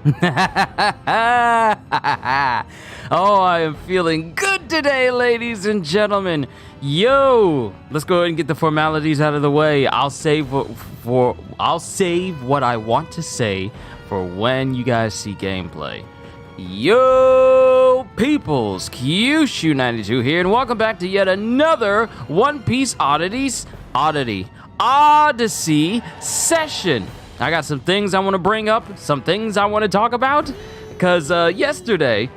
Oh, I am feeling good today, ladies and gentlemen. Yo, let's go ahead and get the formalities out of the way. I'll save what I want to say for when you guys see gameplay. Yo, peoples, Kyushu92 here, and welcome back to yet another One Piece Odyssey session. I got some things I want to bring up, some things I want to talk about, because yesterday,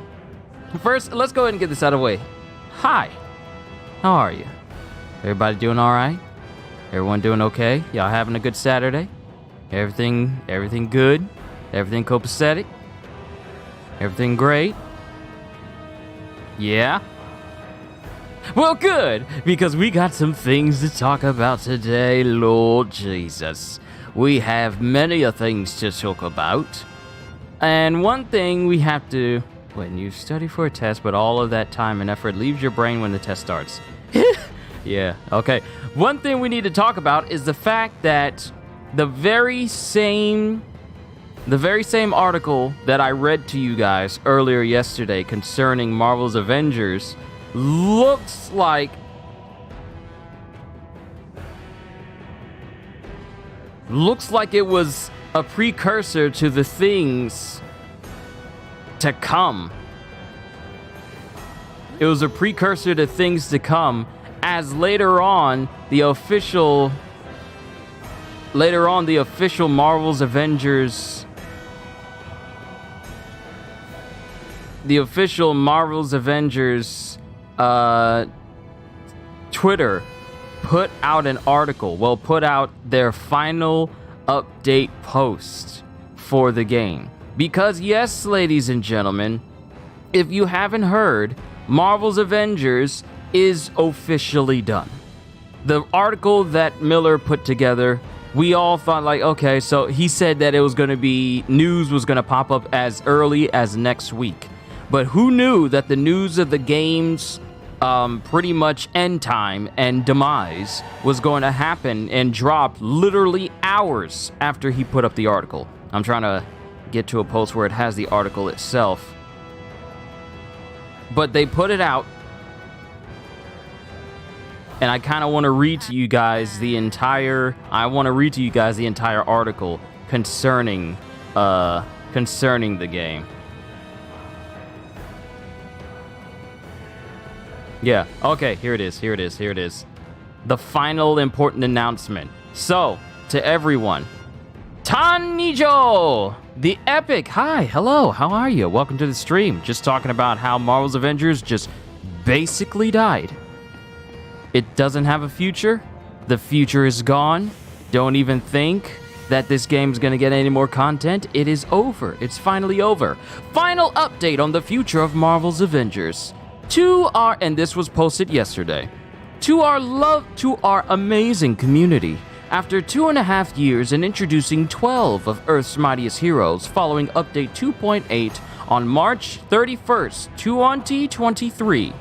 first, let's go ahead and get this out of the way. Hi, how are you? Everybody doing all right? Everyone doing okay? Y'all having a good Saturday? Everything good? Everything copacetic? Everything great? Yeah? Well, good, because we got some things to talk about today, Lord Jesus. We have many things to talk about. And one thing we have to... When you study for a test, but all of that time and effort leaves your brain when the test starts. Yeah, okay. One thing we need to talk about is the fact that the very same article that I read to you guys earlier yesterday concerning Marvel's Avengers looks like it was a precursor to the things to come. It was a precursor to things to come, as later on the official Marvel's Avengers Twitter put out an article, put out their final update post for the game. Because yes, ladies and gentlemen, if you haven't heard, Marvel's Avengers is officially done. The article that Miller put together, we all thought like, okay, so he said that it was going to be, news was going to pop up as early as next week. But who knew that the news of the game's pretty much end time and demise was going to happen and drop literally hours after he put up the article. I'm trying to get to a post where it has the article itself. But they put it out, and I kind of want to read to you guys the entire article concerning the game. Yeah, okay, here it is. The final important announcement. So, to everyone, Tanijo, the Epic. Hi, hello, how are you? Welcome to the stream. Just talking about how Marvel's Avengers just basically died. It doesn't have a future. The future is gone. Don't even think that this game's gonna get any more content. It is over. It's finally over. Final update on the future of Marvel's Avengers. And this was posted yesterday. To our amazing community. After 2.5 years and introducing 12 of Earth's mightiest heroes following update 2.8 on March 31st, 2023,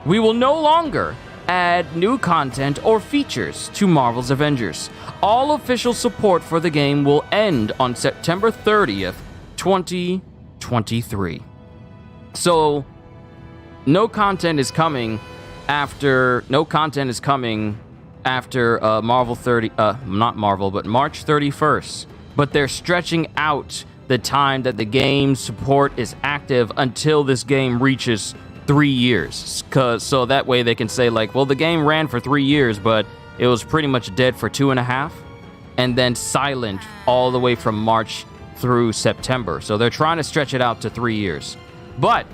we will no longer add new content or features to Marvel's Avengers. All official support for the game will end on September 30th, 2023. So, no content is coming after March 31st, but they're stretching out the time that the game support is active until this game reaches 3 years. So that way they can say like, well, the game ran for 3 years, but it was pretty much dead for 2.5, and then silent all the way from March through September. So they're trying to stretch it out to 3 years. But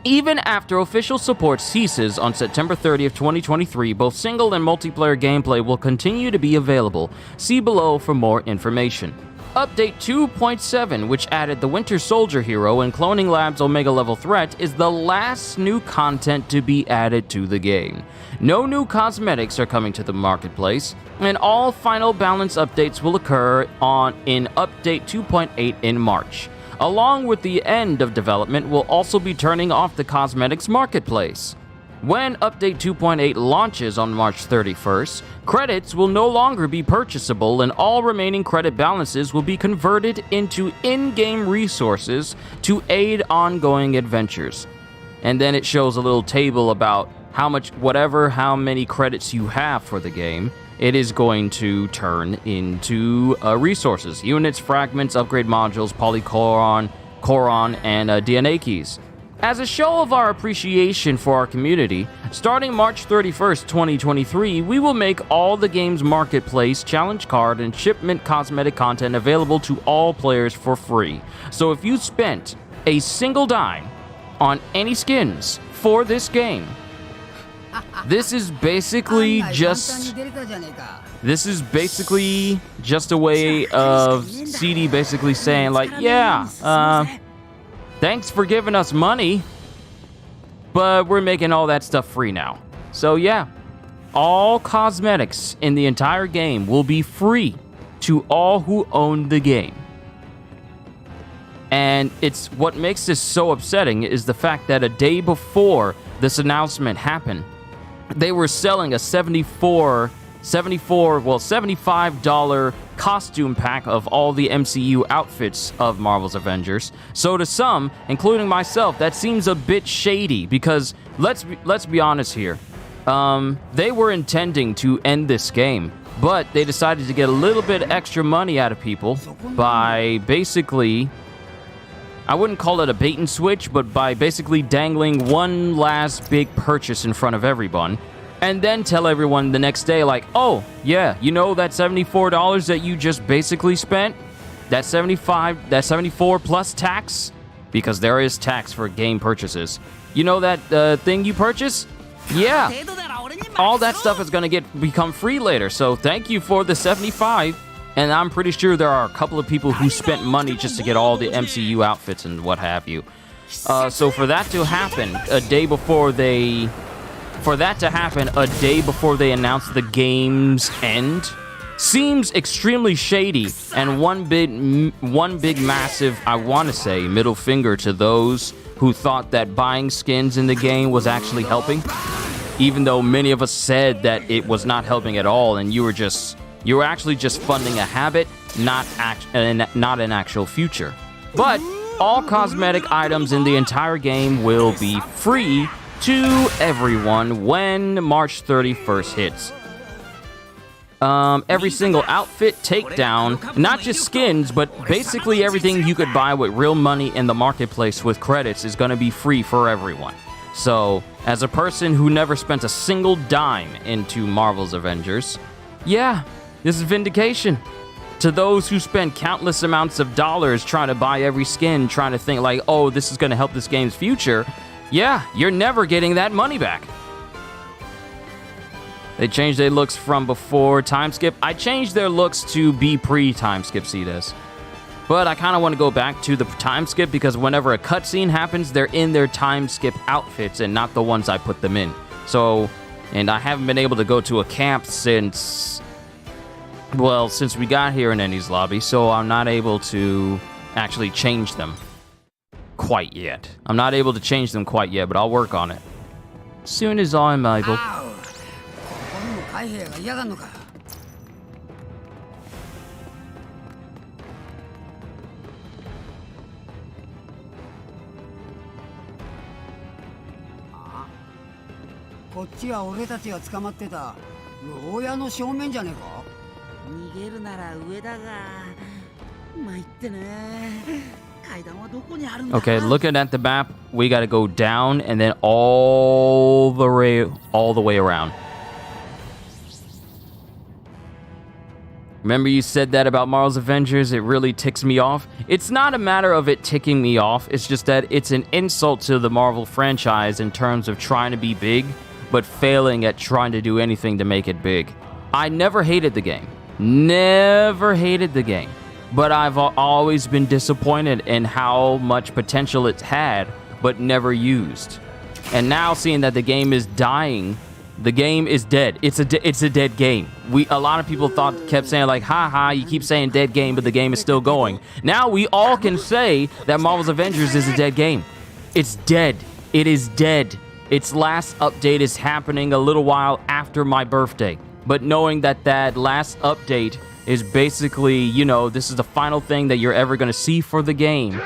even after official support ceases on September 30th, 2023, both single and multiplayer gameplay will continue to be available. See below for more information. Update 2.7, which added the Winter Soldier hero and Cloning Labs Omega level threat, is the last new content to be added to the game. No new cosmetics are coming to the marketplace, and all final balance updates will occur in Update 2.8 in March. Along with the end of development, we'll also be turning off the cosmetics marketplace. When Update 2.8 launches on March 31st, credits will no longer be purchasable and all remaining credit balances will be converted into in-game resources to aid ongoing adventures. And then it shows a little table about how many credits you have for the game, it is going to turn into resources, units, fragments, upgrade modules, polychoron, Choron, and DNA keys. As a show of our appreciation for our community, starting March 31st, 2023, we will make all the game's marketplace, challenge card, and shipment cosmetic content available to all players for free. So if you spent a single dime on any skins for this game, this is basically just a way of CD basically saying like, yeah, thanks for giving us money, but we're making all that stuff free now. So yeah, all cosmetics in the entire game will be free to all who own the game. And it's what makes this so upsetting is the fact that a day before this announcement happened, they were selling a $75 costume pack of all the MCU outfits of Marvel's Avengers. So to some, including myself, that seems a bit shady because let's be honest here. They were intending to end this game, but they decided to get a little bit extra money out of people by basically, I wouldn't call it a bait and switch, but by basically dangling one last big purchase in front of everyone, and then tell everyone the next day, like, oh, yeah, you know that $74 that you just basically spent? That $74 plus tax? Because there is tax for game purchases. You know that thing you purchased? Yeah. All that stuff is going to become free later, so thank you for the $75. And I'm pretty sure there are a couple of people who spent money just to get all the MCU outfits and what have you. So for that to happen a day before they announced the game's end seems extremely shady, and one big massive, I want to say, middle finger to those who thought that buying skins in the game was actually helping, even though many of us said that it was not helping at all, and you were actually just funding a habit, not an actual future. But all cosmetic items in the entire game will be free to everyone when March 31st hits. Every single outfit, takedown, not just skins, but basically everything you could buy with real money in the marketplace with credits is going to be free for everyone. So, as a person who never spent a single dime into Marvel's Avengers, yeah, this is vindication. To those who spend countless amounts of dollars trying to buy every skin, trying to think like, oh, this is going to help this game's future, yeah, you're never getting that money back. They changed their looks from before time skip. I changed their looks to be pre-time skip, CDS. But I kind of want to go back to the time skip because whenever a cutscene happens, they're in their time skip outfits and not the ones I put them in. So, and I haven't been able to go to a camp since we got here in Ennie's lobby, so I'm not able to actually change them quite yet. I'm not able to change them quite yet, but I'll work on it. As soon as I'm able. Okay, looking at the map, we gotta go down and then all the way around. Remember you said that about Marvel's Avengers? It really ticks me off. It's not a matter of it ticking me off. It's just that it's an insult to the Marvel franchise in terms of trying to be big, but failing at trying to do anything to make it big. I never hated the game. Never hated the game. But I've always been disappointed in how much potential it's had, but never used. And now seeing that the game is dying, the game is dead. It's a dead game. A lot of people kept saying like, haha, you keep saying dead game, but the game is still going. Now we all can say that Marvel's Avengers is a dead game. It's dead. It is dead. its last update is happening a little while after my birthday. But knowing that that last update is basically, you know, this is the final thing that you're ever going to see for the game.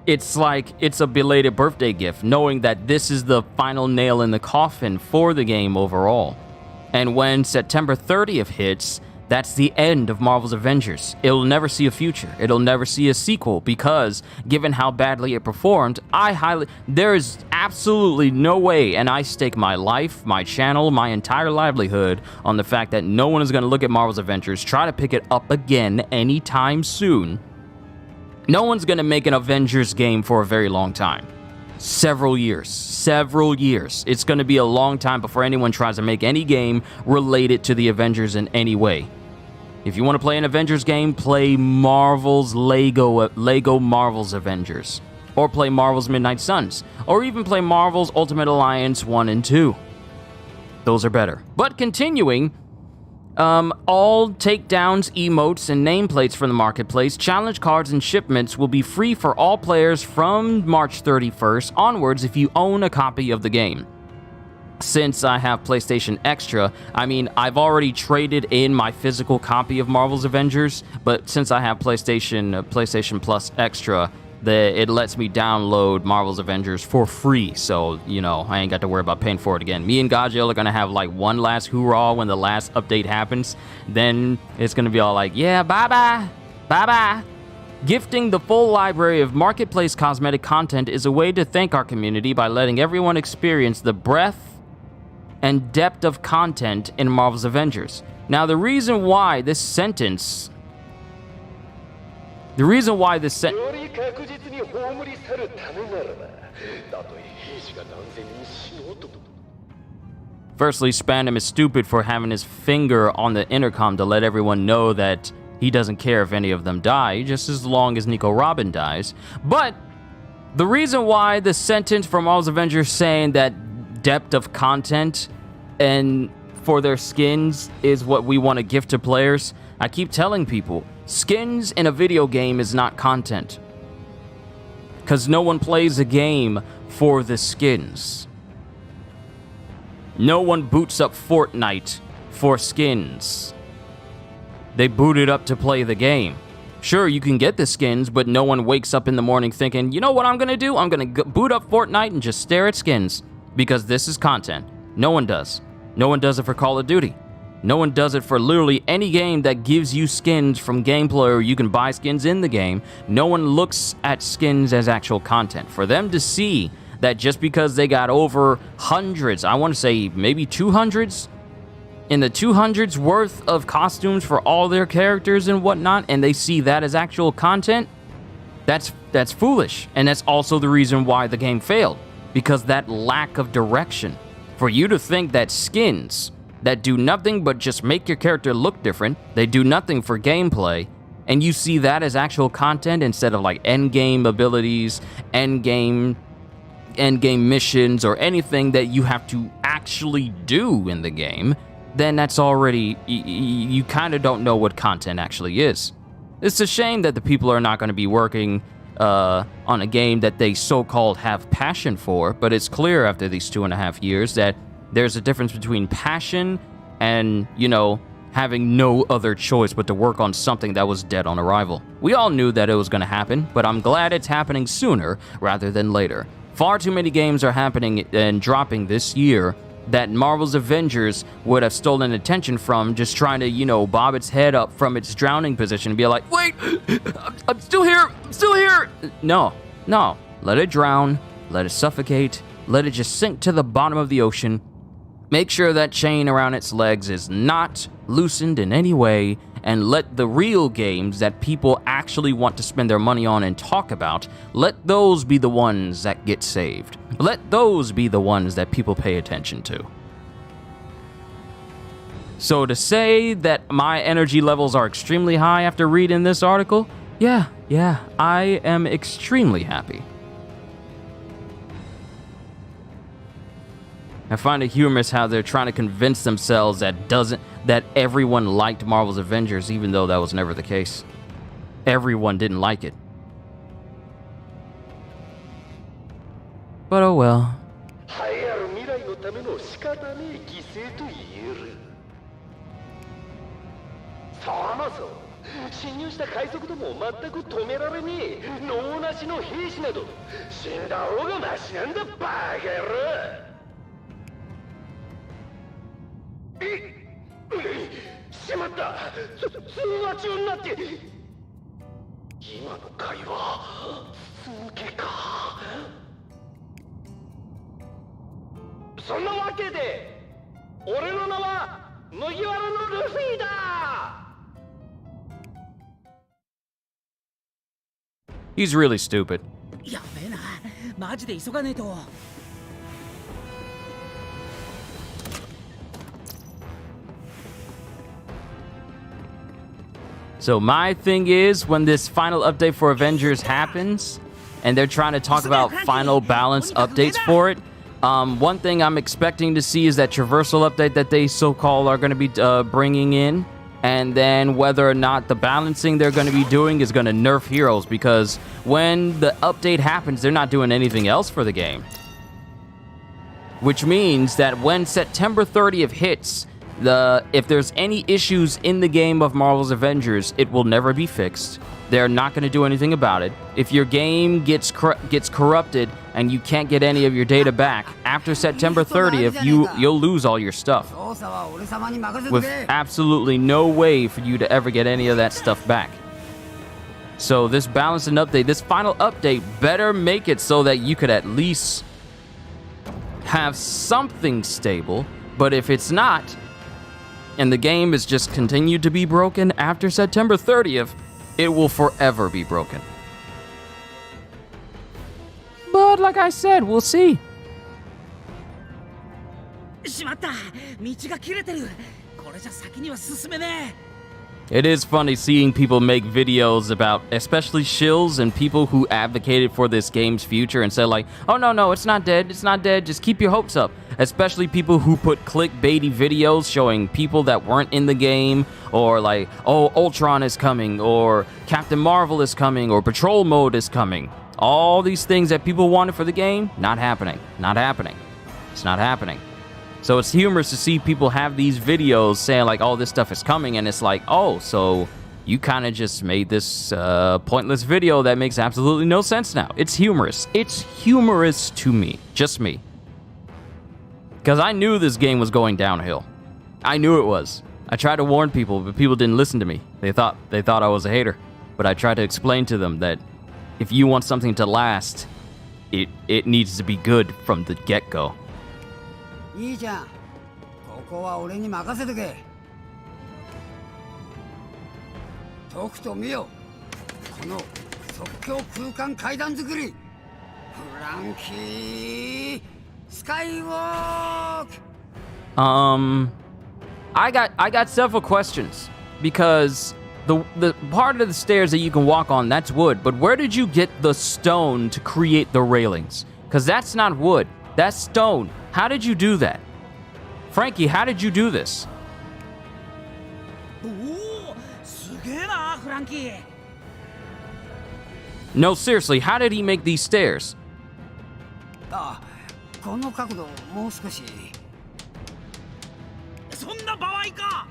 It's like, it's a belated birthday gift, knowing that this is the final nail in the coffin for the game overall. And when September 30th hits, that's the end of Marvel's Avengers. It'll never see a future. It'll never see a sequel because, given how badly it performed, there is absolutely no way, and I stake my life, my channel, my entire livelihood on the fact that no one is going to look at Marvel's Avengers, try to pick it up again anytime soon. No one's going to make an Avengers game for a very long time. Several years. It's going to be a long time before anyone tries to make any game related to the Avengers in any way. If you want to play an Avengers game, play Marvel's Lego Marvel's Avengers. Or play Marvel's Midnight Suns. Or even play Marvel's Ultimate Alliance 1 and 2. Those are better. But continuing, all takedowns, emotes, and nameplates from the marketplace, challenge cards, and shipments will be free for all players from March 31st onwards if you own a copy of the game. Since I have PlayStation Extra, I mean, I've already traded in my physical copy of Marvel's Avengers, but since I have PlayStation Plus Extra, it lets me download Marvel's Avengers for free, so, you know, I ain't got to worry about paying for it again. Me and Godzilla are gonna have, like, one last hoorah when the last update happens. Then it's gonna be all like, yeah, bye-bye, bye-bye. Gifting the full library of marketplace cosmetic content is a way to thank our community by letting everyone experience the breadth and depth of content in Marvel's Avengers. Now, the reason why this sentence... Firstly, Spandam is stupid for having his finger on the intercom to let everyone know that he doesn't care if any of them die, just as long as Nico Robin dies. But the reason why the sentence from Marvel's Avengers saying that depth of content and for their skins is what we want to gift to players, I keep telling people, skins in a video game is not content. Because no one plays a game for the skins. No one boots up Fortnite for skins. They boot it up to play the game. Sure, you can get the skins, but no one wakes up in the morning thinking, you know what I'm going to do? I'm going to boot up Fortnite and just stare at skins. Because this is content. No one does. No one does it for Call of Duty. No one does it for literally any game that gives you skins from gameplay or you can buy skins in the game. No one looks at skins as actual content. For them to see that just because they got over hundreds, I want to say maybe 200s, in the 200s worth of costumes for all their characters and whatnot, and they see that as actual content, that's foolish. And that's also the reason why the game failed. Because that lack of direction. For you to think that skins that do nothing but just make your character look different, they do nothing for gameplay, and you see that as actual content instead of like endgame abilities, endgame missions, or anything that you have to actually do in the game, then that's already, you kind of don't know what content actually is. It's a shame that the people are not going to be working on a game that they so-called have passion for, but it's clear after these 2.5 years that there's a difference between passion and, you know, having no other choice but to work on something that was dead on arrival. We all knew that it was going to happen, but I'm glad it's happening sooner rather than later. Far too many games are happening and dropping this year that Marvel's Avengers would have stolen attention from, just trying to, you know, bob its head up from its drowning position and be like, wait, I'm still here, No, let it drown, let it suffocate, let it just sink to the bottom of the ocean. Make sure that chain around its legs is not loosened in any way, and let the real games that people actually want to spend their money on and talk about, let those be the ones that get saved. Let those be the ones that people pay attention to. So to say that my energy levels are extremely high after reading this article, yeah, I am extremely happy. I find it humorous how they're trying to convince themselves that everyone liked Marvel's Avengers, even though that was never the case. Everyone didn't like it. But oh well. 栄えある未来のための仕方ねえ犠牲と言える。そうそう。侵入した海賊どもを全く止められねえ脳なしの兵士など死んだ方がマシなんだバカ野郎。しまった。通話中になって。今の会話続けか。そんなわけで俺の名は麦わらのルフィだ。He's really stupid. やべえな、マジで急がねえと。So my thing is, when this final update for Avengers happens, and they're trying to talk about final balance updates for it, one thing I'm expecting to see is that traversal update that they so-called are going to be bringing in. And then whether or not the balancing they're going to be doing is going to nerf heroes, because when the update happens, they're not doing anything else for the game. Which means that when September 30th hits, if there's any issues in the game of Marvel's Avengers, it will never be fixed. They're not going to do anything about it. If your game gets corrupted and you can't get any of your data back, after September 30th, you'll lose all your stuff. With absolutely no way for you to ever get any of that stuff back. So this balancing update, this final update, better make it so that you could at least have something stable. But if it's not, and the game is just continued to be broken after September 30th, it will forever be broken. But like I said, we'll see. しまった、道が切れてる。これじゃ先には進めねえ。 It is funny seeing people make videos about, especially shills and people who advocated for this game's future and said like, oh no, it's not dead, just keep your hopes up. Especially people who put clickbaity videos showing people that weren't in the game, or like, oh, Ultron is coming, or Captain Marvel is coming, or Patrol Mode is coming. All these things that people wanted for the game, not happening. It's not happening. So it's humorous to see people have these videos saying like, oh, this stuff is coming, and it's like, oh, so you kind of just made this pointless video that makes absolutely no sense now. It's humorous. It's humorous to me. Just me. Because I knew this game was going downhill. I knew it was. I tried to warn people, but people didn't listen to me. They thought I was a hater. But I tried to explain to them that if you want something to last, it needs to be good from the get-go. いいじゃん。ここは俺に任せとけ。とくと見よ。この即興空間階段作り。フランキースカイウォーク。I got several questions, because the part of the stairs that you can walk on, that's wood, but where did you get the stone to create the railings? Because that's not wood, that's stone. How did you do that? Franky, how did you do this? おお、すげえな、フランキー。 No, seriously, how did he make these stairs? あ、この角度もう少し。そんな場合か。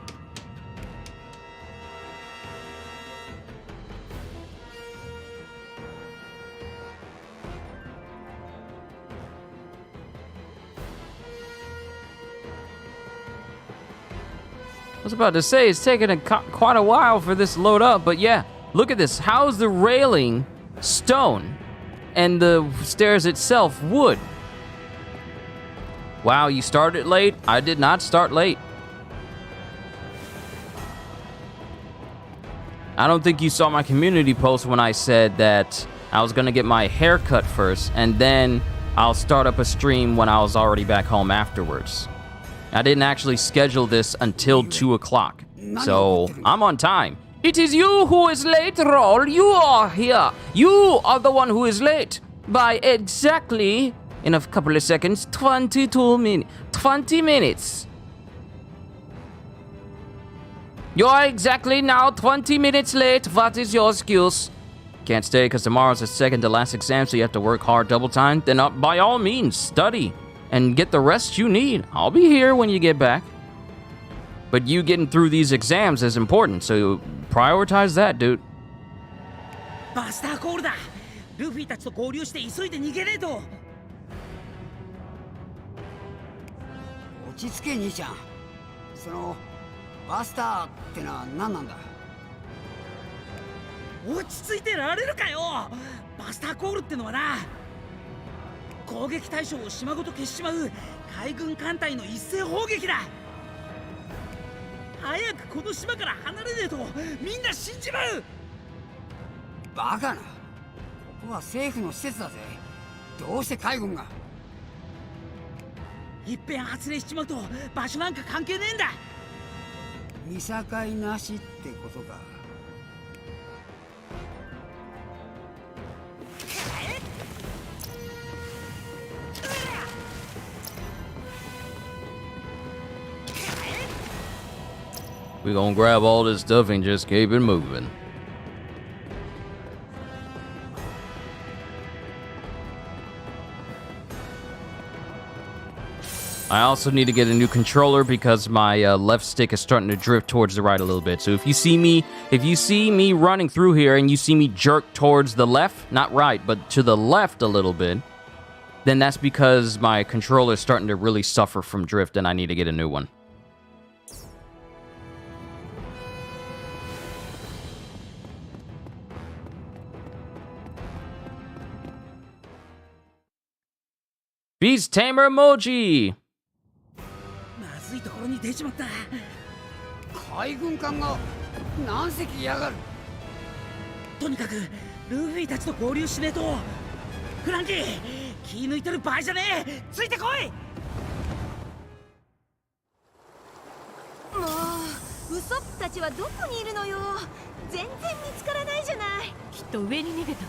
I was about to say, it's taken quite a while for this to load up, but yeah, look at this. How is the railing stone and the stairs itself wood? Wow, you started late? I did not start late. I don't think you saw my community post when I said that I was gonna get my hair cut first, and then I'll start up a stream when I was already back home afterwards. I didn't actually schedule this until 2 o'clock, so I'm on time. It is you who is late, Roll. You are here. You are the one who is late by exactly, in a couple of seconds, 20 minutes. You are exactly now 20 minutes late. What is your excuse? can't stay because tomorrow's the second to last exam, so you have to work hard double time. Then by all means, study and get the rest you need. I'll be here when you get back. But you getting through these exams is important, so prioritize that, dude. バスターコールだ。ルフィたちと合流して急いで逃げねえと。落ち着け兄ちゃん。そのバスターってのは何なんだ。落ち着いてられるかよ。バスターコールってのはな、攻撃対象を島ごと消しちまう海軍艦隊の一斉砲撃だ。早くこの島から離れねえとみんな死んじまう。バカな。ここは政府の施設だぜ。どうして海軍が。いっぺん発令しちまうと場所なんか関係ねえんだ。見境なしってことか。We're gonna grab all this stuff and just keep it moving. I also need to get a new controller because my left stick is starting to drift towards the right a little bit. So if you see me running through here and you see me jerk towards the left, not right, but to the left a little bit, then that's because my controller is starting to really suffer from drift and I need to get a new one. Beast Tamer emoji! まずいところに出ちまった。海軍艦が何隻いやがる。とにかくルフィたちと合流しねえと。フランキー、気抜いてる場合じゃねえ。ついてこい。もうウソップたちはどこにいるのよ。全然見つからないじゃない。きっと上に逃げたのよ。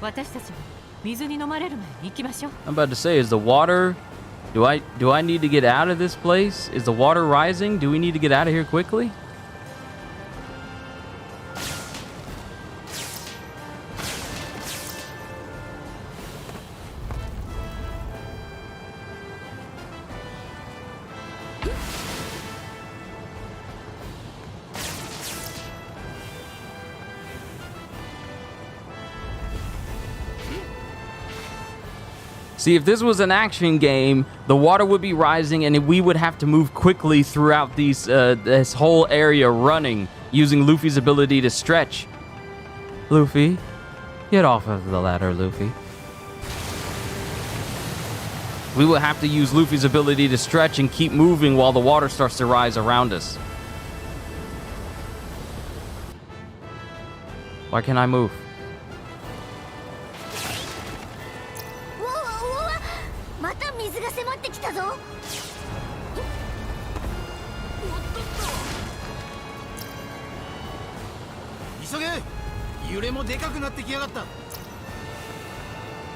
私たちも水に飲まれる前に行きましょう。 I'm about to say, is the water... Do I need to get out of this place? Is the water rising? Do we need to get out of here quickly? See, if this was an action game, the water would be rising and we would have to move quickly throughout this whole area running, using Luffy's ability to stretch. Luffy, get off of the ladder, Luffy. We will have to use Luffy's ability to stretch and keep moving while the water starts to rise around us. Why can't I move?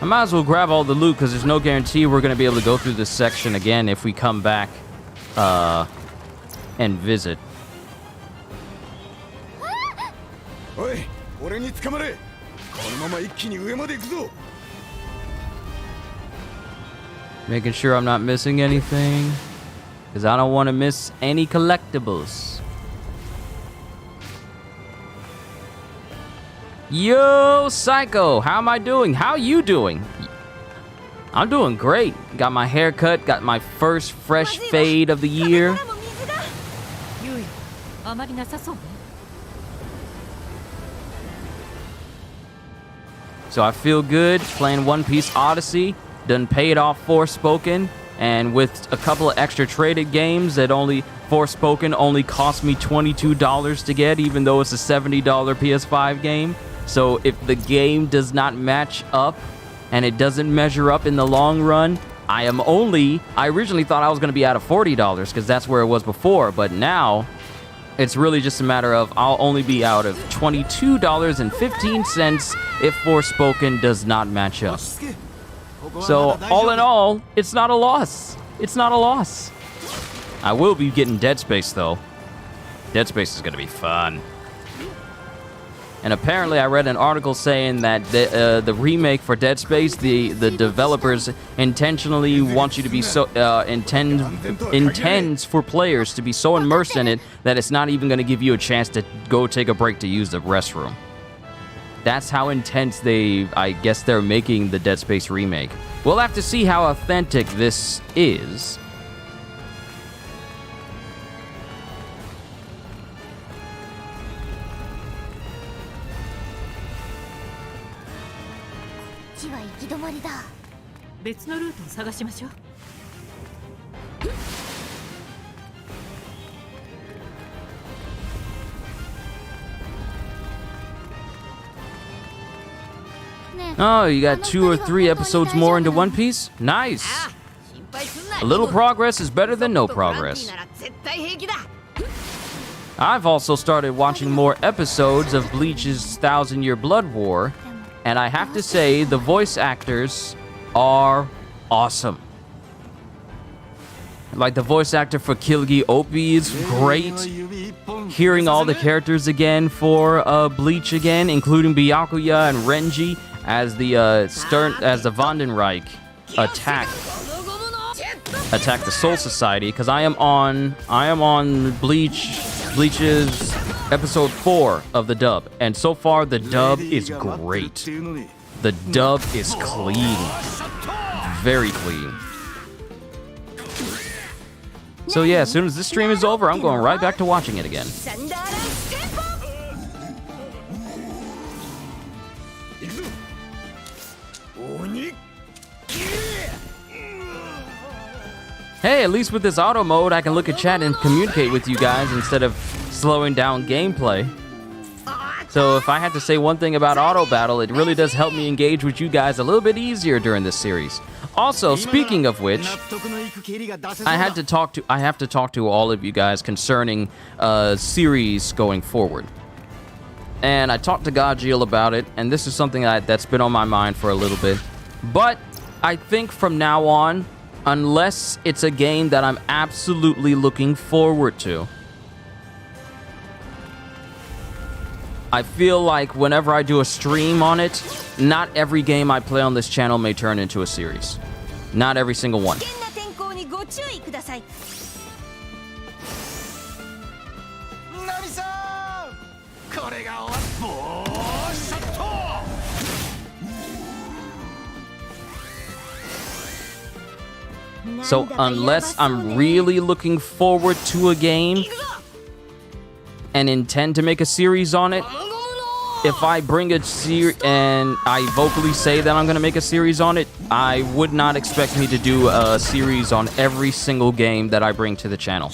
I might as well grab all the loot because there's no guarantee we're going to be able to go through this section again if we come back and visit. Making sure I'm not missing anything because I don't want to miss any collectibles. Yo, Psycho, how am I doing? How you doing? I'm doing great. Got my hair cut, got my first fresh fade of the year. So I feel good playing One Piece Odyssey. Done paid off Forspoken, and with a couple of extra traded games that Forspoken only cost me $22 to get, even though it's a $70 PS5 game. So if the game does not match up and it doesn't measure up in the long run, I originally thought I was going to be out of $40 because that's where it was before, but now it's really just a matter of I'll only be out of $22.15 if Forspoken does not match up. So all in all, it's not a loss. It's not a loss. I will be getting Dead Space though. Dead Space is going to be fun. And apparently I read an article saying that the remake for Dead Space, the developers intentionally want you to be so intends for players to be so immersed in it that it's not even going to give you a chance to go take a break to use the restroom. That's how intense I guess they're making the Dead Space remake. We'll have to see how authentic this is. Oh, you got 2 or 3 episodes more into One Piece? Nice! A little progress is better than no progress. I've also started watching more episodes of Bleach's 1,000-Year Blood War, and I have to say, the voice actors are awesome. Like, the voice actor for Kilgi Opie is great. Hearing all the characters again for Bleach again, including Byakuya and Renji, as the Vandenreich attack the Soul Society, because I am on Bleach's episode 4 of the dub, and so far the dub is great. The dub is clean, very clean. So yeah, as soon as this stream is over, I'm going right back to watching it again. Hey, at least with this auto mode, I can look at chat and communicate with you guys instead of slowing down gameplay. So if I had to say one thing about auto battle, it really does help me engage with you guys a little bit easier during this series. Also, speaking of which, I have to talk to all of you guys concerning series going forward. And I talked to Gajeel about it, and this is something that's been on my mind for a little bit. But I think from now on, unless it's a game that I'm absolutely looking forward to, I feel like whenever I do a stream on it, not every game I play on this channel may turn into a series. Not every single one. So unless I'm really looking forward to a game and intend to make a series on it, if I bring a series and I vocally say that I'm going to make a series on it, I would not expect me to do a series on every single game that I bring to the channel.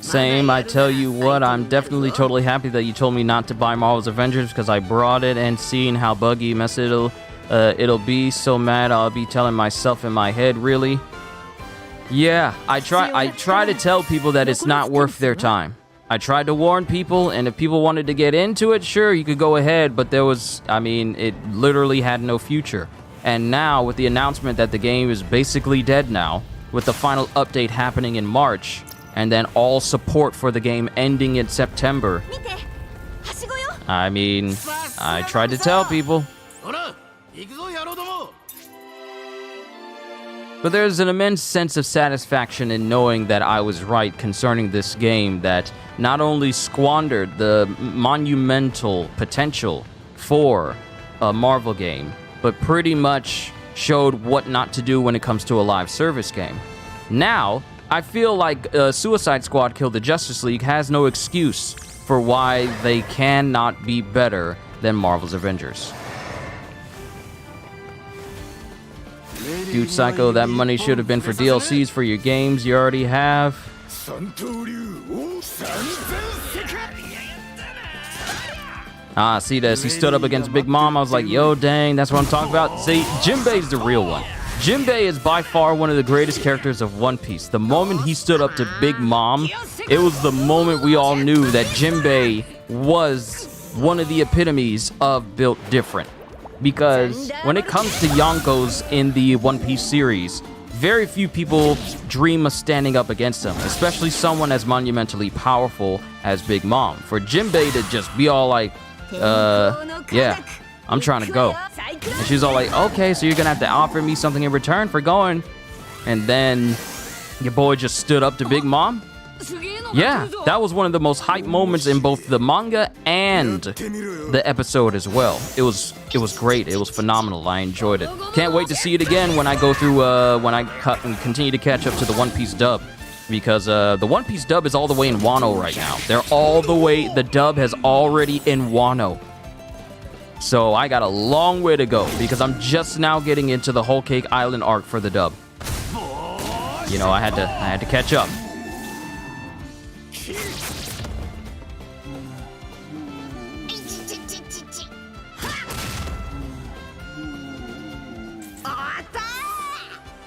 Same, I tell you what, I'm definitely totally happy that you told me not to buy Marvel's Avengers, because I brought it and seeing how buggy mess it'll be. So mad I'll be telling myself in my head, really? Yeah, I try to tell people that it's not worth their time. I tried to warn people, and if people wanted to get into it, sure, you could go ahead, but it literally had no future. And now, with the announcement that the game is basically dead now, with the final update happening in March, and then all support for the game ending in September, I tried to tell people. But there's an immense sense of satisfaction in knowing that I was right concerning this game that not only squandered the monumental potential for a Marvel game, but pretty much showed what not to do when it comes to a live service game. Now, I feel like Suicide Squad Kill the Justice League has no excuse for why they cannot be better than Marvel's Avengers. Dude, Psycho, that money should have been for DLCs for your games you already have. Ah, see this. He stood up against Big Mom. I was like, yo, dang, that's what I'm talking about. See, Jinbei's the real one. Jinbei is by far one of the greatest characters of One Piece. The moment he stood up to Big Mom, it was the moment we all knew that Jinbei was one of the epitomes of built different. Because when it comes to Yonkos in the One Piece series, very few people dream of standing up against him, especially someone as monumentally powerful as Big Mom. For Jinbei to just be all like, yeah, I'm trying to go. And she's all like, okay, so you're gonna have to offer me something in return for going. And then your boy just stood up to Big Mom. Yeah, that was one of the most hype moments in both the manga and the episode as well. It was great. It was phenomenal. I enjoyed it. Can't wait to see it again when I go through when I continue to catch up to the One Piece dub, because the One Piece dub is all the way in Wano right now. They're all the way. The dub has already in Wano. So I got a long way to go because I'm just now getting into the Whole Cake Island arc for the dub. You know, I had to catch up.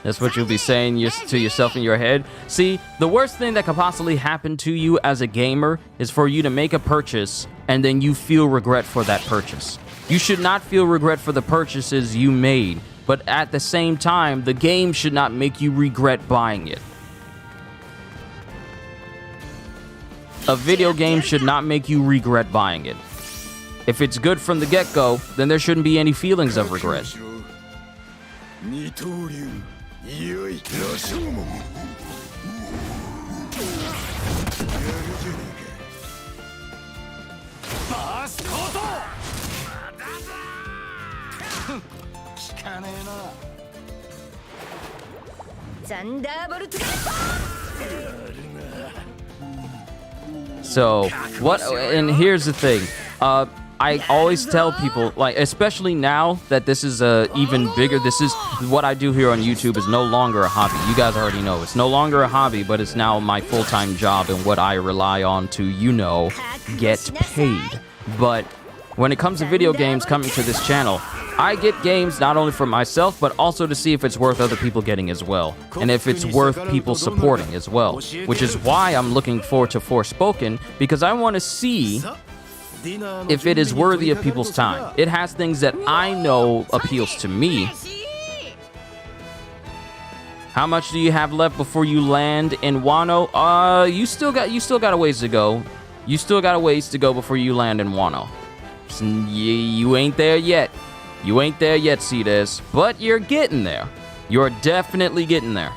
That's what you'll be saying to yourself in your head. See, the worst thing that could possibly happen to you as a gamer is for you to make a purchase and then you feel regret for that purchase. You should not feel regret for the purchases you made, but at the same time, the game should not make you regret buying it. A video game should not make you regret buying it. If it's good from the get-go, then there shouldn't be any feelings of regret. So, what, and here's the thing, I always tell people, like, especially now that this is even bigger, this is what I do here on YouTube is no longer a hobby. You guys already know it's no longer a hobby, but it's now my full-time job and what I rely on to, you know, get paid. But when it comes to video games coming to this channel, I get games not only for myself, but also to see if it's worth other people getting as well. And if it's worth people supporting as well. Which is why I'm looking forward to Forspoken, because I want to see if it is worthy of people's time. It has things that I know appeals to me. How much do you have left before you land in Wano? You still got a ways to go. You still got a ways to go before you land in Wano. You ain't there yet. You ain't there yet, Cedes, but you're getting there. You're definitely getting there.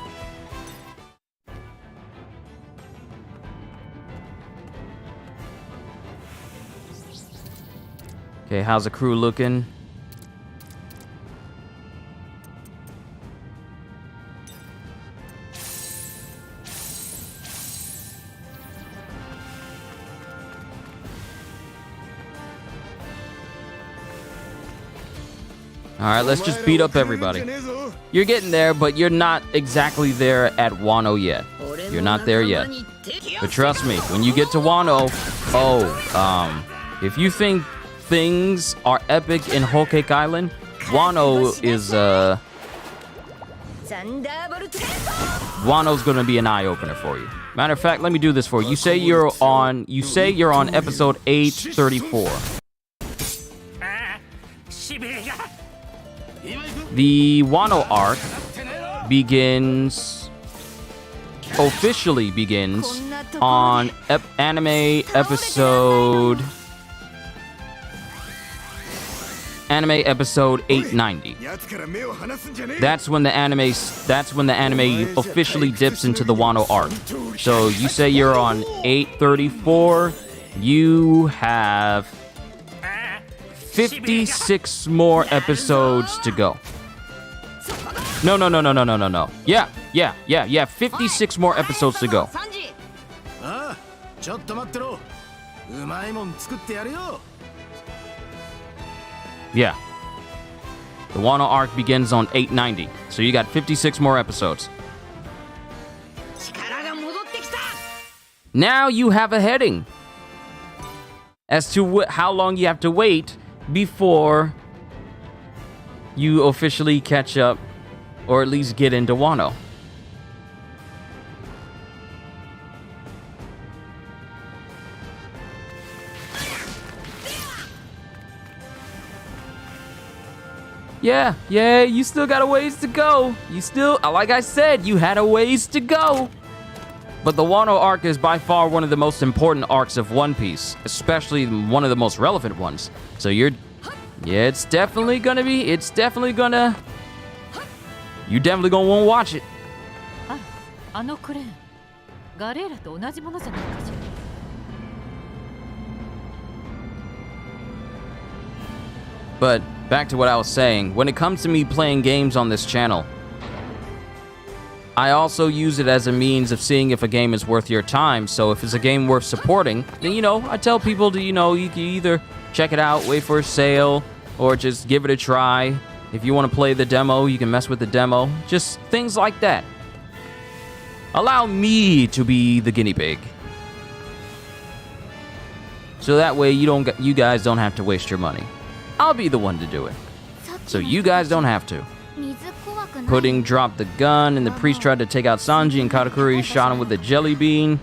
Okay, how's the crew looking? Alright, let's just beat up everybody. You're getting there, but you're not exactly there at Wano yet. You're not there yet. But trust me, when you get to Wano, if you think things are epic in Whole Cake Island, Wano's gonna be an eye-opener for you. Matter of fact, let me do this for you. You say you're on episode 834. The Wano arc officially begins on anime episode 890. That's when the anime officially dips into the Wano arc. So you say you're on 834, you have 56 more episodes to go. No. Yeah, 56 more episodes to go. Yeah. The Wano arc begins on 890, so you got 56 more episodes. Now you have a heading. as to how long you have to wait before you officially catch up, or at least get into Wano. Yeah, you still got a ways to go. You still, like I said, you had a ways to go. But the Wano arc is by far one of the most important arcs of One Piece, especially one of the most relevant ones. So you're, yeah, it's definitely gonna, you definitely gonna want to watch it. あのクレーン、ガレーラと同じものじゃないかしら。But back to what I was saying, when it comes to me playing games on this channel, I also use it as a means of seeing if a game is worth your time. So if it's a game worth supporting, then, you know, I tell people to, you know, you can either check it out, wait for a sale, or just give it a try. If you want to play the demo, you can mess with the demo. Just things like that. Allow me to be the guinea pig. So that way you guys don't have to waste your money. I'll be the one to do it. So you guys don't have to. Pudding dropped the gun, and the priest tried to take out Sanji, and Katakuri shot him with a jelly bean.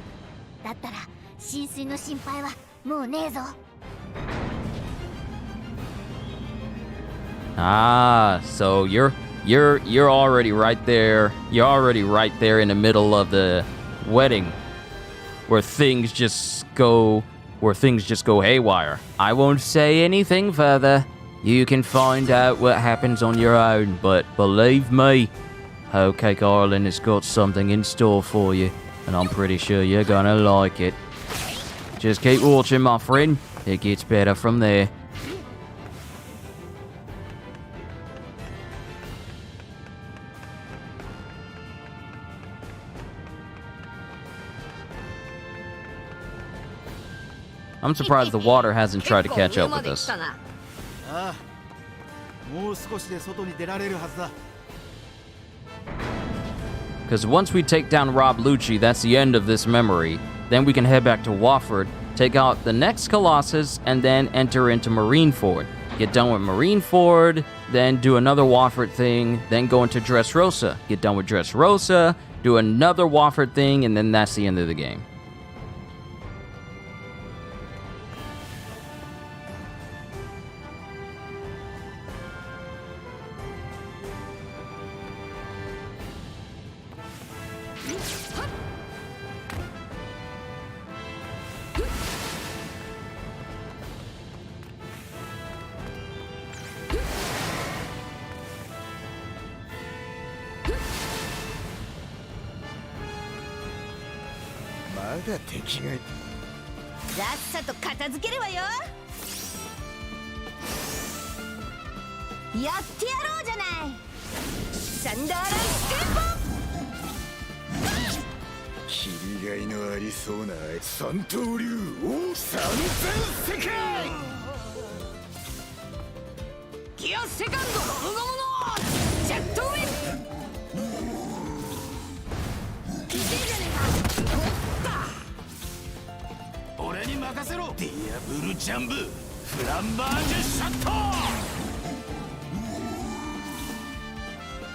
Ah, so you're already right there. You're already right there in the middle of the wedding, where things just go haywire. I won't say anything further. You can find out what happens on your own, but believe me, Whole Cake Island has got something in store for you, and I'm pretty sure you're gonna like it. Just keep watching, my friend. It gets better from there. I'm surprised the water hasn't tried to catch up with us. Because once we take down Rob Lucci, that's the end of this memory. Then we can head back to Wofford, take out the next Colossus, and then enter into Marineford. Get done with Marineford, then do another Wofford thing, then go into Dressrosa. Get done with Dressrosa, do another Wofford thing, and then that's the end of the game.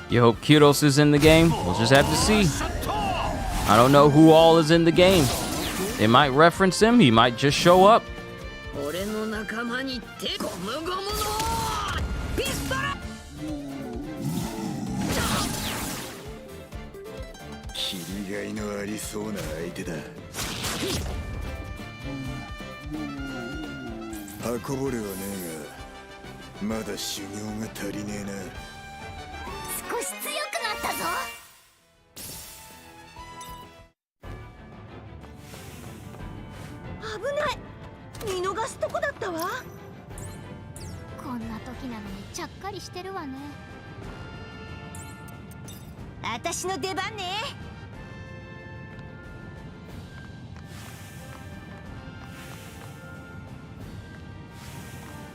You hope Kyros is in the game? We'll just have to see. I don't know who all is in the game. They might reference him, he might just show up.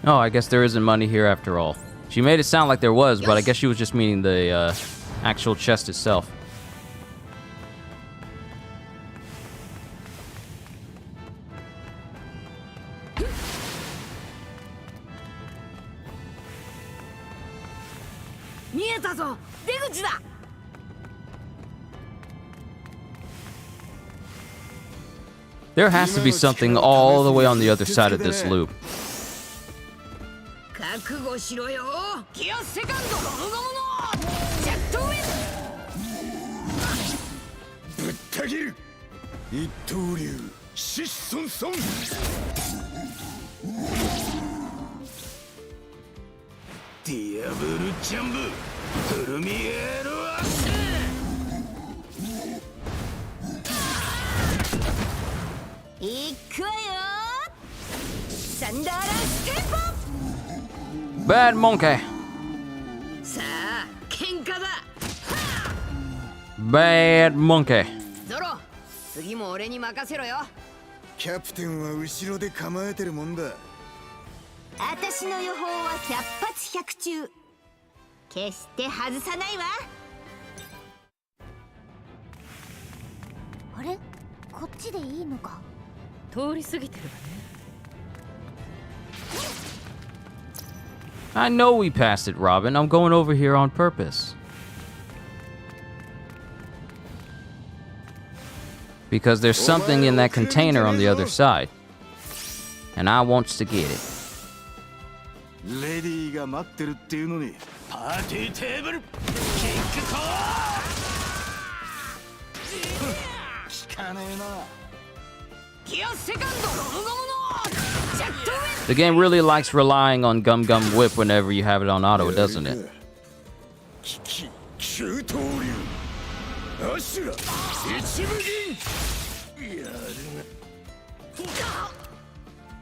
Oh, I guess there isn't money here after all. She made it sound like there was, but I guess she was just meaning the actual chest itself. 見えたぞ、出口だ。There has to be something all the way on the other side of this loop. 覚悟しろよ。ギアセカンドゴムゴムのジェットウィン。ぶった切る一刀流シッソンソン。ディアブルジャンブプルミエールアッシュ。いくわよ。サンダーランステップ。 Bad monkey. さあ喧嘩だ。 Bad monkey. ゾロ、次も俺に任せろよ。キャプテンは後ろで構えてるもんだ。私の予報は100発100中。決して外さないわ。あれ、こっちでいいのか。通り過ぎてるわね。 I know we passed it, Robin. I'm going over here on purpose. Because there's something in that container on the other side. And I wants to get it. レディーが待ってるっていうのにパーティーテーブルキックコー。効かねえな。ギアセカンドゴムゴムのジェットウィン。 The game really likes relying on Gum Gum Whip whenever you have it on auto, doesn't it? 九刀流アシュラ一部銀。やる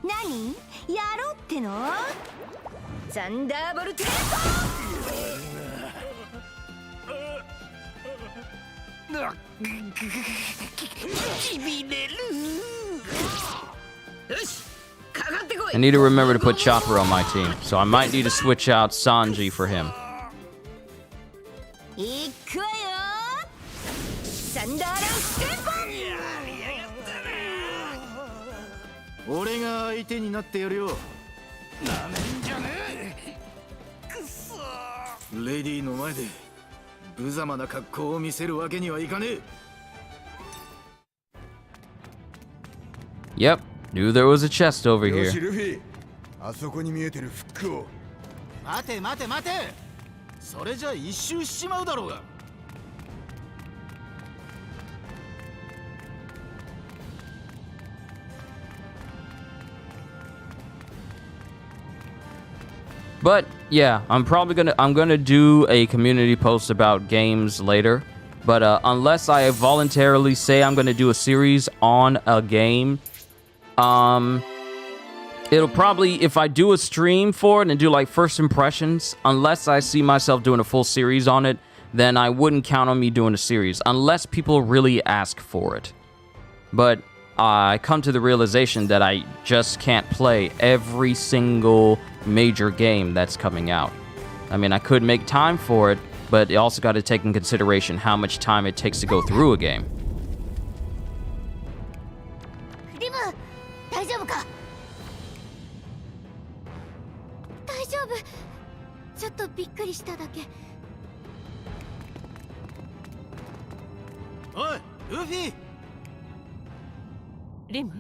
何やろうっての。サンダーボルテート。しびれる。よし、かかってこい。 I need to remember to put Chopper on my team, so I might need to switch out Sanji for him. いくわよ。サンダーランステップ。俺が相手になってやるよ。なめんじゃねえ。くそ。レディーの前で無様な格好を見せるわけにはいかねえ。 Yep, knew there was a chest over よ here. しルフィ、あそこに見えてるフックを。待て待て待て、それじゃ一周しちまうだろうが。 But yeah, I'm gonna do a community post about games later. But unless I voluntarily say I'm gonna do a series on a game, it'll probably, if I do a stream for it and do like first impressions, unless I see myself doing a full series on it, then I wouldn't count on me doing a series unless people really ask for it. But I come to the realization that I just can't play every single major game that's coming out. I mean, I could make time for it, but you also got to take in consideration how much time it takes to go through a game. リム、大丈夫か。大丈夫。ちょっとびっくりしただけ。おい、ルフィ。リム、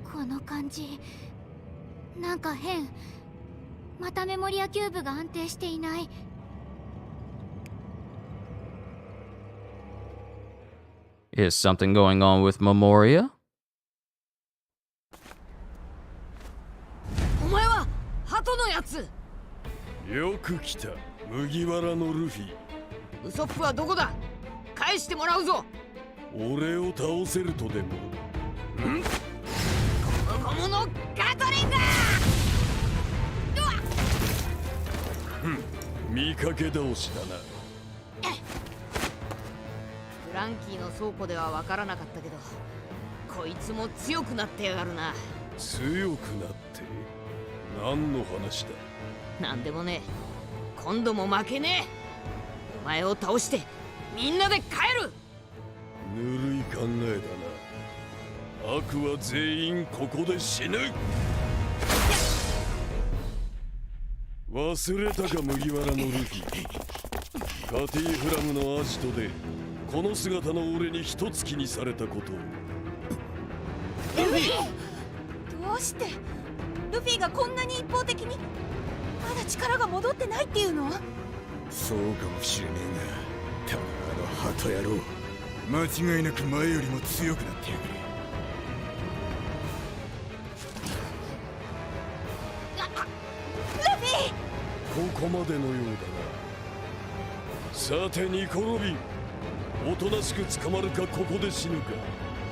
この感じなんか変。またメモリアキューブが安定していない。 Is something going on with Memoria? お前は鳩のやつ。よく来た麦わらのルフィ。ウソップはどこだ。返してもらうぞ。俺を倒せるとでも。ん？ゴムゴムのガトリング。見かけ倒しだな。フランキーの倉庫では分からなかったけど、こいつも強くなってやがるな。強くなって何の話だ。なんでもねえ。今度も負けねえ。お前を倒してみんなで帰る。ぬるい考えだな。悪は全員ここで死ぬ。忘れたか麦わらのルフィ。カティフラムのアジトでこの姿の俺に一突きにされたことを。どうしてルフィがこんなに一方的にまだ力が戻ってないっていうの？そうかもしれねえが、ただあの鳩野郎間違いなく前よりも強くなってやがる。ここまでのようだな。さてニコロビン、おとなしく捕まるかここで死ぬか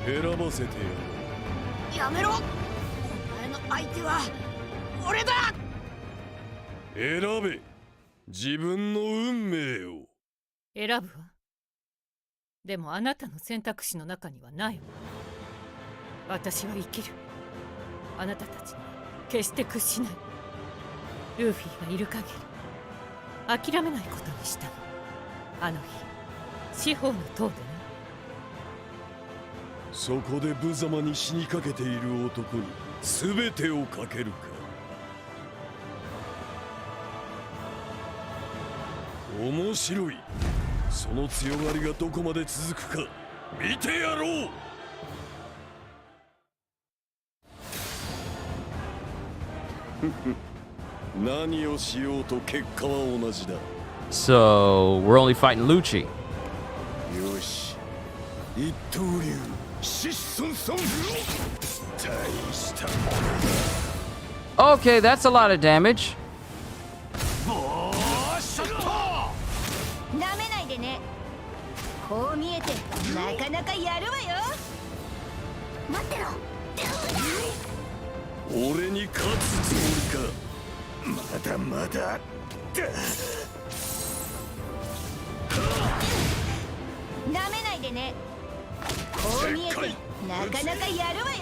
選ばせてやる。やめろ、お前の相手は俺だ。選べ、自分の運命を。選ぶわ。でもあなたの選択肢の中にはないわ。私は生きる。あなたたちには決して屈しない。ルフィがいる限り諦めないことにしたの。あの日司法の塔でね。そこで無様に死にかけている男に全てをかけるか。面白い。その強がりがどこまで続くか見てやろう。何をしようと結果は同じだ。 So we're only fighting Lucci. よし、一刀流疾走ソング、大したもの。 Okay, that's a lot of damage. なめないでね。こう見えてなかなかやるわよ。待ってろ。俺に勝つつもりか。まだまだ。なめないでね。こう見えてなかなかやるわよ。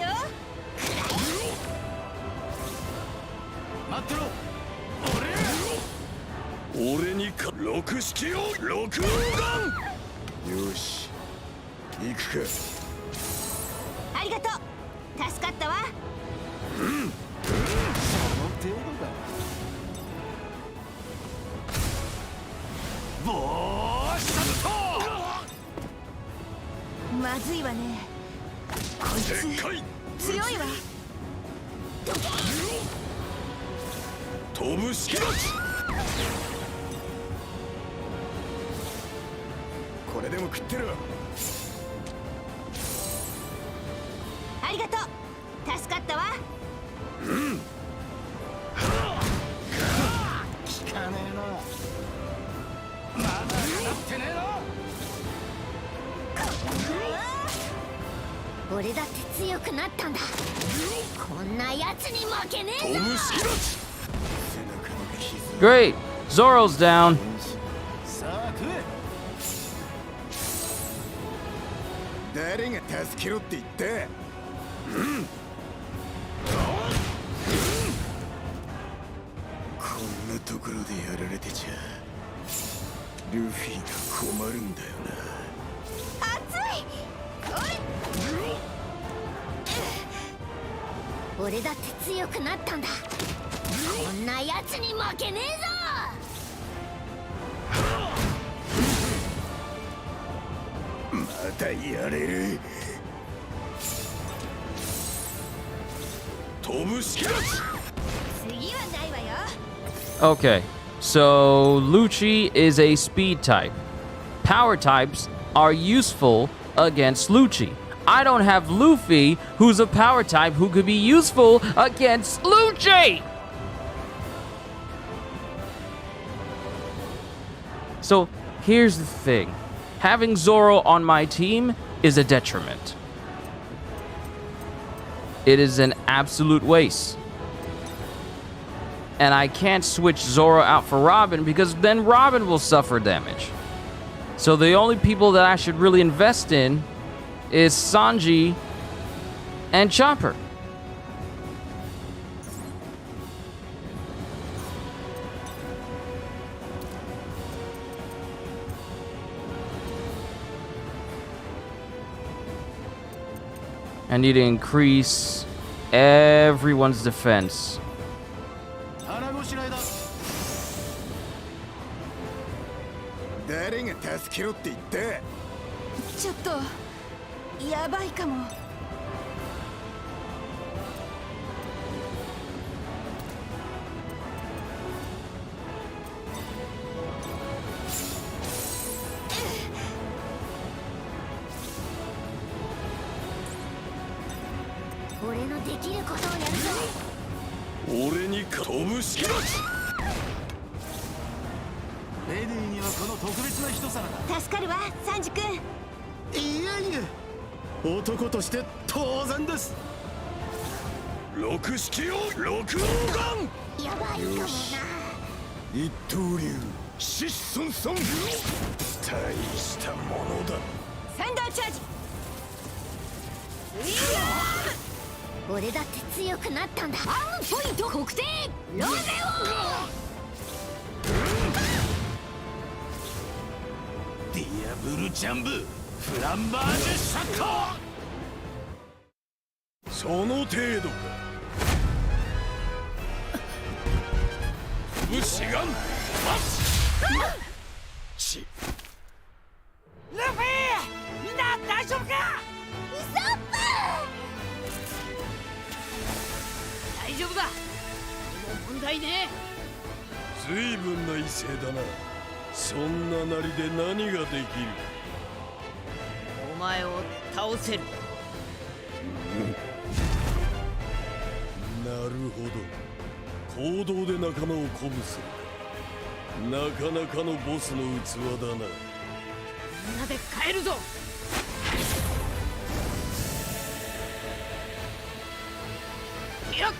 待ってろ。俺にか六式を六王丸。よし、行くか。ありがとう。助かったわ。その程度だ。ボーシャット。まずいわね。こいつ強いわ。飛ぶ式だ。これでも食ってろ。ありがとう。助かったわ。効かねえな。まだかなってねえな。俺だって強くなったんだ。こんなやつに負けねえぞ。飛ぶ式だ。 Great. Zoro's down. さあ食え。誰が助けろって言った？こんなところでやられてちゃルフィが困るんだよな。熱い。俺だって強くなったんだ。こんなやつに負けねえぞ。まだやれる。飛ぶ式だ。次はないわよ。 Okay, so Lucci is a speed type. Power types are useful against Lucci. I don't have Luffy, who's a power type who could be useful against Lucci! So, here's the thing. Having Zoro on my team is a detriment. It is an absolute waste. And I can't switch Zoro out for Robin because then Robin will suffer damage. So the only people that I should really invest in is Sanji and Chopper. I need to increase everyone's defense. 腹ごしらえだ。誰が助けろって言った？ちょっとやばいかも。俺のできることをやるぞ。俺に飛ぶしきろレディーにはこの特別な一皿だ。助かるわサンジ君。いやいや、男として当然です。六式を六王眼。やばいかもな。一刀流疾走ソング、大したものだ。サンダーチャージ。俺だって強くなったんだ。アームポイント確定。ロゼディアブルジャンブフランバージュシャット。その程度か。武士がちルフィ、みんな大丈夫か？ウソップ。大丈夫だ。もう問題ね随分な威勢だな。そんななりで何ができる？お前を倒せる。なるほど。行動で仲間を鼓舞する。なかなかのボスの器だな。みんなで帰るぞ。いや、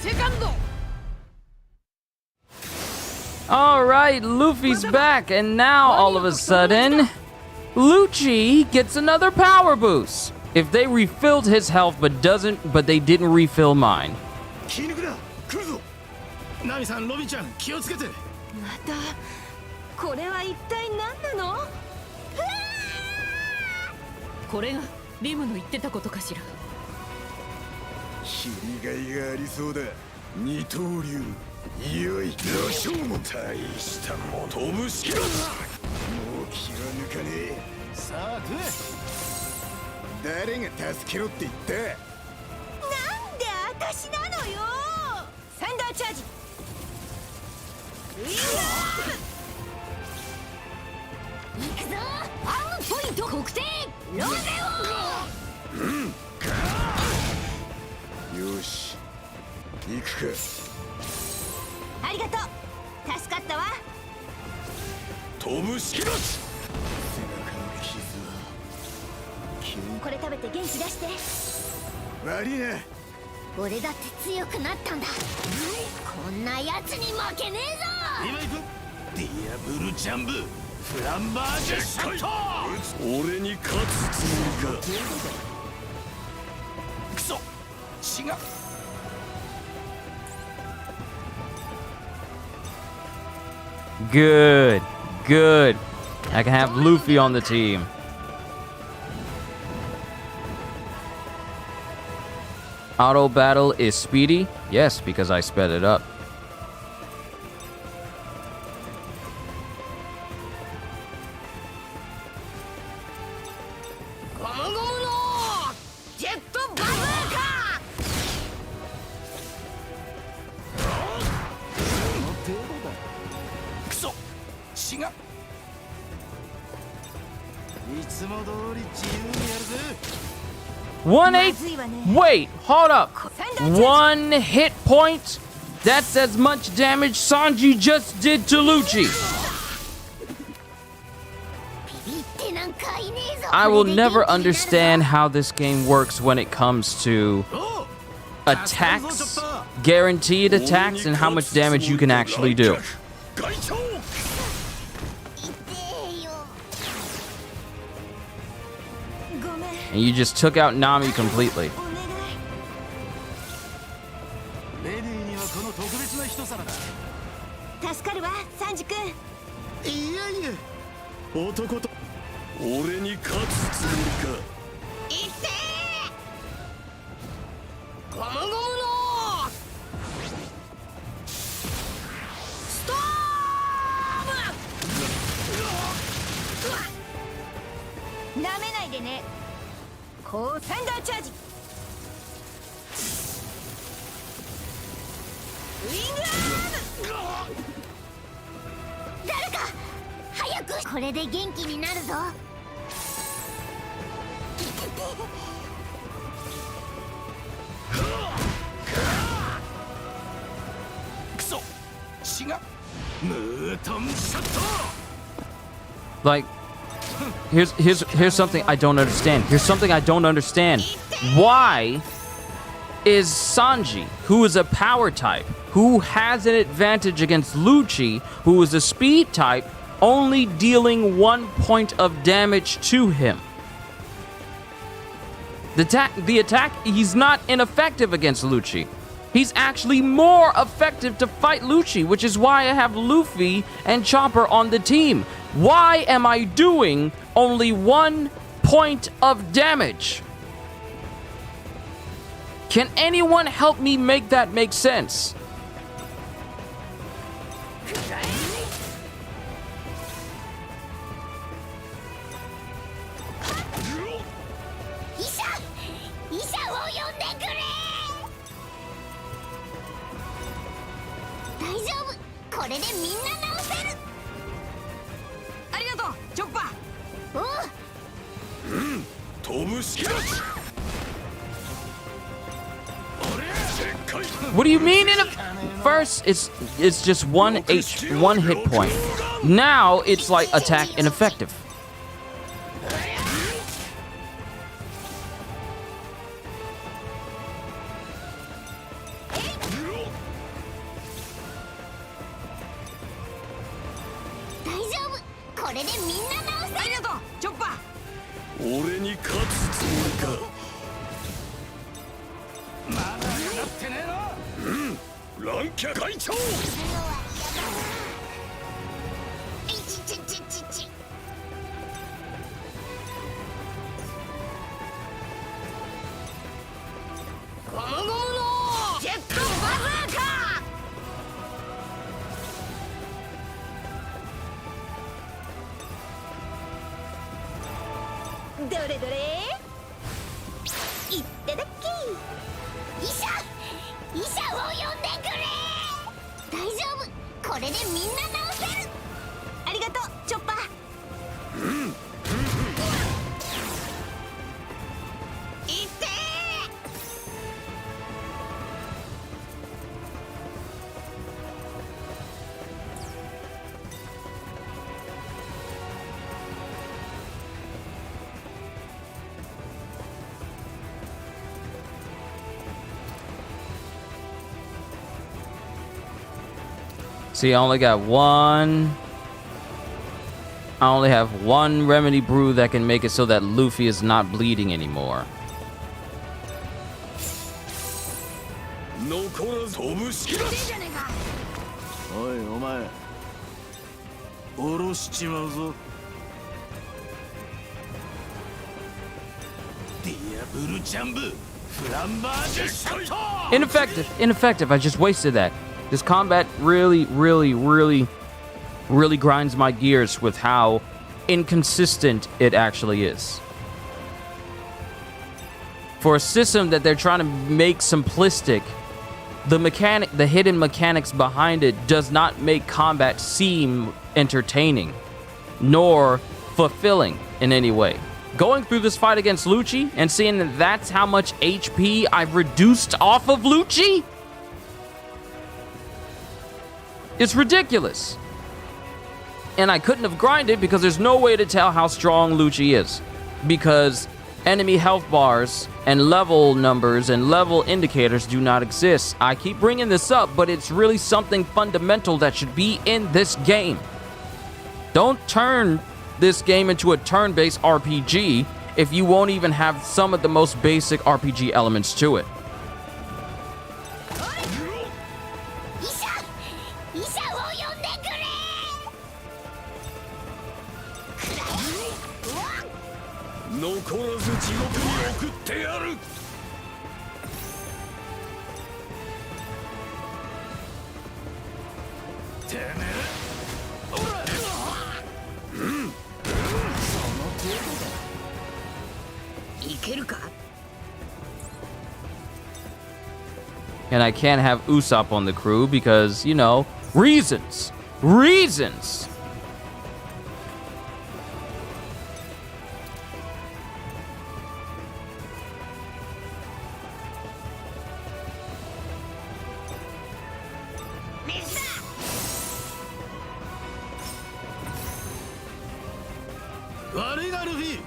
セカンド。 Alright, Luffy's back, and now all of a sudden, Lucci gets another power boost. If they refilled his health but they didn't refill mine. 気抜くな、来るぞ。ナミさん、ロビちゃん、気をつけて。またこれは一体何なの？これがリムの言ってたことかしら。切りがいがありそうだ。二刀流。よい、羅生門。大したもの。飛ぶしきろ。もう気は抜かねえ。さあ食え。誰が助けろって言った？なんで私なのよ。サンダーチャージ。行くぞ。アームポイント確定。ロゼよし、行くか。ありがとう。助かったわ。飛ぶしきろ。背中の傷はこれ食べて元気出して。悪いな。俺だって強くなったんだ。こんなやつに負けねえぞ。今行く。ディアブルジャンブフランバージュシャット。俺に勝つつもりか。クソ、違う。Good, good. I can have Luffy on the team. Auto battle is speedy? Yes, because I sped it up. Wait, hold up. 1 hit point? That's as much damage Sanji just did to Lucci. I will never understand how this game works when it comes to attacks, guaranteed attacks, and how much damage you can actually do. And you just took out Nami completely. レディーにはこの特別な一皿だ。助かるわサンジ君。いやいや、男と俺に勝つつもりか。いってー。ゴムゴムのストーム。めないでね。こうサンダーチャージ。ウィングアーム。誰か早く。これで元気になるぞ。クソ血が。ムートンショット。 Like, here's something I don't understand. Here's something I don't understand. Why is Sanji, who is a power type, who has an advantage against Lucci, who is a speed type, only dealing 1 point of damage to him? The attack, he's not ineffective against Lucci. He's actually more effective to fight Lucci, which is why I have Luffy and Chopper on the team. Why am I doing only 1 point of damage? Can anyone help me make that make sense? What do you mean in a first it's just one hit point. Now it's like attack ineffective. See, I only have one remedy brew that can make it so that Luffy is not bleeding anymore. Ineffective. I just wasted that. This combat really grinds my gears with how inconsistent it actually is. For a system that they're trying to make simplistic, the hidden mechanics behind it does not make combat seem entertaining, nor fulfilling in any way. Going through this fight against Lucci and seeing that that's how much HP I've reduced off of Lucci? It's ridiculous. And I couldn't have grinded because there's no way to tell how strong Lucci is. Because enemy health bars and level numbers and level indicators do not exist. I keep bringing this up, but it's really something fundamental that should be in this game. Don't turn this game into a turn-based RPG if you won't even have some of the most basic RPG elements to it. けるか。 And I can't have Usopp on the crew because, you know, reasons. Reasons. Luffy.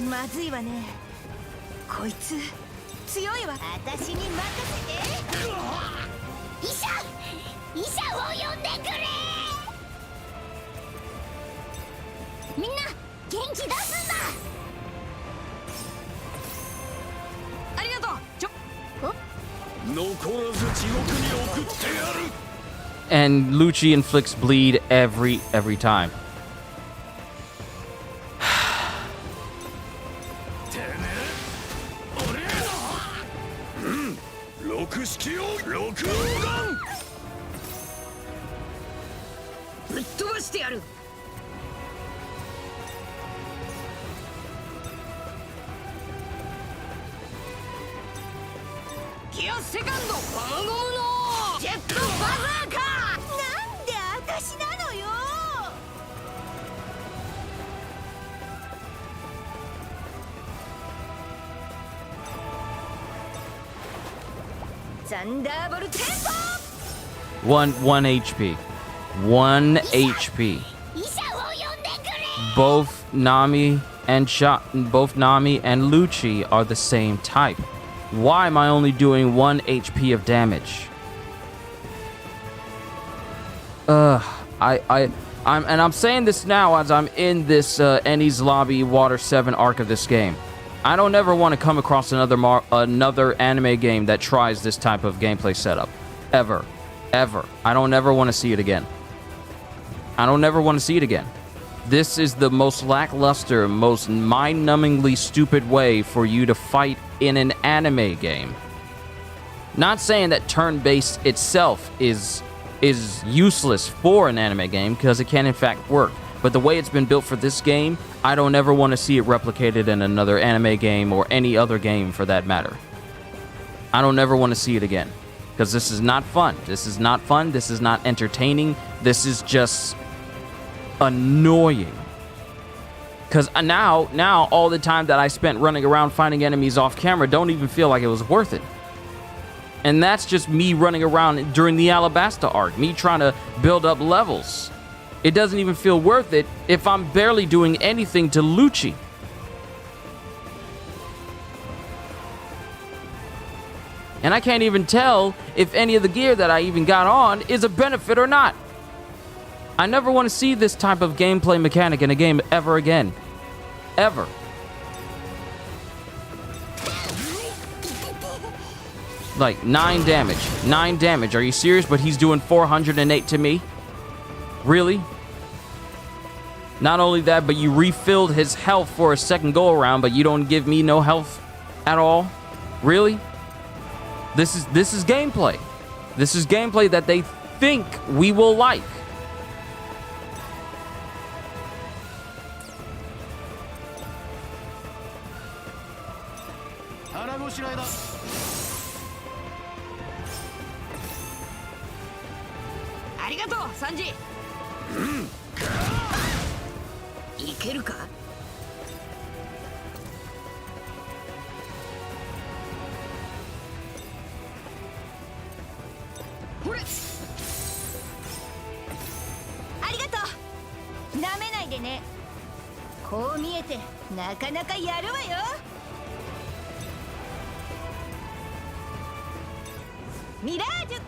まずいわね。こいつ強いわ。私に任せて。医者を呼んでくれ。みんな元気出すんだ。ありがとう。残らず地獄に送ってやる。 And Lucci inflicts bleed every time. 六式を六王眼。ぶっ飛ばしてやる。ギアセカンドバゴムのジェットバザーカー。なんで私なのよ。サンダーボルテンポ。 One HP. 1 HP. 医者を呼んでくれ。 Both Nami and Lucci are the same type. Why am I only doing 1 HP of damage? I'm saying this now as I'm in this Enies Lobby Water 7 arc of this game. I don't ever want to come across another anime game that tries this type of gameplay setup. Ever. I don't ever want to see it again. This is the most lackluster, most mind-numbingly stupid way for you to fight in an anime game. Not saying that turn-based itself is useless for an anime game, because it can in fact work. But the way it's been built for this game, I don't ever want to see it replicated in another anime game or any other game for that matter. I don't ever want to see it again. Because this is not fun. This is not entertaining. This is just annoying. Because now all the time that I spent running around fighting enemies off camera don't even feel like it was worth it. And that's just me running around during the Alabasta arc, me trying to build up levels. It doesn't even feel worth it if I'm barely doing anything to Lucci. And I can't even tell if any of the gear that I even got on is a benefit or not. I never want to see this type of gameplay mechanic in a game ever again. Ever. Like, 9 damage. 9 damage. Are you serious? But he's doing 408 to me? Really? Not only that, but you refilled his health for a second go-around, but you don't give me no health at all? Really? This is gameplay. This is gameplay that they think we will like. Arigato, Sanji. いけるか。ほれ。ありがとう。なめないでね。こう見えてなかなかやるわよ。ミラージュ。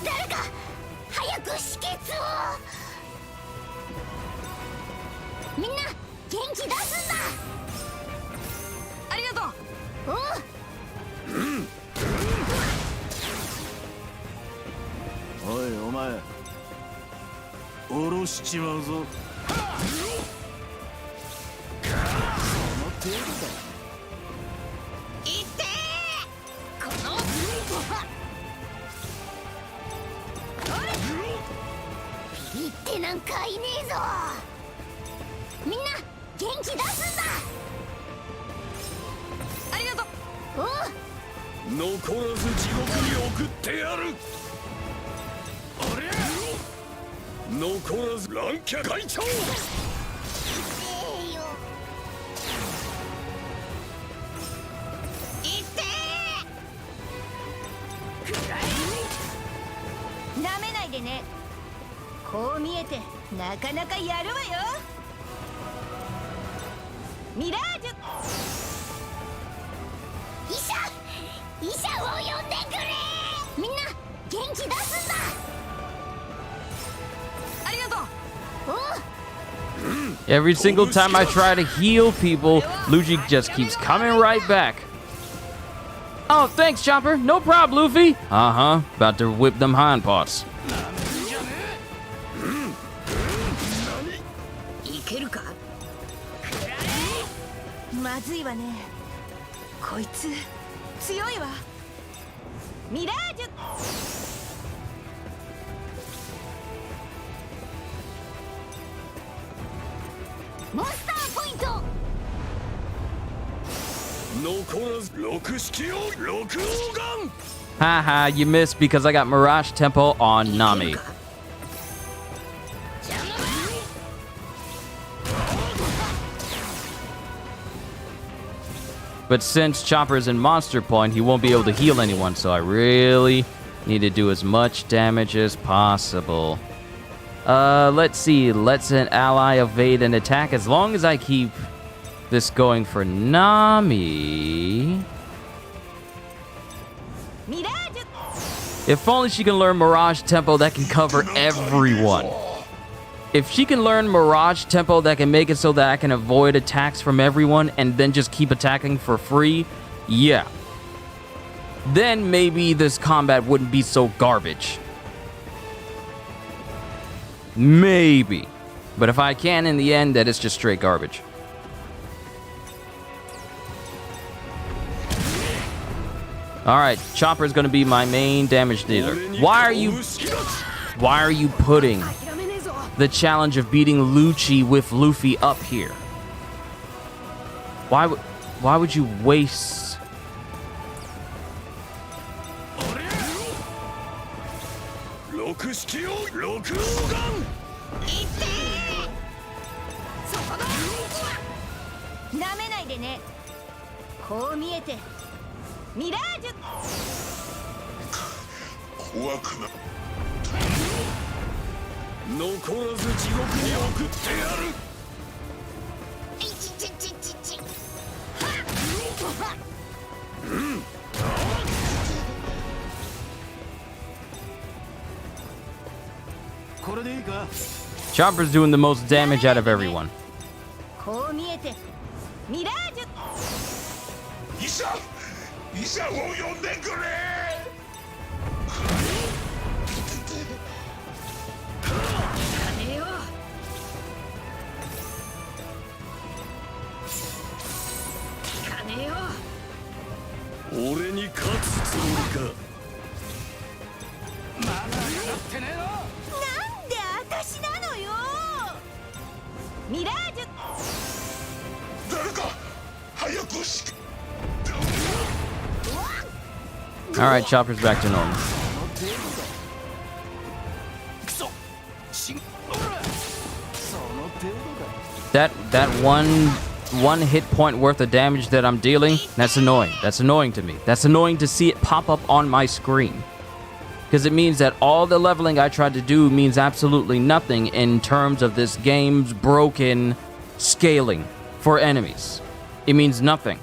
誰か早く止血を。みんな元気出すんだ。ありがとう。おう。おいお前、下ろしちまうぞ。この程度だ。いってー。このピリってなんかいねえぞ。みんな元気出すんだ。残らず地獄に送ってやる。あれ残らずランキャ会長。なめないでね。こう見えてなかなかやるわよ。ミラージュ。医者を呼んでくれ。みんな元気出すんだ。ありがとう。おう Every single time I try to heal people, Luffy just keeps coming right back. Oh, thanks, Chopper. No problem, Luffy. Uh-huh. About to whip them hind parts. いけるか。まずいわね。こいつ強いわ。ミラージュ。モンスターポイント。残らず六式を六王眼。 Haha, you missed because I got Mirage Tempo on Nami. But since Chopper's in Monster Point, he won't be able to heal anyone, so I really need to do as much damage as possible. Let's see. Let's an ally evade an attack. As long as I keep this going for Nami. If only she can learn Mirage Tempo that can cover everyone. If she can learn Mirage Tempo that can make it so that I can avoid attacks from everyone and then just keep attacking for free, yeah. Then maybe this combat wouldn't be so garbage. Maybe. But if I can in the end, then it's just straight garbage. Alright, Chopper's gonna be my main damage dealer. Why are you putting the challenge of beating Lucci with Luffy up here? Why would you waste? Chopper's doing the most damage out of everyone. Alright, Chopper's back to normal. That one hit point worth of damage that I'm dealing, that's annoying. That's annoying to me. That's annoying to see it pop up on my screen. Because it means that all the leveling I tried to do means absolutely nothing in terms of this game's broken scaling for enemies. It means nothing.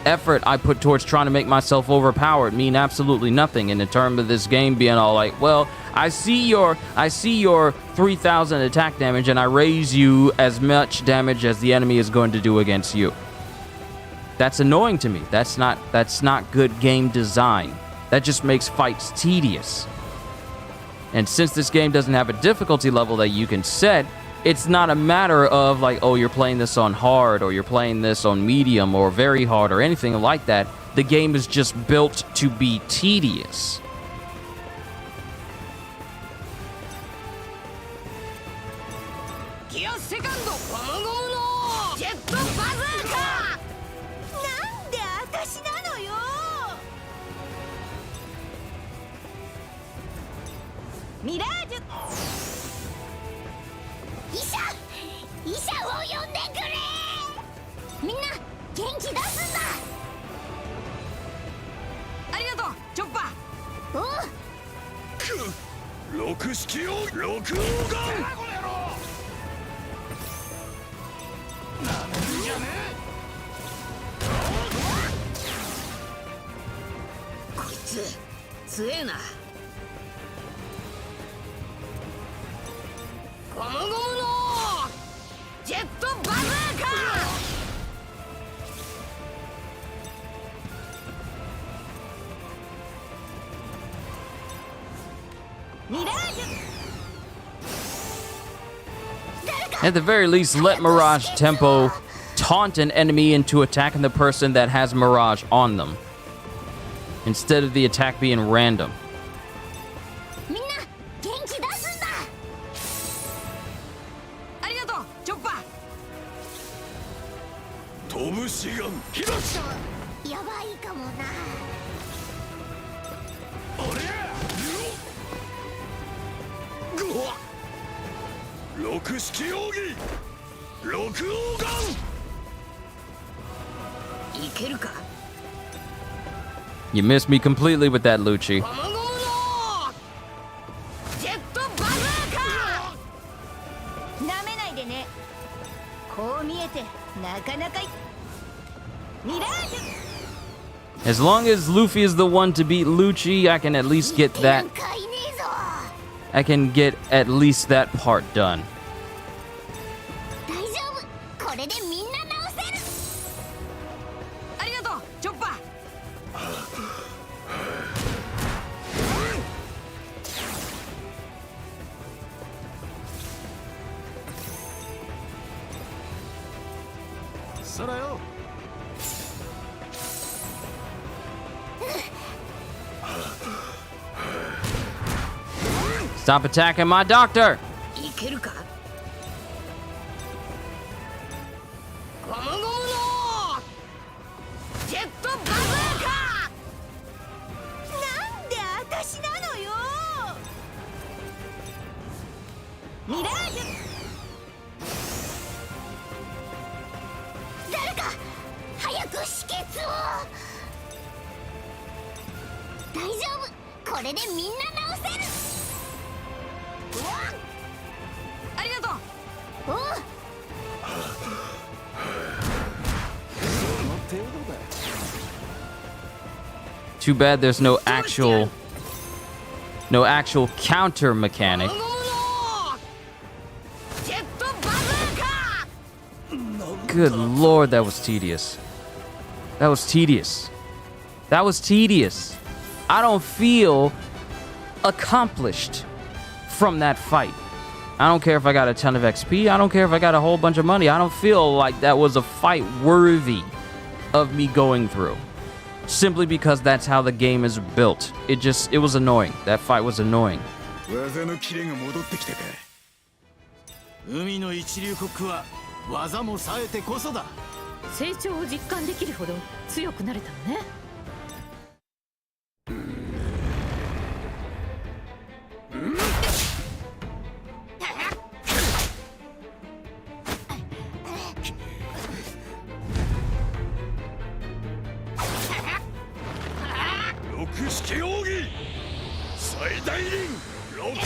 Effort I put towards trying to make myself overpowered mean absolutely nothing in the term of this game being all like, well, I see your 3,000 attack damage and I raise you as much damage as the enemy is going to do against you. That's annoying to me. That's not good game design. That just makes fights tedious. And since this game doesn't have a difficulty level that you can set, it's not a matter of like, oh, you're playing this on hard or you're playing this on medium or very hard or anything like that. The game is just built to be tedious. 私なのよ。ミラージュ。医者を呼んでくれ。みんな元気出すんだ。ありがとうチョッパー。おう、六式を六王眼。こいつ強えな。ゴムゴムのジェットバズーカ。ミラージュ。 At the very least, let Mirage Tempo taunt an enemy into attacking the person that has Mirage on them, instead of the attack being random. みんな元気出すんだ。ありがとうチョッパー。飛ぶ志願開く。やばいかもな。六式奥義六王眼。いけるか。 You missed me completely with that, Lucci. ゴムゴムのジェットバズーカ。なめないでね。こう見えてなかなかミラージュ。 As long as Luffy is the one to beat Lucci, I can at least get な that. んかいねえぞ。 I can get at least that part done. 大丈夫、これでみんな直せる。ありがとうチョッパー。そらよ。 Stop attacking my doctor! いけるか。ゴムゴムのジェットバズーカ。なんで私なのよ。ミラージュ。誰か早く止血を。大丈夫、これでみんな直せる。ありがとう。おう、 Too bad there's no actual counter mechanic. ゴムゴムのジェットバズーカ。 Good lord, that was tedious. That was tedious. That was tedious. I don't feel accomplished from that fight. I don't care if I got a ton of XP. I don't care if I got a whole bunch of money. I don't feel like that was a fight worthy of me going through. Simply because that's how the game is built. It was annoying. That fight was annoying. 技のキレが戻ってきたか。海の一流コックは技も冴えてこそだ。成長を実感できるほど強くなれたのね。六式奥義最大輪六王眼。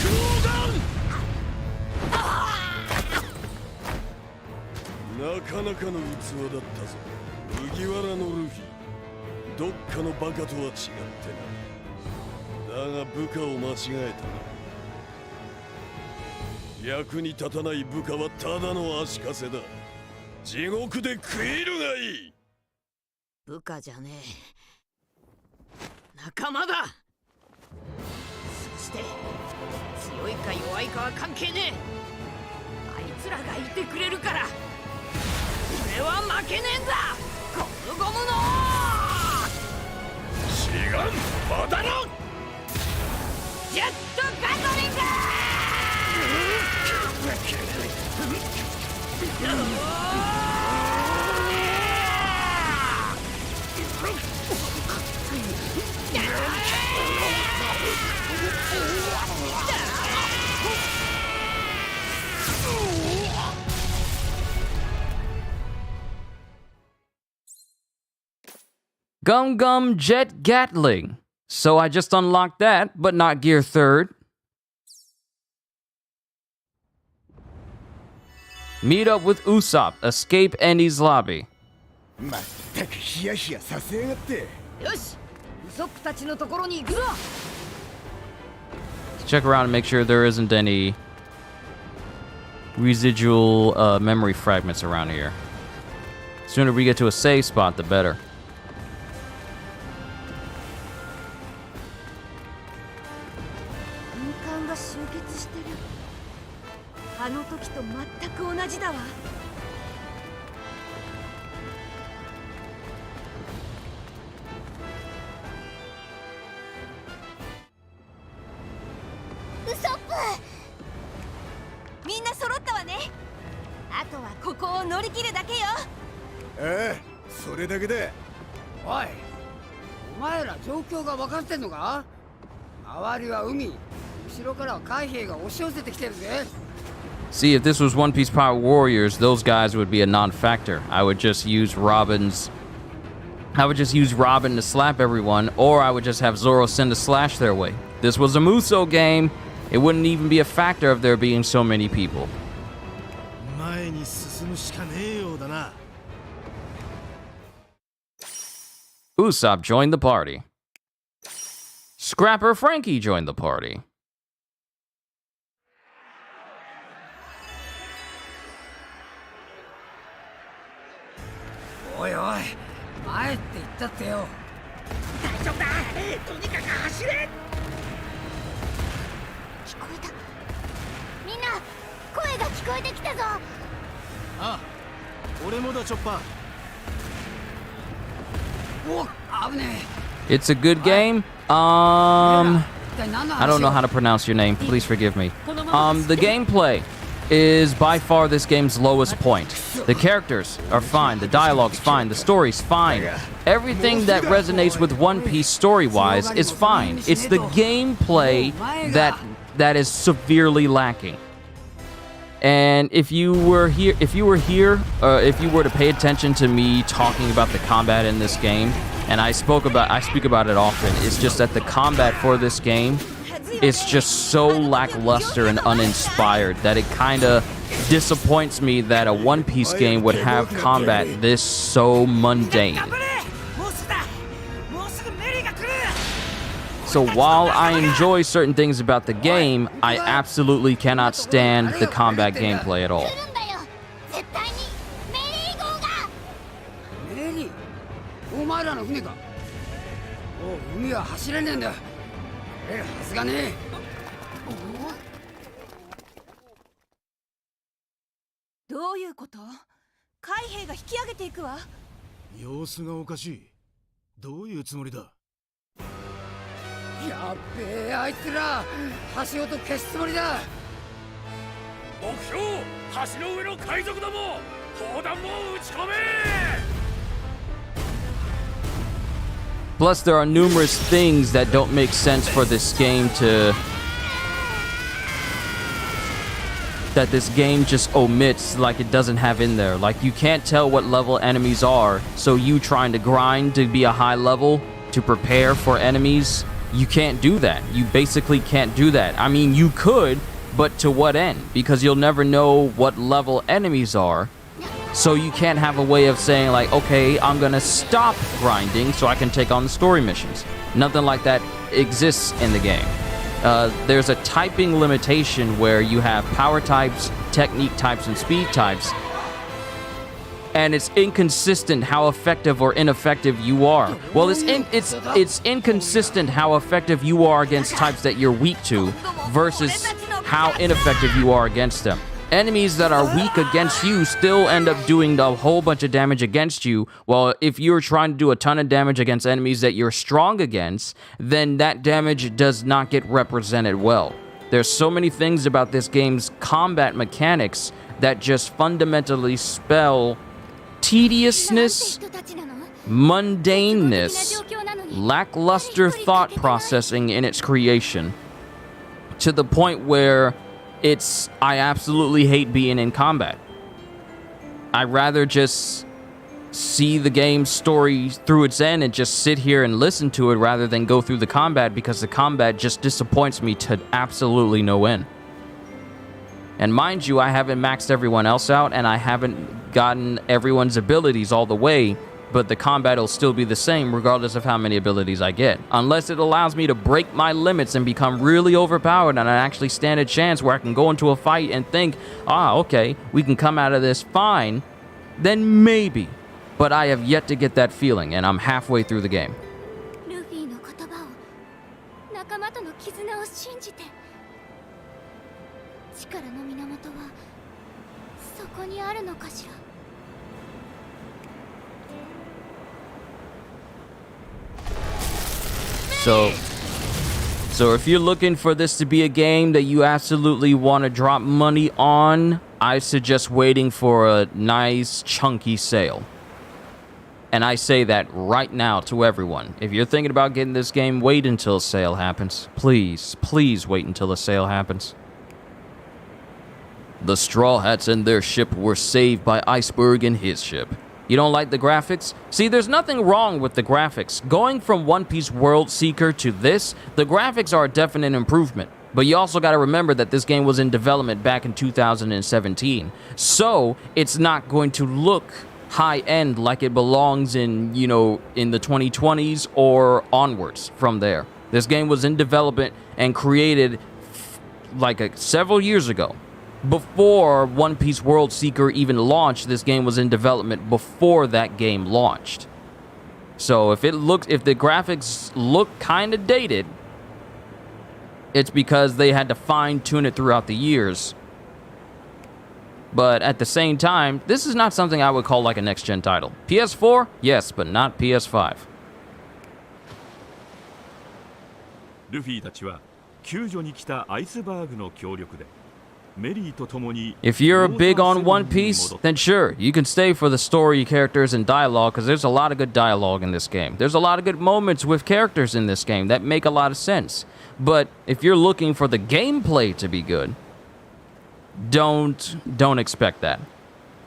なかなかの器だったぞ麦わらのルフィ。どっかのバカとは違ってな。だが部下を間違えたな。役に立たない部下はただの足かせだ。地獄で食いるがいい。部下じゃねえ、仲間だ。そして強いか弱いかは関係ねえ。あいつらがいてくれるから俺は負けねえんだ。ゴムゴムの志願まだろ。ジェットガトリング。Gum Gum Jet Gatling. So I just unlocked that, but not Gear 3rd. Meet up with Usopp. Escape Endy's lobby. まったくヒヤヒヤさせやがって。よし、ウソップたちのところに行くぞ。 Check around and make sure there isn't any residual memory fragments around here. The sooner we get to a safe spot, the better. 軍艦が集結してる。あの時と全く同じだわ。ウソップ。みんな揃ったわね。あとはここを乗り切るだけよ。ああ、それだけだ。おい、お前ら状況が分かってんのか？周りは海、後ろからは海兵が押し寄せてきてるぜ。 See, if this was One Piece Pirate Warriors, those guys would be a non-factor. I would just use Robin to slap everyone, or I would just have Zoro send a slash their way. This was a Muso game. It wouldn't even be a factor of there being so many people. 前に進むしかねえようだな。 Usopp joined the party. Scrapper Franky joined the party. おいおい、前って言ったってよ。大丈夫だ。とにかく走れ。聞こえた。みんな声が聞こえてきたぞ。ああ、俺もだチョッパー。お、危ねえ。It's a good game. I don't know how to pronounce your name. Please forgive me. The gameplay is by far this game's lowest point. The characters are fine, the dialogue's fine, the story's fine. Everything that resonates with One Piece story-wise is fine. It's the gameplay that is severely lacking. And if you were to pay attention to me talking about the combat in this game, and I speak about it often, it's just that the combat for this game, it's just so lackluster and uninspired that it kind of disappoints me that a One Piece game would have combat this so mundane. So while I enjoy certain things about the game, I absolutely cannot stand the combat gameplay at all. 絶対にメリー号が。え。メリー、お前らの船か。もう海は走れねえんだ。はずがねえ。どういうこと？海兵が引き上げていくわ。様子がおかしい。どういうつもりだ？やっべえ、あいつら橋ごと消すつもりだ。目標、橋の上の海賊ども、砲弾も撃ち込め。 Plus, there are numerous things that don't make sense for this game that this game just omits, like it doesn't have in there. Like, you can't tell what level enemies are, so you trying to grind to be a high level to prepare for enemies, you can't do that. You basically can't do that. I mean, you could, but to what end? Because you'll never know what level enemies are. So you can't have a way of saying like, okay, I'm gonna stop grinding so I can take on the story missions. Nothing like that exists in the game. There's a typing limitation where you have power types, technique types, and speed types. And it's inconsistent how effective or ineffective you are. Well, it's inconsistent how effective you are against types that you're weak to versus how ineffective you are against them. Enemies that are weak against you still end up doing a whole bunch of damage against you, while if you're trying to do a ton of damage against enemies that you're strong against, then that damage does not get represented well. There's so many things about this game's combat mechanics that just fundamentally spell tediousness, mundaneness, lackluster thought processing in its creation, to the point where I absolutely hate being in combat. I'd rather just see the game's story through its end and just sit here and listen to it rather than go through the combat, because the combat just disappoints me to absolutely no end. And mind you, I haven't maxed everyone else out, and I haven't gotten everyone's abilities all the way, but the combat will still be the same regardless of how many abilities I get. Unless it allows me to break my limits and become really overpowered and I actually stand a chance where I can go into a fight and think, okay, we can come out of this fine, then maybe. But I have yet to get that feeling, and I'm halfway through the game. ルフィの言葉を仲間との絆を信じて力の源はそこにあるのかしら So if you're looking for this to be a game that you absolutely want to drop money on, I suggest waiting for a nice chunky sale. And I say that right now to everyone. If you're thinking about getting this game, wait until a sale happens. Please, please wait until a sale happens. The Straw Hats and their ship were saved by Iceberg and his ship. You don't like the graphics? See, there's nothing wrong with the graphics. Going from One Piece World Seeker to this, the graphics are a definite improvement. But you also got to remember that this game was in development back in 2017. So, it's not going to look high-end like it belongs in, you know, in the 2020s or onwards from there. This game was in development and created like several years ago. Before One Piece World Seeker even launched, this game was in development before that game launched. So if the graphics look kind of dated, it's because they had to fine-tune it throughout the years. But at the same time, this is not something I would call like a next-gen title. PS4? Yes, but not PS5. ルフィたちは救助に来たアイスバーグの協力で If you're big on One Piece, then sure, you can stay for the story, characters, and dialogue, because there's a lot of good dialogue in this game. There's a lot of good moments with characters in this game that make a lot of sense. But if you're looking for the gameplay to be good, don't expect that.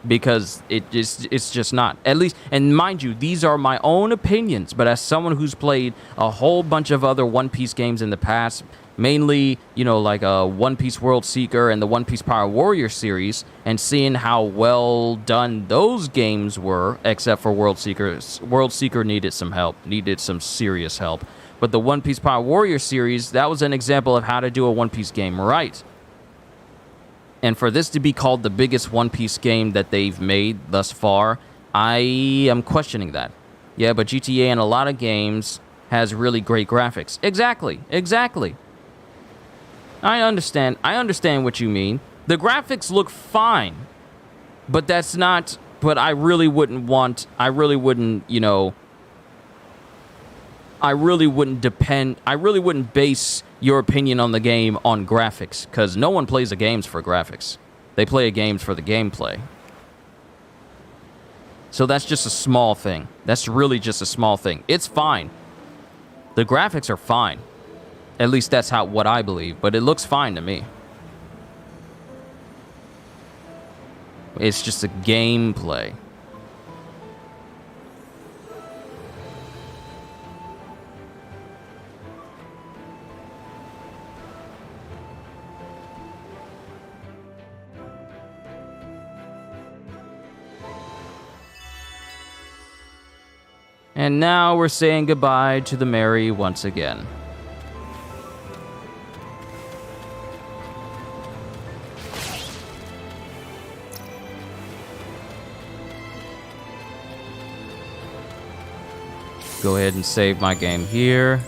Because it's just not. At least, and mind you, these are my own opinions, but as someone who's played a whole bunch of other One Piece games in the past, mainly, you know, like One Piece World Seeker and the One Piece Power Warrior series, and seeing how well done those games were, except for World Seeker. World Seeker needed some help, needed some serious help. But the One Piece Power Warrior series, that was an example of how to do a One Piece game right. And for this to be called the biggest One Piece game that they've made thus far, I am questioning that. Yeah, but GTA and a lot of games has really great graphics. Exactly. I understand what you mean. The graphics look fine, but that's not, but I really wouldn't, you know, I really wouldn't base your opinion on the game on graphics, because no one plays the games for graphics. They play games for the gameplay. So that's just a small thing. That's really just a small thing. It's fine. The graphics are fine. At least that's what I believe, but it looks fine to me. It's just a gameplay. And now we're saying goodbye to the Mary once again. Go ahead and save my game here.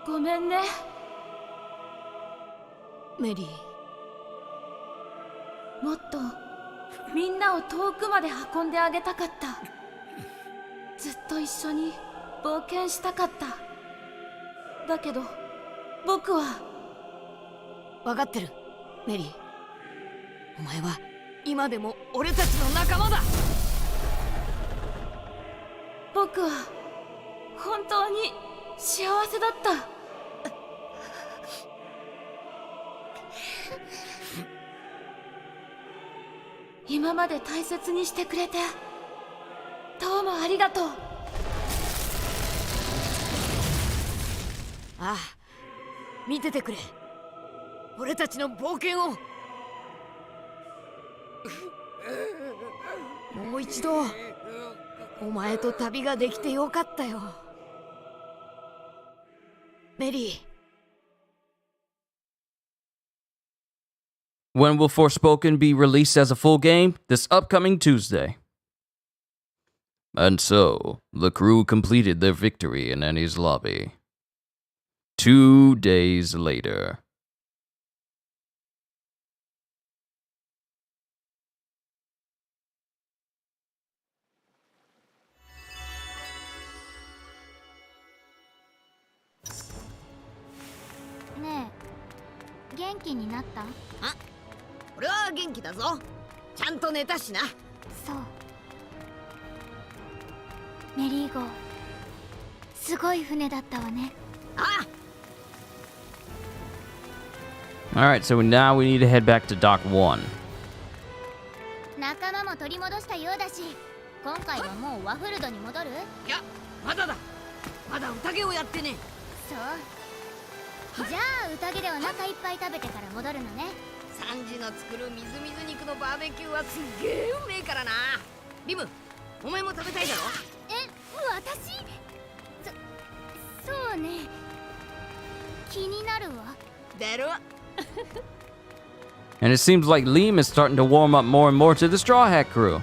ごめんね。メリー。もっとみんなを遠くまで運んであげたかった。ずっと一緒に冒険したかった。だけど僕は。分かってる、メリー。お前は今でも俺たちの仲間だ。僕は本当に幸せだった。今まで大切にしてくれてどうもありがとう。ああ、見ててくれ。俺たちの冒険を。もう一度お前と旅ができてよかったよ、メリー。When will Forspoken be released as a full game? This upcoming Tuesday. And so, the crew completed their victory in Annie's lobby. 2 days later.ねえ、元気になった？あ、俺は元気だぞ。ちゃんと寝たしな。そう。メリー号、すごい船だったわね。ああ。 Alright, so now we need to head back to Dock 1. 仲間も取り戻したようだし、今回はもうワフルドに戻る？いや、まだだ。まだ宴をやってね。そう。じゃあ宴でお腹いっぱい食べてから戻るのね。サンジの作るみずみず肉のバーベキューはすっげえうめえからな。リム、お前も食べたいだろ？え、私？そうね。気になるわ。だろ？ And it seems like Liam is starting to warm up more and more to the Straw Hat crew.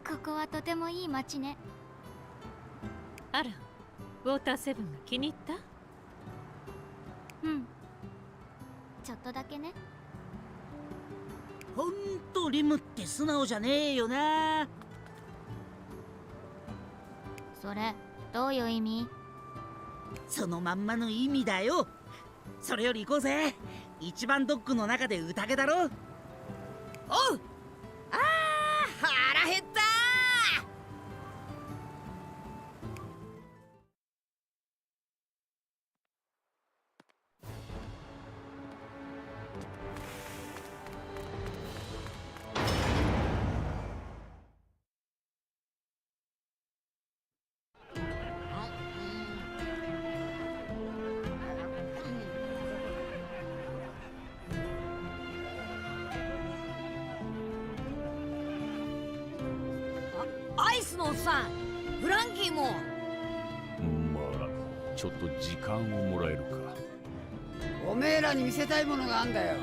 ここはとてもいい街ね。あら、ウォーターセブンが気に入った？うん。ちょっとだけね。ほんとリムって素直じゃねえよな。それどういう意味？そのまんまの意味だよ。それより行こうぜ。一番ドッグの中で宴だろ。おう。ああ、腹減った。アイスのおっさん、フランキーも。まあちょっと時間をもらえるか。おめえらに見せたいものがあんだよ。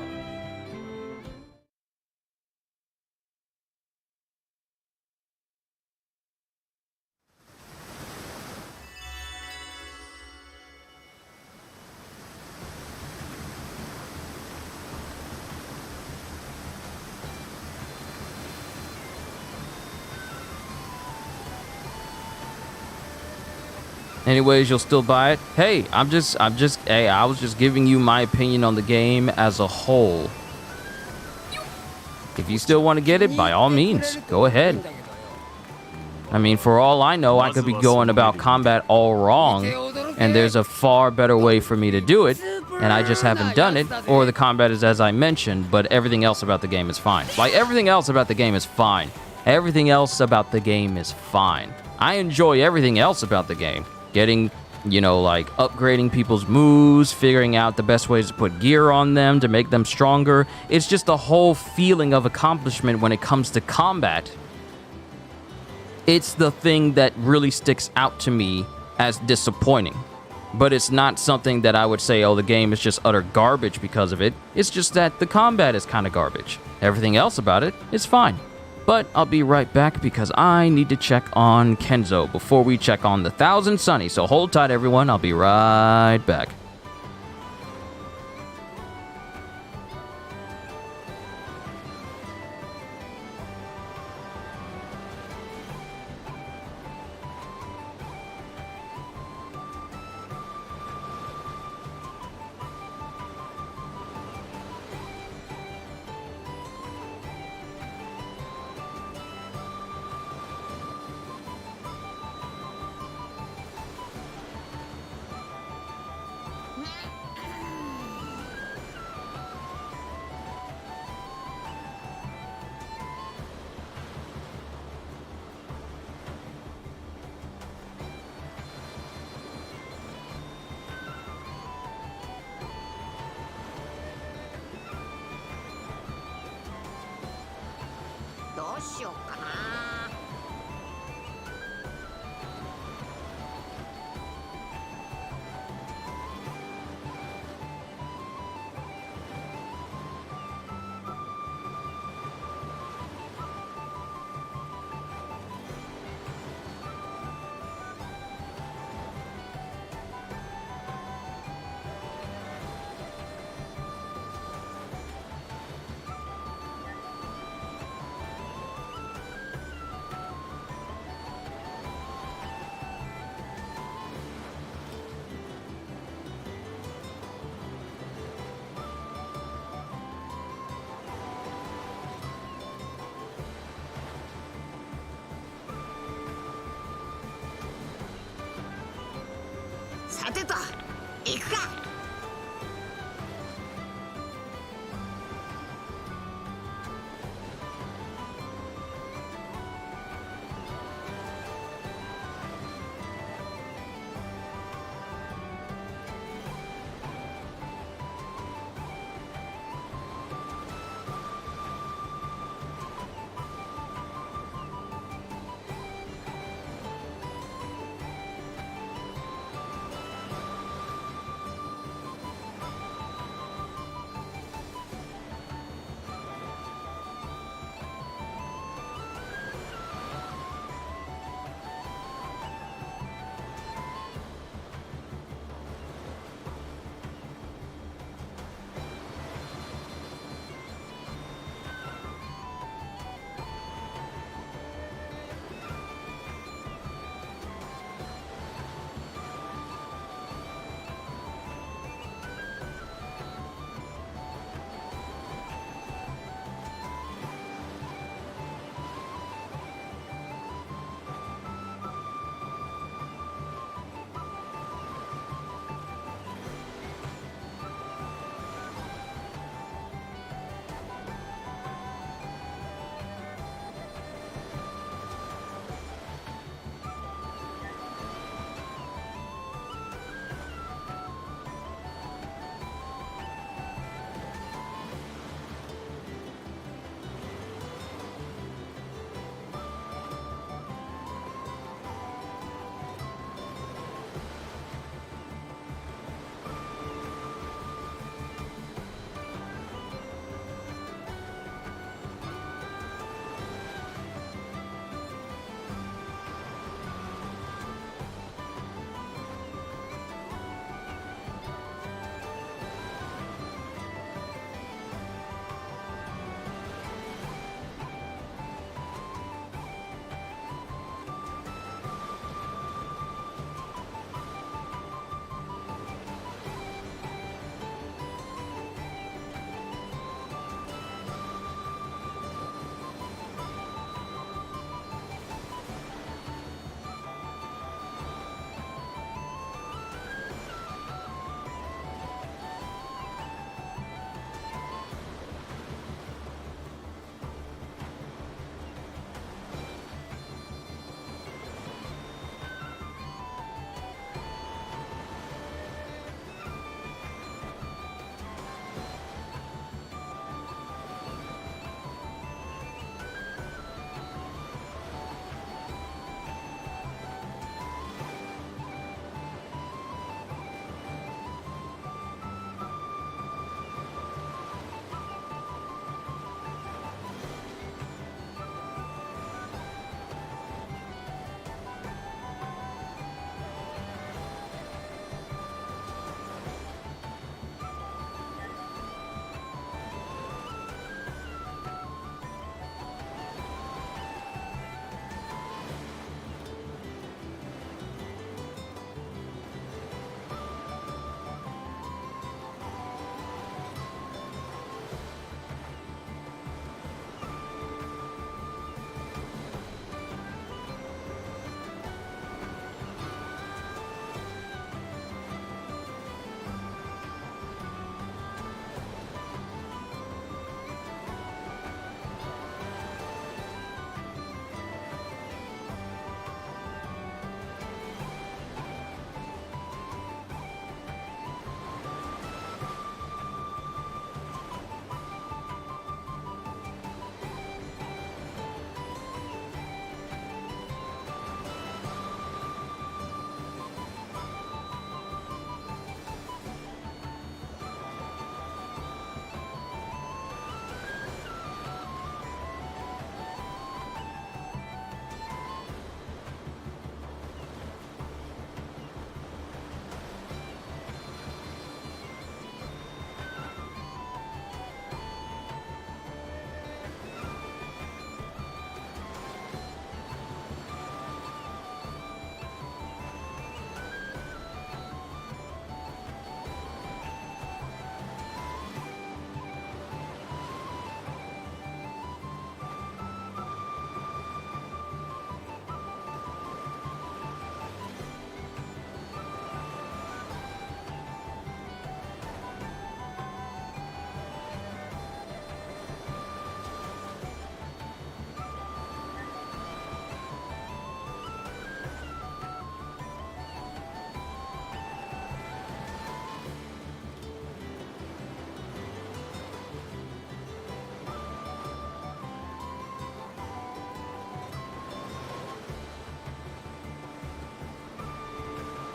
Anyways, you'll still buy it? Hey, hey, I was just giving you my opinion on the game as a whole. If you still want to get it, by all means, go ahead. I mean, for all I know, I could be going about combat all wrong, and there's a far better way for me to do it, and I just haven't done it, or the combat is as I mentioned, but everything else about the game is fine. Like, everything else about the game is fine. Everything else about the game is fine. I enjoy everything else about the game. Getting, you know, like upgrading people's moves, figuring out the best ways to put gear on them to make them stronger. It's just the whole feeling of accomplishment when it comes to combat. It's the thing that really sticks out to me as disappointing. But it's not something that I would say, oh, the game is just utter garbage because of it. It's just that the combat is kind of garbage. Everything else about it is fine. But I'll be right back because I need to check on Kenzo before we check on the 1,000 Sunny. So hold tight, everyone. I'll be right back.どうしようかな。さてと行くか。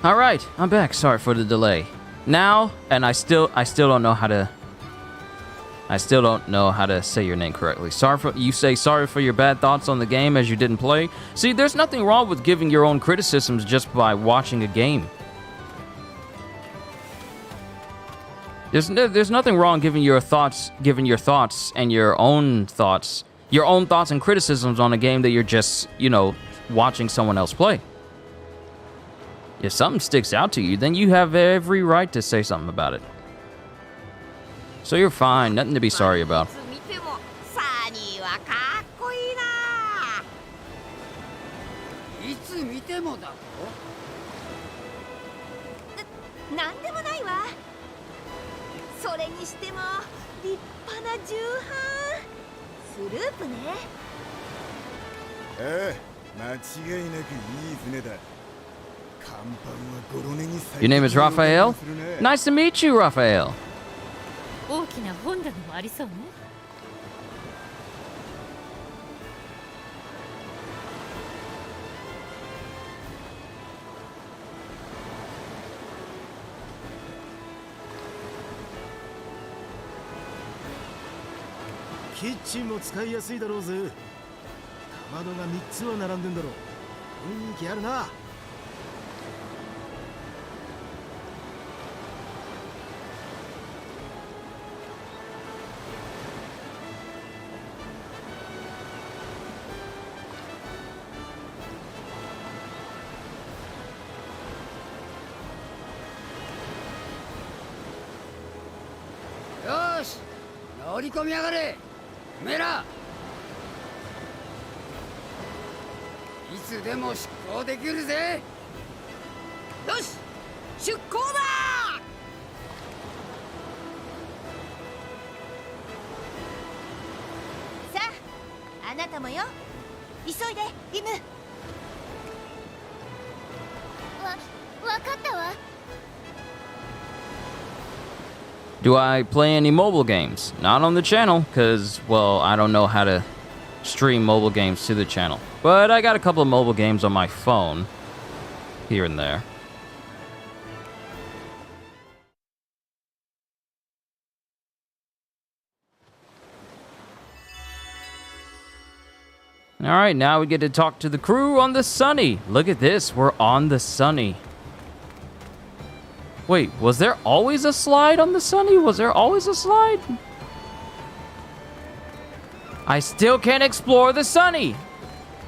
All right, I'm back. Sorry for the delay. Now, and I still don't know how to. I still don't know how to say your name correctly. Sorry for your bad thoughts on the game as you didn't play. See, there's nothing wrong with giving your own criticisms just by watching a game. There's nothing wrong giving your thoughts and your own thoughts and criticisms on a game that you're just, watching someone else play. If something sticks out to you, then you have every right to say something about it. So you're fine, nothing to be sorry about. 見てもサニーはかっこいいな。いつ見てもだろ。なんでもないわ。それにしても立派な重版。スループね。ああ、間違いなくいい船だ。甲板はゴロネに最適 Your name is Raphael? Nice to meet you, Raphael. 大きな本棚もありそうね。キッチンも使いやすいだろうぜ。かまどが3つは並んでんだろう。雰囲気あるな。よーし、乗り込みやがれ。おめえら。いつでも出航できるぜ。よし、出航だ。さあ、あなたもよ。急いで、リム。わかったわ。Do I play any mobile games? Not on the channel, because, well, I don't know how to stream mobile games to the channel. But I got a couple of mobile games on my phone, here and there. Alright, now we get to talk to the crew on the Sunny. Look at this, we're on the Sunny. Wait, was there always a slide on the Sunny? Was there always a slide? I still can't explore the Sunny.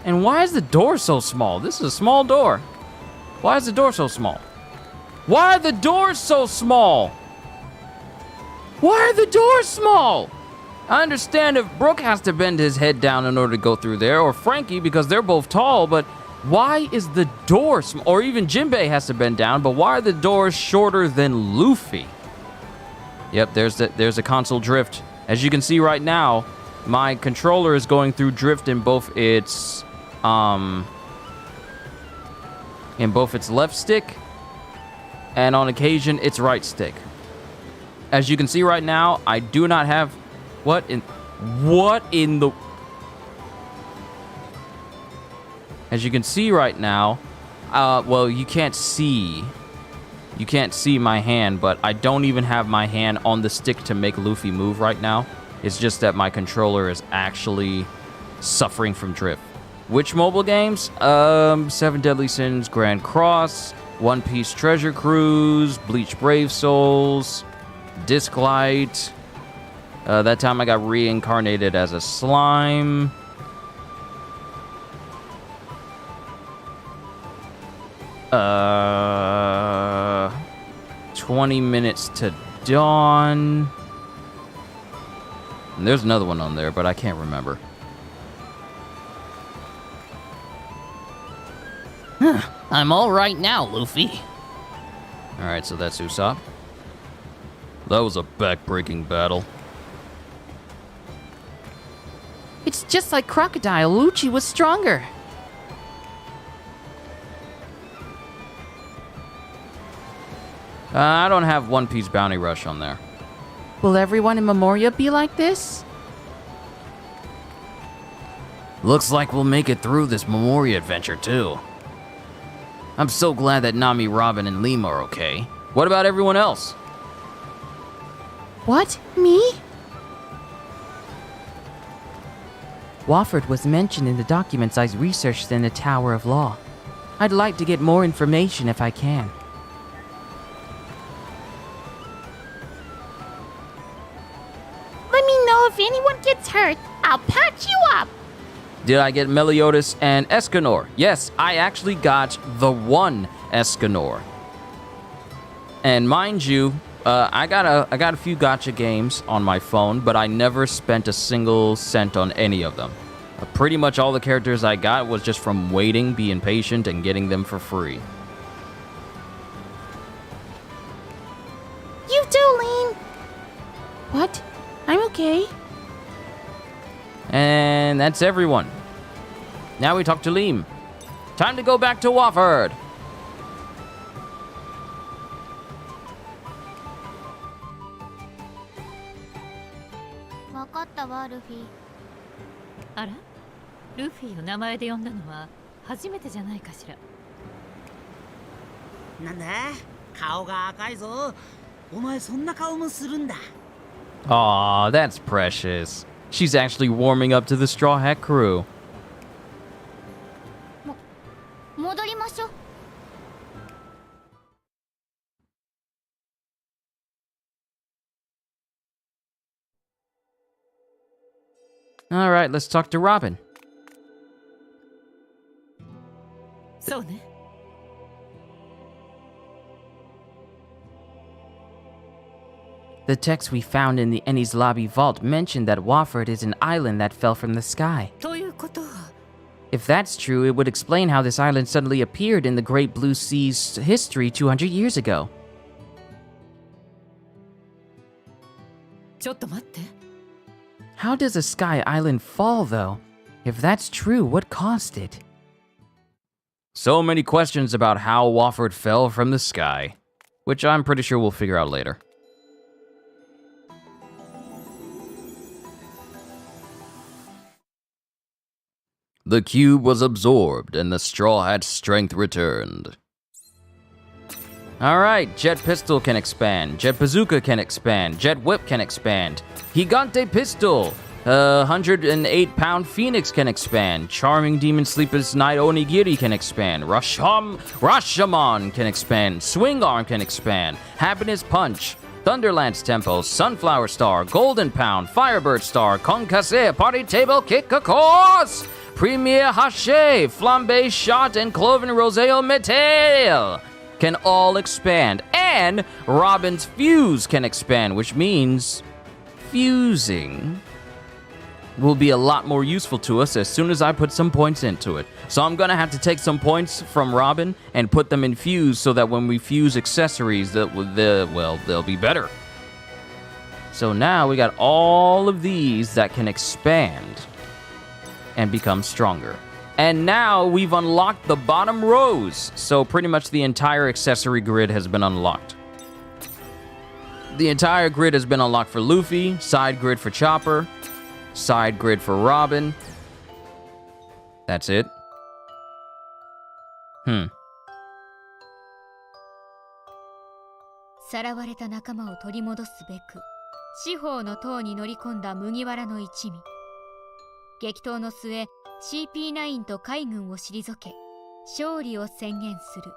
And why is the door so small? This is a small door. Why is the door so small? Why are the doors so small? Why are the doors small? I understand if Brooke has to bend his head down in order to go through there, or Franky because they're both tall, but why is the door small? Or even Jinbei has to bend down, but why are the doors shorter than Luffy? Yep, there's a console drift. As you can see right now, my controller is going through drift in both its left stick and on occasion its right stick. As you can see right now, I do not have what in the As you can see right now, well, you can't see my hand, but I don't even have my hand on the stick to make Luffy move right now. It's just that my controller is actually suffering from drift. Which mobile games? 7 Deadly Sins, Grand Cross, One Piece Treasure Cruise, Bleach Brave Souls, Disc Light. That time I got reincarnated as a slime. 20 minutes to dawn. And there's another one on there, but I can't remember. I'm all right now, Luffy. All right, so that's Usopp. That was a back-breaking battle. It's just like Crocodile. Lucci was stronger. I don't have One Piece Bounty Rush on there. Will everyone in Memoria be like this? Looks like we'll make it through this Memoria adventure, too. I'm so glad that Nami, Robin, and Lima are okay. What about everyone else? What? Me? Wofford was mentioned in the documents I researched in the Tower of Law. I'd like to get more information if I can. Let me know if anyone gets hurt. I'll patch you up. Did I get Meliodas and Escanor? Yes, I actually got the one Escanor. And mind you, I got a few gacha games on my phone, but I never spent a single cent on any of them. Pretty much all the characters I got was just from waiting, being patient, and getting them for free. You too, Lean. What? I'm okay. And that's everyone. Now we talk to Liam. Time to go back to Wofford. Luffy. あら、ルフィを名前で呼んだのは初めてじゃないかしら。なんだ、顔が赤いぞ。お前そんな顔もするんだ。Aw, that's precious. She's actually warming up to the Straw Hat crew. 戻りましょう。All right, let's talk to Robin. そうね。The text we found in the Enies Lobby vault mentioned that Wofford is an island that fell from the sky. ということは。 If that's true, it would explain how this island suddenly appeared in the Great Blue Sea's history 200 years ago. ちょっと待って。 How does a sky island fall, though? If that's true, what caused it? So many questions about how Wofford fell from the sky, which I'm pretty sure we'll figure out later. The cube was absorbed and the Straw Hat's strength returned. Alright, Jet Pistol can expand, Jet Bazooka can expand, Jet Whip can expand, Gigante Pistol, 108-pound Phoenix can expand, Charming Demon Sleepless Night Onigiri can expand, Rashomon can expand, Swing Arm can expand, Happiness Punch, Thunderlance Tempo, Sunflower Star, Golden Pound, Firebird Star, Concasse, Party Table Kick a Course, Premier Hache, Flambe Shot, and Cloven Roseo Metal can all expand. And Robin's Fuse can expand, which means fusing will be a lot more useful to us as soon as I put some points into it. So I'm gonna have to take some points from Robin and put them in Fuse so that when we fuse accessories, they'll be better. So now we got all of these that can expand and become stronger. And now we've unlocked the bottom rows. So pretty much the entire accessory grid has been unlocked. The entire grid has been unlocked for Luffy, side grid for Chopper, side grid for Robin. That's it. さらわれた仲間を取り戻すべく、四方の塔に乗り込んだ麦わらの一味。激闘の末、CP9 と海軍を退け、勝利を宣言する。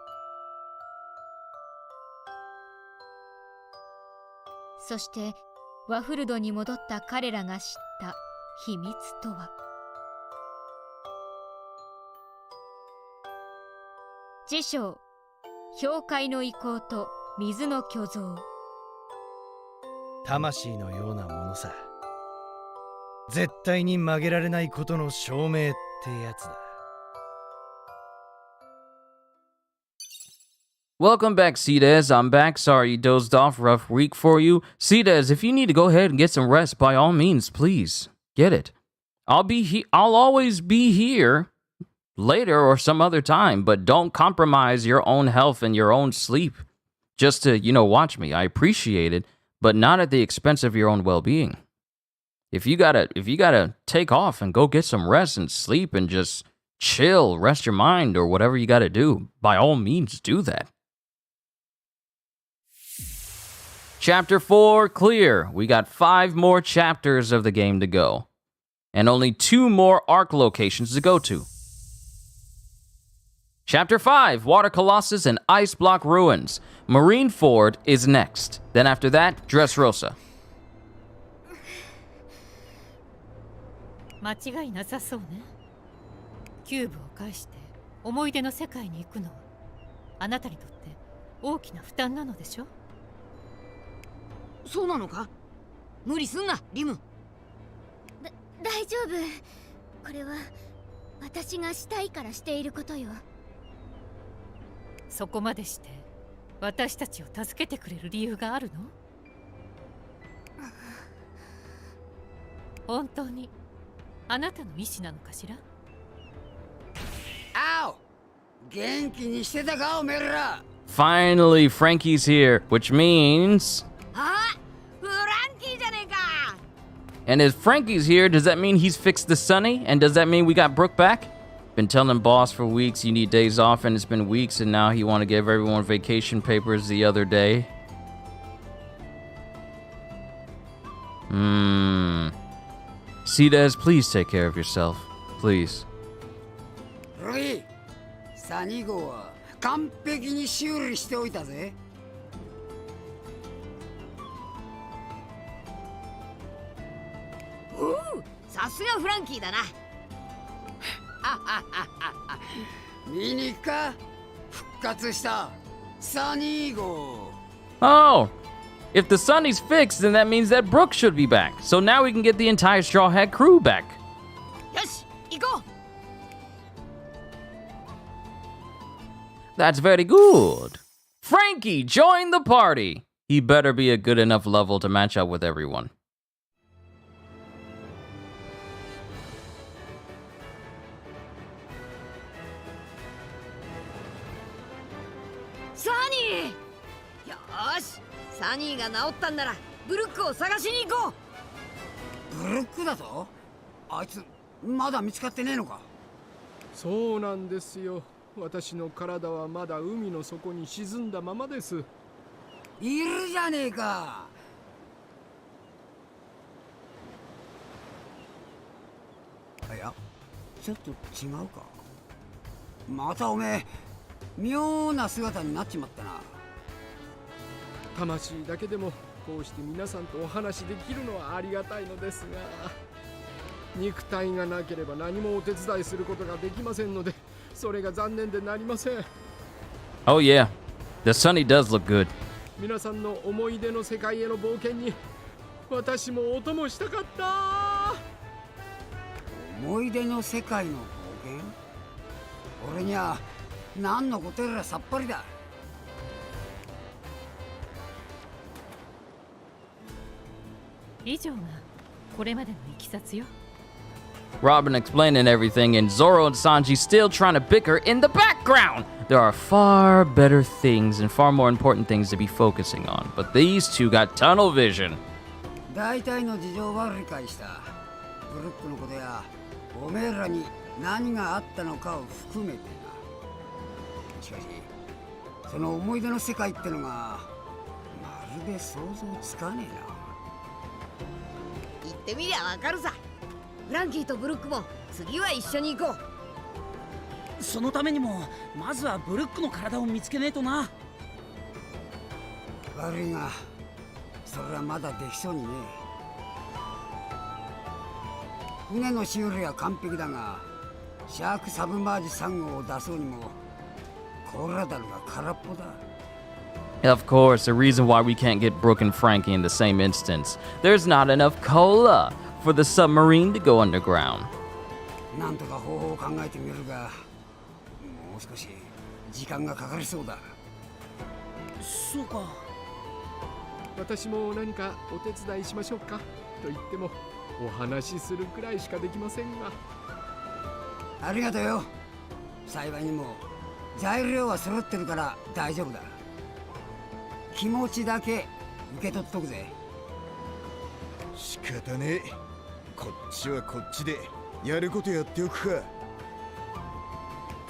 そして、ワフルドに戻った彼らが知った秘密とは。辞書、氷塊の遺構と水の巨像。魂のようなものさ。絶対に曲げられないことの証明ってやつだ。Welcome back, Cedez. I'm back. Sorry you dozed off. Rough week for you. Cedez, if you need to go ahead and get some rest, by all means, please get it. I'll always be here later or some other time, but don't compromise your own health and your own sleep just to, watch me. I appreciate it, but not at the expense of your own well-being. If you gotta take off and go get some rest and sleep and just chill, rest your mind, or whatever you gotta do, by all means do that. Chapter 4 clear. We got 5 more chapters of the game to go, and only 2 more arc locations to go to. Chapter 5, Water Colossus and Ice Block Ruins. Marine Ford is next. Then after that, Dressrosa. 間違いなさそうね。キューブを返して思い出の世界に行くのはあなたにとって大きな負担なのでしょ？そうなのか？無理すんな、リム。大丈夫。これは私がしたいからしていることよ。そこまでして私たちを助けてくれる理由があるの？本当にあなたの意思なのかしら？あお、元気にしてたかおめえら。 Finally, Franky's here, which means... あ、フランキーじゃねえか。 And if Franky's here, does that mean he's fixed the Sunny? And does that mean we got Brooke back? Been telling boss for weeks you need days off, and it's been weeks, and now he want to give everyone vacation papers the other day. Cedez, please take care of yourself. Please. ルイ、サニー号は完璧に修理しておいたぜ。おう、さすがフランキーだな。見に行くか？復活したサニー号。 Oh! If the Sunny's fixed, then that means that Brooke should be back. So now we can get the entire Straw Hat crew back. よし、行こう。 That's very good. Franky, join the party. He better be a good enough level to match up with everyone. Sunny! よーし、サニーが治ったんならブルックを探しに行こう。ブルックだと？あいつまだ見つかってねえのか？そうなんですよ。私の体はまだ海の底に沈んだままです。いるじゃねえか。いや、ちょっと違うか。またおめえ妙な姿になっちまったな。魂だけでもこうして皆さんとお話できるのはありがたいのですが、肉体がなければ何もお手伝いすることができませんので、それが残念でなりません。 Oh yeah, the Sunny does look good. 皆さんの思い出の世界への冒険に私もお供したかった。思い出の世界の冒険？俺には何のことやらさっぱりだ。以上がこれまでのいきさつよ。 Robin explaining everything, and Zoro and Sanji still trying to bicker in the background. There are far better things and far more important things to be focusing on, but these two got tunnel vision. 大体の事情は理解した。ブルックのことやおめえらに何があったのかを含めてな。しかしその思い出の世界ってのがまるで想像つかねえな。う。行ってみりゃわかるさ。フランキーとブルックも次は一緒に行こう。そのためにもまずはブルックの体を見つけねえとな。悪いがそれはまだできそうにねえ。船の修理は完璧だがシャークサブマージ3号を出そうにもコーラダルが空っぽだ。 Of course, the reason why we can't get Brooke and Franky in the same instance. There's not enough cola for the submarine to go underground. なんとか方法を考えてみるが、もう少し時間がかかりそうだ。そうか。私も何かお手伝いしましょうかと言ってもお話しするくらいしかできませんが。ありがとうよ。幸いにも材料は揃ってるから大丈夫だ。気持ちだけ受け取っとくぜ。仕方ねえ。こっちはこっちでやることやっておくか。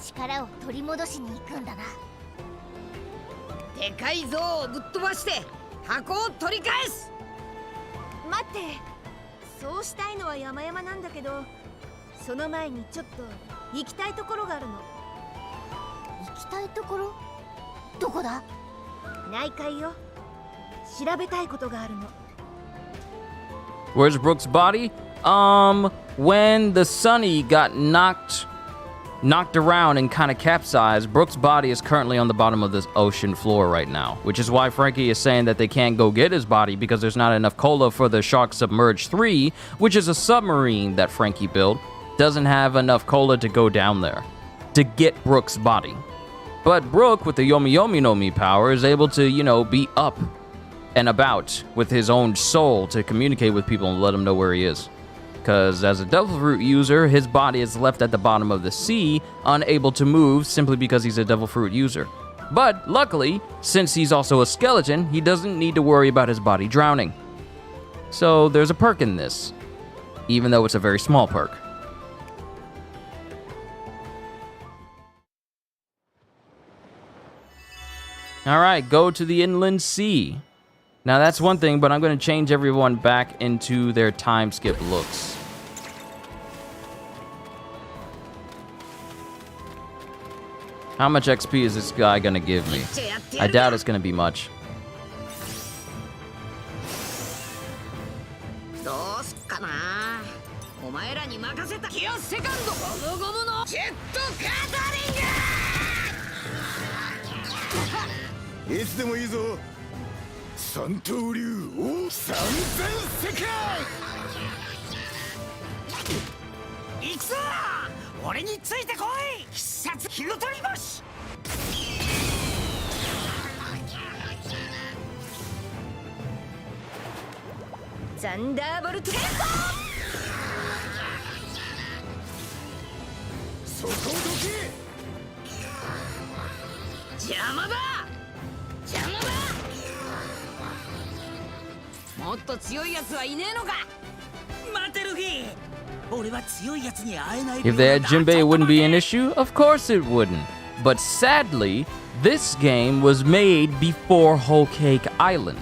力を取り戻しに行くんだな。でかい像をぶっ飛ばして箱を取り返す。待って、そうしたいのは山々なんだけど、その前にちょっと行きたいところがあるの。行きたいところ？どこだ？内海よ。調べたいことがあるの。 Where's Brooks' body? When the Sunny got knocked around and kind of capsized, Brooks' body is currently on the bottom of this ocean floor right now, which is why Franky is saying that they can't go get his body because there's not enough cola for the Shark Submerged 3, which is a submarine that Franky built. Doesn't have enough cola to go down there to get Brooks' body. But Brook, with the Yomi Yomi no Mi power, is able to, you know, be up and about with his own soul to communicate with people and let them know where he is. Because as a Devil Fruit user, his body is left at the bottom of the sea, unable to move simply because he's a Devil Fruit user. But luckily, since he's also a skeleton, he doesn't need to worry about his body drowning. So there's a perk in this, even though it's a very small perk. Alright, go to the inland sea. Now that's one thing, but I'm going to change everyone back into their time skip looks. How much XP is this guy going to give me? I doubt it's going to be much. If they had Jinbei, it wouldn't be an issue? Of course it wouldn't. But sadly, this game was made before Whole Cake Island.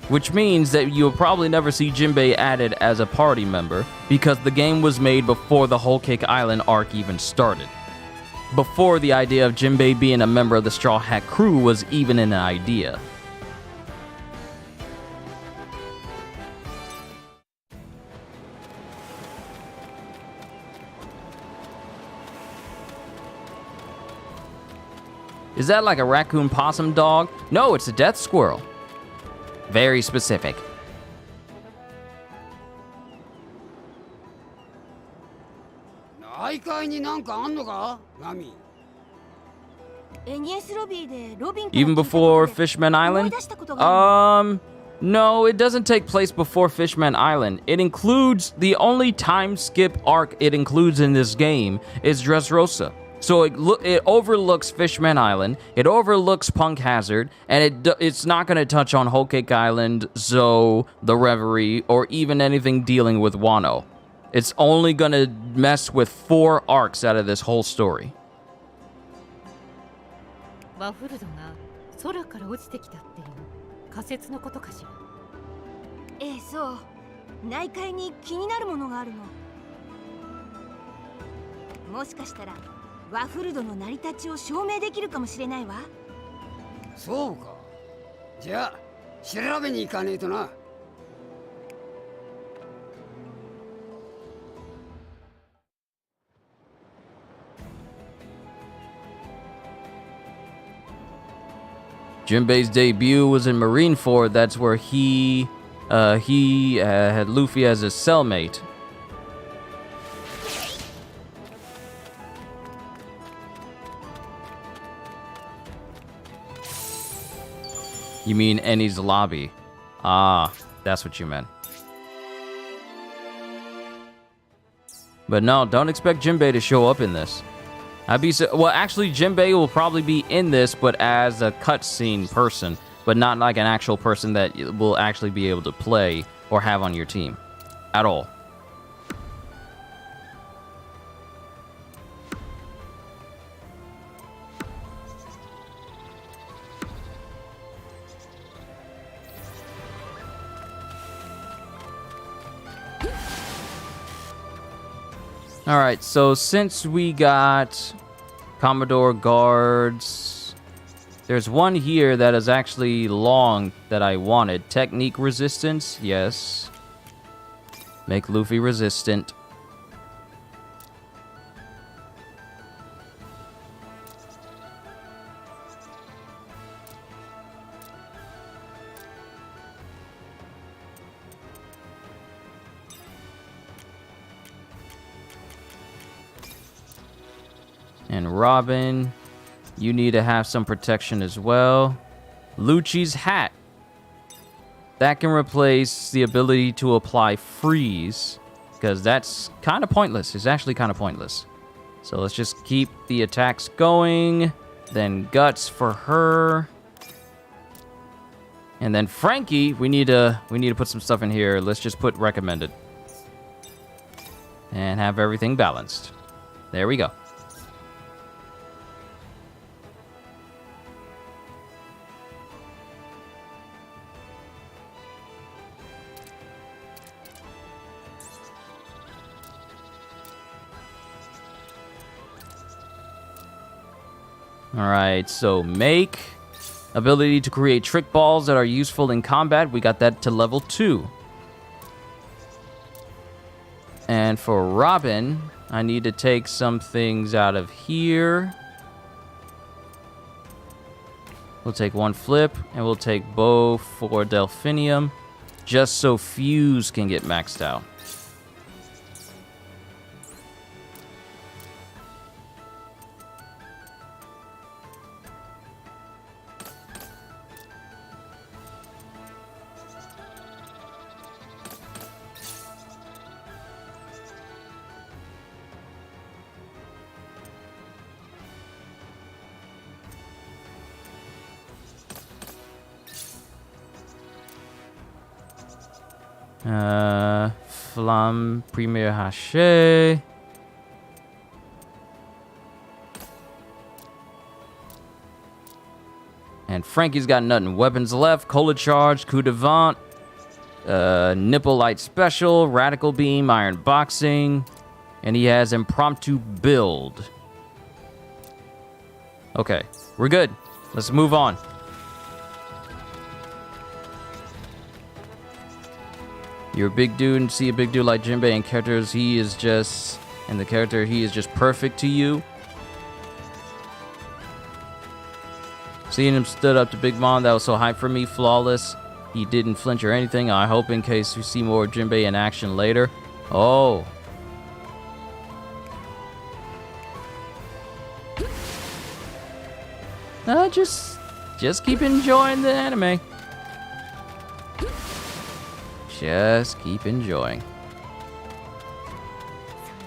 Which means that you'll probably never see Jinbei added as a party member, because the game was made before the Whole Cake Island arc even started. Before the idea of Jinbei being a member of the Straw Hat crew was even an idea. Is that like a raccoon possum dog? No, it's a death squirrel. Very specific. Even before Fishman Island? No, it doesn't take place before Fishman Island. It includes, the only time skip arc it includes in this game is Dressrosa. So it overlooks Fishman Island, it overlooks Punk Hazard, and it's not going to touch on Whole Cake Island, Zoe, The Reverie, or even anything dealing with Wano. It's only going to mess with 4 arcs out of this whole story. ワフルドが空から落ちてきたっていう仮説のことかしら。ええ、そう。内海に気になるものがあるの。もしかしたらワフルドの成り立ちを証明できるかもしれないわ。そうか。じゃあ調べに行かねえとな。Jinbei's debut was in Marineford. That's where he had Luffy as his cellmate. You mean Eni's lobby? Ah, that's what you meant. But no, don't expect Jinbei to show up in this. Well, actually, Jinbei will probably be in this, but as a cutscene person, but not like an actual person that will actually be able to play or have on your team at all. All right, so since we got Commodore guards, there's one here that is actually long that I wanted. Technique resistance, yes. Make Luffy resistant. And Robin, you need to have some protection as well. Lucci's hat. That can replace the ability to apply freeze, because that's kind of pointless. It's actually kind of pointless. So let's just keep the attacks going. Then guts for her. And then Franky, we need to put some stuff in here. Let's just put recommended. And have everything balanced. There we go. Alright, so make ability to create trick balls that are useful in combat. We got that to level 2. And for Robin, I need to take some things out of here. We'll take one flip, and we'll take bow for Delphinium, just so Fuse can get maxed out. Flamme Premier Haché. And Franky's got nothing. Weapons left, Cola Charge, Coup de Vent, Nipple Light Special, Radical Beam, Iron Boxing, and he has Impromptu Build. Okay, we're good. Let's move on. You're a big dude and see a big dude like Jinbei and characters, he is just perfect to you. Seeing him stood up to Big Mom, that was so hype for me, flawless. He didn't flinch or anything. I hope in case we see more Jinbei in action later. Oh. Just keep enjoying the anime. Just keep enjoying. そ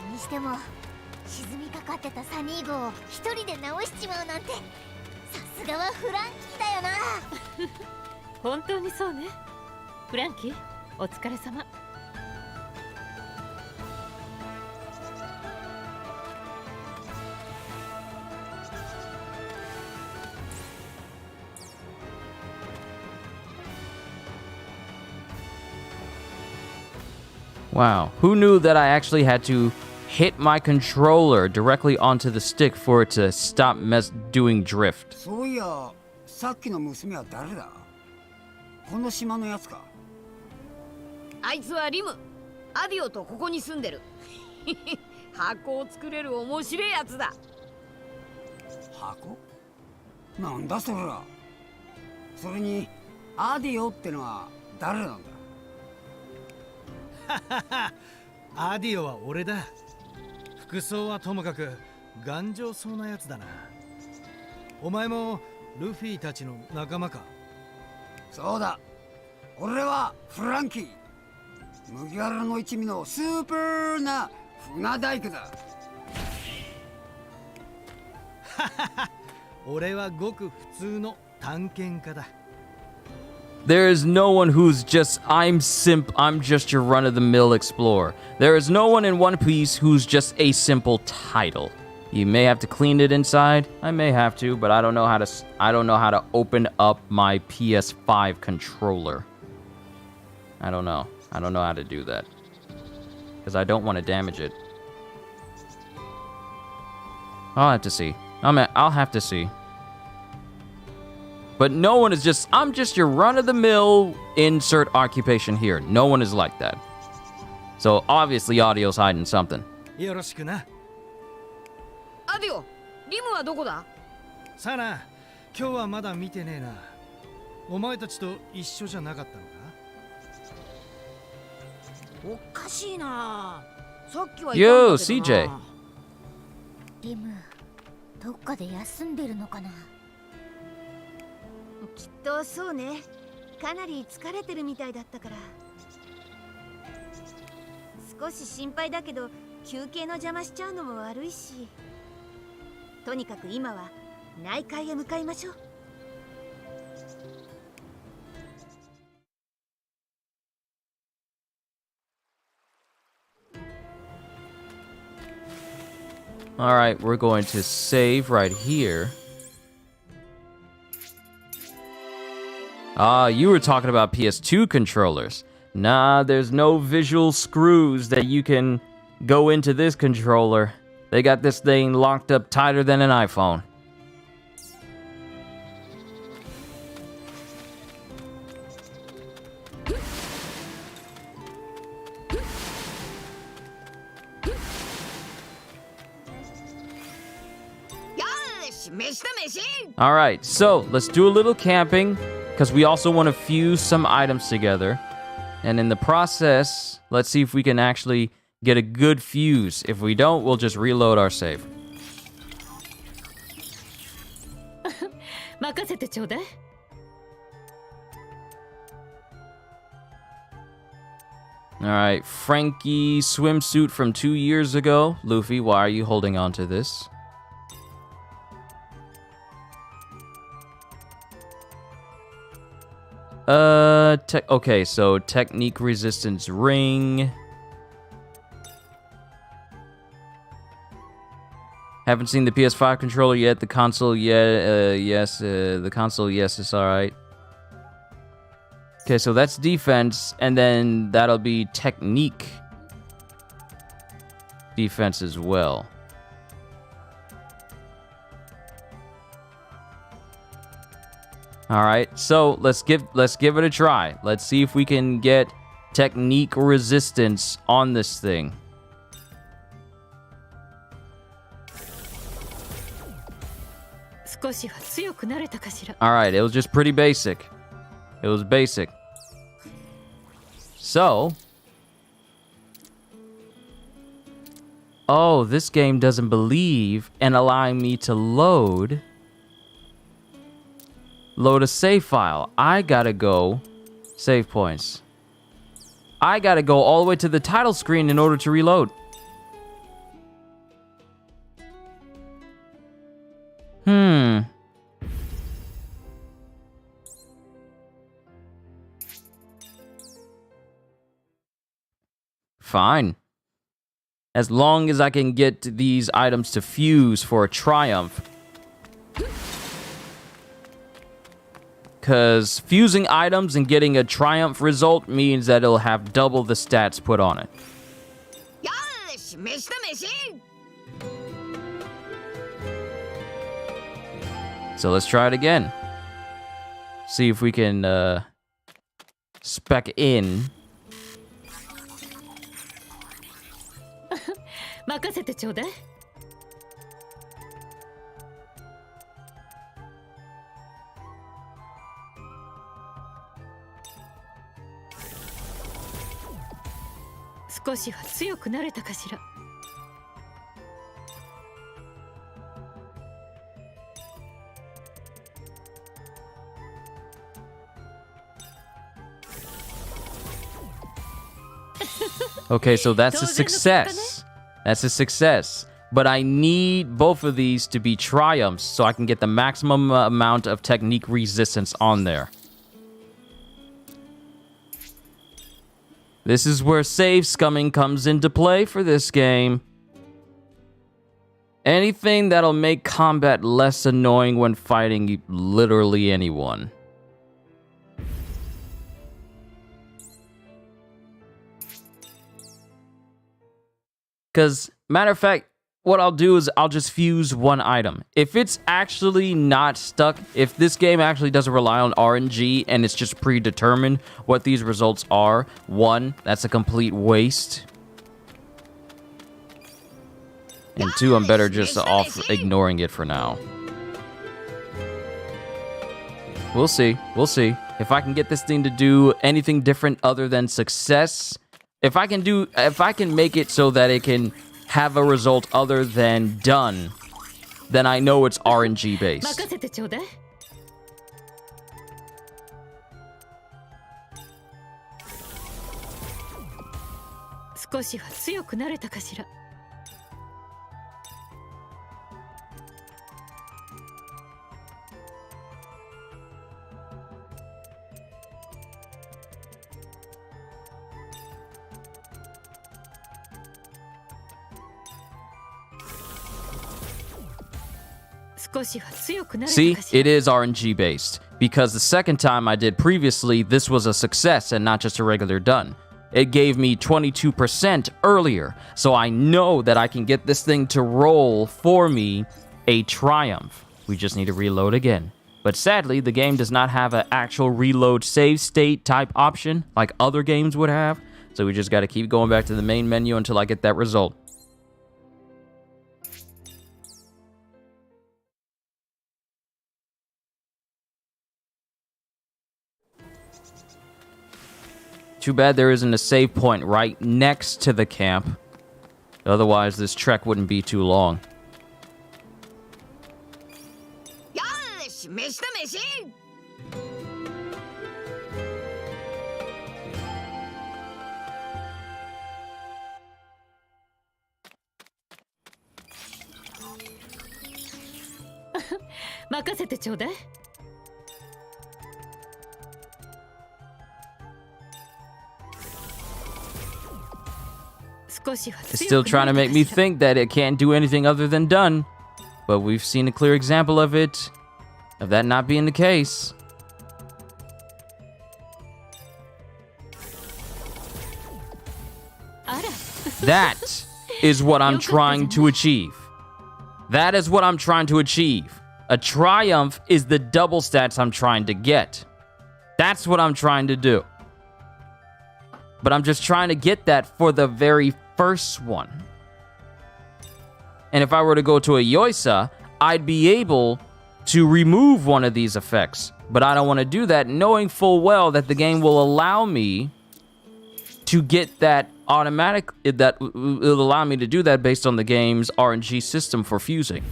れにしても沈みかかってたサニー号を一人で直しちまうなんて、さすがはフランキーだよな。本当にそうね。フランキー、お疲れ様。Wow, who knew that I actually had to hit my controller directly onto the stick for it to stop doing drift? そういや、さっきの娘は誰だ？この島のやつか？あいつはリム。アディオとここに住んでる。箱を作れる面白いやつだ。箱？なんだそれら。それにアディオってのは誰なんだ？アディオは俺だ。服装はともかく頑丈そうなやつだな。お前もルフィたちの仲間か？そうだ。俺はフランキー。麦わらの一味のスーパーな船大工だ。俺はごく普通の探検家だ。There is no one who's just, I'm just your run-of-the-mill explorer. There is no one in One Piece who's just a simple title. You may have to clean it inside. I may have to, but I don't know how to open up my PS5 controller. I don't know how to do that. Because I don't want to damage it. I'll have to see. I'll have to see. But no one is just, I'm just your run-of-the-mill insert occupation here. No one is like that. So obviously audio's hiding something. よろしくな。アディオ、リムはどこだ？さあな、今日はまだ見てねえな。お前たちと一緒じゃなかったのか？おかしいな。さっきはいたんだけどな。Yo, CJ. リム、どっかで休んでるのかな？きっとそうね。かなり疲れてるみたいだったから。少し心配だけど休憩の邪魔しちゃうのも悪いし、とにかく今は内海へ向かいましょう。Alright, we're going to save right here. Ah, you were talking about PS2 controllers. Nah, there's no visual screws that you can go into this controller. They got this thing locked up tighter than an iPhone. Alright, so let's do a little camping, because we also want to fuse some items together. And in the process, let's see if we can actually get a good fuse. If we don't, we'll just reload our save. 任せてちょうだい。Alright, Franky swimsuit from 2 years ago. Luffy, why are you holding on to this? Okay, so technique resistance ring. Haven't seen the PS5 controller yet. The console, yes. The console, yes, it's alright. Okay, so that's defense, and then that'll be technique defense as well. All right, so let's give it a try. Let's see if we can get technique resistance on this thing. All right, it was just pretty basic. It was basic. So, oh, this game doesn't believe in allowing me to load a save file. I gotta go save points. I gotta go all the way to the title screen in order to reload. Fine. As long as I can get these items to fuse for a triumph. Because fusing items and getting a triumph result means that it'll have double the stats put on it. So let's try it again. See if we can spec in. 任せてちょうだい。少しは強くなれたかしら。Okay, so that's a success. That's a success. But I need both of these to be triumphs so I can get the maximum amount of technique resistance on there. This is where save scumming comes into play for this game. Anything that'll make combat less annoying when fighting literally anyone. Because, matter of fact, what I'll do is I'll just fuse one item. If it's actually not stuck, if this game actually doesn't rely on RNG and it's just predetermined what these results are, one, that's a complete waste. And two, I'm better just off ignoring it for now. We'll see. We'll see. If I can get this thing to do anything different other than success, if I can make it so that it can have a result other than done, then I know it's RNG based. 任せてちょうだい。少しは強くなれたかしら。See, it is RNG based, because the second time I did previously, this was a success and not just a regular done. It gave me 22% earlier, so I know that I can get this thing to roll for me a triumph. We just need to reload again. But sadly, the game does not have an actual reload save state type option like other games would have, so we just got to keep going back to the main menu until I get that result. Too bad there isn't a save point right next to the camp. Otherwise, this trek wouldn't be too long. It's still trying to make me think that it can't do anything other than done. But we've seen a clear example of that not being the case. That is what I'm trying to achieve. That is what I'm trying to achieve. A triumph is the double stats I'm trying to get. That's what I'm trying to do. But I'm just trying to get that for the very first one. And if I were to go to a Yoisa, I'd be able to remove one of these effects. But I don't want to do that, knowing full well that the game will allow me to get that automatic, that it'll allow me to do that based on the game's RNG system for fusing.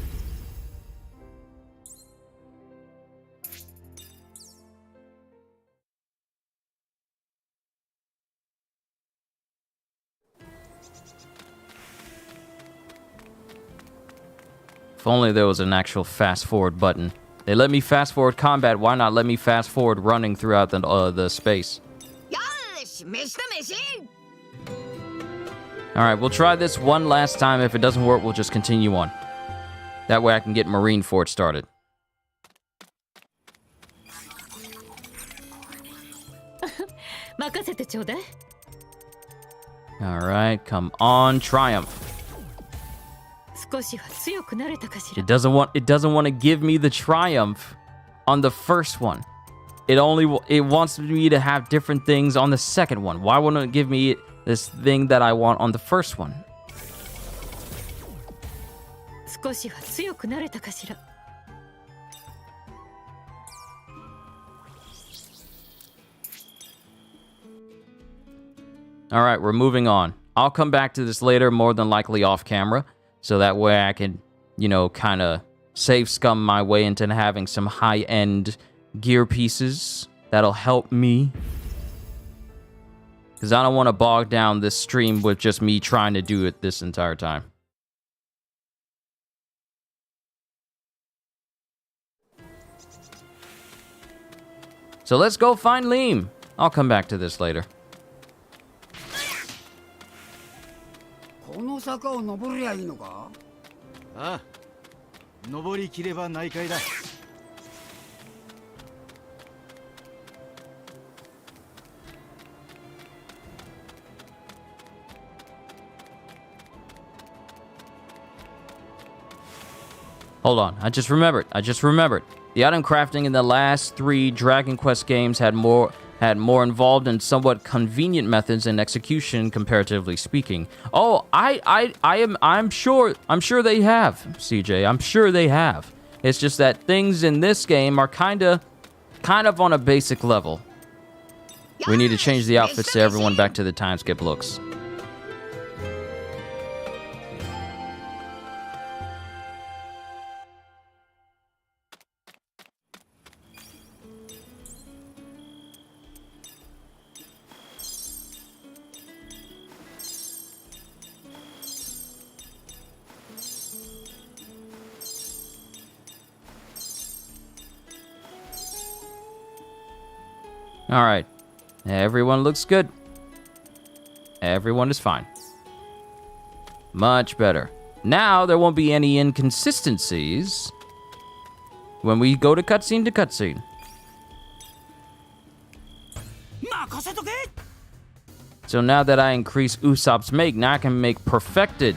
If only there was an actual fast forward button. They let me fast forward combat, why not let me fast forward running throughout the space? Alright, we'll try this one last time. If it doesn't work, we'll just continue on. That way I can get Marine Fort started. Alright, come on, Triumph. It doesn't want to give me the triumph on the first one. It wants me to have different things on the second one. Why wouldn't it give me this thing that I want on the first one? All right, we're moving on. I'll come back to this later, more than likely off camera. So that way I can, kind of save scum my way into having some high-end gear pieces that'll help me. Because I don't want to bog down this stream with just me trying to do it this entire time. So let's go find Liam. I'll come back to this later. この坂を登りゃいいのか？ああ、登りきれば内海だ。Hold on, I just remembered. The item crafting in the last 3 Dragon Quest games had more involved and somewhat convenient methods in execution, comparatively speaking. Oh, I'm sure they have, CJ. I'm sure they have. It's just that things in this game are kind of on a basic level. We need to change the outfits to everyone back to the time skip looks. All right. Everyone looks good. Everyone is fine. Much better. Now there won't be any inconsistencies when we go to cutscene. So now that I increase Usopp's make, now I can make perfected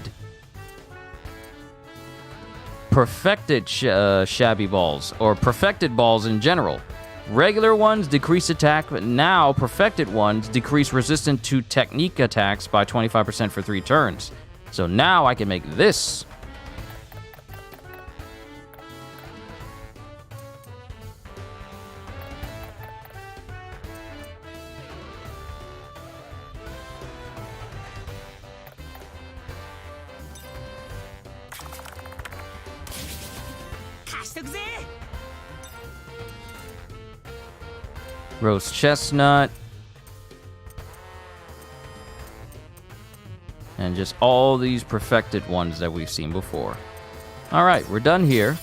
shabby balls, or perfected balls in general. Regular ones decrease attack, but now perfected ones decrease resistance to technique attacks by 25% for 3 turns. So now I can make this. Roast chestnut. And just all these perfected ones that we've seen before. All right, we're done here.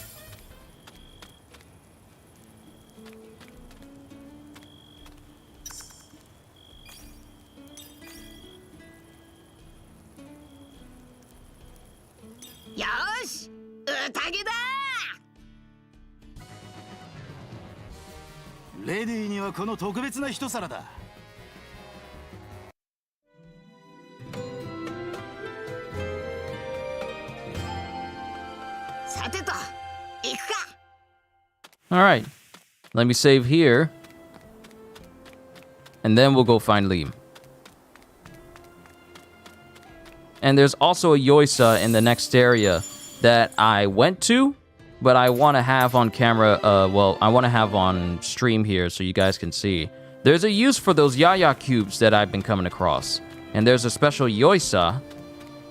Yosh! Utage da! レディーにはこの特別な一皿だ。さてと、行くか。All right, let me save here. And then we'll go find Liam. And there's also a Yoisa in the next area that I went to, but I want to have on camera, I want to have on stream here so you guys can see. There's a use for those Yaya cubes that I've been coming across. And there's a special Yoisa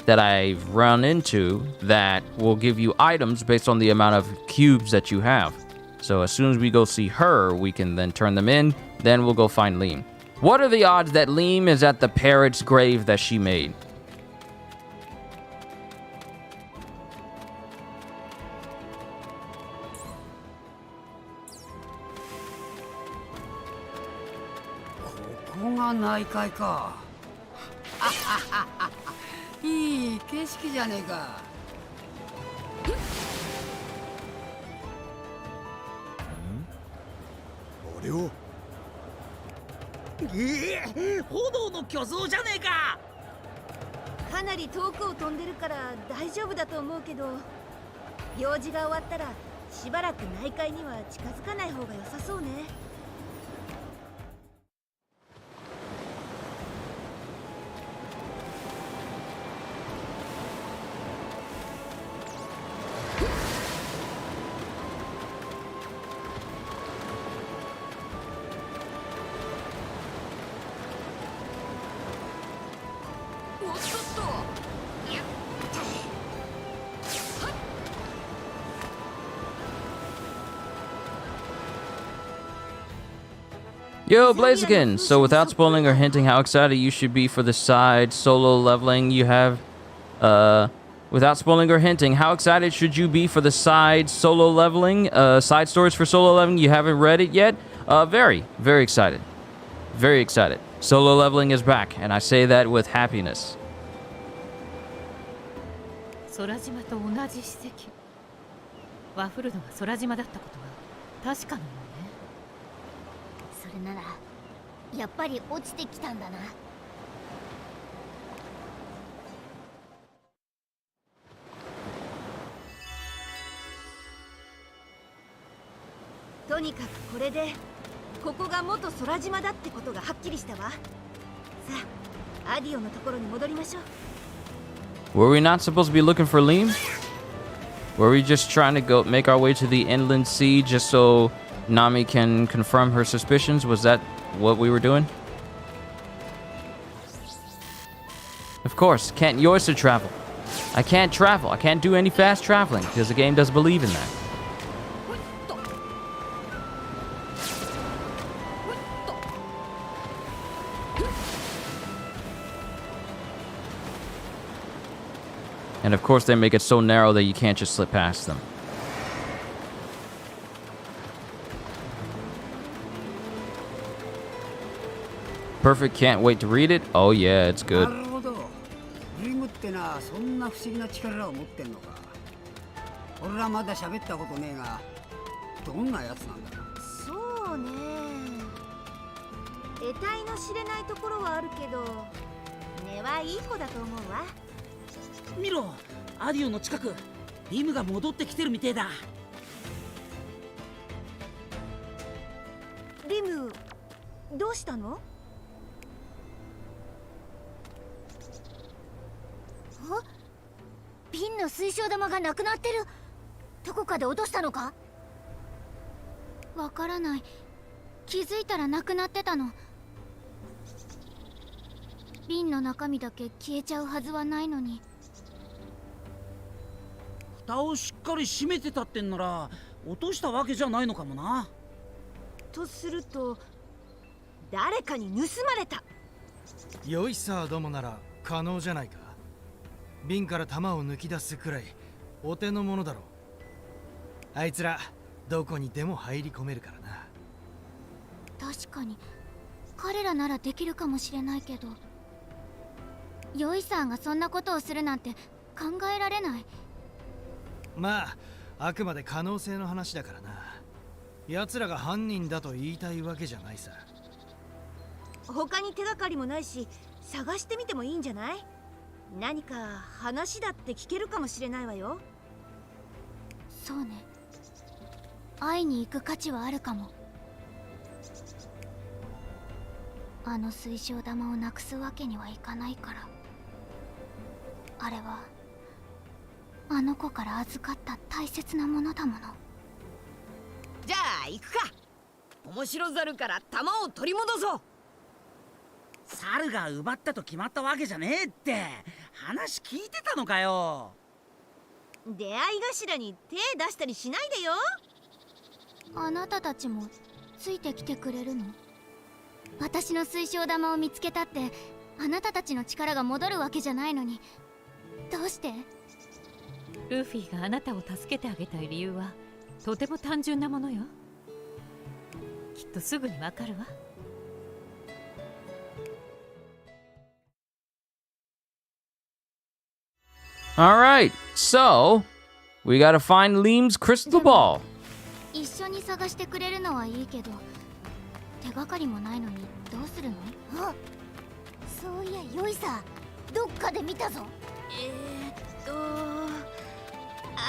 that I've run into that will give you items based on the amount of cubes that you have. So as soon as we go see her, we can then turn them in. Then we'll go find Liam. What are the odds that Liam is at the parrot's grave that she made? This 炎の巨像じゃねえか。かなり遠くを飛んでるから大丈夫だと思うけど、用事が終わったらしばらく内海には近づかない方が良さそうね。Yo, Blaziken! So without spoiling or hinting how excited you should be for the side solo leveling you have, without spoiling or hinting, how excited should you be for the side solo leveling, side stories for solo leveling? You haven't read it yet? Very, very excited. Very excited. Solo leveling is back, and I say that with happiness. 空島と同じ史跡。ワフルドが空島だったことは確かなのね。それならやっぱり落ちてきたんだな。とにかくこれでここが元空島だってことがはっきりしたわ。さあアディオのところに戻りましょう。 Were we not supposed to be looking for Liam? Were we just trying to go make our way to the inland sea just so Nami can confirm her suspicions? Was that what we were doing? Of course, can't yours to travel. I can't travel. I can't do any fast traveling because the game doesn't believe in that. And of course, they make it so narrow that you can't just slip past them. Perfect, can't wait to read it. Oh yeah, it's good. なるほど。リムってな、そんな不思議な力を持ってんのか。俺らまだ喋ったことねえが、どんなやつなんだろう。そうね、得体の知れないところはあるけど、根はいい子だと思うわ。見ろ、アディオの近くリムが戻ってきてるみてえだ。リム、どうしたの？瓶の水晶玉がなくなってる。どこかで落としたのか？わからない。気づいたらなくなってたの。瓶の中身だけ消えちゃうはずはないのに。蓋をしっかり閉めてたってんなら落としたわけじゃないのかもな。とすると誰かに盗まれた。よいさどもなら可能じゃないか。瓶から玉を抜き出すくらいお手の物だろう。あいつらどこにでも入り込めるからな。確かに彼らならできるかもしれないけど、ヨイさんがそんなことをするなんて考えられない。まああくまで可能性の話だからな。奴らが犯人だと言いたいわけじゃないさ。他に手がかりもないし、探してみてもいいんじゃない？何か話だって聞けるかもしれないわよ。そうね、会いに行く価値はあるかも。あの水晶玉をなくすわけにはいかないから。あれはあの子から預かった大切なものだもの。じゃあ行くか。面白ザルから玉を取り戻そう。猿が奪ったと決まったわけじゃねえって。話聞いてたのかよ。出会い頭に手出したりしないでよ。あなたたちもついてきてくれるの？私の水晶玉を見つけたってあなたたちの力が戻るわけじゃないのに、どうして？ルフィがあなたを助けてあげたい理由はとても単純なものよ。きっとすぐにわかるわ。Alright, so we gotta find Liam's crystal ball. 一緒に探してくれるのはいいけど、手がかりもないのにどうするの？あ、そういやヨイさ、どっかで見たぞ。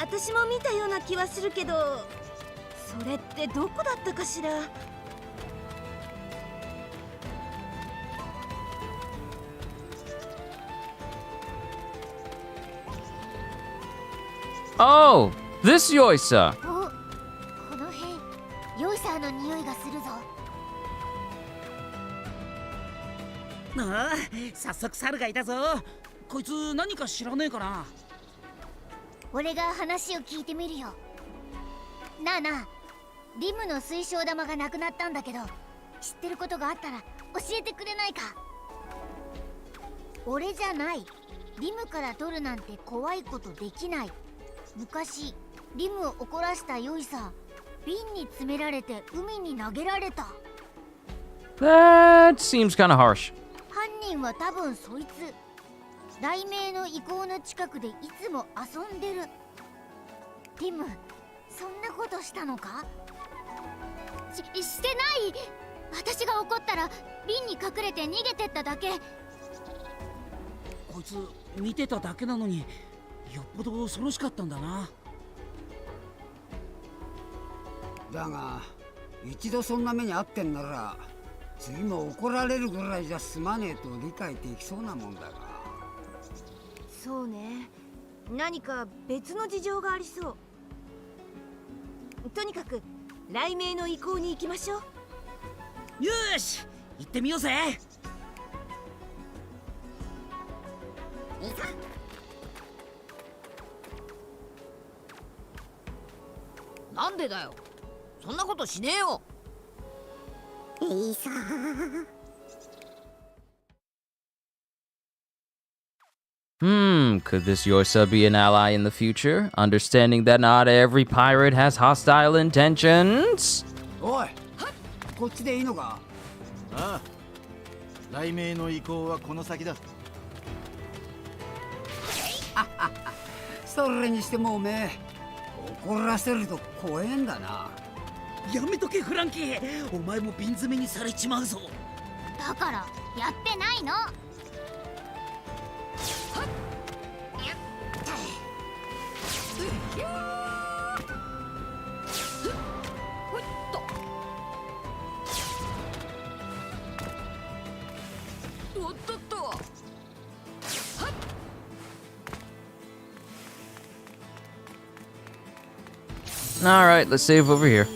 私も見たような気はするけど、それってどこだったかしら。Oh, this Yoisa. お、この辺ヨイさの匂いがするぞ。ああ、早速猿がいたぞ。こいつ何か知らねえかな。俺が話を聞いてみるよ。なあなあ、リムの水晶玉がなくなったんだけど、知ってることがあったら教えてくれないか？俺じゃない。リムから取るなんて怖いことできない。昔リムを怒らしたヨイさ、瓶に詰められて海に投げられた。 That seems kind of harsh. 犯人は多分そいつ。雷鳴の遺構の近くでいつも遊んでる。リム、そんなことしたのか？してない。私が怒ったら瓶に隠れて逃げてっただけ。こいつ見てただけなのによっぽど恐ろしかったんだな。だが一度そんな目に遭ってんなら次も怒られるぐらいじゃ済まねえと理解できそうなもんだが。そうね、何か別の事情がありそう。とにかく雷鳴の意向に行きましょう。よーし、行ってみようぜ。なんでだよ、そんなことしねえよ。いいさ。Could this Yorsa be an ally in the future? Understanding that not every pirate has hostile intentions? おい、こっちでいいのか？ああ、雷鳴の意向はこの先だ。それにしてもおめえ怒らせると怖えんだな。やめとけフランキー、お前も瓶詰めにされちまうぞ。だからやってないの。Alright, let's save over here.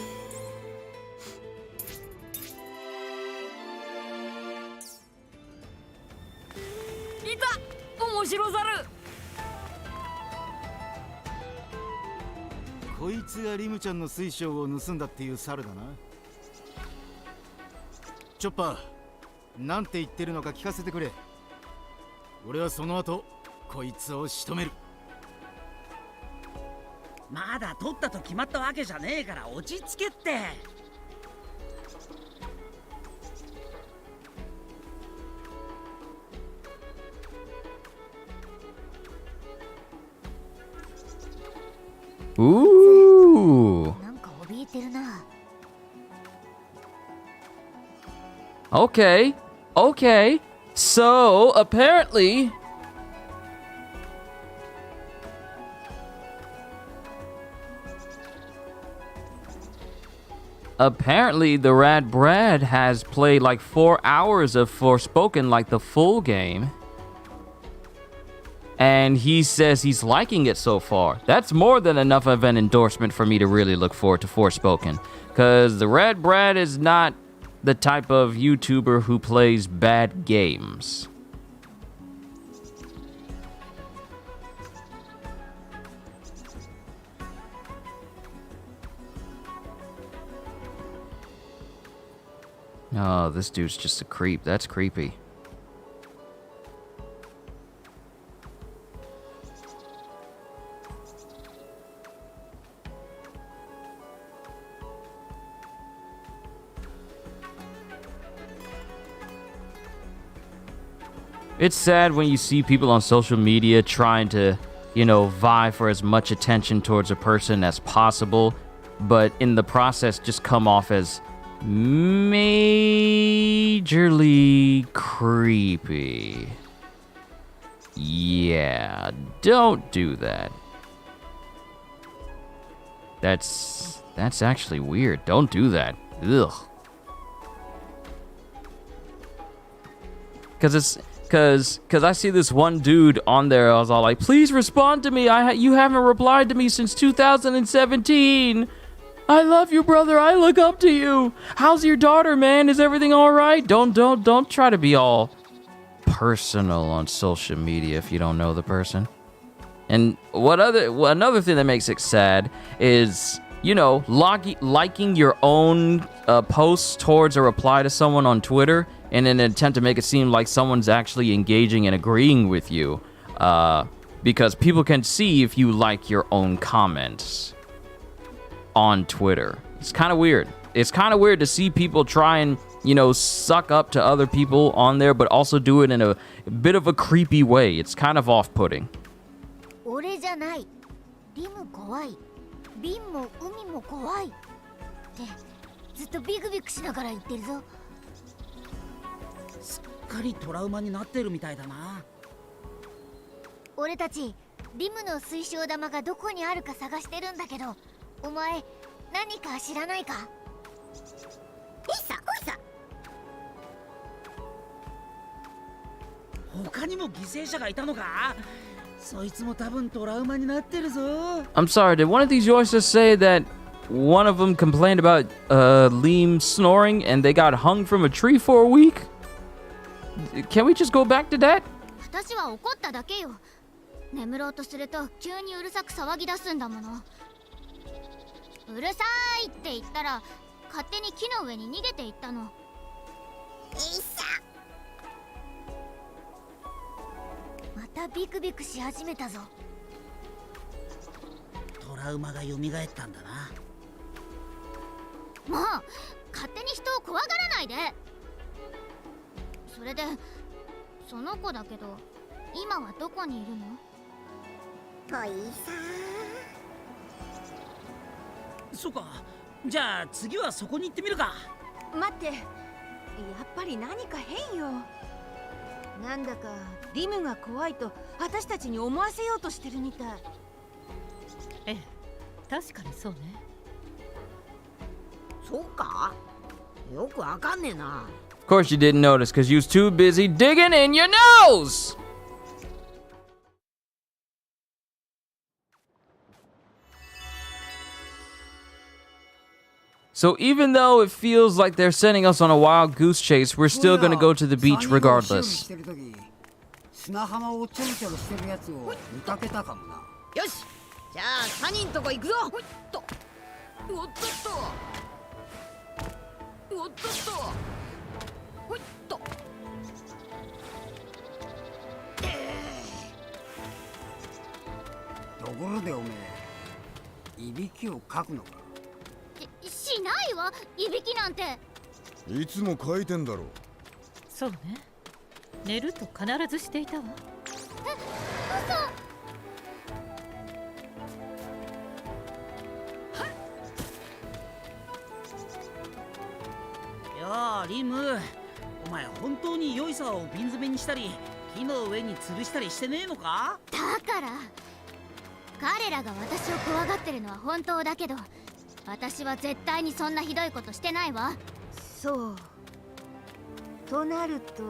いた、面白ザル。こいつがリムちゃんの水晶を盗んだっていう猿だな。チョッパー、なんて言ってるのか聞かせてくれ。俺はその後こいつを仕留める。まだ取ったと決まったわけじゃねえから落ち着けって。Ooh. なんか怯えてるな。Okay. Okay. So, apparently... Apparently, the Rad Brad has played like 4 hours of Forspoken, like the full game. And he says he's liking it so far. That's more than enough of an endorsement for me to really look forward to Forspoken. Because the Rad Brad is not the type of YouTuber who plays bad games. Oh, this dude's just a creep. That's creepy. It's sad when you see people on social media trying to, you know, vie for as much attention towards a person as possible, but in the process just come off as majorly creepy. Yeah, don't do that. That's actually weird. Don't do that. Ugh. Cause I see this one dude on there. I was all like, "Please respond to me. You haven't replied to me since 2017. I love you, brother. I look up to you. How's your daughter, man? Is everything all right?" Don't try to be all personal on social media if you don't know the person. And another thing that makes it sad is, you know, liking your own posts towards a reply to someone on Twitter in an attempt to make it seem like someone's actually engaging and agreeing with you, because people can see if you like your own comments on Twitter. It's kind of weird. It's kind of weird to see people try and, you know, suck up to other people on there, but also do it in a bit of a creepy way. It's kind of off-putting. 俺じゃない。リム怖い。瓶も海も怖い。ってずっとビクビクしながら言ってるぞ。すっかりトラウマになってるみたいだな。俺たちリムの水晶玉がどこにあるか探してるんだけど、お前何か知らないか？他にも犠牲者がいたのか？そいつも多分トラウマになってるぞ。 I'm sorry, did one of these yours say that one of them complained about Liam snoring and they got hung from a tree for a week? Can we just go back to that? 私は怒っただけよ。眠ろうとすると急にうるさく騒ぎ出すんだもの。うるさいって言ったら勝手に木の上に逃げていったの。またビクビクし始めたぞ。トラウマが蘇ったんだな。もう勝手に人を怖がらないで。それでその子だけど今はどこにいるの？おいさそうか、じゃあ次はそこに行ってみるか。待って、やっぱり何か変よ。なんだかリムが怖いと私たちに思わせようとしてるみたい。ええ、確かにそうね。そうか？よくわかんねえな。 Of course you didn't notice because you was too busy digging in your nose! So even though it feels like they're sending us on a wild goose chase, we're still gonna go to the beach regardless. 砂浜をちょろちょろしてるやつを見かけたかもな。よし、じゃあ3人とこ行くぞ。ほいっとおっとっとおっとっとほいっと。ところでおめえ、いびきをかくのか？しないわ、いびきなんて。いつも書いてんだろ。そうね。寝ると必ずしていたわ。よーリム、お前本当に良いさを瓶詰めにしたり木の上に吊るしたりしてねえのか？だから彼らが私を怖がってるのは本当だけど、私は絶対にそんなひどいことしてないわ。そうとなると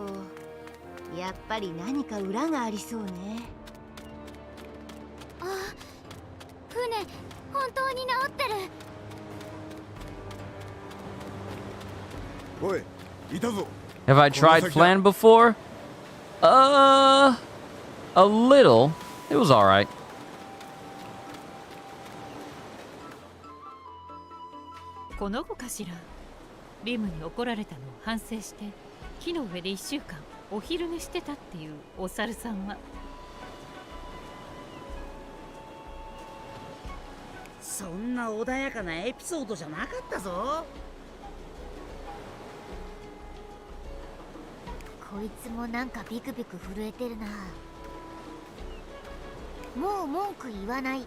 やっぱり何か裏がありそうね。あ、船本当に治ってる。おい、いたぞ。 Have I tried flan before? A little. It was alright. この子かしら。リムに怒られたのを反省して木の上で1週間お昼寝してたっていうお猿さんは。そんな穏やかなエピソードじゃなかったぞ。こいつもなんかビクビク震えてるな。もう文句言わない、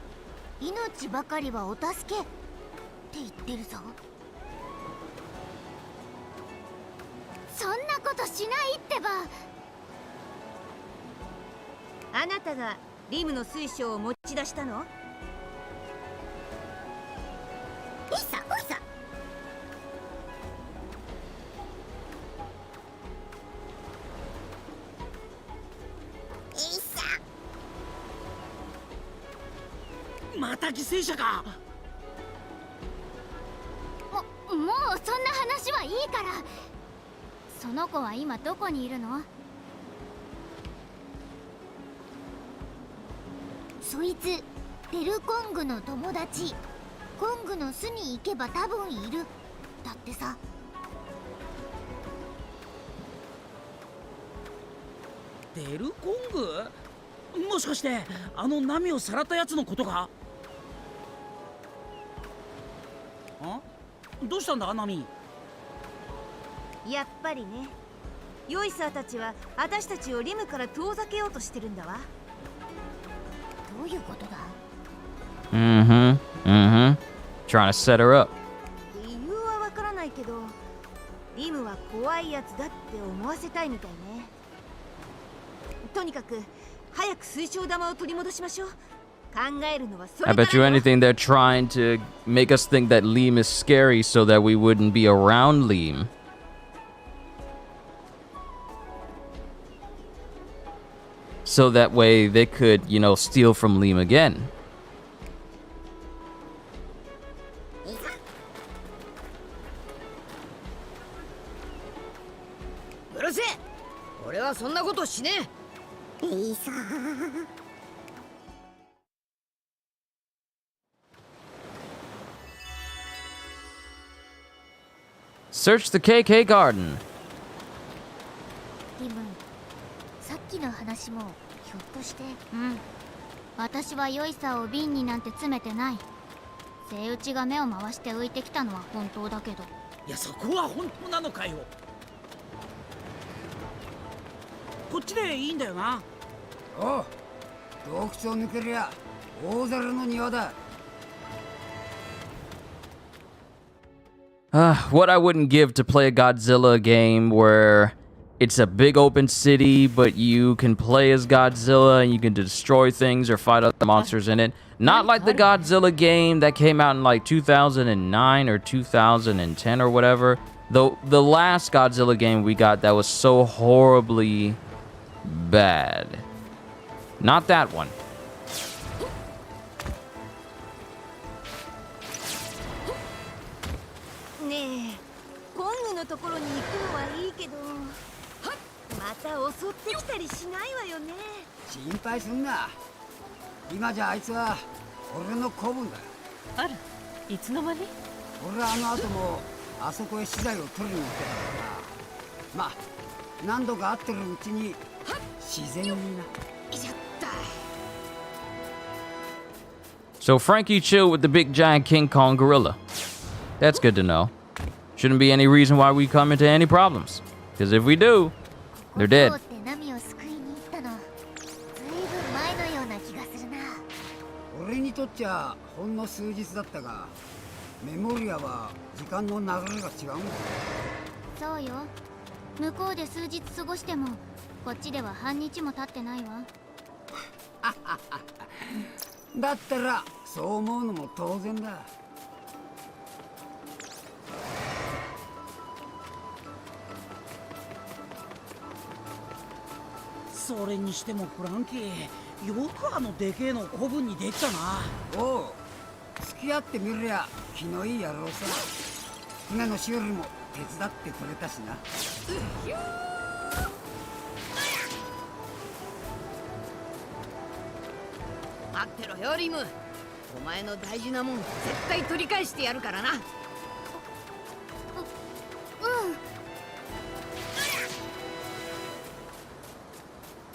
命ばかりはお助けって言ってるぞ。そんなことしないってば。あなたがリムの水晶を持ち出したの？いさおいさ。また犠牲者か。もうそんな話はいいから。その子は今どこにいるの？そいつデルコングの友達。コングの巣に行けば多分いるだってさ。デルコング？もしかしてあの波をさらったやつのことか？どうしたんだナミ？やっぱりね、ヨイサーたちは私たちをリムから遠ざけようとしてるんだわ。どういうことだ？ Trying to set her up. 理由はわからないけど、リムは怖いやつだって思わせたいみたいね。とにかく早く水晶玉を取り戻しましょう。I bet you anything they're trying to make us think that Liam is scary so that we wouldn't be around Liam. So that way they could, you know, steal from Liam again. うるせえ。俺はそんなことしねえ。いいさ。Search the KK garden. リム、さっきの話もひょっとして。うん。私は良いさを瓶になんて詰めてない。セイウチが目を回して浮いてきたのは本当だけど。いや、そこは本当なのかよ。こっちでいいんだよな。おう、洞窟を抜けりゃ大猿の庭だ。What I wouldn't give to play a Godzilla game where it's a big open city, but you can play as Godzilla and you can destroy things or fight other monsters in it. Not like the Godzilla game that came out in like 2009 or 2010 or whatever. The last Godzilla game we got that was so horribly bad. Not that one. ねえ、コングのところに行くのはいいけど、また襲ってきたりしないわよね。心配すんな。今じゃあいつは俺の子分だ。あら、いつの間に？俺はあの後もあそこへ資材を取りに行ってたからな。まあ何度か会ってるうちに自然にな。So Franky chilled with the big giant King Kong gorilla. That's good to know. Shouldn't be any reason why we come into any problems. Because if we do, they're dead. 俺にとっちゃほんの数日だったが、メモリアは時間の流れが違うんだ。そうよ。向こうで数日過ごしても、こっちでは半日も経ってないわ。だったらそう思うのも当然だ。それにしてもフランキー、よくあのでけえの古文にできたな。おう、付き合ってみりゃ気のいい野郎さ。船の修理も手伝ってくれたしな。待ってろよリム。お前の大事なもん絶対取り返してやるからな。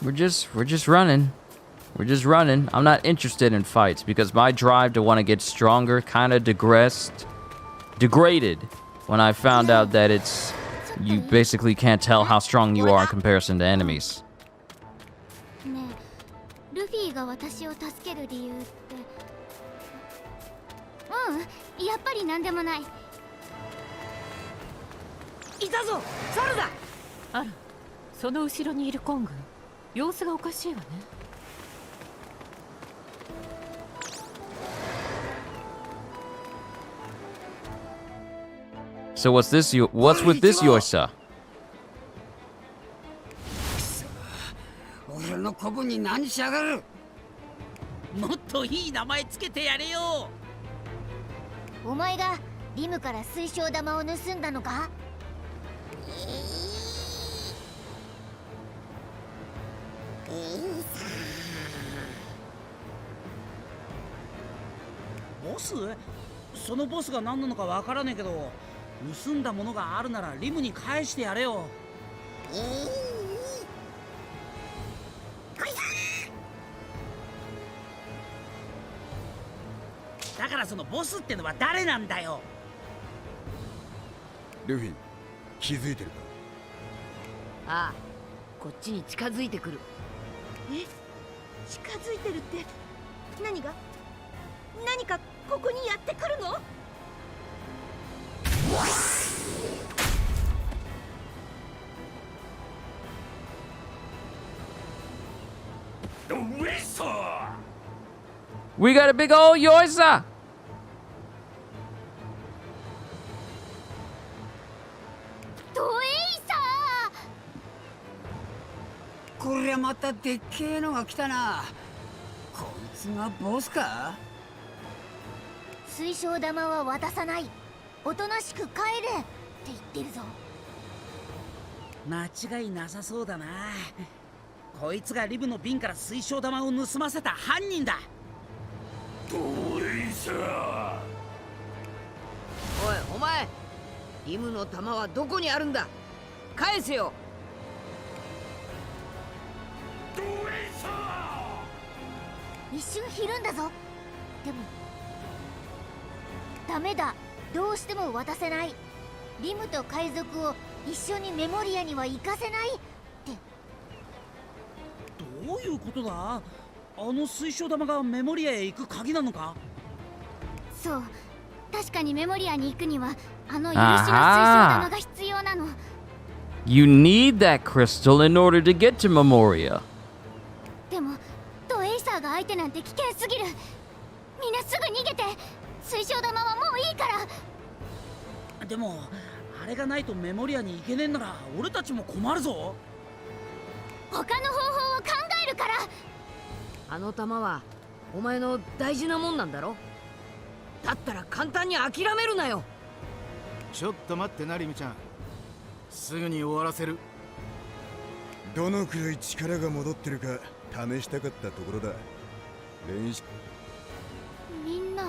We're just running. We're just running. I'm not interested in fights because my drive to want to get stronger kind of degraded when I found out that it's you basically can't tell how strong you are in comparison to enemies. ねえ、ルフィが私を助ける理由って。やっぱり何でもない。いたぞ、猿だ。あら、その後ろにいるコング、様子がおかしいわね。So what's with this Yosa? 俺の子分に何しやがる。もっといい名前つけてやれよ。お前がリムから水晶玉を盗んだのか？ボス？そのボスが何なのかわからねえけど、盗んだものがあるならリムに返してやれよ。だからそのボスってのは誰なんだよ。ルフィ、気づいてるか？ああ、こっちに近づいてくる。え、近づいてるって何が？何かここにやってくるの？ We got a big old yoisa! ドエイサこりゃまたでっけえのが来たな。こいつがボスか？ー、水晶玉は渡さない、おとなしく帰れって言ってるぞ。間違いなさそうだな。こいつがリブの瓶から水晶玉を盗ませた犯人だ。ドエイサー。おいお前、リムの玉はどこにあるんだ？返せよ。ドエイサ一瞬ひるんだぞ。でもダメだ、どうしても渡せない。リムと海賊を一緒にメモリアには行かせないって。どういうことだ？あの水晶玉がメモリアへ行く鍵なのか？そう、確かにメモリアに行くにはあの許しの水晶玉が必要なの。You need that crystal in order to get to Memoria. でもドエイサーが相手なんて危険すぎる。みんなすぐ逃げて、水晶玉はもういいから。でもあれがないとメモリアに行けねえんなら俺たちも困るぞ。他の方法を考えるから。あの玉はお前の大事なもんなんだろ。だったら簡単に諦めるなよ。ちょっと待ってな、リムちゃん。すぐに終わらせる。どのくらい力が戻ってるか試したかったところだ。練習。みんな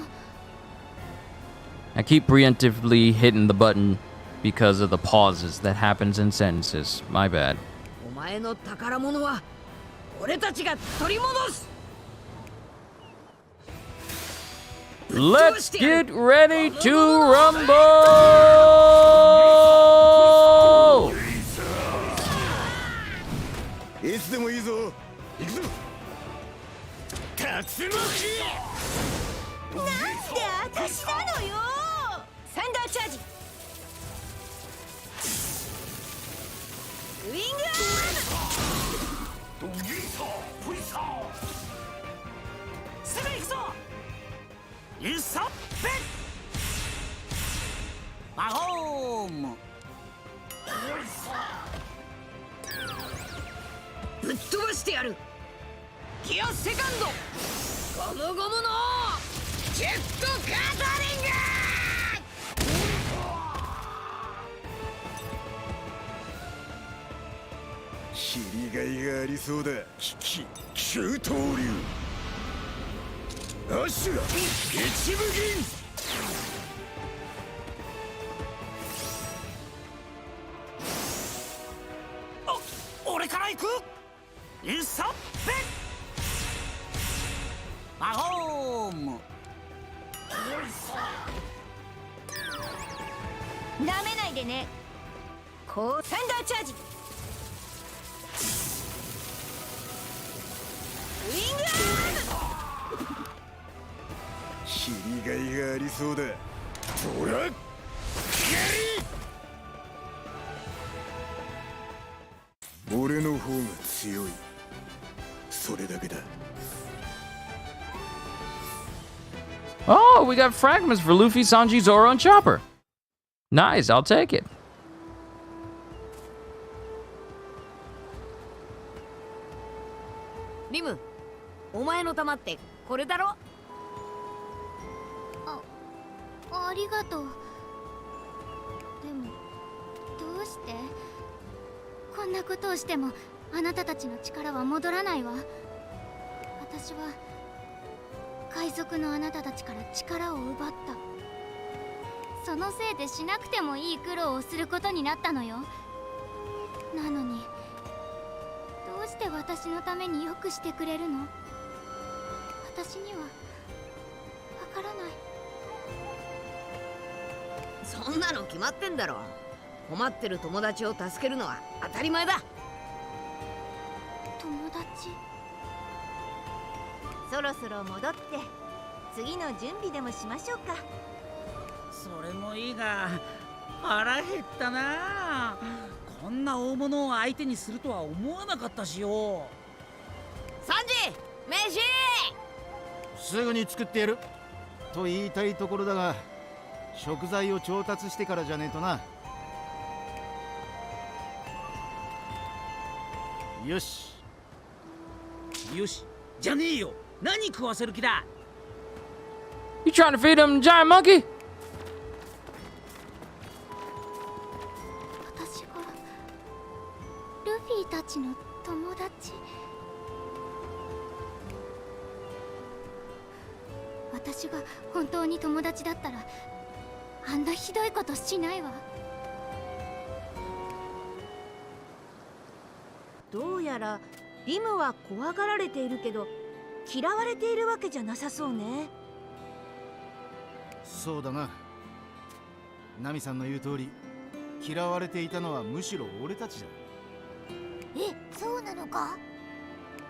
I keep preemptively hitting the button because of the pauses that happens in sentences. My bad. お前の宝物は俺たちが取り戻す。 Let's get ready to rumble! いつでもいいぞ。行くぞ。竜巻。なんで私なのよ。サンダーチャージ。ウィングアーム。すぐ行くぞ。ユソップマホーム。ぶっ飛ばしてやる。ギアセカンド、ゴムゴムのジェットガザリング。切りがいがありそうだ。急騰流アシュラ一部銀。俺から行く。ユソップマホーム。舐めないでね。こうサンダーチャージ。ウィングアーム。切りがいがありそうだ。ほら俺の方が強い。それだけだ。 Oh, we got fragments for Luffy, Sanji, Zoro, and Chopper. Nice, I'll take it. リム、お前の玉ってこれだろ。ありがとう。でもどうしてこんなことをしてもあなたたちの力は戻らないわ。私は海賊のあなたたちから力を奪った。そのせいでしなくてもいい苦労をすることになったのよ。なのにどうして私のためによくしてくれるの？私にはわからない。そんなの決まってんだろ。困ってる友達を助けるのは当たり前だ。友達？そろそろ戻って次の準備でもしましょうか。それもいいが腹減ったな。こんな大物を相手にするとは思わなかったしよ。サンジ、飯。すぐに作ってやると言いたいところだが、食材を調達してからじゃねえとな。よしよしじゃねえよ。何食わせる気だ。 You trying to feed him giant monkey? 私がルフィたちの友達。私が本当に友達だったらあんなひどいことしないわ。どうやらリムは怖がられているけど嫌われているわけじゃなさそうね。そうだな。ナミさんの言う通り、嫌われていたのはむしろ俺たちだ。え、そうなのか。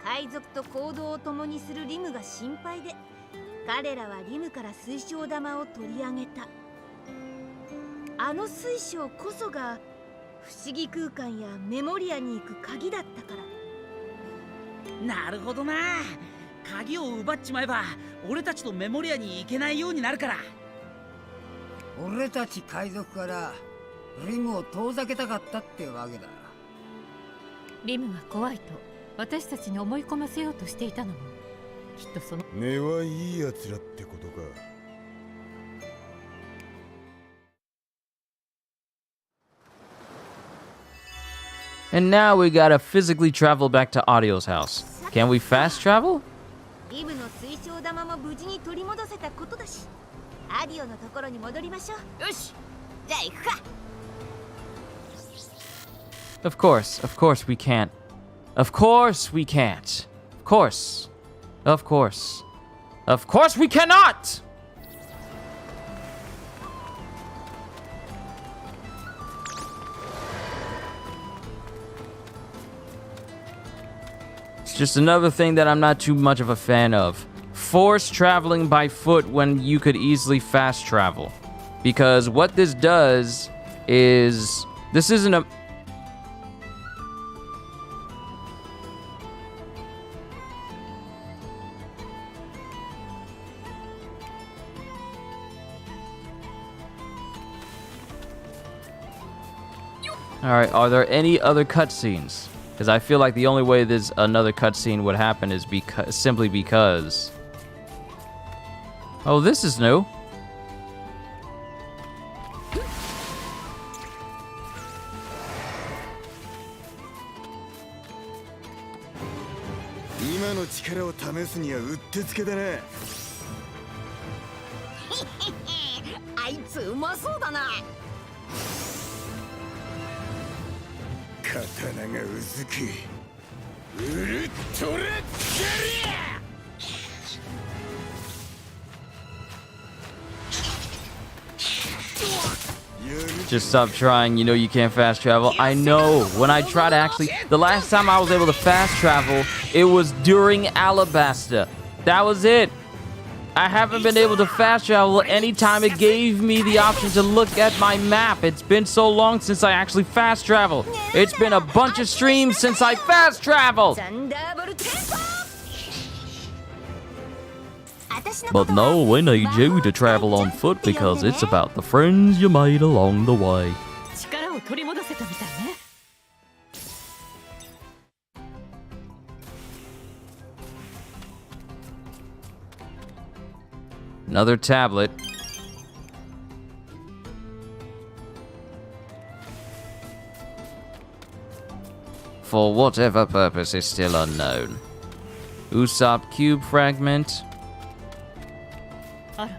海賊と行動を共にするリムが心配で、彼らはリムから水晶玉を取り上げた。あの水晶こそが不思議空間やメモリアに行く鍵だったから。なるほどな。鍵を奪っちまえば俺たちとメモリアに行けないようになるから。俺たち海賊からリムを遠ざけたかったってわけだ。リムが怖いと私たちに思い込ませようとしていたのもきっとその根はいいやつらってことか。And now we gotta physically travel back to Audio's house. Can we fast travel? リムの水晶玉も無事に取り戻せたことだし、アディオのところに戻りましょう。よし、じゃあ行くか。Of course we can't. Of course we can't. Of course we cannot! It's just another thing that I'm not too much of a fan of. Force traveling by foot when you could easily fast travel. Because what this does is... This isn't a... Alright, are there any other cutscenes? Because I feel like the only way there's another cutscene would happen is simply because... Oh, this is new. Just stop trying, you know you can't fast travel. I know, when I try to actually... The last time I was able to fast travel, it was during Alabasta. That was it. I haven't been able to fast travel anytime it gave me the option to look at my map. It's been so long since I actually fast traveled. It's been a bunch of streams since I fast traveled. But no, we need you to travel on foot because it's about the friends you made along the way. Another tablet. For whatever purpose is still unknown. Usopp cube fragment. あら、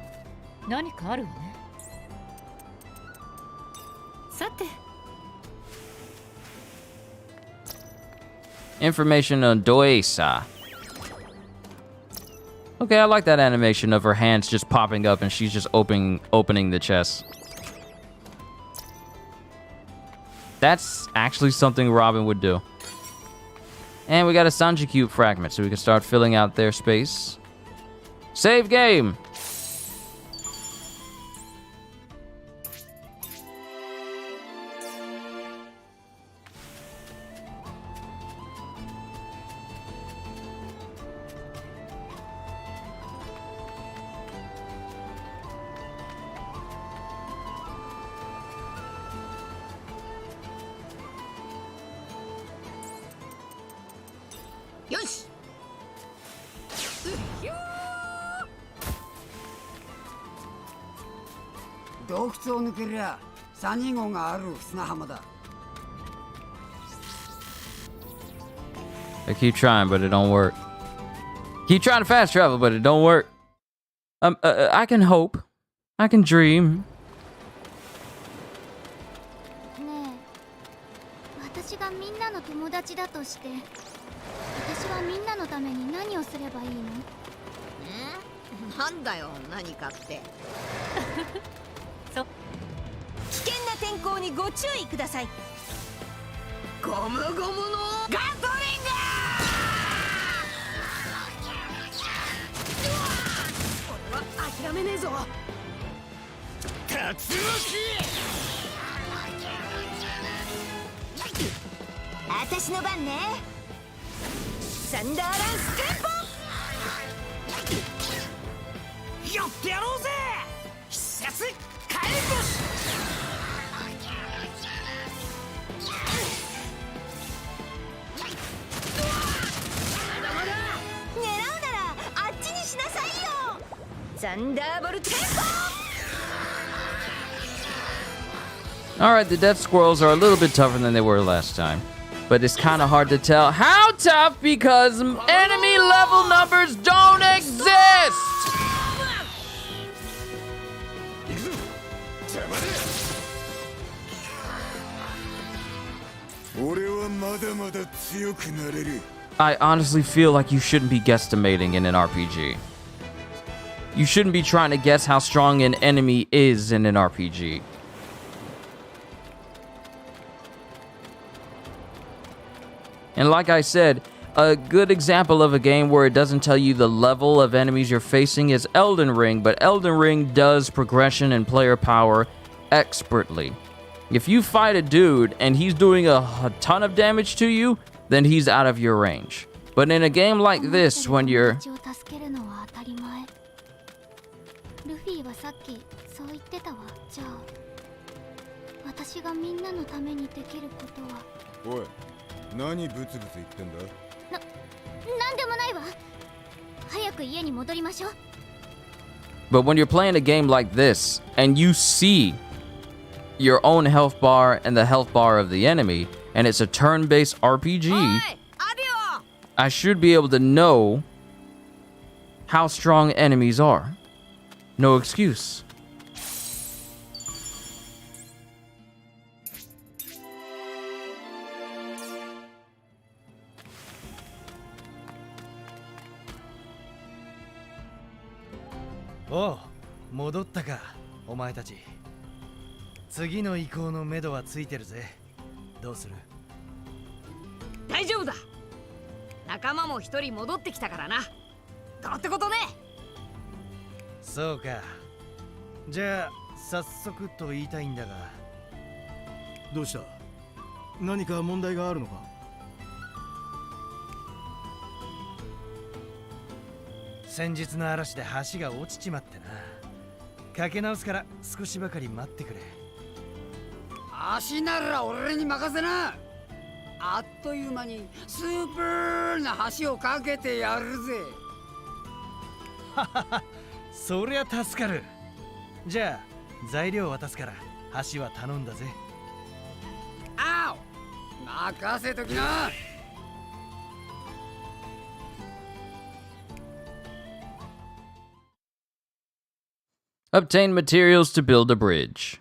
何かあるわね。さて。 Information on ODYSSEY. Okay, I like that animation of her hands just popping up and she's just opening the chest. That's actually something Robin would do. And we got a Sanji Cube fragment, so we can start filling out their space. Save game! 洞窟を抜けりゃサニ号がある砂浜だ。 I keep trying, but it don't work. Keep trying to fast travel, but it don't work. I can hope. I can dream. ねえ、私がみんなの友達だとして、私はみんなのために何をすればいいの？なんだよ、何かって。そう。危険な天候にご注意ください。ゴムゴムのガトリング！俺は諦めねえぞ。竜巻！私の番ね。サンダーランステンポ！やってやろうぜ。必殺火炎星。狙うならあっちにしなさいよ。サンダーボルテンポ。 Alright, the death squirrels are a little bit tougher than they were last time. But it's kind of hard to tell how tough because enemy level numbers don't exist! 俺はまだまだ強くなれる。 I honestly feel like you shouldn't be guesstimating in an RPG. You shouldn't be trying to guess how strong an enemy is in an RPG. And like I said, a good example of a game where it doesn't tell you the level of enemies you're facing is Elden Ring, but Elden Ring does progression and player power expertly. If you fight a dude and he's doing a ton of damage to you, then he's out of your range. But in a game like this, when you're... ルフィはさっきそう言ってたわ。じゃあ私がみんなのためにできることは。おい、何ブツブツ言ってんだ？なんでもないわ。早く家に戻りましょう。 But when you're playing a game like this, and you see your own health bar and the health bar of the enemy, and it's a turn-based RPG, I should be able to know how strong enemies are. No excuse. Oh, 戻ったか、お前たち。次の移行のめどはついてるぜ。どうする？大丈夫だ。仲間も一人戻ってきたからな。どうってことね。そうか。じゃあ早速と言いたいんだが。どうした？何か問題があるのか？先日の嵐で橋が落ちちまってな。かけ直すから少しばかり待ってくれ。足なら俺に任せな。あっという間にスーパーな橋を架けてやるぜ。ははは、そりゃ助かる。じゃあ材料渡すから橋は頼んだぜ。あお、任せときな。Obtain materials to build a bridge.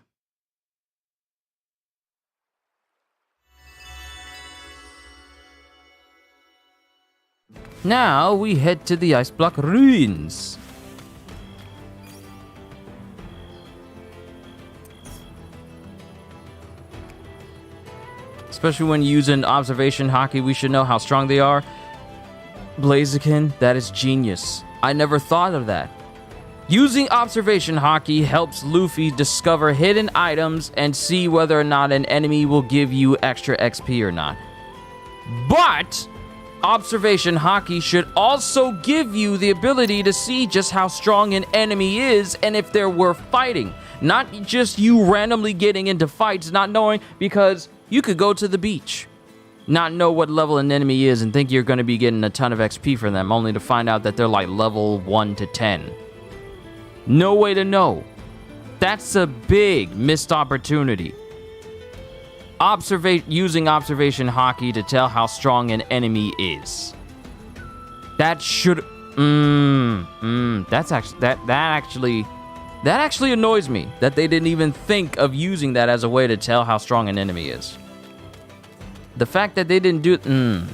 Now we head to the ice block ruins. Especially when using observation hockey, we should know how strong they are. Blaziken, that is genius. I never thought of that. Using observation hockey helps Luffy discover hidden items and see whether or not an enemy will give you extra XP or not. But observation hockey should also give you the ability to see just how strong an enemy is and if they're worth fighting. Not just you randomly getting into fights, not knowing, because you could go to the beach, not know what level an enemy is and think you're going to be getting a ton of XP from them, only to find out that they're like level 1 to 10. No way to know. That's a big missed opportunity. Using observation hockey to tell how strong an enemy is. That should... That's actually... That actually annoys me that they didn't even think of using that as a way to tell how strong an enemy is. The fact that they didn't do it...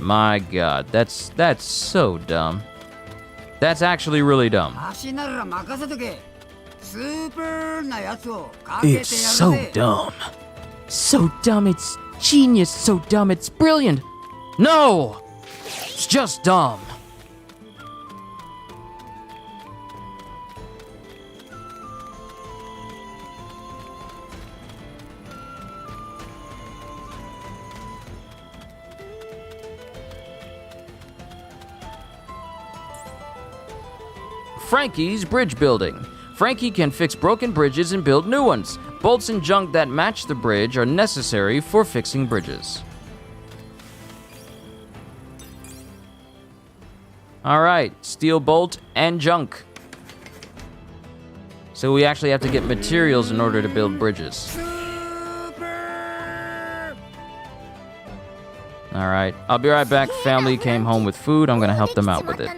my god. That's so dumb. That's actually really dumb. It's so dumb. So dumb, it's genius. So dumb, it's brilliant. No! It's just dumb. Franky's bridge building. Franky can fix broken bridges and build new ones. Bolts and junk that match the bridge are necessary for fixing bridges. Alright, steel bolt and junk. So we actually have to get materials in order to build bridges. Alright, I'll be right back. Family came home with food. I'm gonna help them out with it.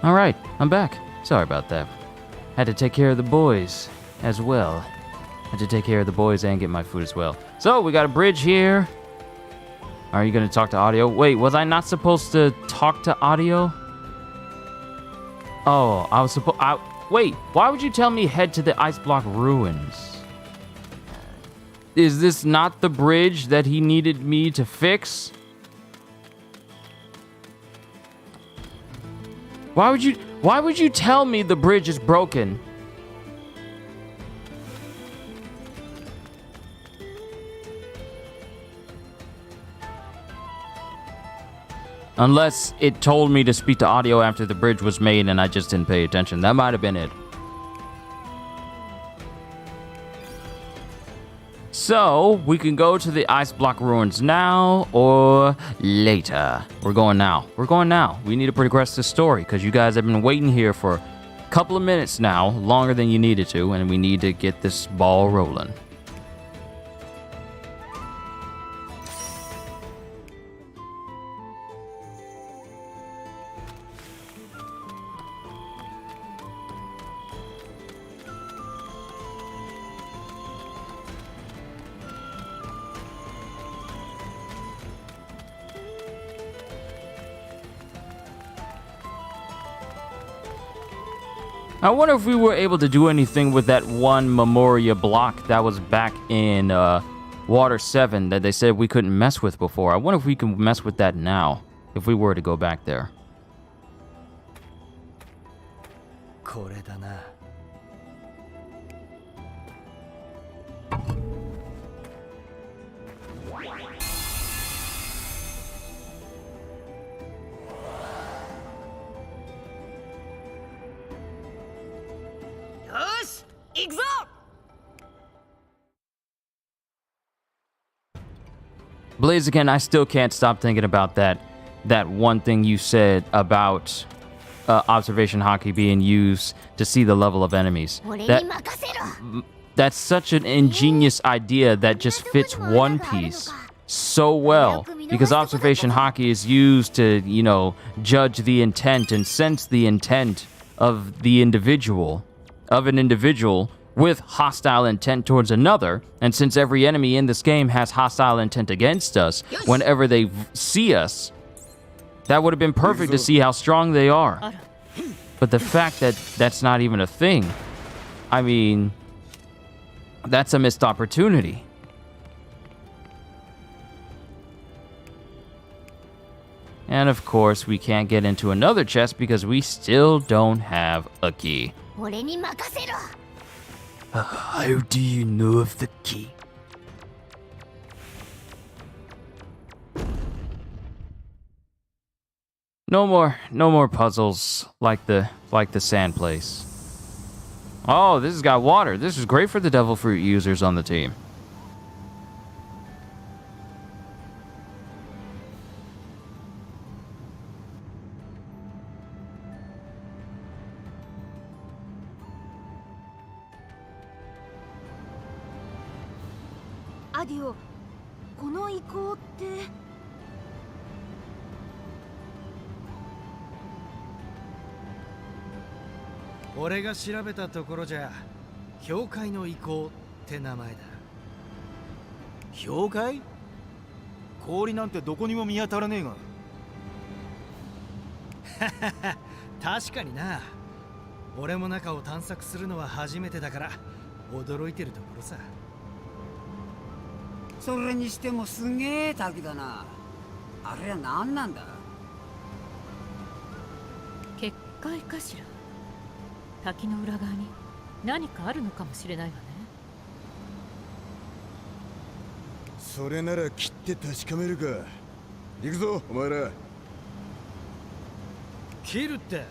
All right, I'm back. Sorry about that. Had to take care of the boys as well. Had to take care of the boys and get my food as well. So we got a bridge here. Are you gonna talk to Audio? Wait, was I not supposed to talk to Audio? Oh, I was supposed. Wait, why would you tell me head to the ice block ruins? Is this not the bridge that he needed me to fix? Why would you tell me the bridge is broken? Unless it told me to speak to Audio after the bridge was made and I just didn't pay attention. That might have been it. So, we can go to the ice block ruins now or later. We're going now. We're going now. We need to progress this story because you guys have been waiting here for a couple of minutes now, longer than you needed to, and we need to get this ball rolling. I wonder if we were able to do anything with that one Memoria block that was back in Water 7 that they said we couldn't mess with before. I wonder if we can mess with that now, if we were to go back there. これだな。行くぞ! Blaziken, I still can't stop thinking about that one thing you said about observation hockey being used to see the level of enemies. That's such an ingenious idea that just fits One Piece so well, because observation hockey is used to, you know, judge the intent and sense the intent of an individual with hostile intent towards another. And since every enemy in this game has hostile intent against us, whenever they see us, that would have been perfect to see how strong they are. But the fact that that's not even a thing, I mean, that's a missed opportunity. And of course, we can't get into another chest because we still don't have a key. How do you know of the key? No more puzzles like the sand place. Oh, this has got water. This is great for the devil fruit users on the team. Adio, この遺構って。俺が調べたところじゃ、氷塊の遺構って名前だ。氷塊？氷なんてどこにも見当たらねえが。確かにな。俺も中を探索するのは初めてだから驚いてるところさ。それにしてもすげえ滝だな。あれは何なんだ？結界かしら。滝の裏側に何かあるのかもしれないわね。それなら切って確かめるか。行くぞお前ら。切るって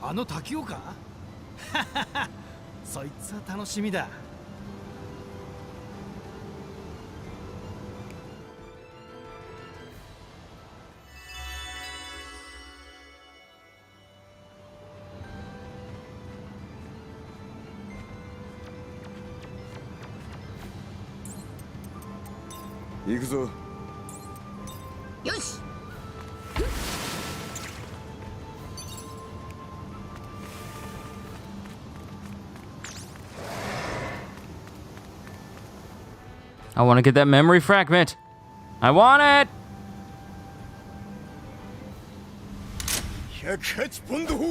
あの滝をか？そいつは楽しみだ。行くぞ。よし。I want to get that memory fragment. I want it. 108ポンド砲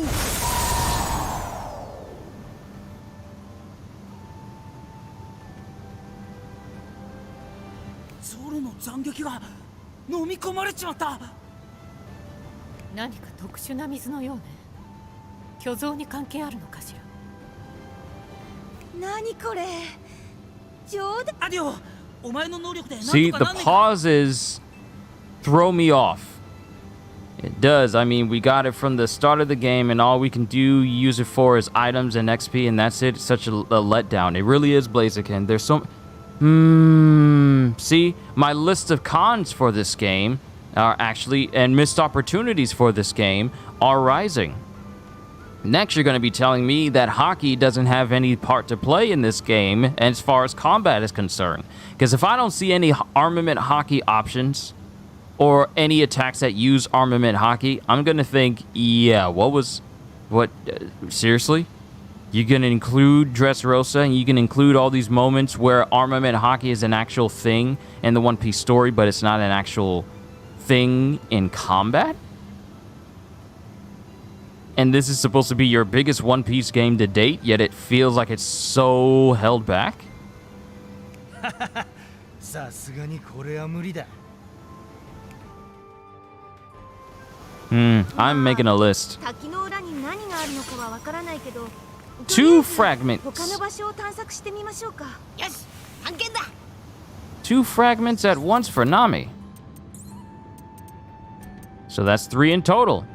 ゾロの斬撃が飲み込まれちまった。何か特殊な水のようね。巨像に関係あるのかしら。何これ。冗談。アディオ、お前の能力でなんと See, か the なんねんか。 pauses throw me off. It does. I mean, we got it from the start of the game, and all we can do use it for is items and XP, and that's it. It's such a letdown. It really is Blaziken. There's so... See, my list of cons for this game are actually, and missed opportunities for this game, are rising. Next, you're going to be telling me that hockey doesn't have any part to play in this game as far as combat is concerned. Because if I don't see any armament hockey options or any attacks that use armament hockey, I'm going to think, yeah, seriously? You're going to include Dressrosa and you can include all these moments where armament hockey is an actual thing in the One Piece story, but it's not an actual thing in combat? And this is supposed to be your biggest One Piece game to date, yet it feels like it's so held back? さすがにこれは無理だ。I'm making a list. 滝の裏に何があるのかはわからないけど、 2 fragments. 他の場所を探索してみましょうか。よし、探検だ。 2 fragments at once for Nami. So that's 3 in total.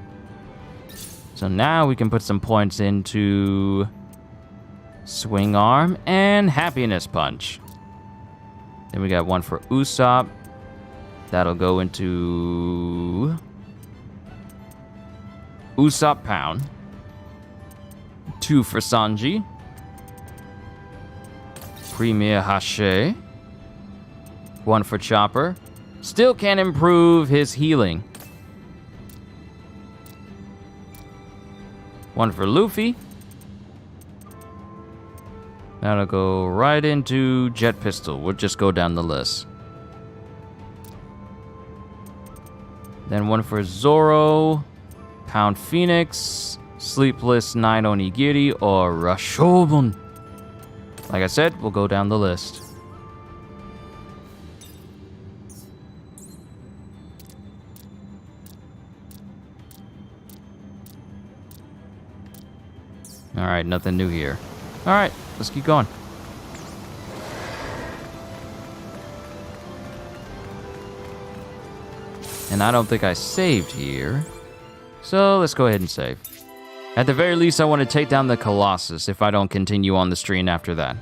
So now we can put some points into Swing Arm and Happiness Punch. Then we got 1 for Usopp. That'll go into Usopp Pound. 2 for Sanji. Premier Hache. 1 for Chopper. Still can't improve his healing. 1 for Luffy. That'll go right into Jet Pistol. We'll just go down the list. Then 1 for Zoro, Pound Phoenix, Sleepless 9 Onigiri, or Rashomon. Like I said, we'll go down the list. Alright, nothing new here. Alright, let's keep going. And I don't think I saved here. So let's go ahead and save. At the very least, I want to take down the Colossus if I don't continue on the stream after that.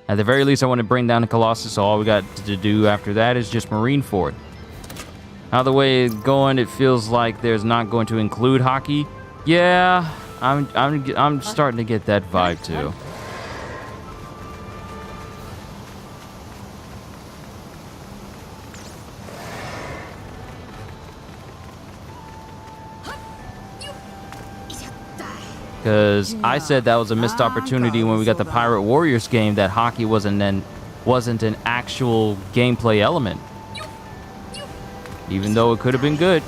At the very least, I want to bring down the Colossus, so all we got to do after that is just Marineford. How the way it's going, it feels like there's not going to include hockey. Yeah, I'm starting to get that vibe too. Because I said that was a missed opportunity when we got the Pirate Warriors game, that hockey wasn't an actual gameplay element. Even though it could have been good.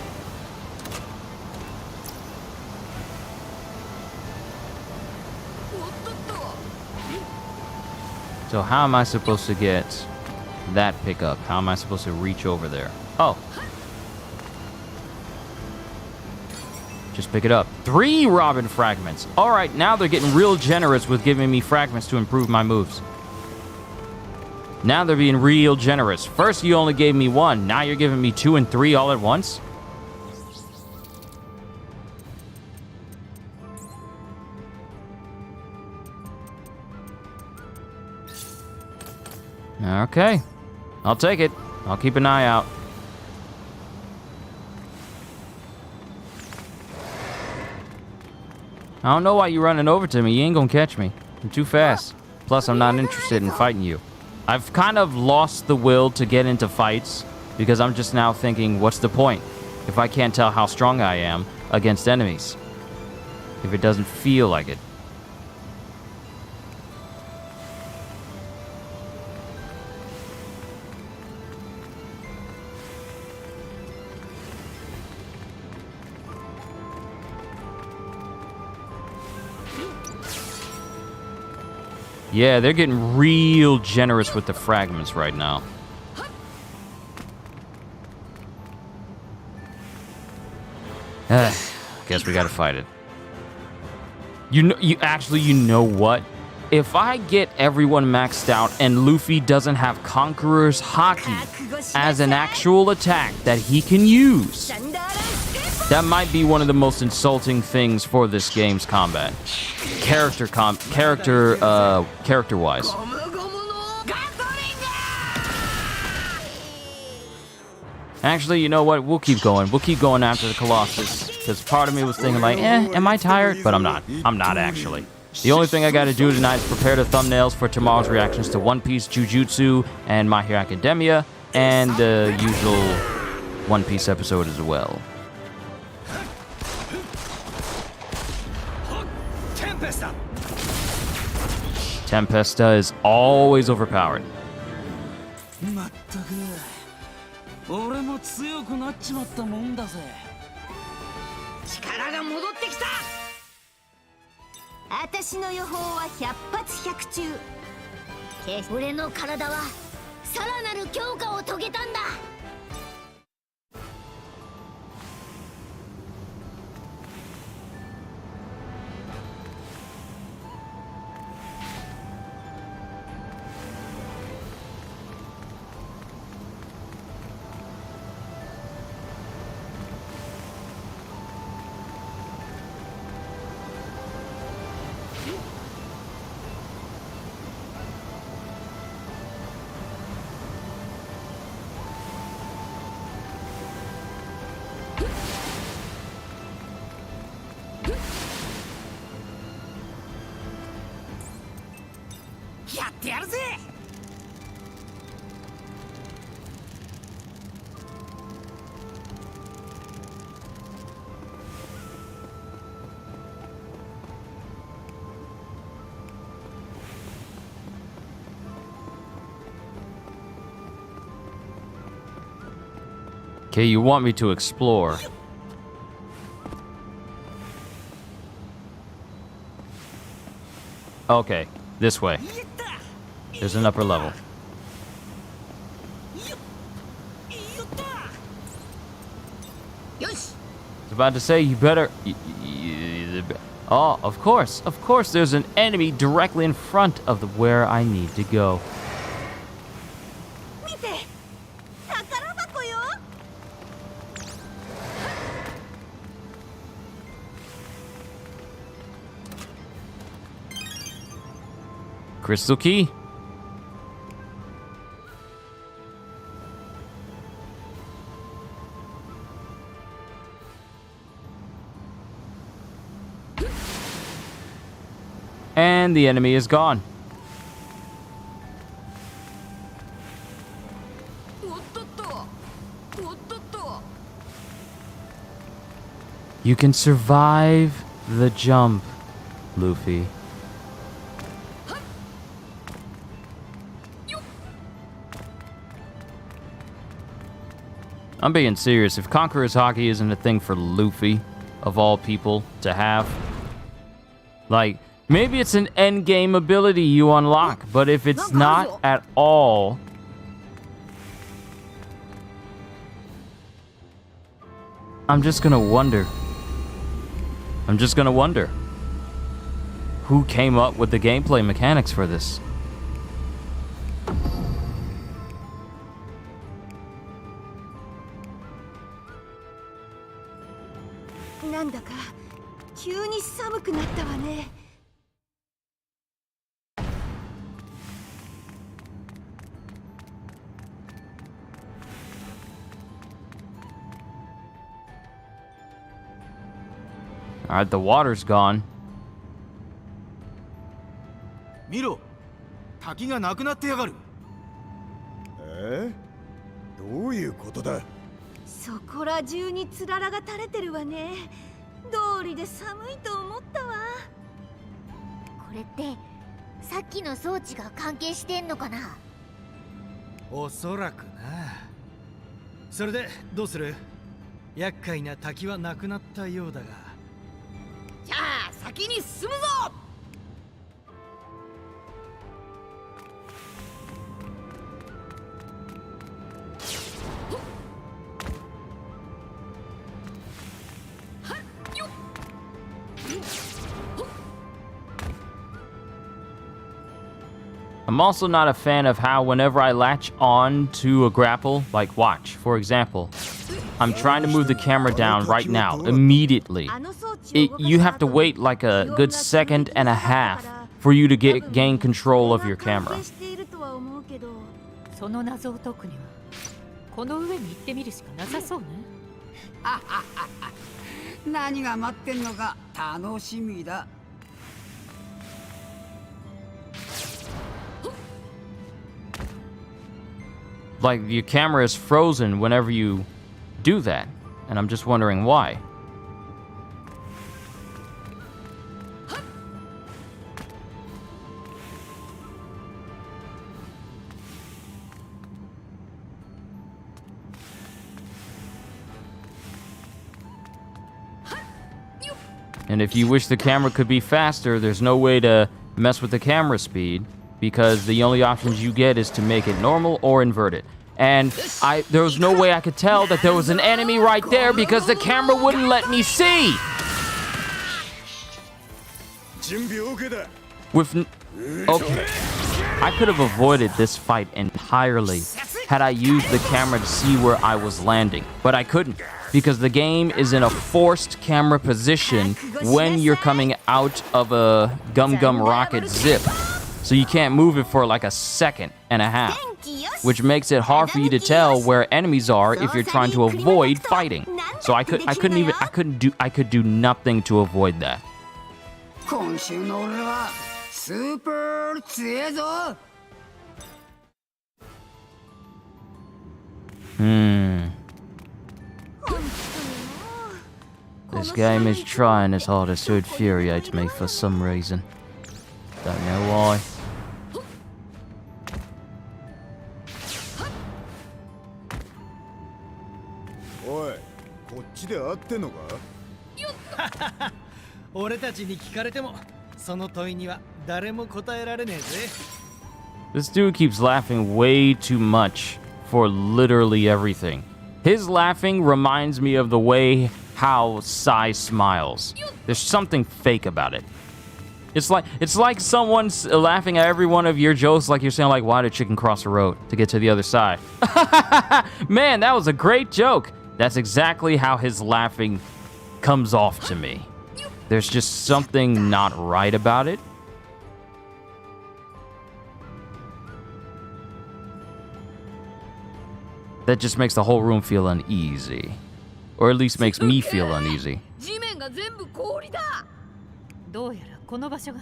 So how am I supposed to get that pickup? How am I supposed to reach over there? Oh. Just pick it up. 3 Robin fragments. All right, now they're getting real generous with giving me fragments to improve my moves. Now they're being real generous. First you only gave me 1. Now you're giving me 2 and 3 all at once? Okay. I'll take it. I'll keep an eye out. I don't know why you're running over to me. You ain't gonna catch me. You're too fast. Plus, I'm not interested in fighting you. I've kind of lost the will to get into fights because I'm just now thinking, what's the point if I can't tell how strong I am against enemies? If it doesn't feel like it. Yeah, they're getting real generous with the fragments right now. Guess we gotta fight it. You know what? If I get everyone maxed out and Luffy doesn't have Conqueror's Haki as an actual attack that he can use, that might be one of the most insulting things for this game's combat. Character-wise. Actually, you know what? We'll keep going. We'll keep going after the Colossus. Because part of me was thinking like, am I tired? But I'm not. I'm not actually. The only thing I gotta do tonight is prepare the thumbnails for tomorrow's reactions to One Piece, Jujutsu, and My Hero Academia, and the usual One Piece episode as well. Tempesta is always overpowered. 俺も強くなっちまったもんだぜ。力が戻ってきた。私の予報は百発百中。俺の体はさらなる強化を遂げたんだ。やってやるぜ。Okay, you want me to explore. Okay, this way. There's an upper level. I was about to say, you better... Oh, of course, there's an enemy directly in front of where I need to go. Crystal key. And the enemy is gone. You can survive the jump, Luffy. I'm being serious. If Conqueror's Haki isn't a thing for Luffy, of all people, to have, like, maybe it's an endgame ability you unlock, but if it's not at all, I'm just gonna wonder. Who came up with the gameplay mechanics for this? Alright, the water's gone. 見ろ、滝がなくなってやがる。どういうことだ。そこら中につららが垂れてるわね。道理で寒いと思ったわ。これってさっきの装置が関係してんのかな。おそらくな。それでどうする？厄介な滝はなくなったようだが。じゃあ先に進むぞ。I'm also not a fan of how whenever I latch on to a grapple, like watch, for example, I'm trying to move the camera down right now, immediately. You have to wait like a good second and a half for you to gain control of your camera. その謎を解くにはこの上に行ってみるしかなさそうね。何が待ってんのか楽しみだ。Like, your camera is frozen whenever you do that, and I'm just wondering why. And if you wish the camera could be faster, there's no way to mess with the camera speed, because the only options you get is to make it normal or invert it. And there was no way I could tell that there was an enemy right there because the camera wouldn't let me see. Okay. I could have avoided this fight entirely had I used the camera to see where I was landing, but I couldn't, because the game is in a forced camera position when you're coming out of a gum rocket zip. So you can't move it for like a second and a half, which makes it hard for you to tell where enemies are if you're trying to avoid fighting. So I could do nothing to avoid that. This game is trying its hardest to infuriate me for some reason. Don't know why. Oi, こっちで合ってんのか? 俺たちに聞かれてもその問いには誰も答えられねえぜ。 This dude keeps laughing way too much for literally everything. His laughing reminds me of the way how Sai smiles. There's something fake about it. It's like someone's laughing at every one of your jokes, like you're saying, like, why did chicken cross the road to get to the other side? Man, that was a great joke. That's exactly how his laughing comes off to me. There's just something not right about it. That just makes the whole room feel uneasy. Or at least makes me feel uneasy. どうやらこの場所が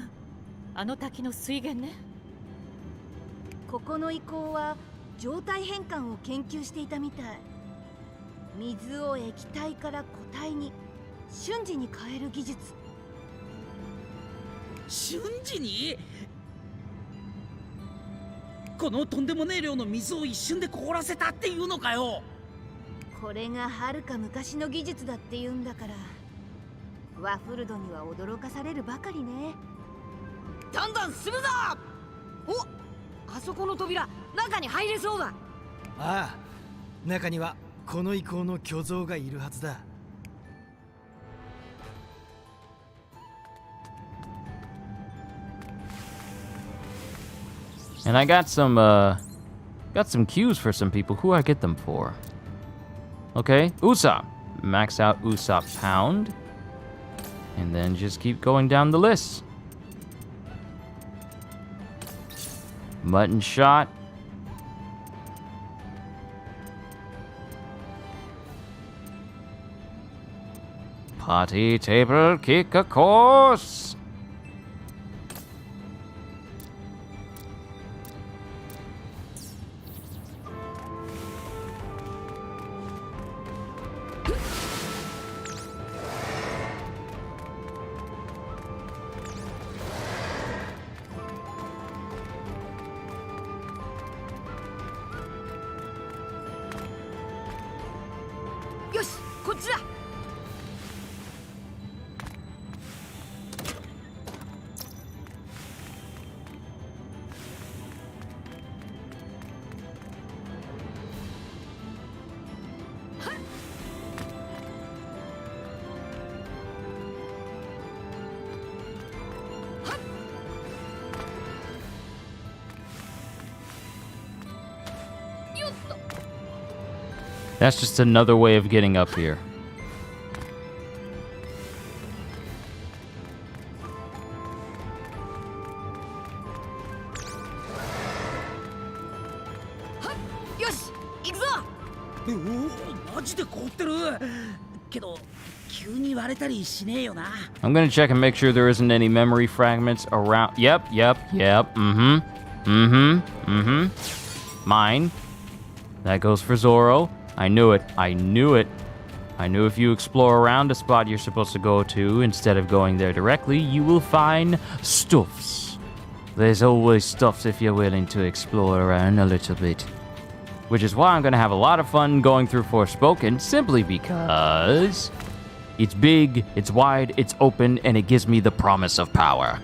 あの滝の水源ね。ここの遺構は状態変換を研究していたみたい。水を液体から固体に瞬時に変える技術。瞬時に？このとんでもねえ量の水を一瞬で凍らせたっていうのかよ。これがはるか昔の技術だっていうんだから、ワフルドには驚かされるばかりね。どんどん進むぞ。お、あそこの扉、中に入れそうだ。ああ、中にはこの遺構の巨像がいるはずだ。And I got some cues for some people. Who I get them for? Okay, Usopp. Max out Usopp Pound. And then just keep going down the list. Mutton Shot. Party Table Kick, of course. That's just another way of getting up here. I'm gonna check and make sure there isn't any memory fragments around. Yep. Mine. That goes for Zoro. I knew it. I knew if you explore around a spot you're supposed to go to, instead of going there directly, you will find stuffs. There's always stuffs if you're willing to explore around a little bit. Which is why I'm gonna have a lot of fun going through Forspoken, simply because it's big, it's wide, it's open, and it gives me the promise of power.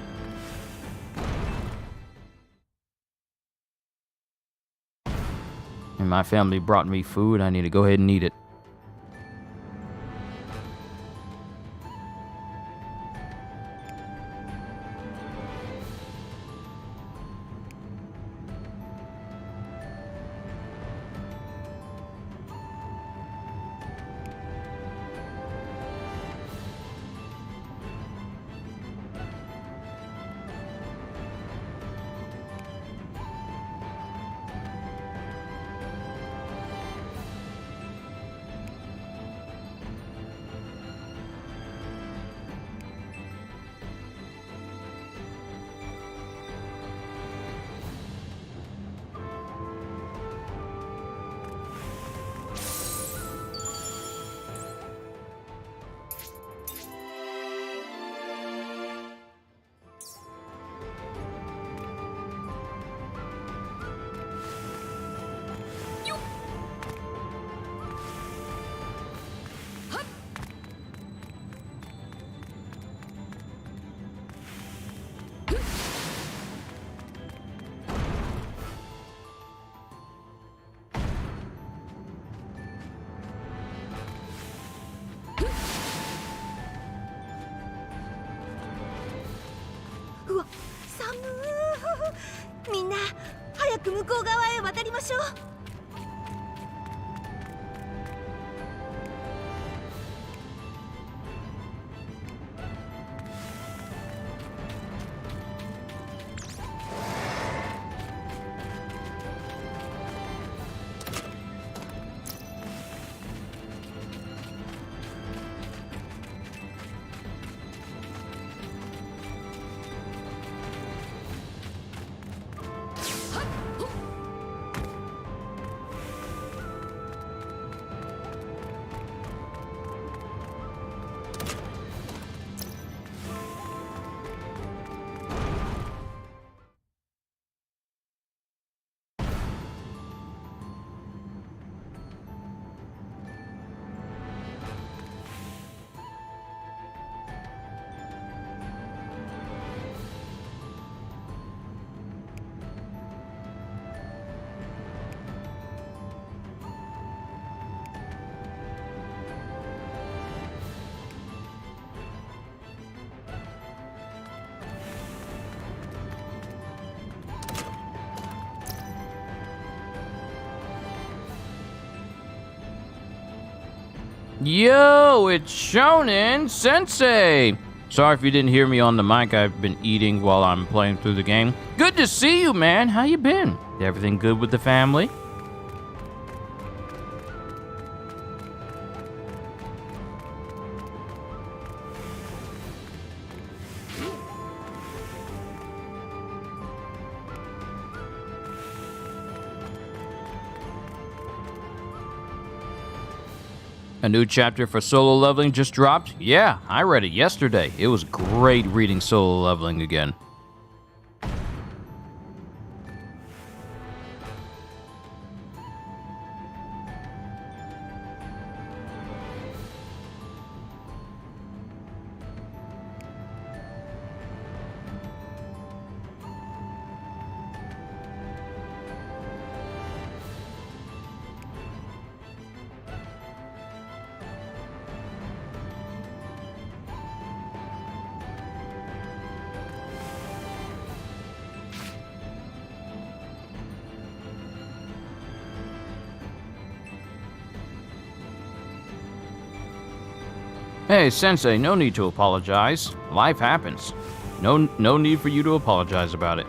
And my family brought me food. I need to go ahead and eat it. Yo, it's Shonen Sensei! Sorry if you didn't hear me on the mic. I've been eating while I'm playing through the game. Good to see you, man. How you been? Everything good with the family? A new chapter for Solo Leveling just dropped? Yeah, I read it yesterday. It was great reading Solo Leveling again. Hey, Sensei, no need to apologize. Life happens. No need for you to apologize about it.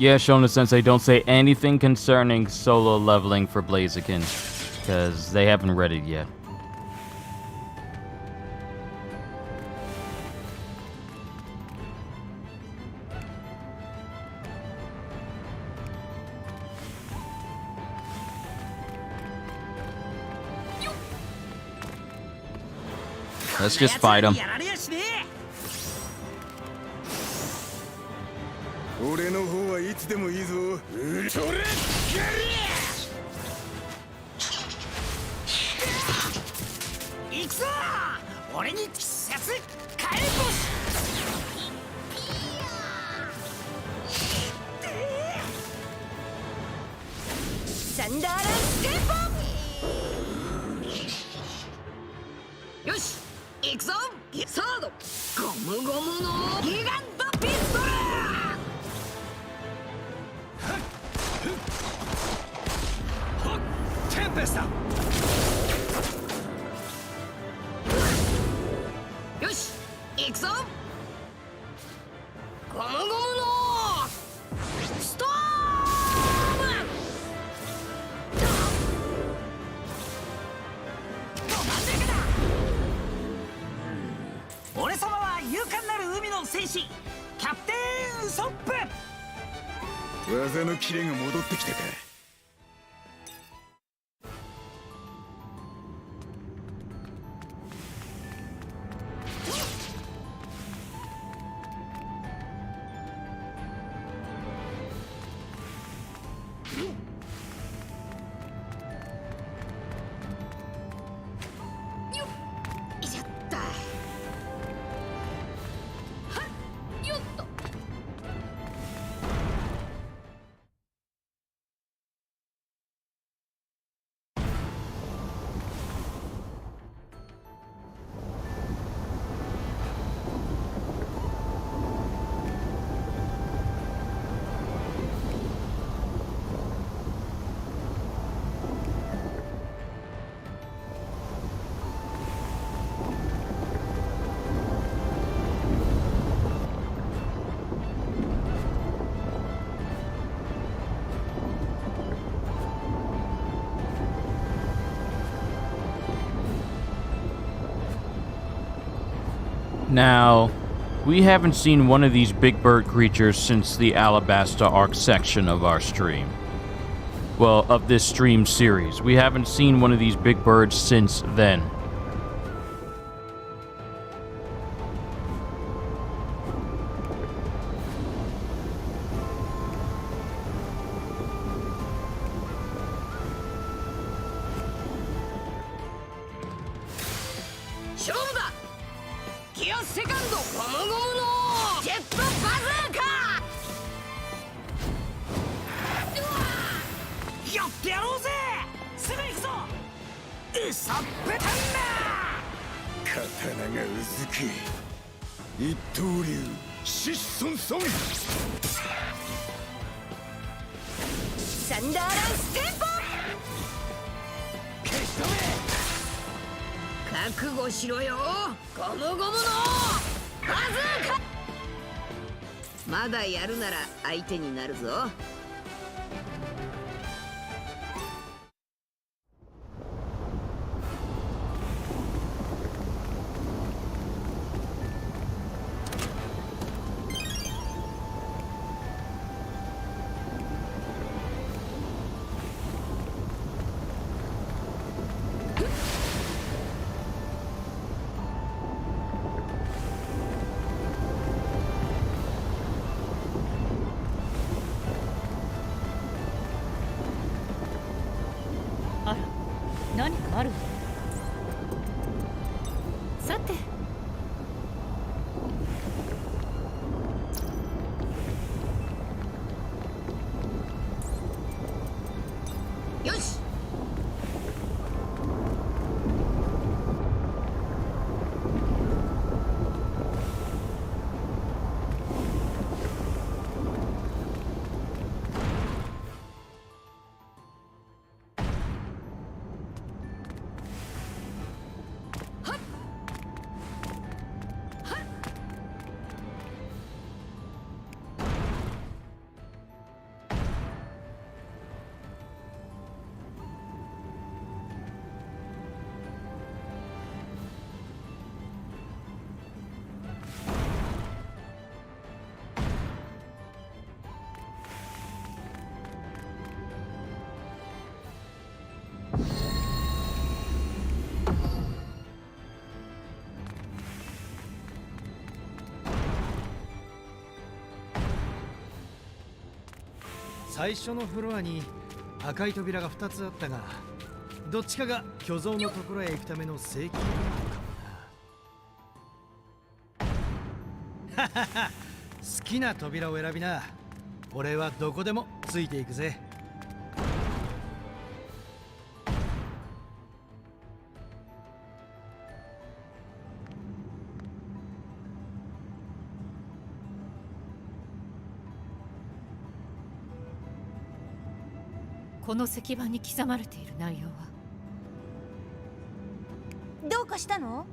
Yeah, Shona Sensei, don't say anything concerning solo leveling for Blaziken, because they haven't read it yet. Let's just fight him. 俺の方はいつでもいいぞ。それ行くぞ。俺に季節解放し。サンダーランステップ。よし、行くぞ。サード、ゴムゴムのギガントピストル。よし、行くぞ。ゴムゴムのストーム。俺様は勇敢なる海の戦士キャプテンウソップ。技のキレが戻ってきたか。Now, we haven't seen one of these big bird creatures since the Alabasta Arc section of our stream. Well, of this stream series. We haven't seen one of these big birds since then. まだやるなら相手になるぞ。あら、何かあるの？さて。よし。最初のフロアに赤い扉が2つあったが、どっちかが巨像のところへ行くための正規なのかもな。好きな扉を選びな。俺はどこでもついていくぜ。この石板に刻まれている内容は？どうかしたの？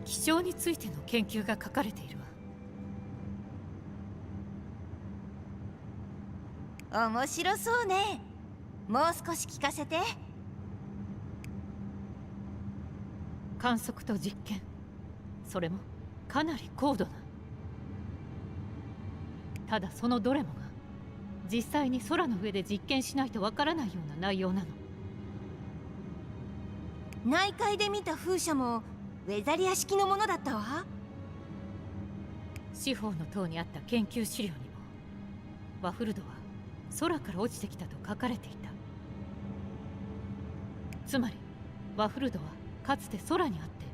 気象についての研究が書かれているわ。面白そうね。もう少し聞かせて。観測と実験、それもかなり高度な。ただそのどれもが実際に空の上で実験しないとわからないような内容なの。内海で見た風車もウェザリア式のものだったわ。四方の塔にあった研究資料にもワフルドは空から落ちてきたと書かれていた。つまりワフルドはかつて空にあって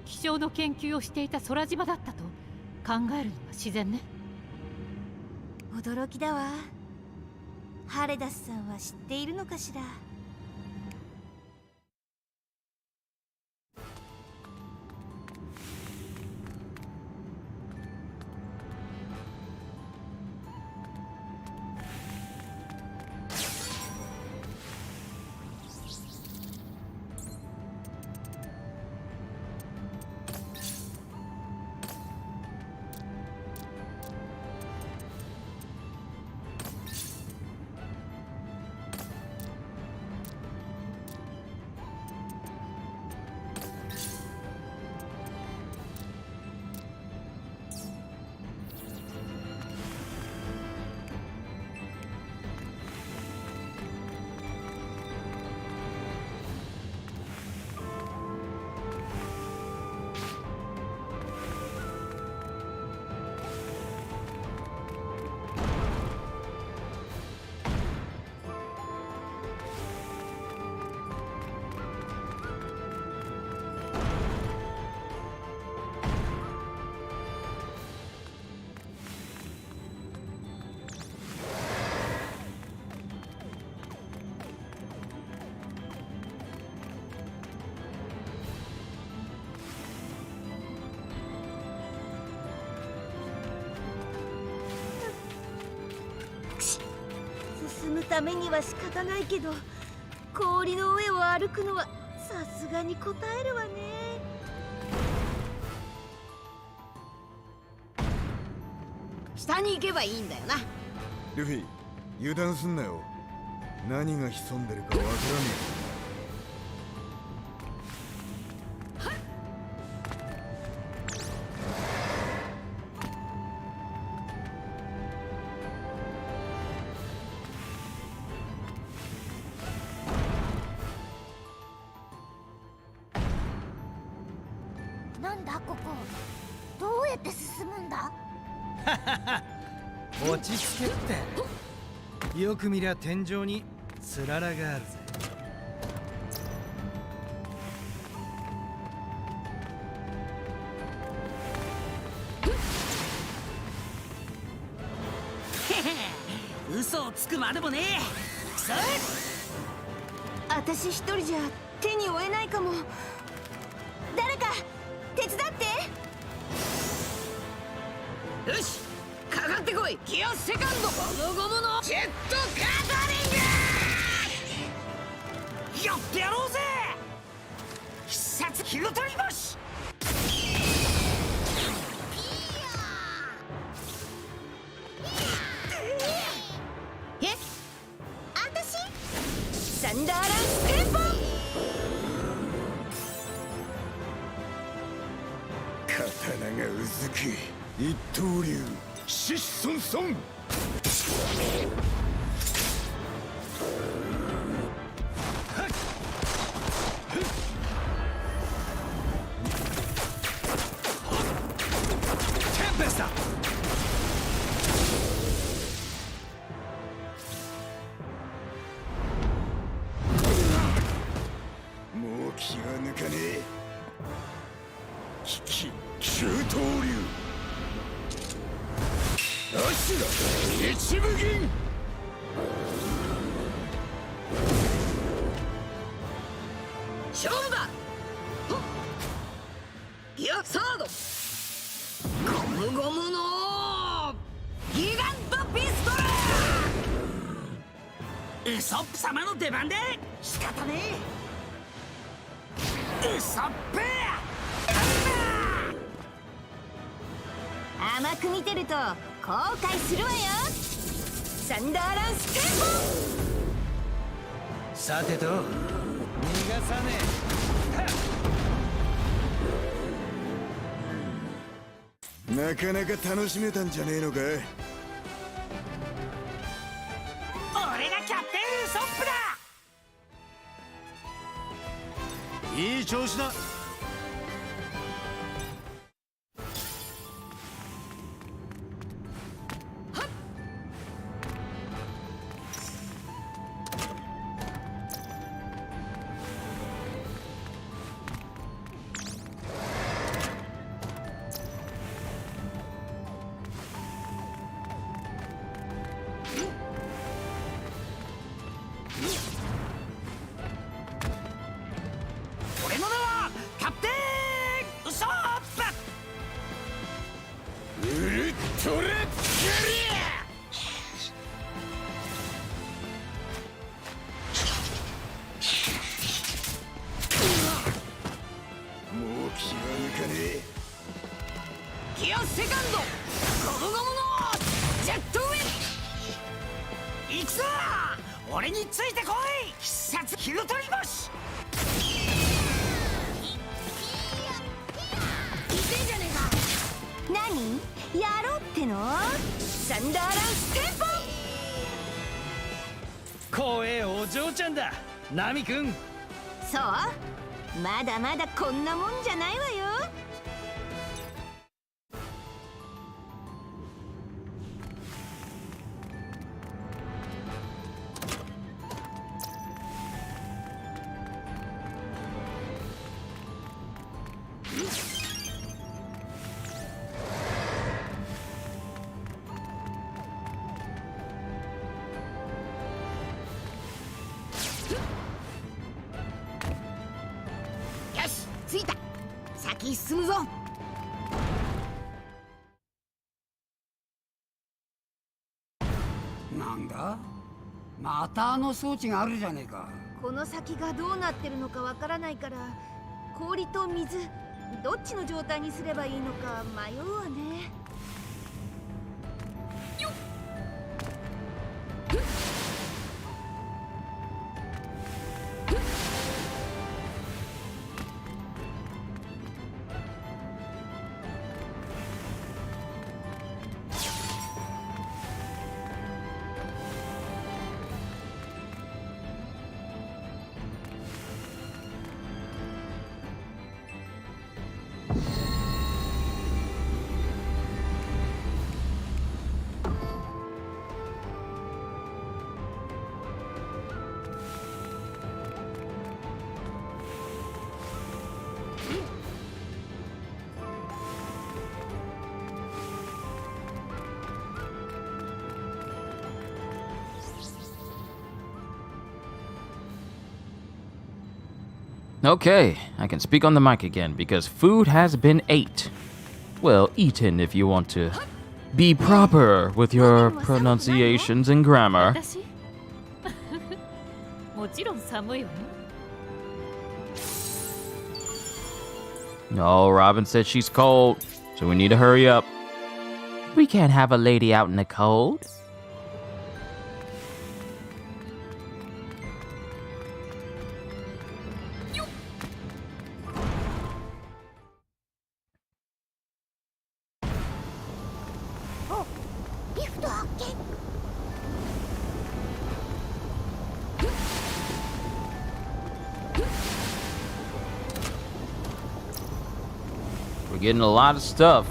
気象の研究をしていた空島だったと考えるのが自然ね。驚きだわ。ハレダスさんは知っているのかしら。進むためには仕方ないけど、氷の上を歩くのはさすがに応えるわね。下に行けばいいんだよな。ルフィ、油断すんなよ。何が潜んでるかわからねなんだここ、どうやって進むんだ？落ち着けって。よく見りゃ天井につららがあるぜ。嘘をつくまでもねえ。くそ！私一人じゃ手に負えないかも。誰か手伝って。よし、かかってこい。ギアセカンド、ゴムゴムのジェットカタリング。やってやろうぜ。必殺火の鳥星。え、私サンダーランステンポン。刀がうずく一刀流シッソンソン。テンペスタ。もう気が抜かねえ。九刀流アシュラ一部銀。勝負だ。ギアサード、ゴムゴムのギガントピストル。ウソップ様の出番で仕方ねえ。ウソップ甘く見てると後悔するわよ。サンダーランステンポン。さてと逃がさねえ。なかなか楽しめたんじゃねえのか。俺がキャプテンウソップだ。いい調子だ。俺の名はキャプテンウソップ。ウルトラキャリア。もう気が抜かねえ。ギアセカンド、ゴムゴムのジェットウィン。行くぞ。俺についてこい。必殺火の鳥星。痛えじゃねえか。何やろうっての？サンダーランステンポン。怖えお嬢ちゃんだナミ君。そう、まだまだこんなもんじゃないわよ。よし、着いた。先進むぞ。なんだ、またあの装置があるじゃねえか。この先がどうなってるのかわからないから、氷と水どっちの状態にすればいいのか迷うわね。Okay, I can speak on the mic again because food has been ate. Well, eaten if you want to be proper with your pronunciations and grammar. 私もちろん寒いわね。 No, Robin said she's cold, so we need to hurry up. We can't have a lady out in the cold. We're getting a lot of stuff.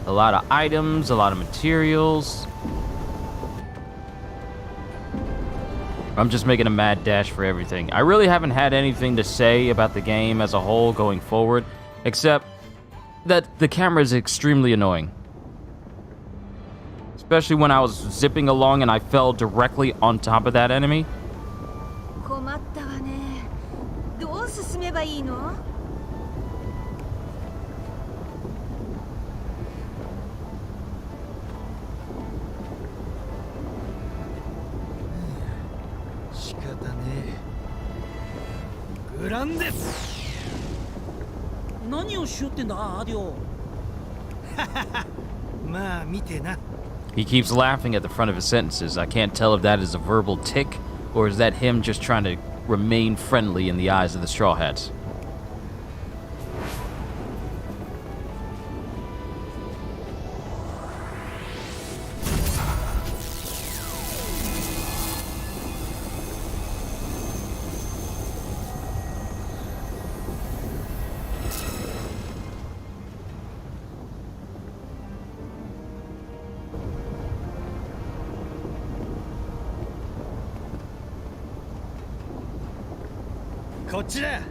A lot of items, a lot of materials. I'm just making a mad dash for everything. I really haven't had anything to say about the game as a whole going forward, except that the camera is extremely annoying. Especially when I was zipping along and I fell directly on top of that enemy. 困ったわね。どう進めばいいの？仕方ねえ。グランデ。何をしよってんだアディオ。まあ見てな。 He keeps laughing at the front of his sentences. I can't tell if that is a verbal tick or is that him just trying to remain friendly in the eyes of the Straw Hats. This こっちだ。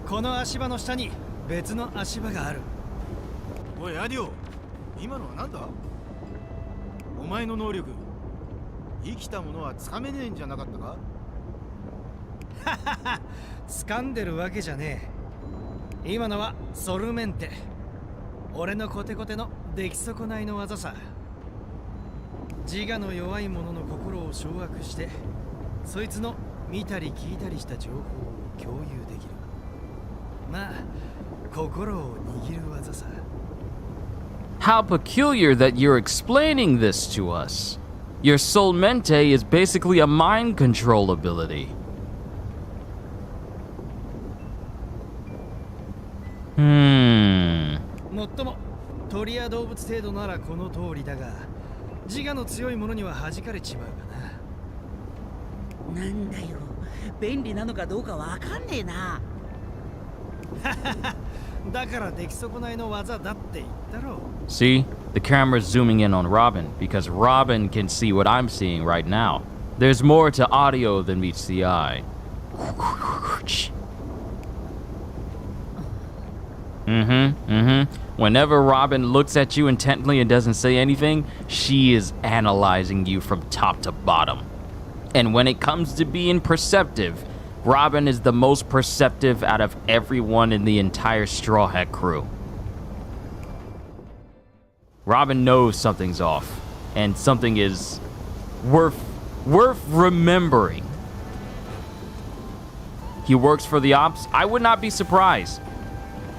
この足場の下に別の足場がある。おいアディオ、今のは何だ？お前の能力、生きたものはつかめねえんじゃなかったか？ははは、掴んでるわけじゃねえ。今のはソルメンテ。俺のコテコテの出来損ないの技さ。自我の弱い者の心を掌握して、そいつの見たり聞いたりした情報を共有できる。まあ、心を握る技さ。How peculiar that you're explaining this to us. Your Solmente is basically a mind control ability. もっとも鳥や動物程度ならこの通りだが、自我の強い者には弾かれちまうかな。なんだよ、便利なのかどうかわかんねえな。だから出来損ないの技だって言ったろ。 See, the camera's zooming in on Robin because Robin can see what I'm seeing right now. There's more to audio than meets the eye. Whenever Robin looks at you intently and doesn't say anything, she is analyzing you from top to bottom. And when it comes to being perceptive, Robin is the most perceptive out of everyone in the entire Straw Hat crew. Robin knows something's off, and something is worth remembering. He works for the Ops. I would not be surprised.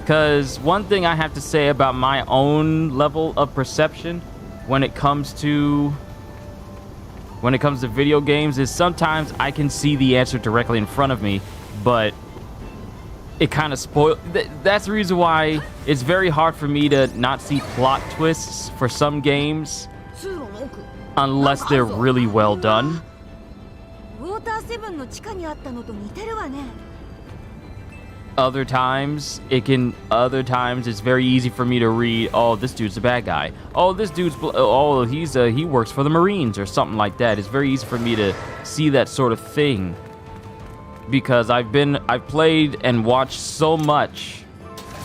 Because one thing I have to say about my own level of perception when it comes to video games is sometimes I can see the answer directly in front of me, but it kind of spoils. That's the reason why it's very hard for me to not see plot twists for some games unless they're really well done. ウォーターセブンの地下にあったのと似てるわね。 Other times it's very easy for me to read, oh, this dude's a bad guy. Oh, this dude's he works for the Marines or something like that. It's very easy for me to see that sort of thing because I've played and watched so much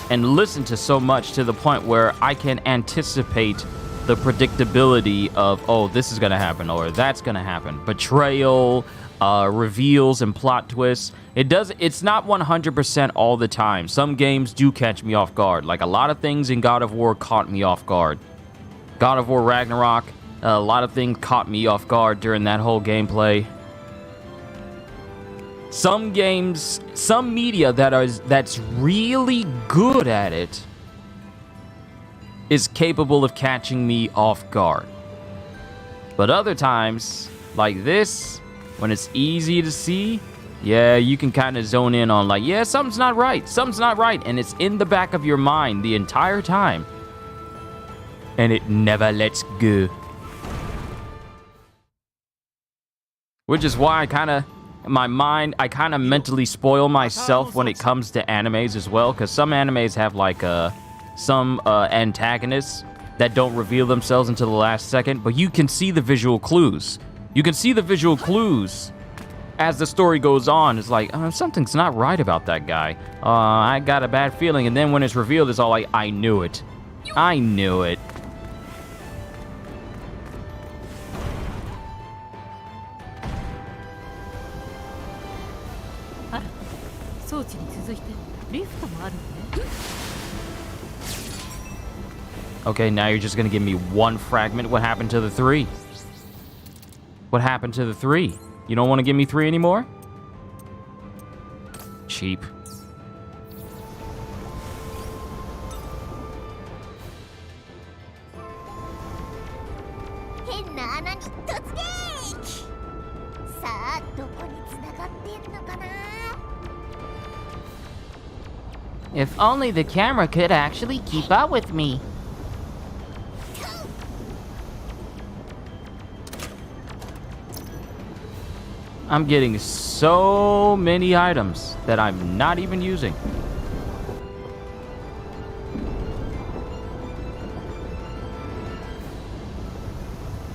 and listened to so much to the point where I can anticipate the predictability of, oh, this is going to happen or that's going to happen. Betrayal, reveals and plot twists. It's not 100% all the time. Some games do catch me off guard. Like a lot of things in God of War caught me off guard. God of War Ragnarok, a lot of things caught me off guard during that whole gameplay. Some games, some media that's really good at it is capable of catching me off guard. But other times, like this, when it's easy to see, yeah, you can kind of zone in on like, yeah, something's not right, and it's in the back of your mind the entire time. And it never lets go. Which is why I kind of mentally spoil myself when it comes to animes as well, because some animes have like some antagonists that don't reveal themselves until the last second, but you can see the visual clues. You can see the visual clues as the story goes on. It's like, something's not right about that guy. I got a bad feeling, and then when it's revealed, it's all like, I knew it. I knew it. Okay, now you're just gonna give me one fragment. What happened to the 3? What happened to the 3? You don't want to give me 3 anymore? Cheap. If only the camera could actually keep up with me. I'm getting so many items that I'm not even using.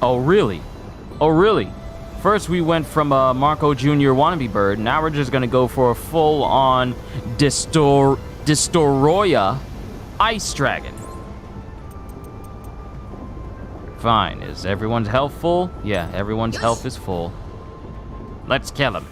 Oh, really? Oh, really? First we went from a Marco Jr. wannabe bird. Now we're just gonna go for a full-on Distoroya ice dragon. Fine. Is everyone's health full? Yeah, everyone's health is full. Let's kill him.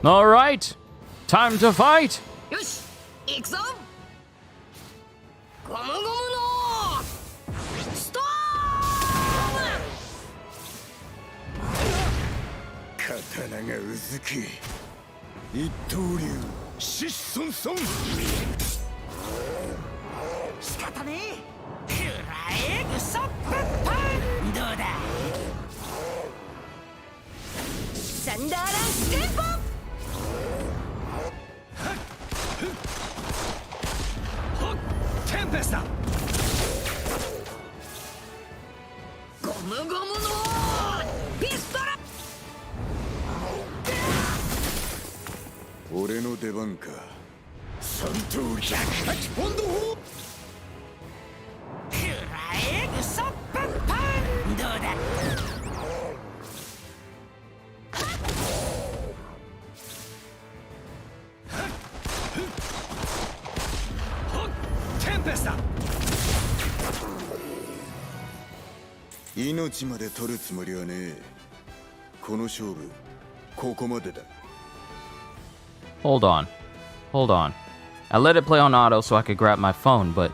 All right, time to fight. Yoshi, 行くぞ。ゴムゴムのストーム。刀がうずき。一刀流。シッソンソン。仕方ねえ。くらえウソップパン。どうだ。サンダーランステンポ。テンペスタ。ゴムゴムのピストル。俺の出番か。三刀流108ポンド砲。くらえウソップパン。どうだ。テンペスタ。命まで取るつもりはねえ。この勝負ここまでだ。Hold on. Hold on. I let it play on auto so I could grab my phone, but...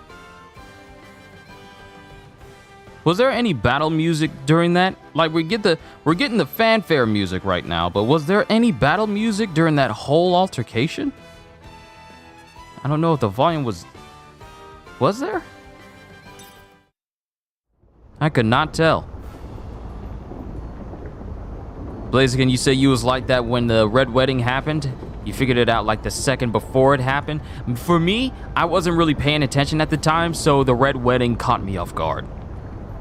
Was there any battle music during that? Like, we're getting the fanfare music right now, but was there any battle music during that whole altercation? I don't know if the volume was... Was there? I could not tell. Blaziken, you say you was like that when the Red Wedding happened? You figured it out like the second before it happened? For me, I wasn't really paying attention at the time, so the Red Wedding caught me off guard.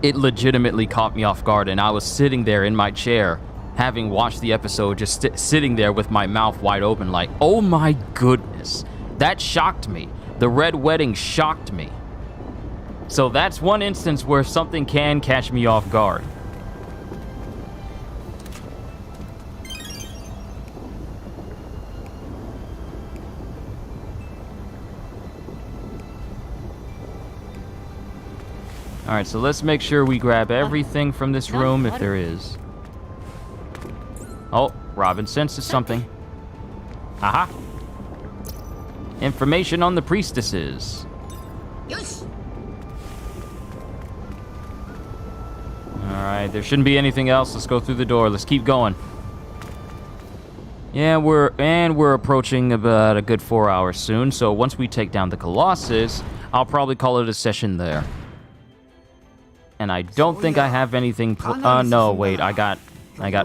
It legitimately caught me off guard, and I was sitting there in my chair, having watched the episode, just sitting there with my mouth wide open like, oh my goodness, that shocked me. The Red Wedding shocked me. So that's one instance where something can catch me off guard. Alright, so let's make sure we grab everything from this room if there is. Oh, Robin senses something. Aha! Information on the priestesses. Alright, there shouldn't be anything else. Let's go through the door. Let's keep going. Yeah, we're approaching about a good 4 hours soon, so once we take down the Colossus, I'll probably call it a session there. And I don't think I have anything no, wait, I got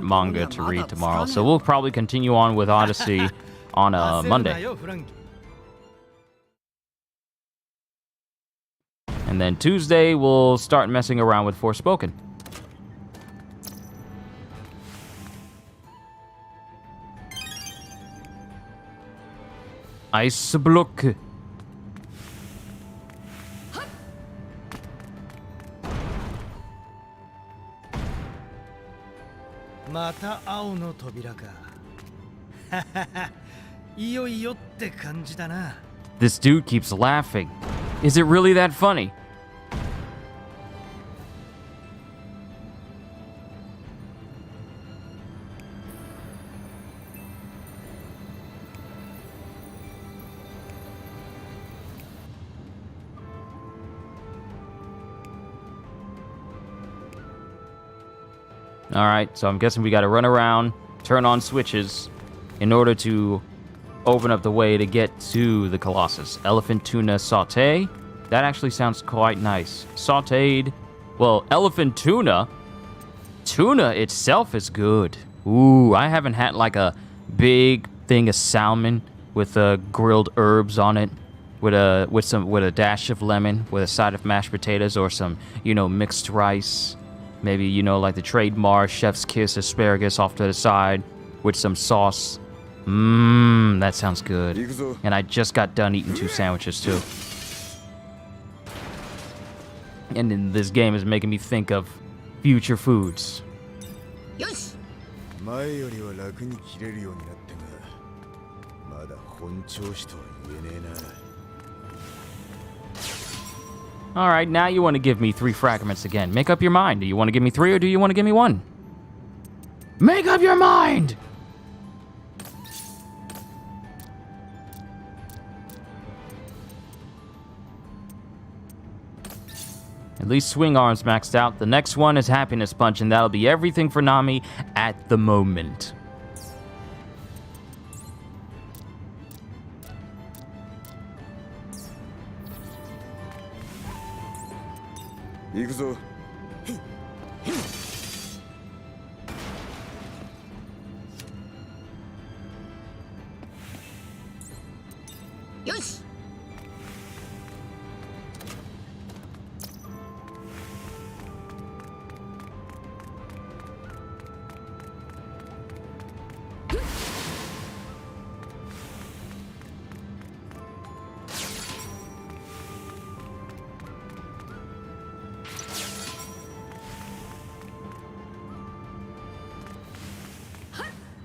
manga to read tomorrow, so we'll probably continue on with Odyssey on Monday. And then Tuesday, we'll start messing around with Forspoken. Ice block. Mata ao no tobira ka. Iyo iyo tte kanji da na. This dude keeps laughing. Is it really that funny? Alright, so I'm guessing we gotta run around, turn on switches in order to open up the way to get to the Colossus. Elephant tuna saute. That actually sounds quite nice. Sauteed. Well, elephant tuna. Tuna itself is good. Ooh, I haven't had like a big thing of salmon with grilled herbs on it, with a dash of lemon, with a side of mashed potatoes or some, mixed rice. Maybe, like the trademark chef's kiss asparagus off to the side with some sauce. Mmm, that sounds good. And I just got done eating 2 sandwiches, too. And then this game is making me think of future foods. Alright, now you want to give me 3 fragments again. Make up your mind. Do you want to give me 3 or do you want to give me 1? Make up your mind! At least swing arms maxed out. The next one is happiness punch, and that'll be everything for Nami at the moment.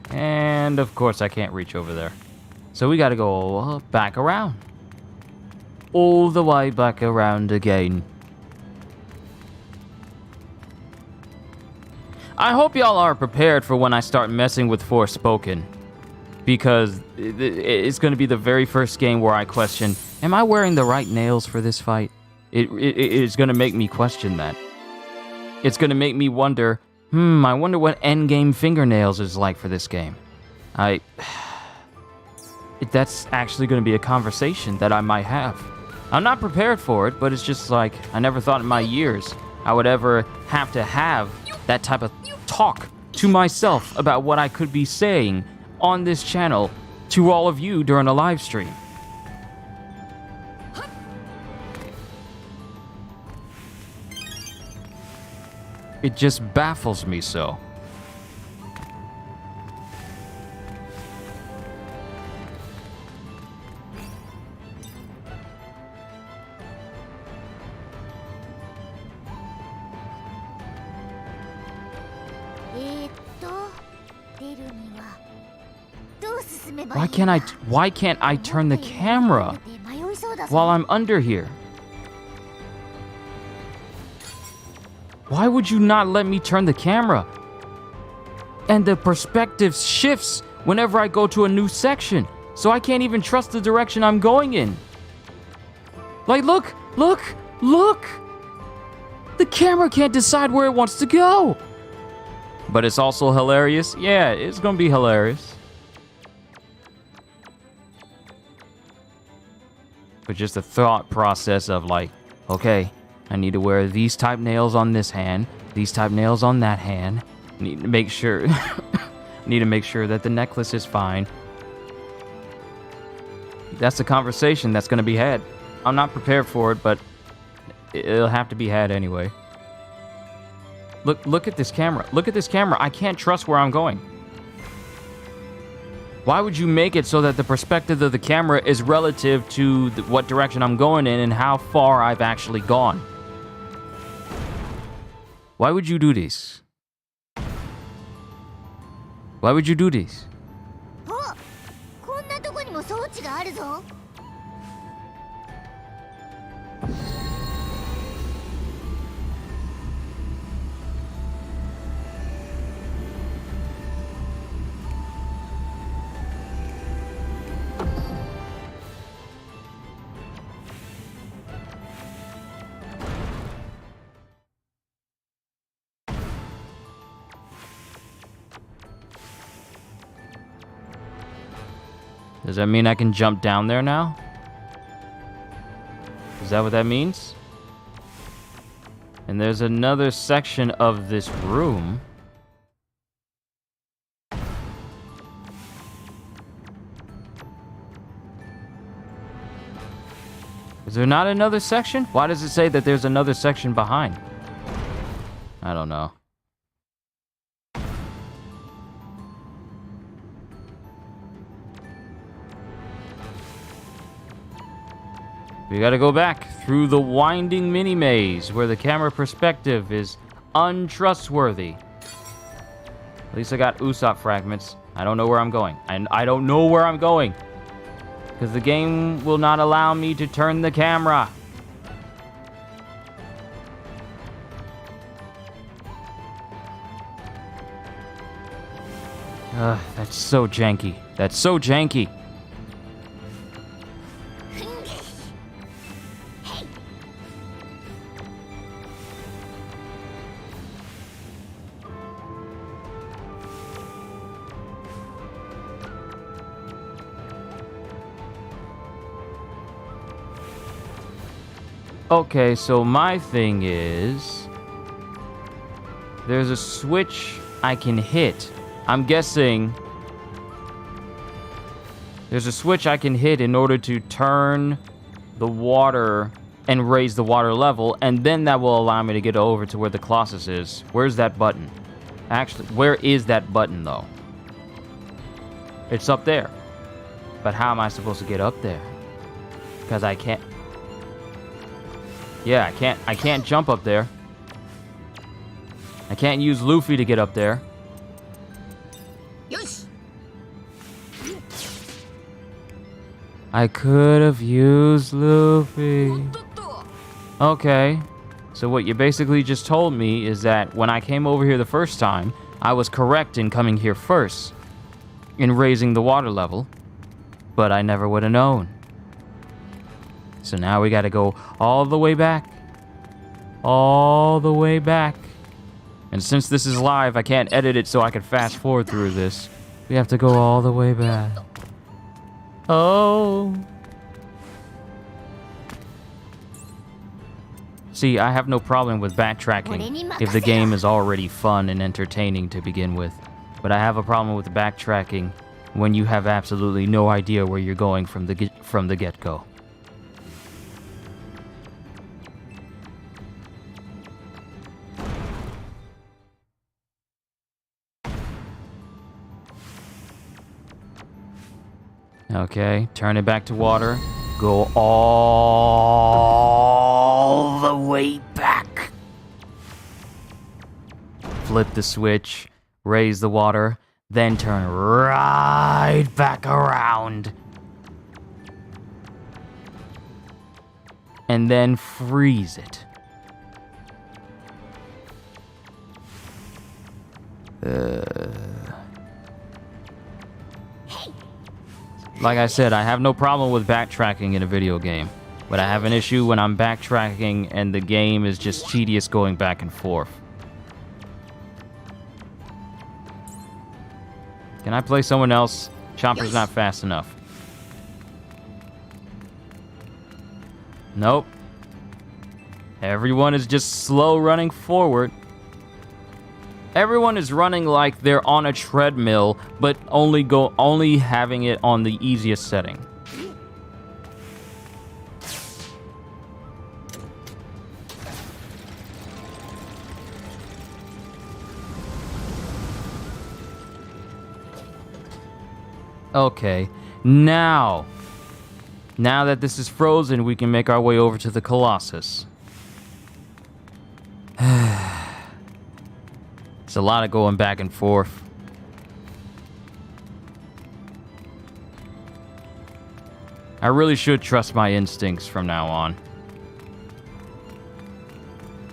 And of course I can't reach over there. So we gotta go back around. All the way back around again. I hope y'all are prepared for when I start messing with Forspoken. Because it's gonna be the very first game where I question, am I wearing the right nails for this fight? It's gonna make me question that. It's gonna make me wonder, I wonder what endgame fingernails is like for this game. That's actually going to be a conversation that I might have. I'm not prepared for it, but it's just like, I never thought in my years I would ever have to have that type of talk to myself about what I could be saying on this channel to all of you during a live stream. It just baffles me so. Why can't I turn the camera while I'm under here? Why would you not let me turn the camera? And the perspective shifts whenever I go to a new section, so I can't even trust the direction I'm going in. Like, look! The camera can't decide where it wants to go. But it's also hilarious. Yeah, it's gonna be hilarious. But just the thought process of like, okay, I need to wear these type nails on this hand, these type nails on that hand. Need to make sure need to make sure that the necklace is fine. That's the conversation that's gonna be had. I'm not prepared for it, but it'll have to be had anyway. Look at this camera. Look at this camera. I can't trust where I'm going. Why would you make it so that the perspective of the camera is relative to what direction I'm going in and how far I've actually gone? Why would you do this? Why would you do this? こんなとこにも装置があるぞ。Does that mean I can jump down there now? Is that what that means? And there's another section of this room. Is there not another section? Why does it say that there's another section behind? I don't know. We gotta go back through the winding mini maze where the camera perspective is untrustworthy. At least I got Usopp fragments. I don't know where I'm going. I don't know where I'm going. Because the game will not allow me to turn the camera. That's so janky. That's so janky. Okay, so my thing is, there's a switch I can hit. I'm guessing there's a switch I can hit in order to turn the water and raise the water level, and then that will allow me to get over to where the Colossus is. Where's that button? Actually, where is that button, though? It's up there. But how am I supposed to get up there? Because I can't... Yeah, I can't jump up there. I can't use Luffy to get up there. I could have used Luffy. Okay. So what you basically just told me is that when I came over here the first time, I was correct in coming here first, in raising the water level, but I never would have known. So now we gotta go all the way back. All the way back. And since this is live, I can't edit it so I can fast forward through this. We have to go all the way back. Oh. See, I have no problem with backtracking if the game is already fun and entertaining to begin with. But I have a problem with backtracking when you have absolutely no idea where you're going from the get-go. Okay, turn it back to water. Go all the way back. Flip the switch, raise the water, then turn right back around. And then freeze it. Like I said, I have no problem with backtracking in a video game, but I have an issue when I'm backtracking and the game is just tedious going back and forth. Can I play someone else? Chopper's not fast enough. Nope. Everyone is just slow running forward. Everyone is running like they're on a treadmill, but only having it on the easiest setting. Okay, now that this is frozen, we can make our way over to the Colossus. It's a lot of going back and forth. I really should trust my instincts from now on.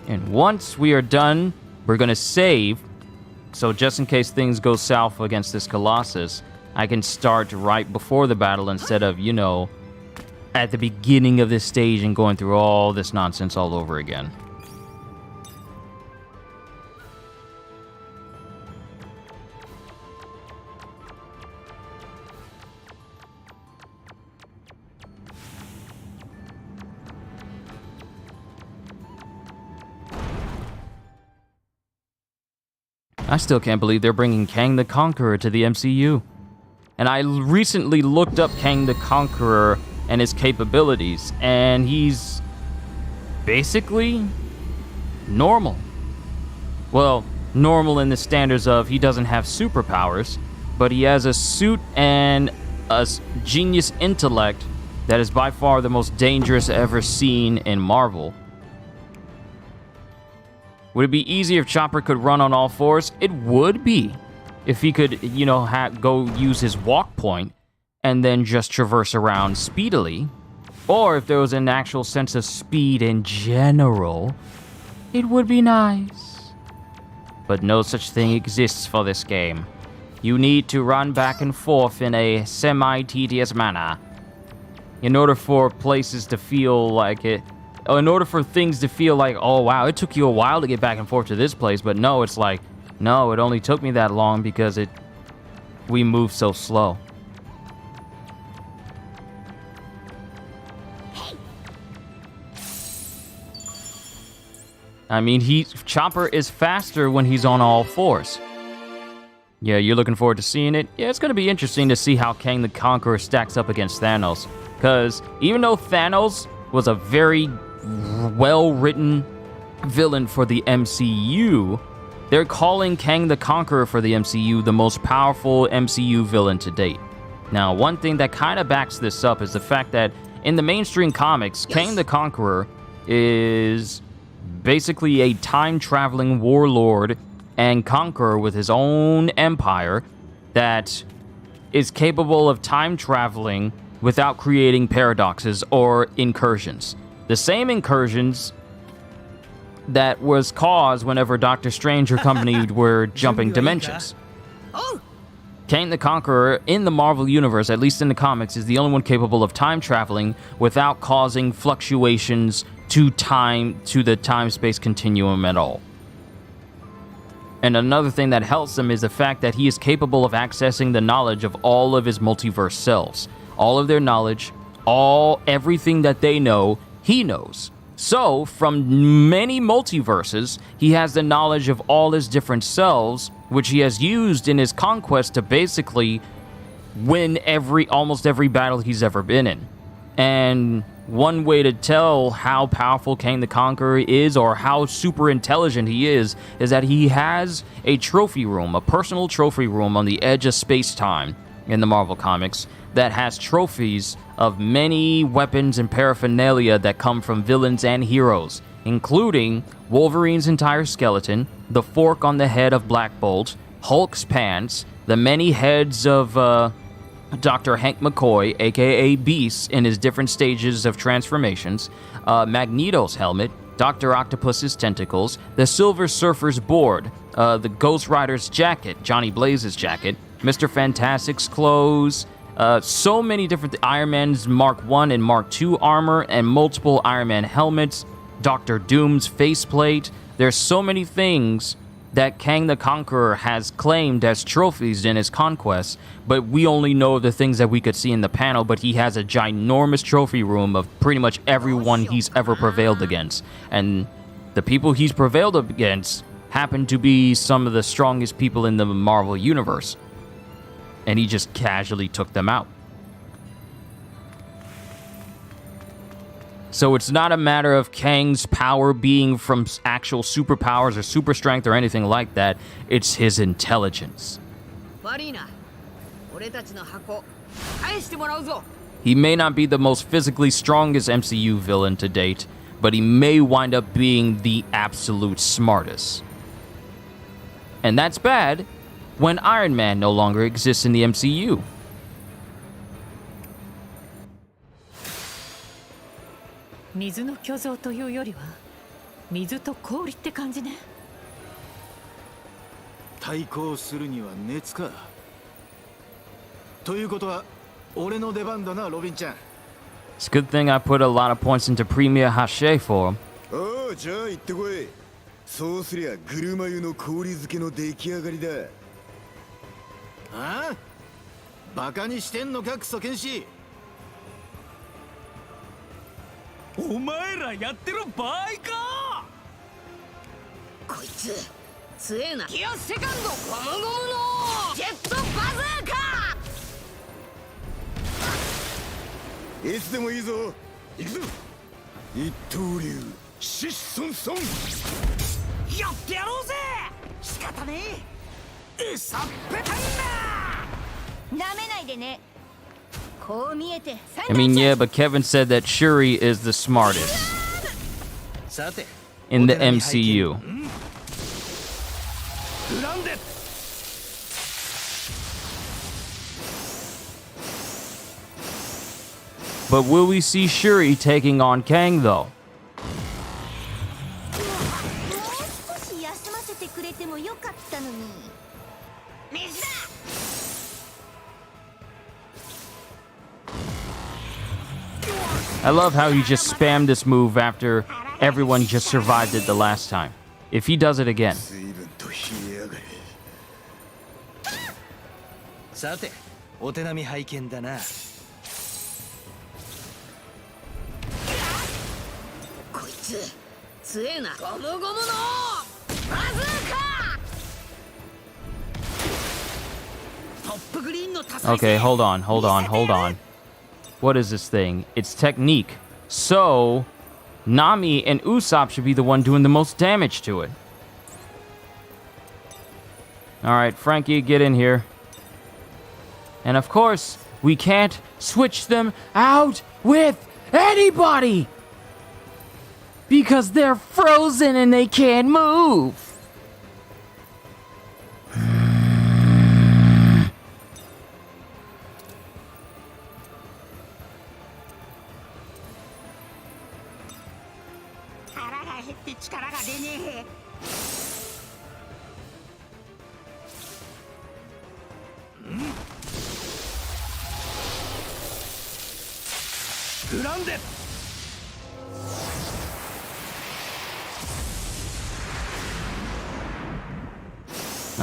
And once we are done, we're gonna save. So just in case things go south against this Colossus, I can start right before the battle instead of, you know, at the beginning of this stage and going through all this nonsense all over again. I still can't believe they're bringing Kang the Conqueror to the MCU. And I recently looked up Kang the Conqueror and his capabilities, and he's basically normal. Well, normal in the standards of he doesn't have superpowers, but he has a suit and a genius intellect that is by far the most dangerous ever seen in Marvel. Would it be easy if Chopper could run on all fours? It would be. If he could, you know, go use his walk point and then just traverse around speedily. Or if there was an actual sense of speed in general, it would be nice. But no such thing exists for this game. You need to run back and forth in a semi-tedious manner. In order for places to feel like it... In order for things to feel like, oh wow, it took you a while to get back and forth to this place, but no, it's like, no, it only took me that long because we moved so slow. I mean, Chopper is faster when he's on all fours. Yeah, you're looking forward to seeing it? Yeah, it's going to be interesting to see how Kang the Conqueror stacks up against Thanos. Because even though Thanos was a very well-written villain for the MCU, they're calling Kang the Conqueror for the MCU the most powerful MCU villain to date. Now, one thing that kind of backs this up is the fact that in the mainstream comics, Kang the Conqueror is basically a time-traveling warlord and conqueror with his own empire that is capable of time-traveling without creating paradoxes or incursions. The same incursions that was caused whenever Doctor Strange or company were jumping dimensions. Kang the Conqueror in the Marvel Universe, at least in the comics, is the only one capable of time traveling without causing fluctuations to the time-space continuum at all. And another thing that helps him is the fact that he is capable of accessing the knowledge of all of his multiverse selves. All of their knowledge, everything that they know, he knows. So, from many multiverses, he has the knowledge of all his different selves, which he has used in his conquest to basically win almost every battle he's ever been in. And one way to tell how powerful Kang the Conqueror is, or how super intelligent he is that he has a trophy room, a personal trophy room on the edge of space-time in the Marvel Comics that has trophies of many weapons and paraphernalia that come from villains and heroes, including Wolverine's entire skeleton, the fork on the head of Black Bolt, Hulk's pants, the many heads of Dr. Hank McCoy, aka Beast, in his different stages of transformations, Magneto's helmet, Dr. Octopus's tentacles, the Silver Surfer's board, the Ghost Rider's jacket, Johnny Blaze's jacket, Mr. Fantastic's clothes, so many different Iron Man's Mark 1 and Mark 2 armor, and multiple Iron Man helmets, Doctor Doom's faceplate. There's so many things that Kang the Conqueror has claimed as trophies in his conquest, but we only know the things that we could see in the panel, but he has a ginormous trophy room of pretty much everyone he's ever prevailed against. And the people he's prevailed against happen to be some of the strongest people in the Marvel Universe. And he just casually took them out. So it's not a matter of Kang's power being from actual superpowers or super strength or anything like that. It's his intelligence. He may not be the most physically strongest MCU villain to date, but he may wind up being the absolute smartest. And that's bad when Iron Man no longer exists in the MCU. 水の巨像というよりは水と氷って感じね。対抗するには熱か。ということは俺の出番だな、ロビンちゃん。 It's a good thing I put a lot of points into Premier Hache for him. おう、じゃあ行ってこい。そうすりゃグルマ湯の氷漬けの出来上がりだ。ああ？バカにしてんのか、クソ剣士。お前らやってる場合か。こいつ強えな。ギアセカンドゴムゴムのジェットバズーカ。いつでもいいぞ。行くぞ。一刀流シッソンソン。やってやろうぜ。仕方ねえ。うさっぺたんだ。なめないでね。こう見えて。I mean, yeah, but Kevin said that Shuri is the smartest in the MCU. But will we see Shuri taking on Kang, though? もう少し休ませてくれてもよかったのに。水だ。 I love how he just spammed this move after everyone just survived it the last time. If he does it again. さて、お手並み拝見だな。こいつ強えな。ゴムゴムのバズーカ。トップグリーンの多彩 Okay, hold on. What is this thing? It's technique. So, Nami and Usopp should be the one doing the most damage to it. Alright, Franky, get in here. And of course, we can't switch them out with anybody! Because they're frozen and they can't move!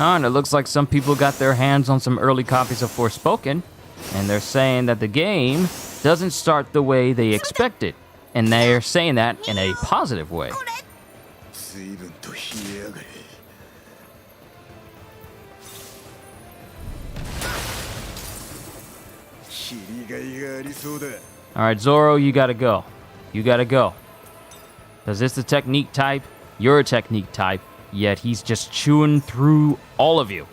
Oh, and it looks like some people got their hands on some early copies of Forspoken, and they're saying that the game doesn't start the way they expected, and they're saying that in a positive way. Alright, Zoro, you gotta go. You gotta go. Because it's a technique type, you're a technique type, yet he's just chewing through all of you.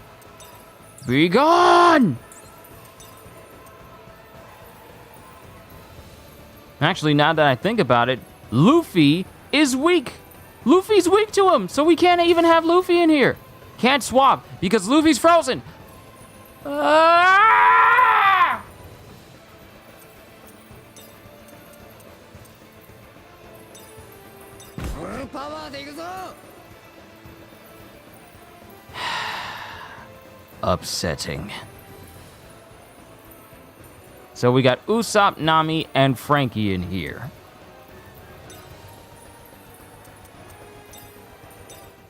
Be gone! Actually, now that I think about it, Luffy is weak. Luffy's weak to him, so we can't even have Luffy in here. Can't swap, because Luffy's frozen. Ah! upsetting. So we got Usopp, Nami, and Franky in here.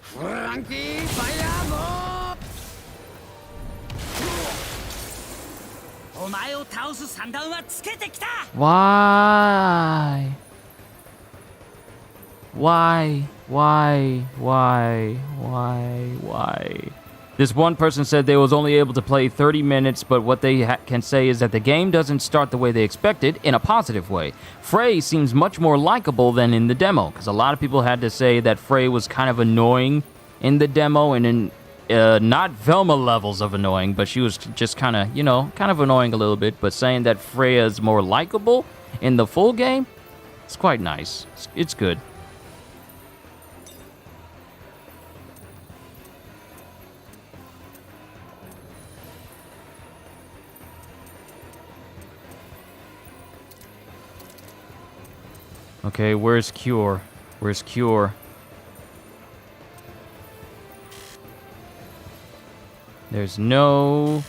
Franky, fire more! お前を倒す算段はつけてきた。 Why? This one person said they was only able to play 30 minutes, but what they can say is that the game doesn't start the way they expected, in a positive way. Frey seems much more likable than in the demo, because a lot of people had to say that Frey was kind of annoying in the demo, and in not Velma levels of annoying, but she was just kind of, you know, kind of annoying a little bit, but saying that Freya's more likable in the full game, it's quite nice. It's good. Okay, where's Cure? Where's Cure? There's no...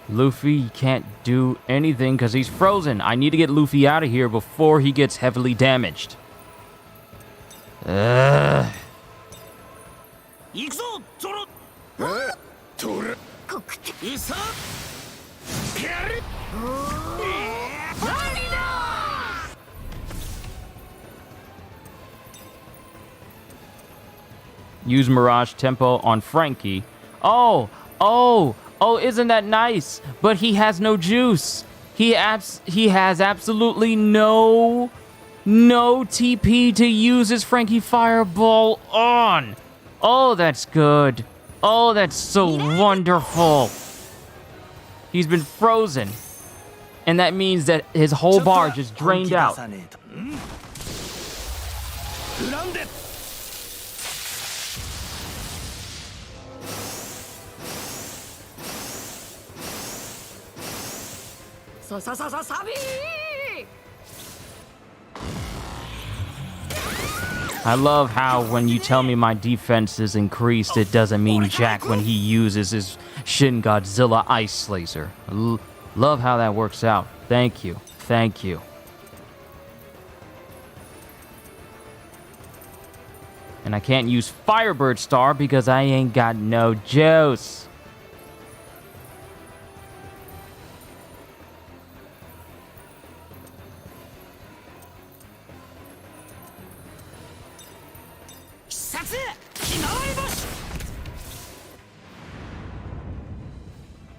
Luffy can't do anything because he's frozen. I need to get Luffy out of here before he gets heavily damaged. Ugh. Use Mirage Tempo on Franky. Oh, isn't that nice? But he has no juice. He has absolutely no TP to use his Franky Fireball on. Oh, that's good. Oh, that's so wonderful. He's been frozen. And that means that his whole bar just drained out. I love how when you tell me my defense is increased, it doesn't mean jack when he uses his Shin Godzilla Ice Laser. Love how that works out. Thank you. Thank you. And I can't use Firebird Star because I ain't got no juice.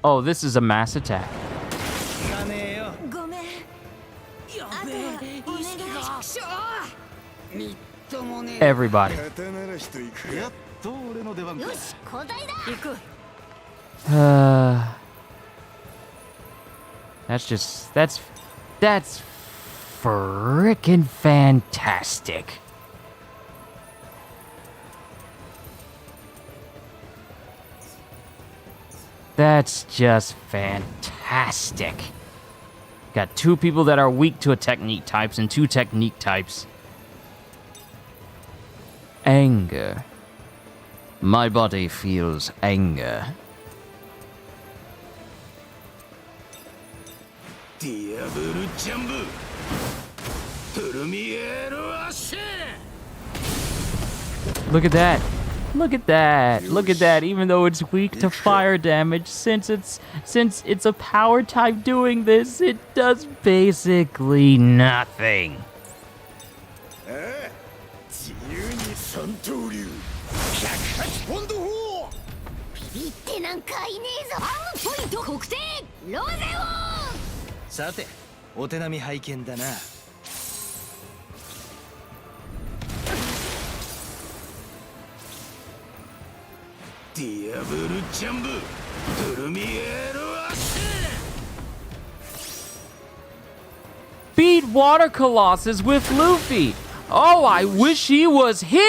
Oh, this is a mass attack. Everybody. That's frickin' fantastic. That's just fantastic. Got two people that are weak to a technique types and two technique types. Anger. My body feels anger. Look at that. Look at that. Look at that. Even though it's weak to fire damage, since it's a power type doing this, it does basically nothing. Beat Water Colossus with Luffy. Oh, I wish he was here.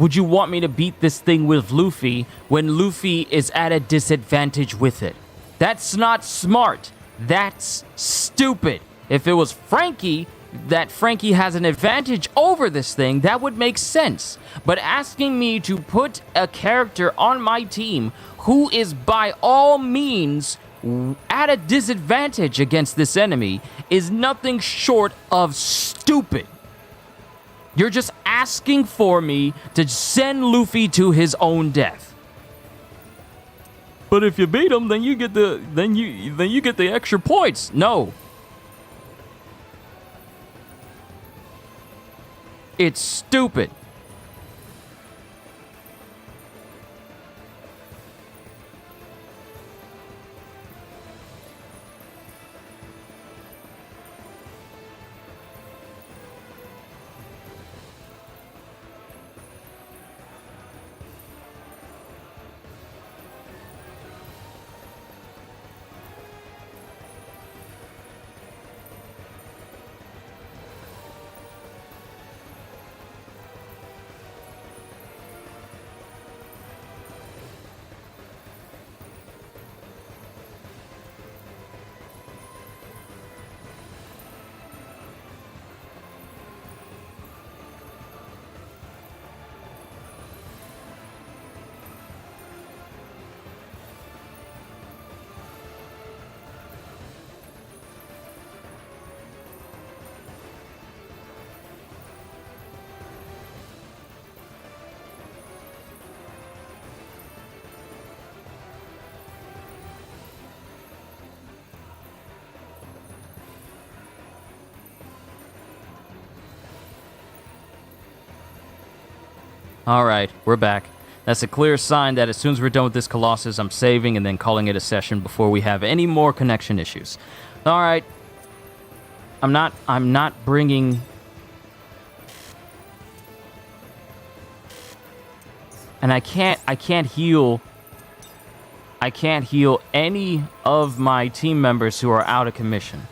would you want me to beat this thing with Luffy when Luffy is at a disadvantage with it? That's not smart. That's stupid. If it was Franky, that Franky has an advantage over this thing, that would make sense. But asking me to put a character on my team who is by all means at a disadvantage against this enemy is nothing short of stupid. You're just asking for me to send Luffy to his own death. But if you beat him, then you get the extra points. No. It's stupid. All right, we're back. That's a clear sign that as soon as we're done with this Colossus, I'm saving and then calling it a session before we have any more connection issues. All right. I'm not bringing... And I can't heal any of my team members who are out of commission.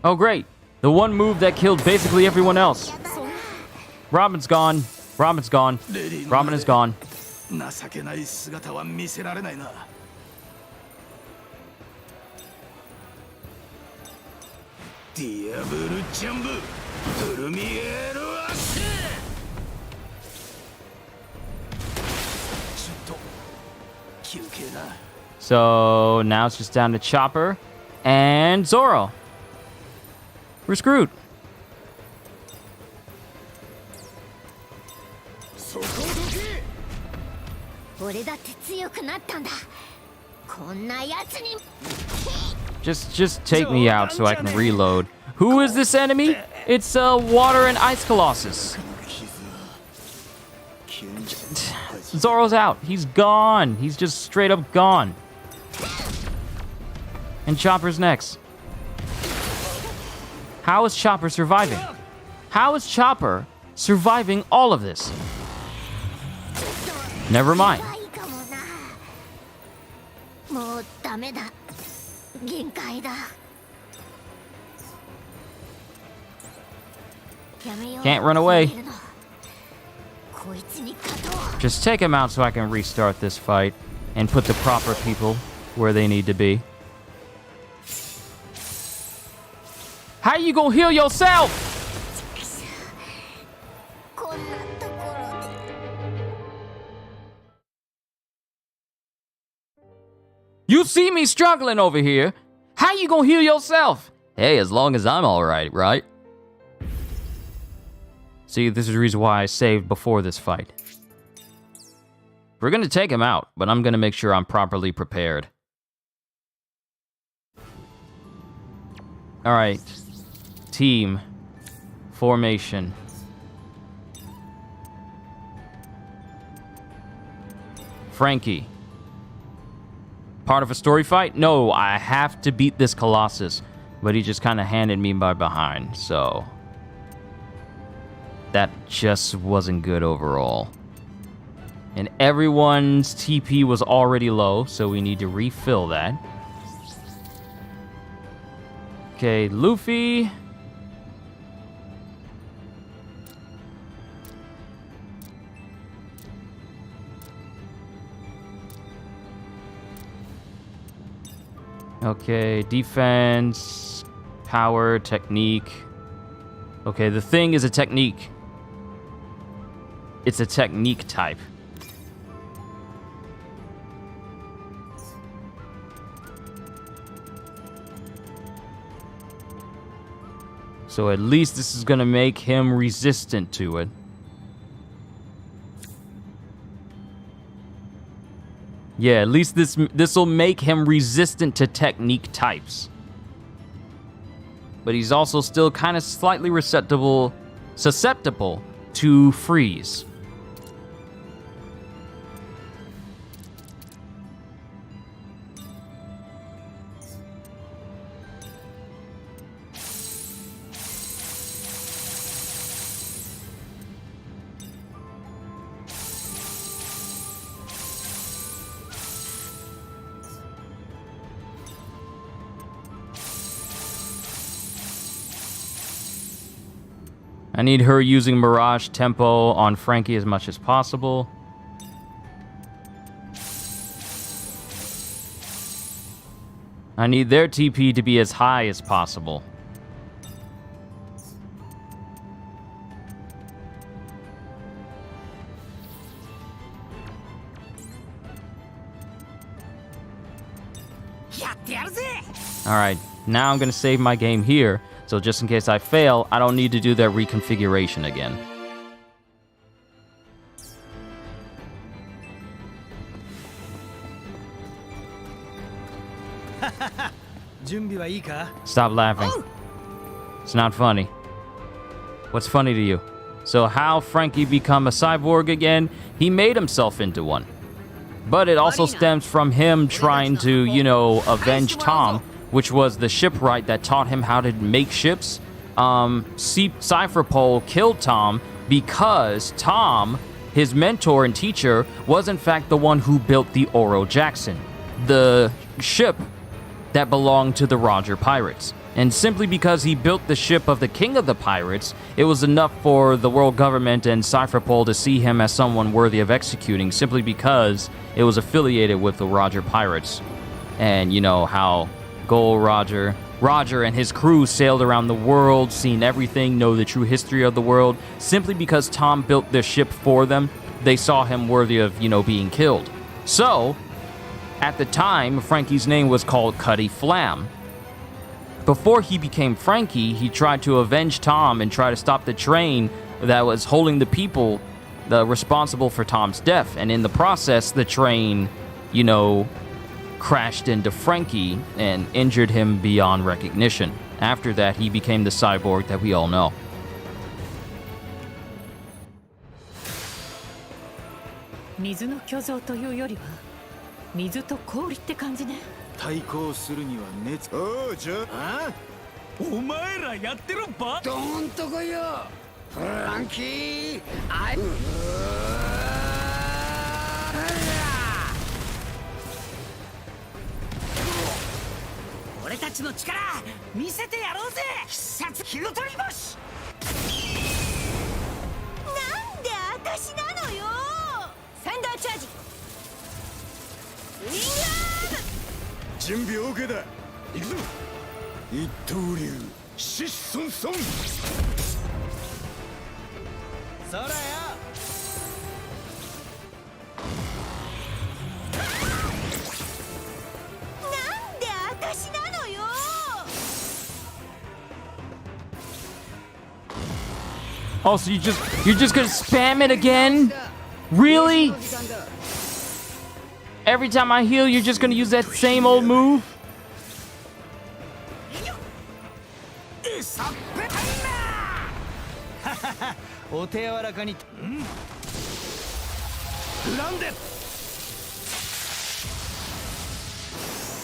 Oh great, the one move that killed basically everyone else. Robin's gone. Robin is gone. 情けない姿は見せられないな。ディアブルジャンブプルミエールアッシュ。ちょっと休憩だ。 So now it's just down to Chopper and Zoro. We're screwed. 俺だって強くなったんだ。こんなやつに。 Just take me out so I can reload. Who is this enemy? It's Water and Ice Colossus. Zoro's out. He's gone. He's just straight up gone. And Chopper's next. How is Chopper surviving? How is Chopper surviving all of this? Never mind. もうダメだ。限界だ。 Can't run away. こいつに勝とう。 Just take him out so I can restart this fight and put the proper people where they need to be. How you gonna heal yourself? You see me struggling over here. How you gonna heal yourself? Hey, as long as I'm all right, right? See, this is the reason why I saved before this fight. We're gonna take him out, but I'm gonna make sure I'm properly prepared. All right, team formation. Franky. Part of a story fight? No, I have to beat this Colossus. but he just kind of handed me by behind, so that just wasn't good overall. And everyone's TP was already low, so we need to refill that. Okay, Luffy. Okay, defense, power, technique. Okay, the thing is a technique. It's a technique type. So at least this is gonna make him resistant to it. Yeah, at least this will make him resistant to technique types. But he's also still kind of slightly susceptible to freeze. I need her using Mirage Tempo on Franky as much as possible. I need their TP to be as high as possible. Alright, now I'm gonna save my game here. So just in case I fail, I don't need to do that reconfiguration again. Stop laughing. It's not funny. What's funny to you? So how Franky become a cyborg again? He made himself into one. But it also stems from him trying to, you know, avenge Tom, which was the shipwright that taught him how to make ships. Cypher Pole killed Tom because Tom, his mentor and teacher, was in fact the one who built the Oro Jackson, the ship that belonged to the Roger Pirates. And simply because he built the ship of the King of the Pirates, it was enough for the world government and Cypher Pole to see him as someone worthy of executing, simply because it was affiliated with the Roger Pirates. And you know how Gold Roger and his crew sailed around the world, seen everything, know the true history of the world. Simply because Tom built this ship for them, they saw him worthy of, you know, being killed. So, at the time, Franky's name was called Cutty Flam. Before he became Franky, he tried to avenge Tom and try to stop the train that was holding the people responsible for Tom's death. And in the process, the train, you know, crashed into Franky and injured him beyond recognition. After that, he became the cyborg that we all know. Oh, so you're just gonna spam it again? Really? Every time I heal, you're just gonna use that same old move?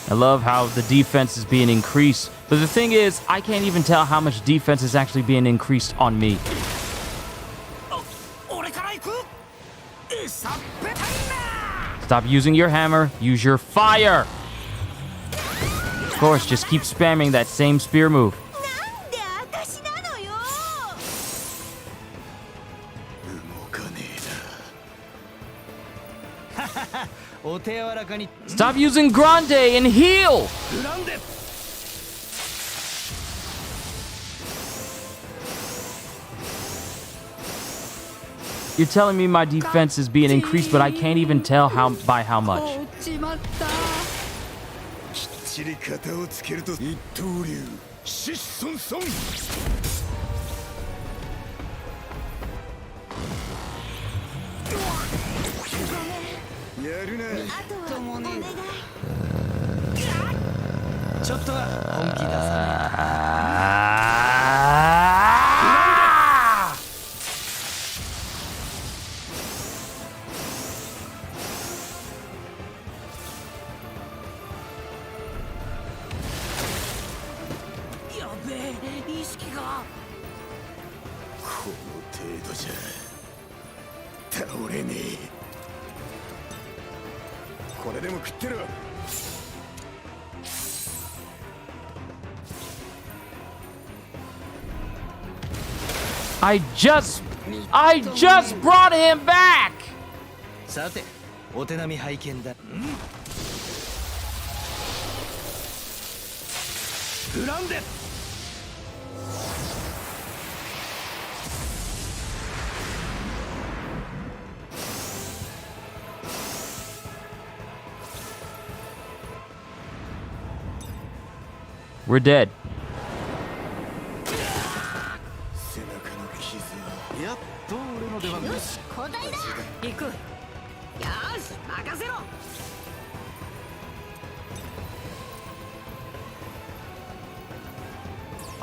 I love how the defense is being increased. But the thing is, I can't even tell how much defense is actually being increased on me. Stop using your hammer. Use your fire. Of course, just keep spamming that same spear move. Stop using Grande and heal! You're telling me my defense is being increased, but I can't even tell by how much. I just brought him back! We're dead.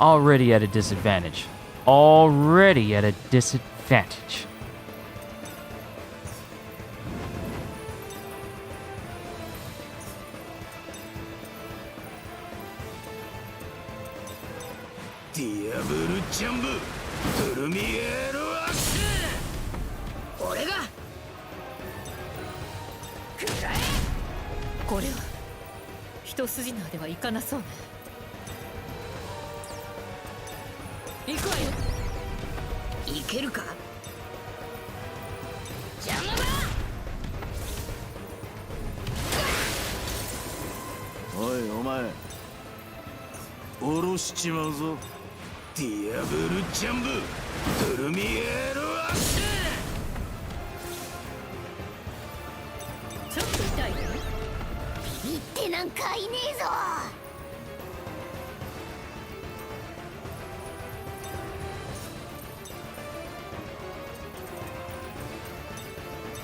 Already at a disadvantage. Already at a disadvantage. Diablo Jumbo! これは一筋縄ではいかなそうね。行くわよ。いけるか。邪魔だ。おいお前、下ろしちまうぞ。ディアブルジャンブ、トルミエロアッシュ。ちょっと痛いね。ビビってなんかいねえぞ。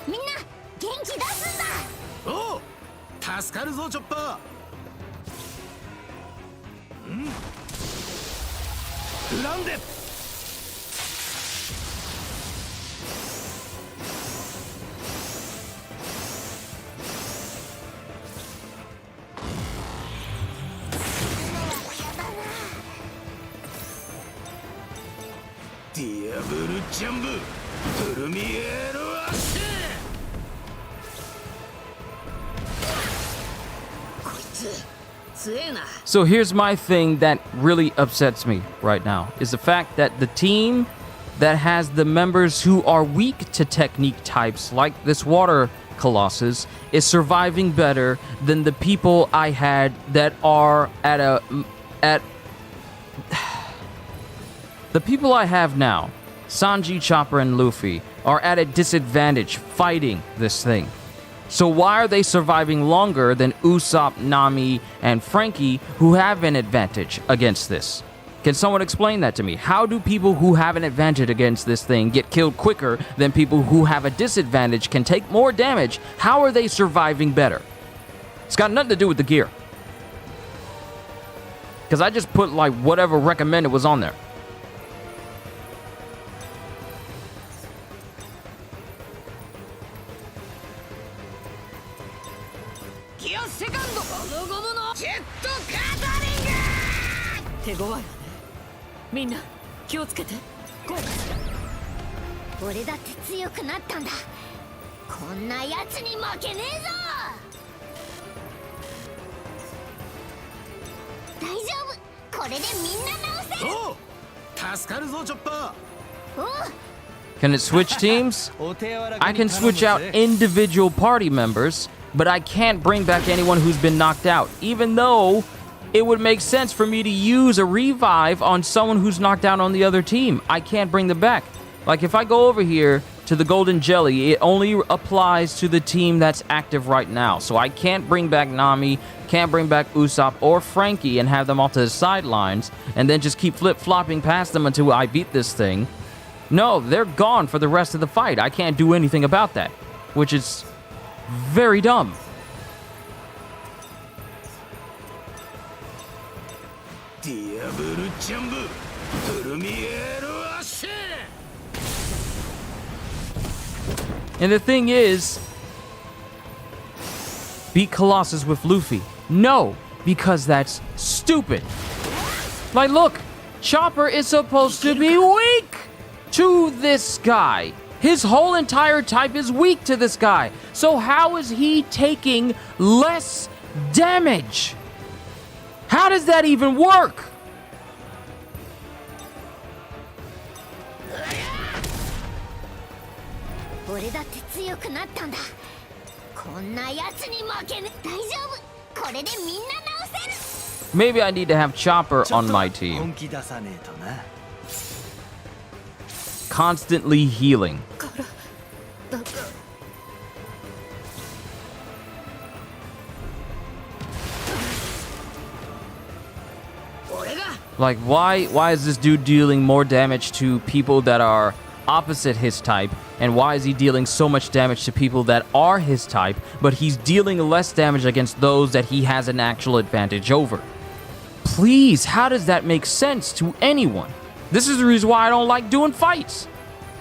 みんな元気出すんだ。おう、助かるぞチョッパー。フランデ。ディアブルジャンブ、トルミエロアッシュ。こいつ強えな。 So here's my thing that really upsets me right now is the fact that the team that has the members who are weak to technique types like this water colossus is surviving better than the people I had that are the people I have now, Sanji, Chopper, and Luffy, are at a disadvantage fighting this thing. So why are they surviving longer than Usopp, Nami, and Franky, who have an advantage against this? Can someone explain that to me? How do people who have an advantage against this thing get killed quicker than people who have a disadvantage can take more damage? How are they surviving better? It's got nothing to do with the gear. Because I just put like whatever recommended was on there. ギアセカンドゴムゴムのジェットカタリング。手強いわね。みんな気をつけて。こう。俺だって強くなったんだ。こんなやつに負けねえぞ。大丈夫、これでみんな直せる。おう、助かるぞチョッパー。おう。 Can it switch teams? I can switch out individual party members, but I can't bring back anyone who's been knocked out, even though it would make sense for me to use a revive on someone who's knocked out on the other team. I can't bring them back. Like, if I go over here to the Golden Jelly, it only applies to the team that's active right now. So I can't bring back Nami, can't bring back Usopp or Franky and have them off to the sidelines and then just keep flip-flopping past them until I beat this thing. No, they're gone for the rest of the fight. I can't do anything about that, which is very dumb. And the thing is, beat Colossus with Luffy. No, because that's stupid. Like, look, Chopper is supposed to be weak to this guy. His whole entire type is weak to this guy. So how is he taking less damage? How does that even work? Maybe I need to have Chopper on my team. Constantly healing. Like, why is this dude dealing more damage to people that are opposite his type, and why is he dealing so much damage to people that are his type, but he's dealing less damage against those that he has an actual advantage over? Please, how does that make sense to anyone? This is the reason why I don't like doing fights,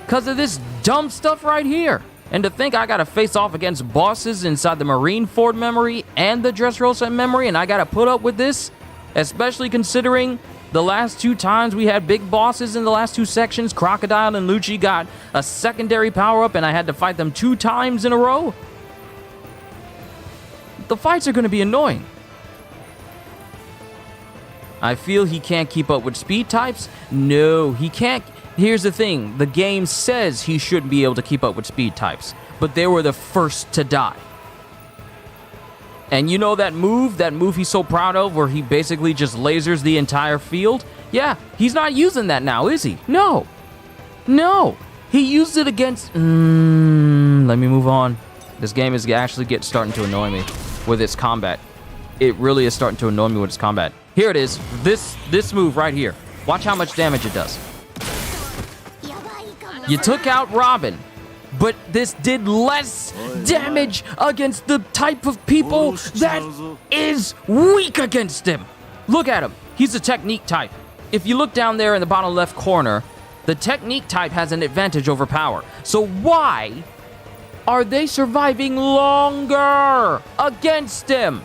because of this dumb stuff right here. And to think I gotta face off against bosses inside the Marineford memory and the Dressrosa memory, and I gotta put up with this, especially considering the last two times we had big bosses in the last two sections, Crocodile and Lucci got a secondary power-up and I had to fight them 2 times in a row. The fights are going to be annoying. I feel he can't keep up with speed types. No, he can't. Here's the thing. The game says he shouldn't be able to keep up with speed types, but they were the first to die. And you know that move he's so proud of where he basically just lasers the entire field? Yeah, he's not using that now, is he? No. No. He used it against... let me move on. This game is actually starting to annoy me with its combat. It really is starting to annoy me with its combat. Here it is. This move right here. Watch how much damage it does. You took out Robin, but this did less damage against the type of people that is weak against him. Look at him. He's a technique type. If you look down there in the bottom left corner, the technique type has an advantage over power. So why are they surviving longer against him?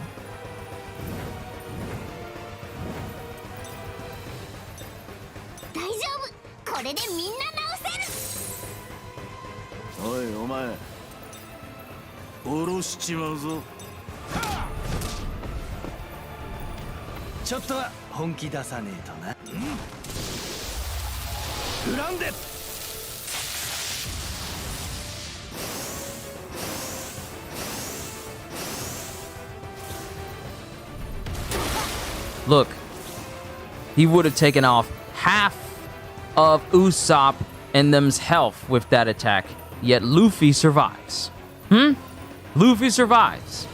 Look, he would have taken off half of Usopp and them's health with that attack, yet Luffy survives. Luffy survives.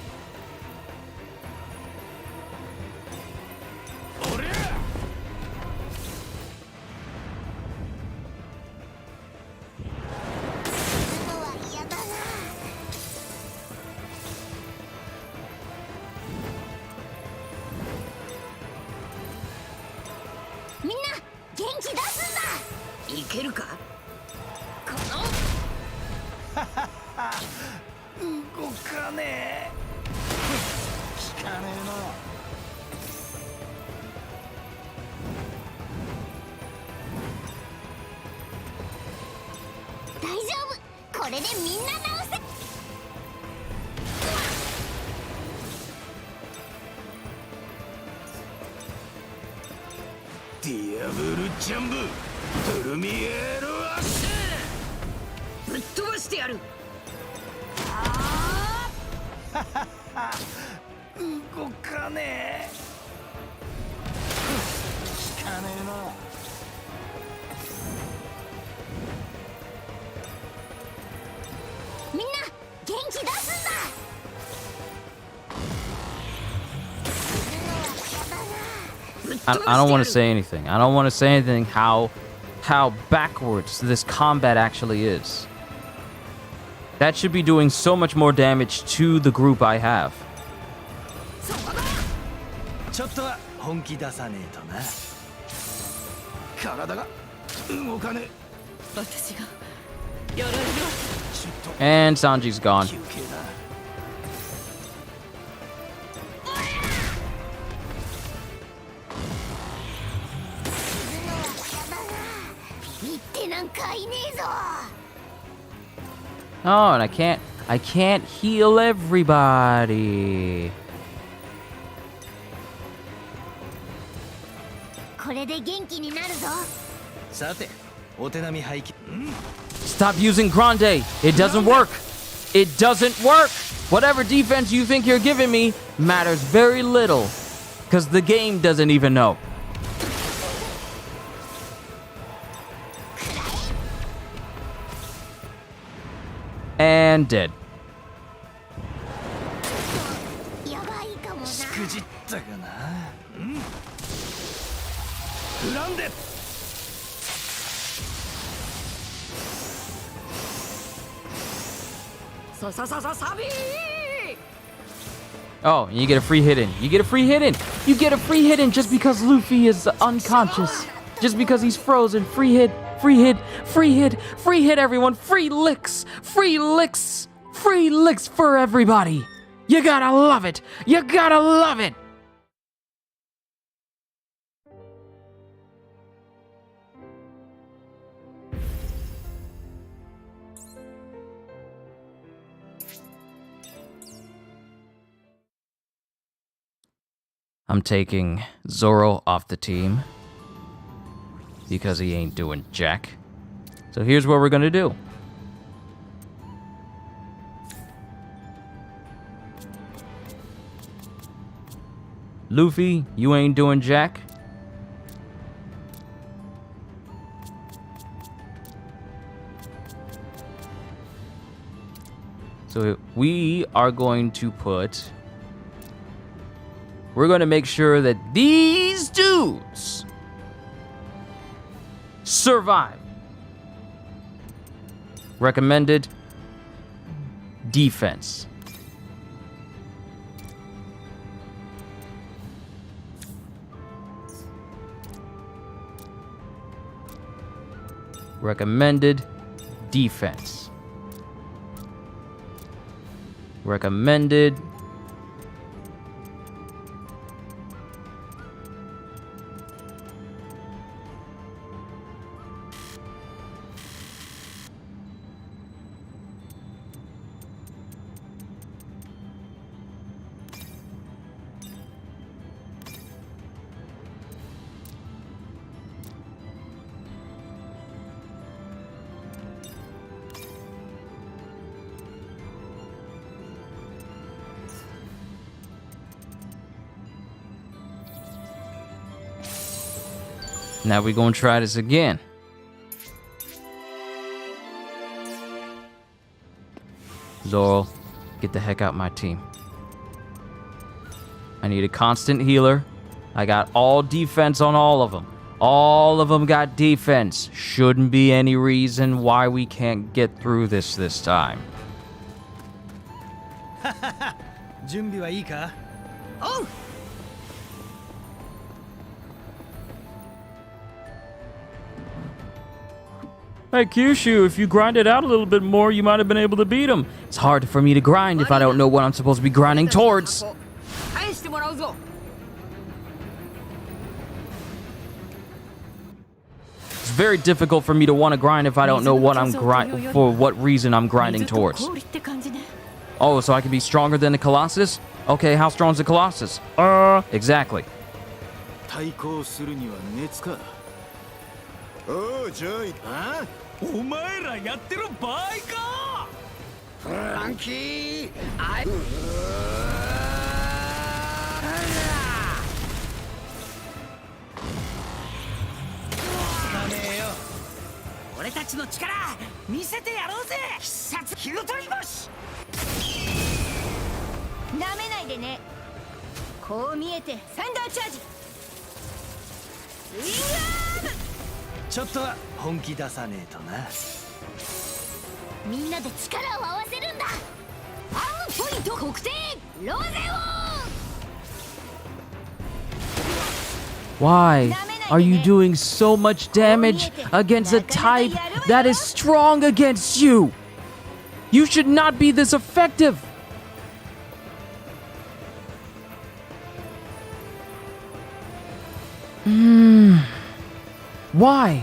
大丈夫、これでみんな直せ。ディアブルジャンブトルミエロアッシぶっ飛ばしてやる。動かねえ。効かねえな。みんな元気出すんだ。 I don't want to say anything. I don't want to say anything how backwards this combat actually is. That should be doing so much more damage to the group I have. ちょっとは本気出さねえとな。体が動かね私がやられるわ。 And Sanji's gone. 休憩だ。言ってなんかいねえぞ。 Oh, and I can't heal everybody. これで元気になるぞ。さて、お手並み拝見。 Stop using Grande. It doesn't work. It doesn't work. Whatever defense you think you're giving me matters very little, because the game doesn't even know. And dead. やばいかもな。しくじったかな。フランデ。 サビー。 Oh, and you get a free hit in. You get a free hit in. You get a free hit in just because Luffy is unconscious. Just because he's frozen. Free hit. Free hit. Free hit. Free hit, everyone. Free licks. Free licks. Free licks for everybody. You gotta love it. You gotta love it. I'm taking Zoro off the team because he ain't doing jack. So here's what we're gonna do. Luffy, you ain't doing jack. So we are going to put... We're going to make sure that these dudes survive. Recommended defense. Recommended defense. Recommended Now we're gonna try this again. Zoro, get the heck out my team. I need a constant healer. I got all defense on all of them. All of them got defense. Shouldn't be any reason why we can't get through this time. 準備はいいか？おう。 Hey Kyushu, if you grind it out a little bit more, you might have been able to beat him. It's hard for me to grind if I don't know what I'm supposed to be grinding towards. 返しもらうぞ。 It's very difficult for me to want to grind if I don't know what I'm for what reason I'm grinding towards. Oh, so I can be stronger than the Colossus? Okay, how strong is the Colossus? Exactly. 対抗するには熱か。おう、ジョイ。あ？お前らやってる場合か。フランキー、あい。俺たちの力見せてやろうぜ。必殺火の鳥星。なめないでね。こう見えてサンダーチャージ。スイングアーム。ちょっとは本気出さねえとな。みんなで力を合わせるんだ。アームポイント確定。ロゼオ。 Why are you doing so much damage against a type that is strong against you? You should not be this effective. Why?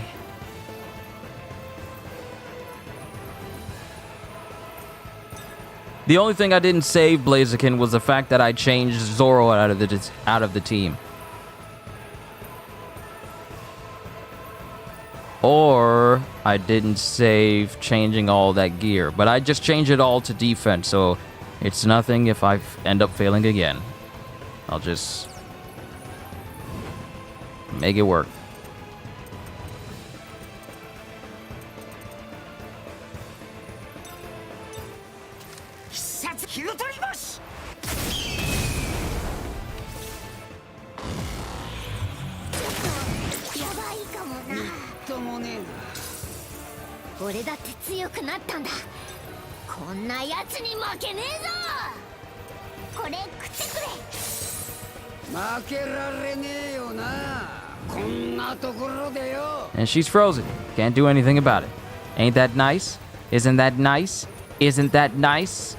The only thing I didn't save Blaziken was the fact that I changed Zoro out of the team. Or I didn't save changing all that gear, but I just changed it all to defense, so it's nothing if I end up failing again. I'll just make it work. And she's frozen. Can't do anything about it. Ain't that nice? Isn't that nice? Isn't that nice?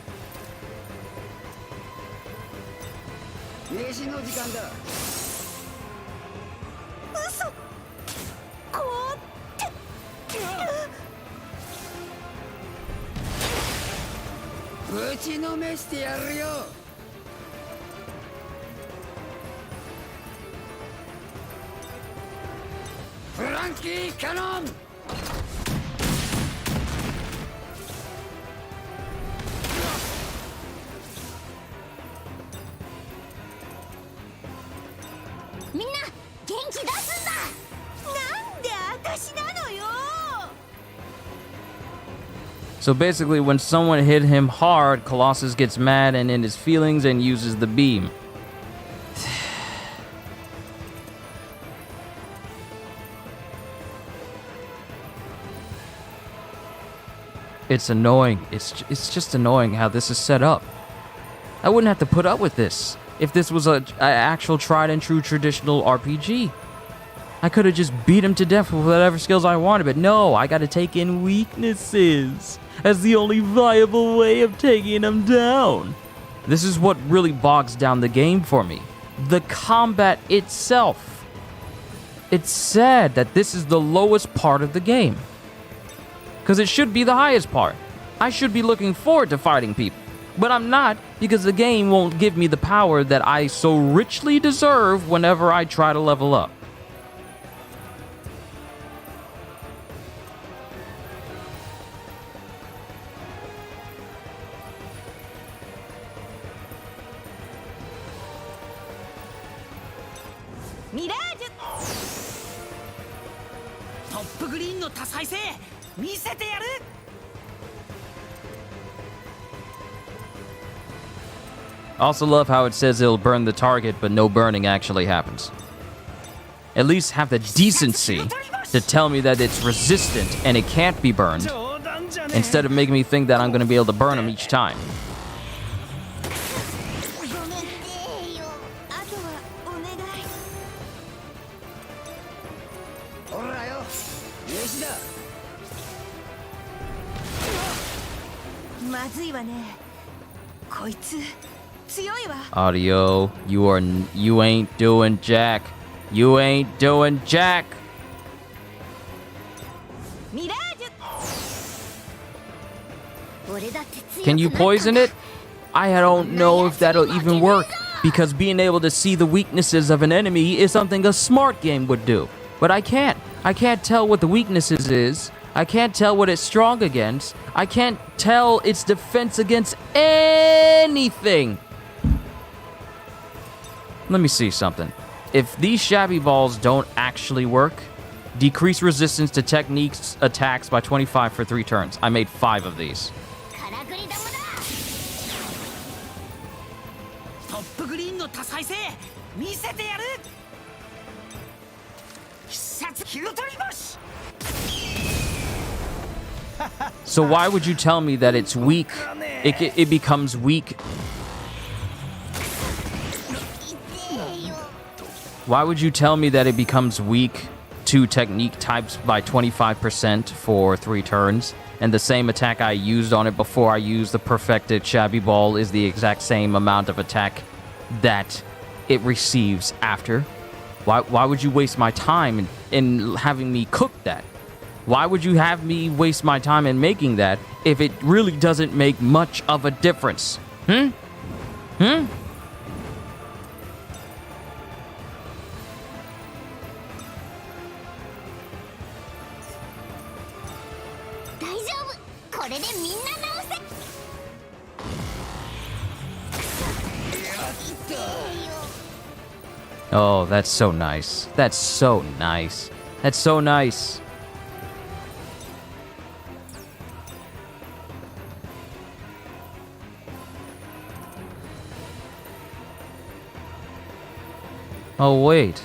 Franky, cannon! So basically, when someone hit him hard, Colossus gets mad and in his feelings and uses the beam. It's annoying. It's just annoying how this is set up. I wouldn't have to put up with this if this was a actual tried and true traditional RPG. I could have just beat him to death with whatever skills I wanted, but no, I gotta take in weaknesses as the only viable way of taking him down. This is what really bogs down the game for me. The combat itself. It's sad that this is the lowest part of the game, because it should be the highest part. I should be looking forward to fighting people, but I'm not, because the game won't give me the power that I so richly deserve whenever I try to level up. I also love how it says it'll burn the target, but no burning actually happens. At least have the decency to tell me that it's resistant and it can't be burned, instead of making me think that I'm going to be able to burn them each time. Audio, you ain't doing jack. You ain't doing jack. Can you poison it? I don't know if that'll even work, because being able to see the weaknesses of an enemy is something a smart game would do. But I can't. I can't tell what the weaknesses is. I can't tell what it's strong against. I can't tell its defense against anything. Let me see something. If these shabby balls don't actually work, decrease resistance to techniques attacks by 25 for 3 turns. I made 5 of these. So why would you tell me that it's weak? It becomes weak. Why would you tell me that it becomes weak to technique types by 25% for 3 turns, and the same attack I used on it before I used the perfected shabby ball is the exact same amount of attack that it receives after? Why would you waste my time in having me cook that? Why would you have me waste my time in making that if it really doesn't make much of a difference? Hmm? Oh, that's so nice. That's so nice. That's so nice. Oh, wait.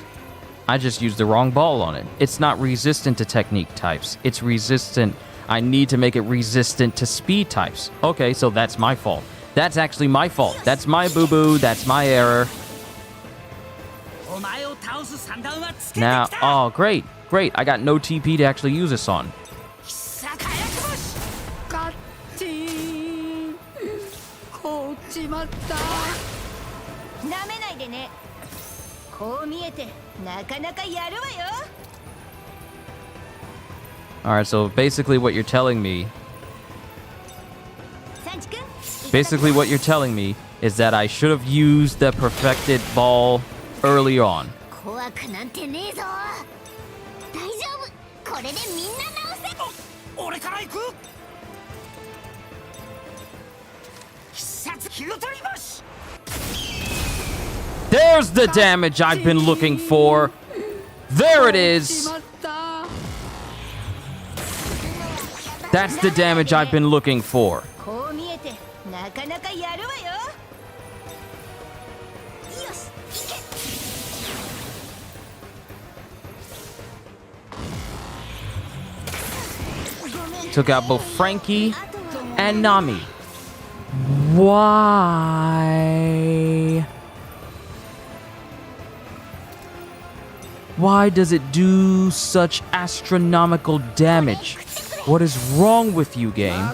I just used the wrong ball on it. It's not resistant to technique types. It's resistant. I need to make it resistant to speed types. Okay, so that's my fault. That's actually my fault. That's my boo-boo. That's my error. Now, oh, great. Great. I got no TP to actually use this on. Alright, so basically what you're telling me... is that I should have used the perfected ball early on. There's the damage I've been looking for. There it is. That's the damage I've been looking for. Took out both Franky and Nami. Why? Why does it do such astronomical damage? What is wrong with you, game?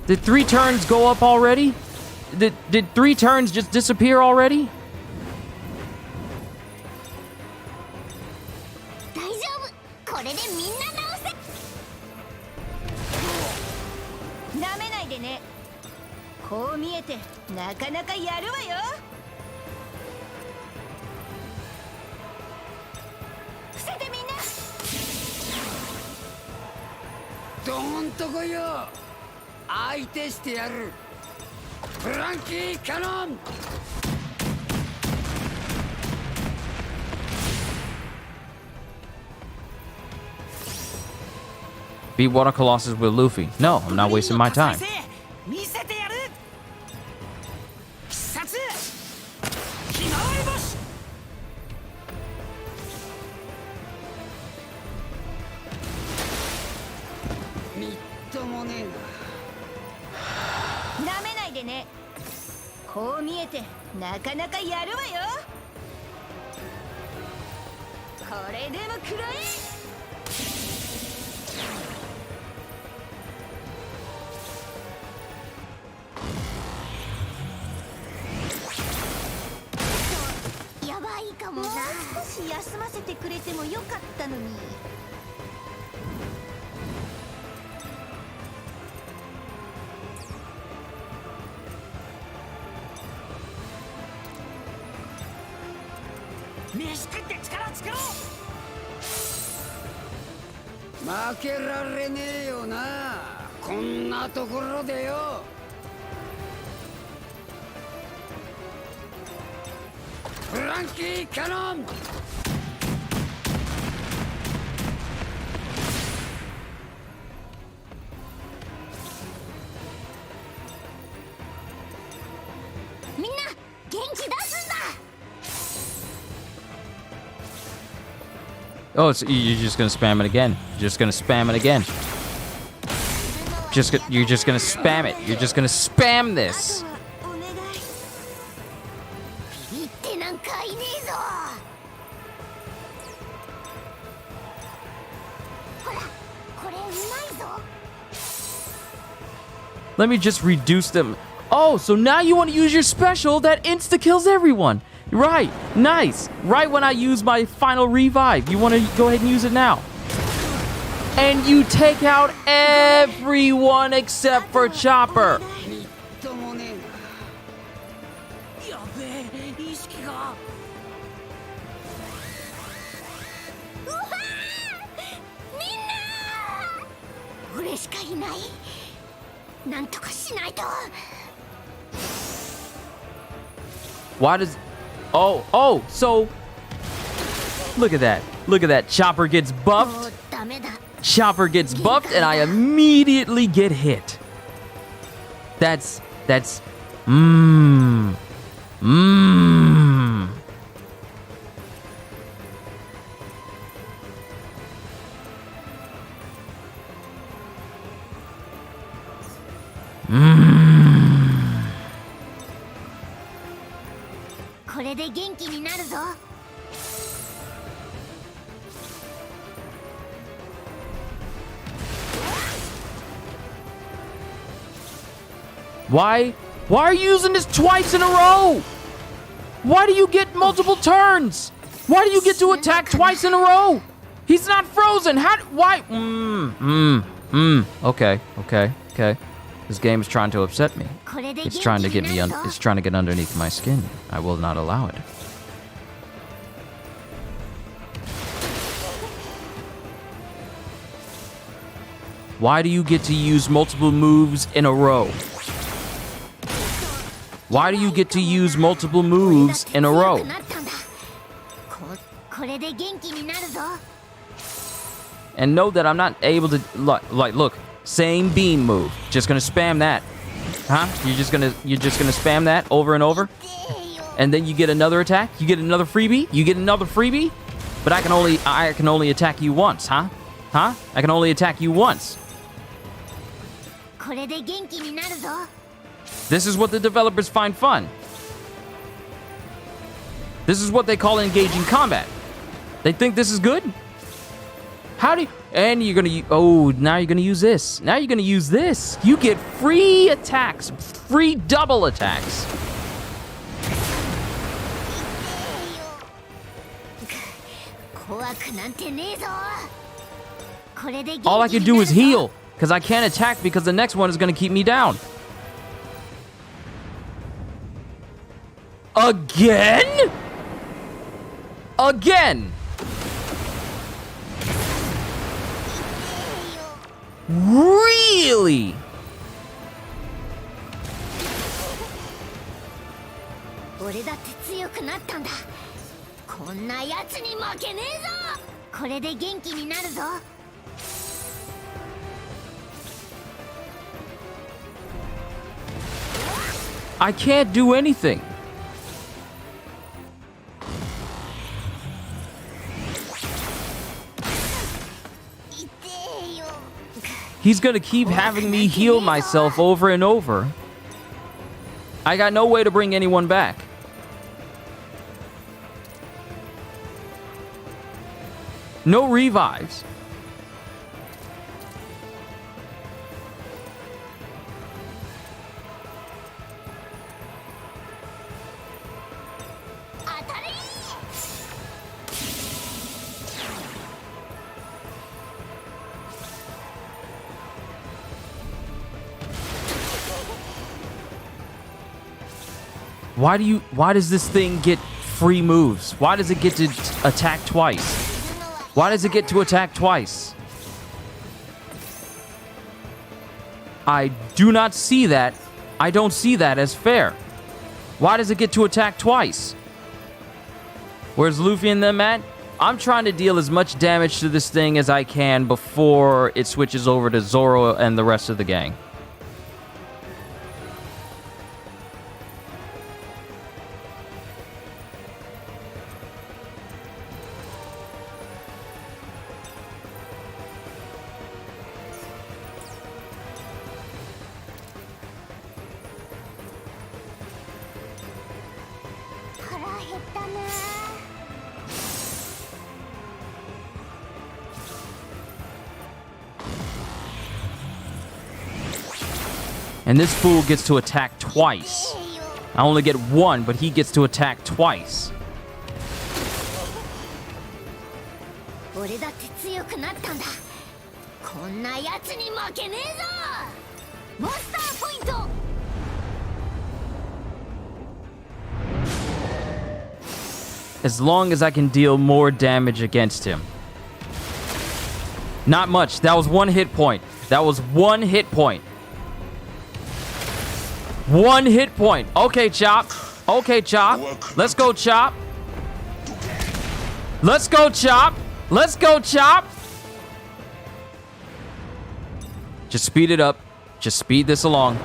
Did 3 turns go up already? Did 3 turns just disappear already? Franky cannon! Beat Water Colossus with Luffy. No, I'm not wasting my time. こう見えてなかなかやるわよ。これでも食らえ。やばいかもな。もう少し休ませてくれてもよかったのに。飯食って力を作ろう。負けられねえよな、こんなところでよ。フランキーキャノン。みんな元気出すんだ。 Oh, it's, you're just gonna spam it again. You're just gonna spam it again. You're just gonna spam it. You're just gonna spam this. 言ってなんかいねえぞ。ほら、これうまいぞ。 Let me just reduce them. Oh, so now you want to use your special that insta-kills everyone. Right, nice. Right when I use my final revive. You want to go ahead and use it now. And you take out everyone except for Chopper. やべえ、意識が。うわー、みんな俺しかいない。なんとかしないと。 Why does... Oh, so... Look at that. Look at that. Chopper gets buffed. Chopper gets buffed and I immediately get hit. That's...これで元気になるぞ。 Why are you using this twice in a row? Why do you get multiple turns? Why do you get to attack twice in a row? He's not frozen. Why? Okay. This game is trying to upset me. It's trying to get me it's trying to get underneath my skin. I will not allow it. Why do you get to use multiple moves in a row? Why do you get to use multiple moves in a row? And know that I'm not able to look, same beam move. Just gonna spam that. Huh? You're just gonna spam that over and over? And then you get another attack? You get another freebie? You get another freebie? But I can only attack you once, huh? Huh? I can only attack you once. This is what the developers find fun. This is what they call engaging combat. They think this is good? How do you... And you're gonna... Oh, now you're gonna use this. Now you're gonna use this. You get free attacks. Free double attacks. All I can do is heal. Because I can't attack because the next one is gonna keep me down. Again? Again? Really? I can't do anything. He's gonna keep having me heal myself over and over. I got no way to bring anyone back. No revives. Why does this thing get free moves? Why does it get to attack twice? Why does it get to attack twice? I do not see that. I don't see that as fair. Why does it get to attack twice? Where's Luffy and them at? I'm trying to deal as much damage to this thing as I can before it switches over to Zoro and the rest of the gang. And this fool gets to attack twice. I only get one, but he gets to attack twice. As long as I can deal more damage against him. Not much. That was one hit point. That was one hit point. One hit point. Okay, Chop. Okay, Chop. Let's go, Chop. Let's go, Chop. Let's go, Chop. Just speed it up. Just speed this along.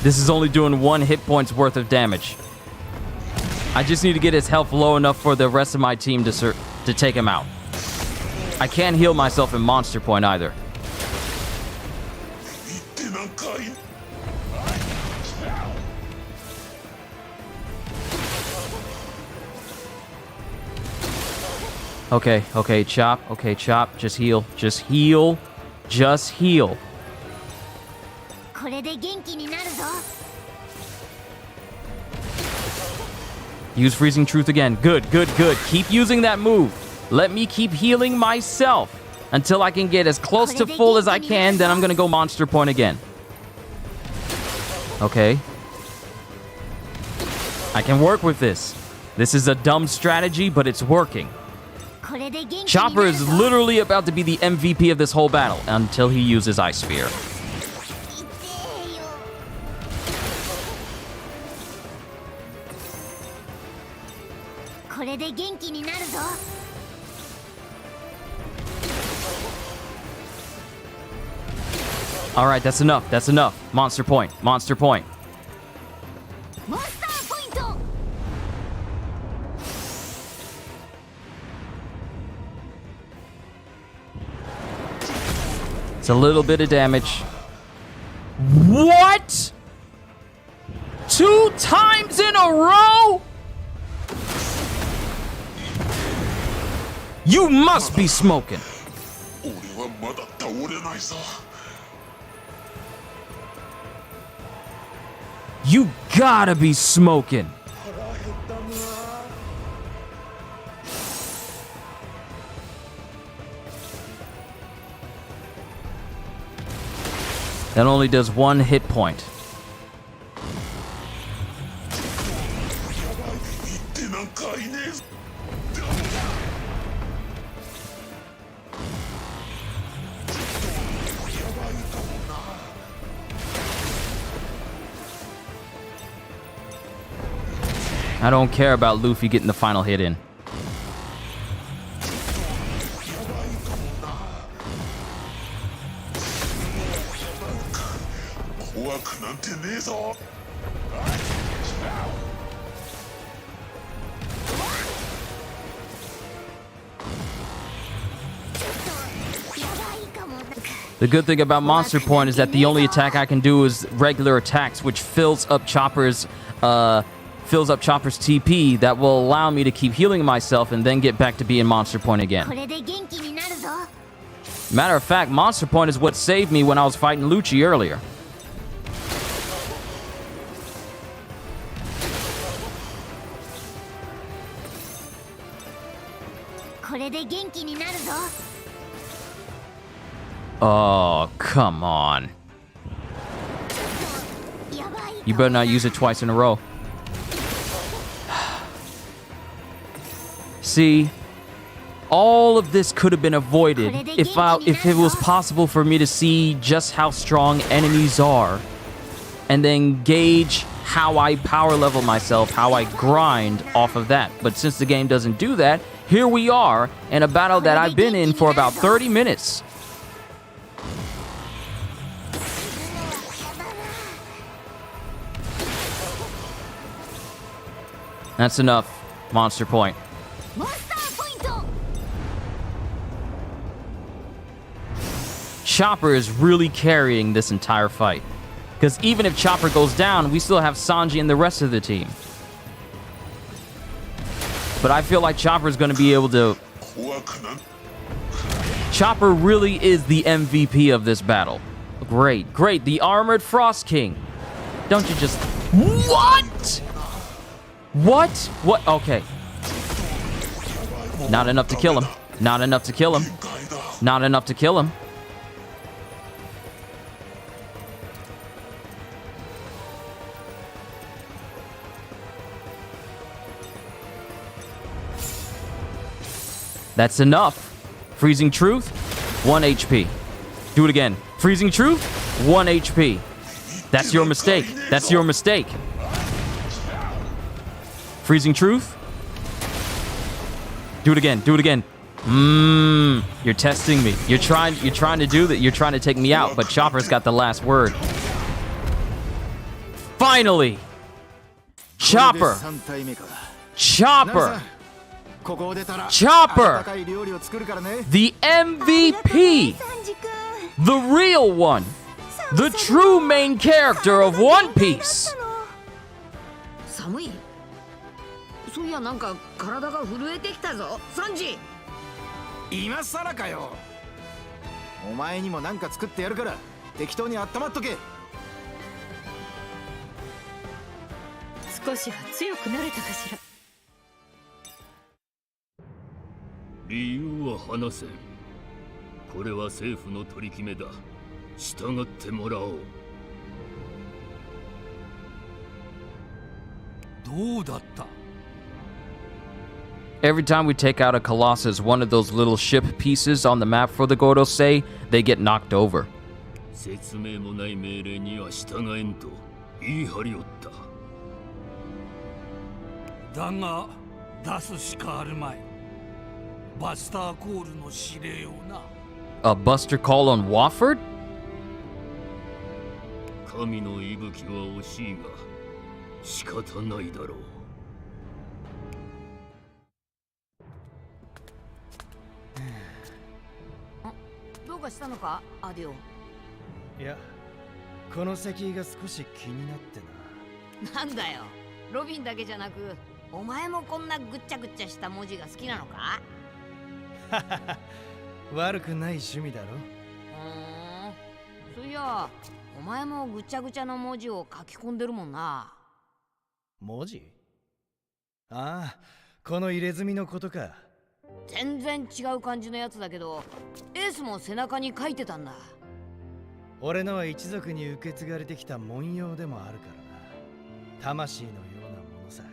This is only doing one hit point's worth of damage. I just need to get his health low enough for the rest of my team to take him out. I can't heal myself in Monster Point either. Okay, Chop. Okay, Chop. Just heal. Just heal. Just heal. Use Freezing Truth again. Good, good, good. Keep using that move. Let me keep healing myself until I can get as close to full as I can. Then I'm going to go Monster Point again. Okay. I can work with this. This is a dumb strategy, but it's working. Chopper is literally about to be the MVP of this whole battle until he uses Ice Sphere. All right, that's enough. That's enough. Monster Point. Monster Point. It's a little bit of damage. What? 2 times in a row? You must be smoking. You gotta be smoking. That only does 1 hit point. I don't care about Luffy getting the final hit in. The good thing about Monster Point is that the only attack I can do is regular attacks, which fills up Chopper's TP that will allow me to keep healing myself and then get back to being Monster Point again. Matter of fact, Monster Point is what saved me when I was fighting Lucci earlier. Oh, come on. You better not use it twice in a row. See, all of this could have been avoided if it was possible for me to see just how strong enemies are and then gauge how I power level myself, how I grind off of that. But since the game doesn't do that, here we are in a battle that I've been in for about 30 minutes. That's enough, Monster Point. Chopper is really carrying this entire fight. Because even if Chopper goes down, we still have Sanji and the rest of the team. But I feel like Chopper is going to be able to... Chopper really is the MVP of this battle. Great, great. The Armored Frost King. Don't you just... What? What? What? Okay. Not enough to kill him. Not enough to kill him. Not enough to kill him. That's enough. Freezing Truth, 1 HP. Do it again. Freezing Truth, 1 HP. That's your mistake. That's your mistake. Freezing Truth. Do it again. Do it again. You're testing me. You're trying to do that. You're trying to take me out, but Chopper's got the last word. Finally. Chopper. Chopper. Chopper. The MVP. The real one. The true main character of One Piece. 寒い。そういやなんか体が震えてきたぞ、サンジ。今さらかよ。お前にもなんか作ってやるから適当に温まっとけ。少しは強くなれたかしら。理由は話せん。これは政府の取り決めだ。従ってもらおう。どうだった？ Every time we take out a Colossus, one of those little ship pieces on the map for the ODYSSEY, they get knocked over. 説明もない命令には従えんと言い張りおった。だが出すしかあるまい。バスターコールの指令をな。A Buster Call on Wofford? 神の息吹は惜しいが仕方ないだろう。どうかしたのか、アディオ。いや、この石碑が少し気になってな。なんだよ、ロビンだけじゃなく、お前もこんなぐっちゃぐっちゃした文字が好きなのか？悪くない趣味だろ。そういや、お前もぐちゃぐちゃの文字を書き込んでるもんな。文字？ああ、この入れ墨のことか。全然違う感じのやつだけど、エースも背中に書いてたんだ。俺のは一族に受け継がれてきた文様でもあるからな。魂のようなものさ。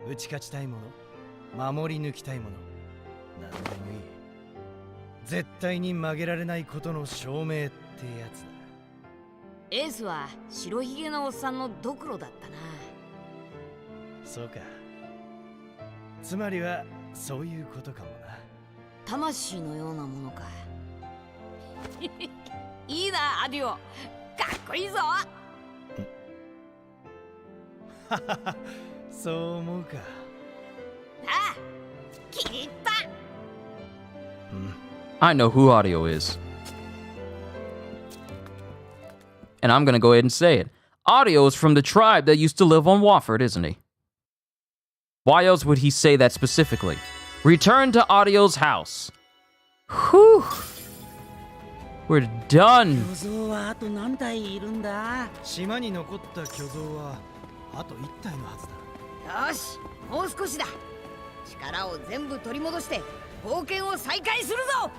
打ち勝ちたいもの、守り抜きたいもの、何でもいい。絶対に曲げられないことの証明ってやつだ。エースは白ひげのおっさんのドクロだったな。そうか。つまりはそういうことかもな。魂のようなものか。いいな、アディオ。かっこいいぞ。そう思うか。ああ、気に入った。I know who Audio is. And I'm gonna go ahead and say it. Audio is from the tribe that used to live on Wofford, isn't he? Why else would he say that specifically? Return to Audio's house. Whew. We're done. 巨像はあと何体いるんだ？島に残った巨像はあと1体のはずだ。よし、もう少しだ。力を全部取り戻して冒険を再開するぞ。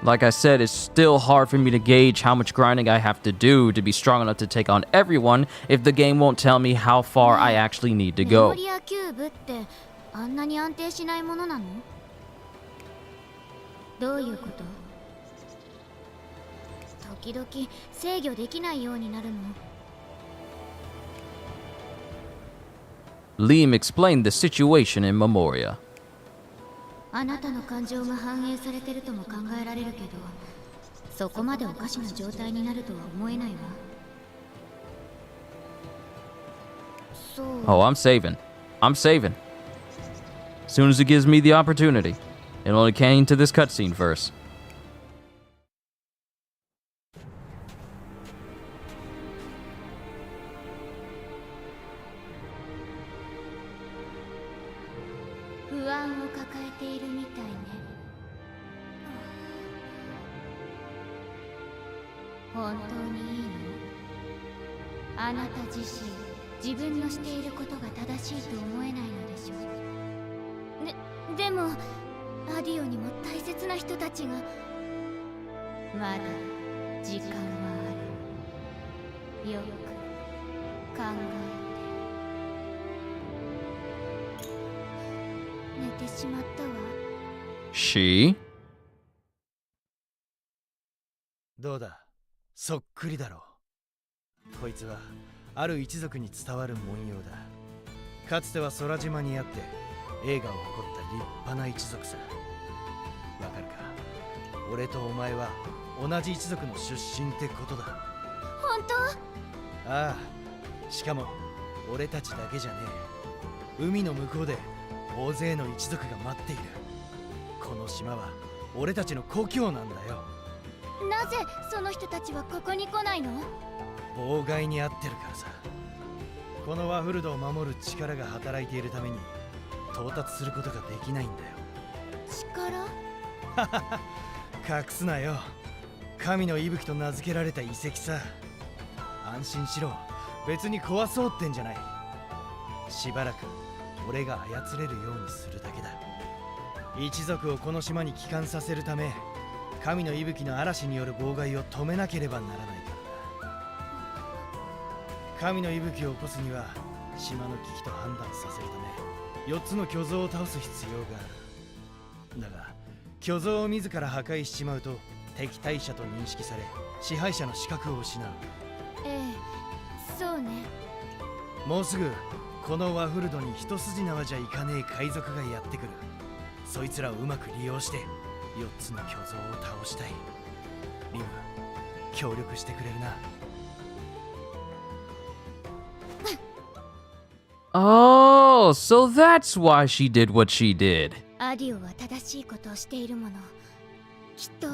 Like I said, it's still hard for me to gauge how much grinding I have to do to be strong enough to take on everyone if the game won't tell me how far I actually need to メ go. モリアキューブってあんなに安定しないものなの？どういうこと？時々制御できないようになるの？ Liam explained the situation in Memoria. あなたの感情が反映されてるとも考えられるけど、そこまでおかしな状態になるとは思えないわ。そう。 Oh, I'm saving. I'm saving. As soon as it gives me the opportunity. It only came to this cutscene first. 不安を抱えているみたいね。本当にいいの？あなた自身、自分のしていることが正しいと思えないのでしょ。でもアディオにも大切な人たちが。まだ時間はある。よく考えて。寝てしまったわ。She? どうだ、そっくりだろう。こいつはある一族に伝わる文様だ。かつては空島にあって栄華を誇った立派な一族さ。わかるか？俺とお前は同じ一族の出身ってことだ。本当？ああ、しかも俺たちだけじゃねえ。海の向こうで大勢の一族が待っている。この島は俺たちの故郷なんだよ。なぜその人たちはここに来ないの？妨害に遭ってるからさ。このワフルドを守る力が働いているために到達することができないんだよ。力？隠すなよ。神の息吹と名付けられた遺跡さ。安心しろ。別に壊そうってんじゃない。しばらく俺が操れるようにするだけだ。一族をこの島に帰還させるため、神の息吹の嵐による妨害を止めなければならないからだ。神の息吹を起こすには島の危機と判断させるため4つの巨像を倒す必要がある。だが巨像を自ら破壊しちまうと敵対者と認識され支配者の資格を失う。ええ、そうね。もうすぐこのワフルドに一筋縄じゃいかねえ海賊がやってくる。そいつらをうまく利用して4つの巨像を倒したい。リム、協力してくれるな。Oh, so that's why she did what she did. アディオは正しいことをしているもの。きっと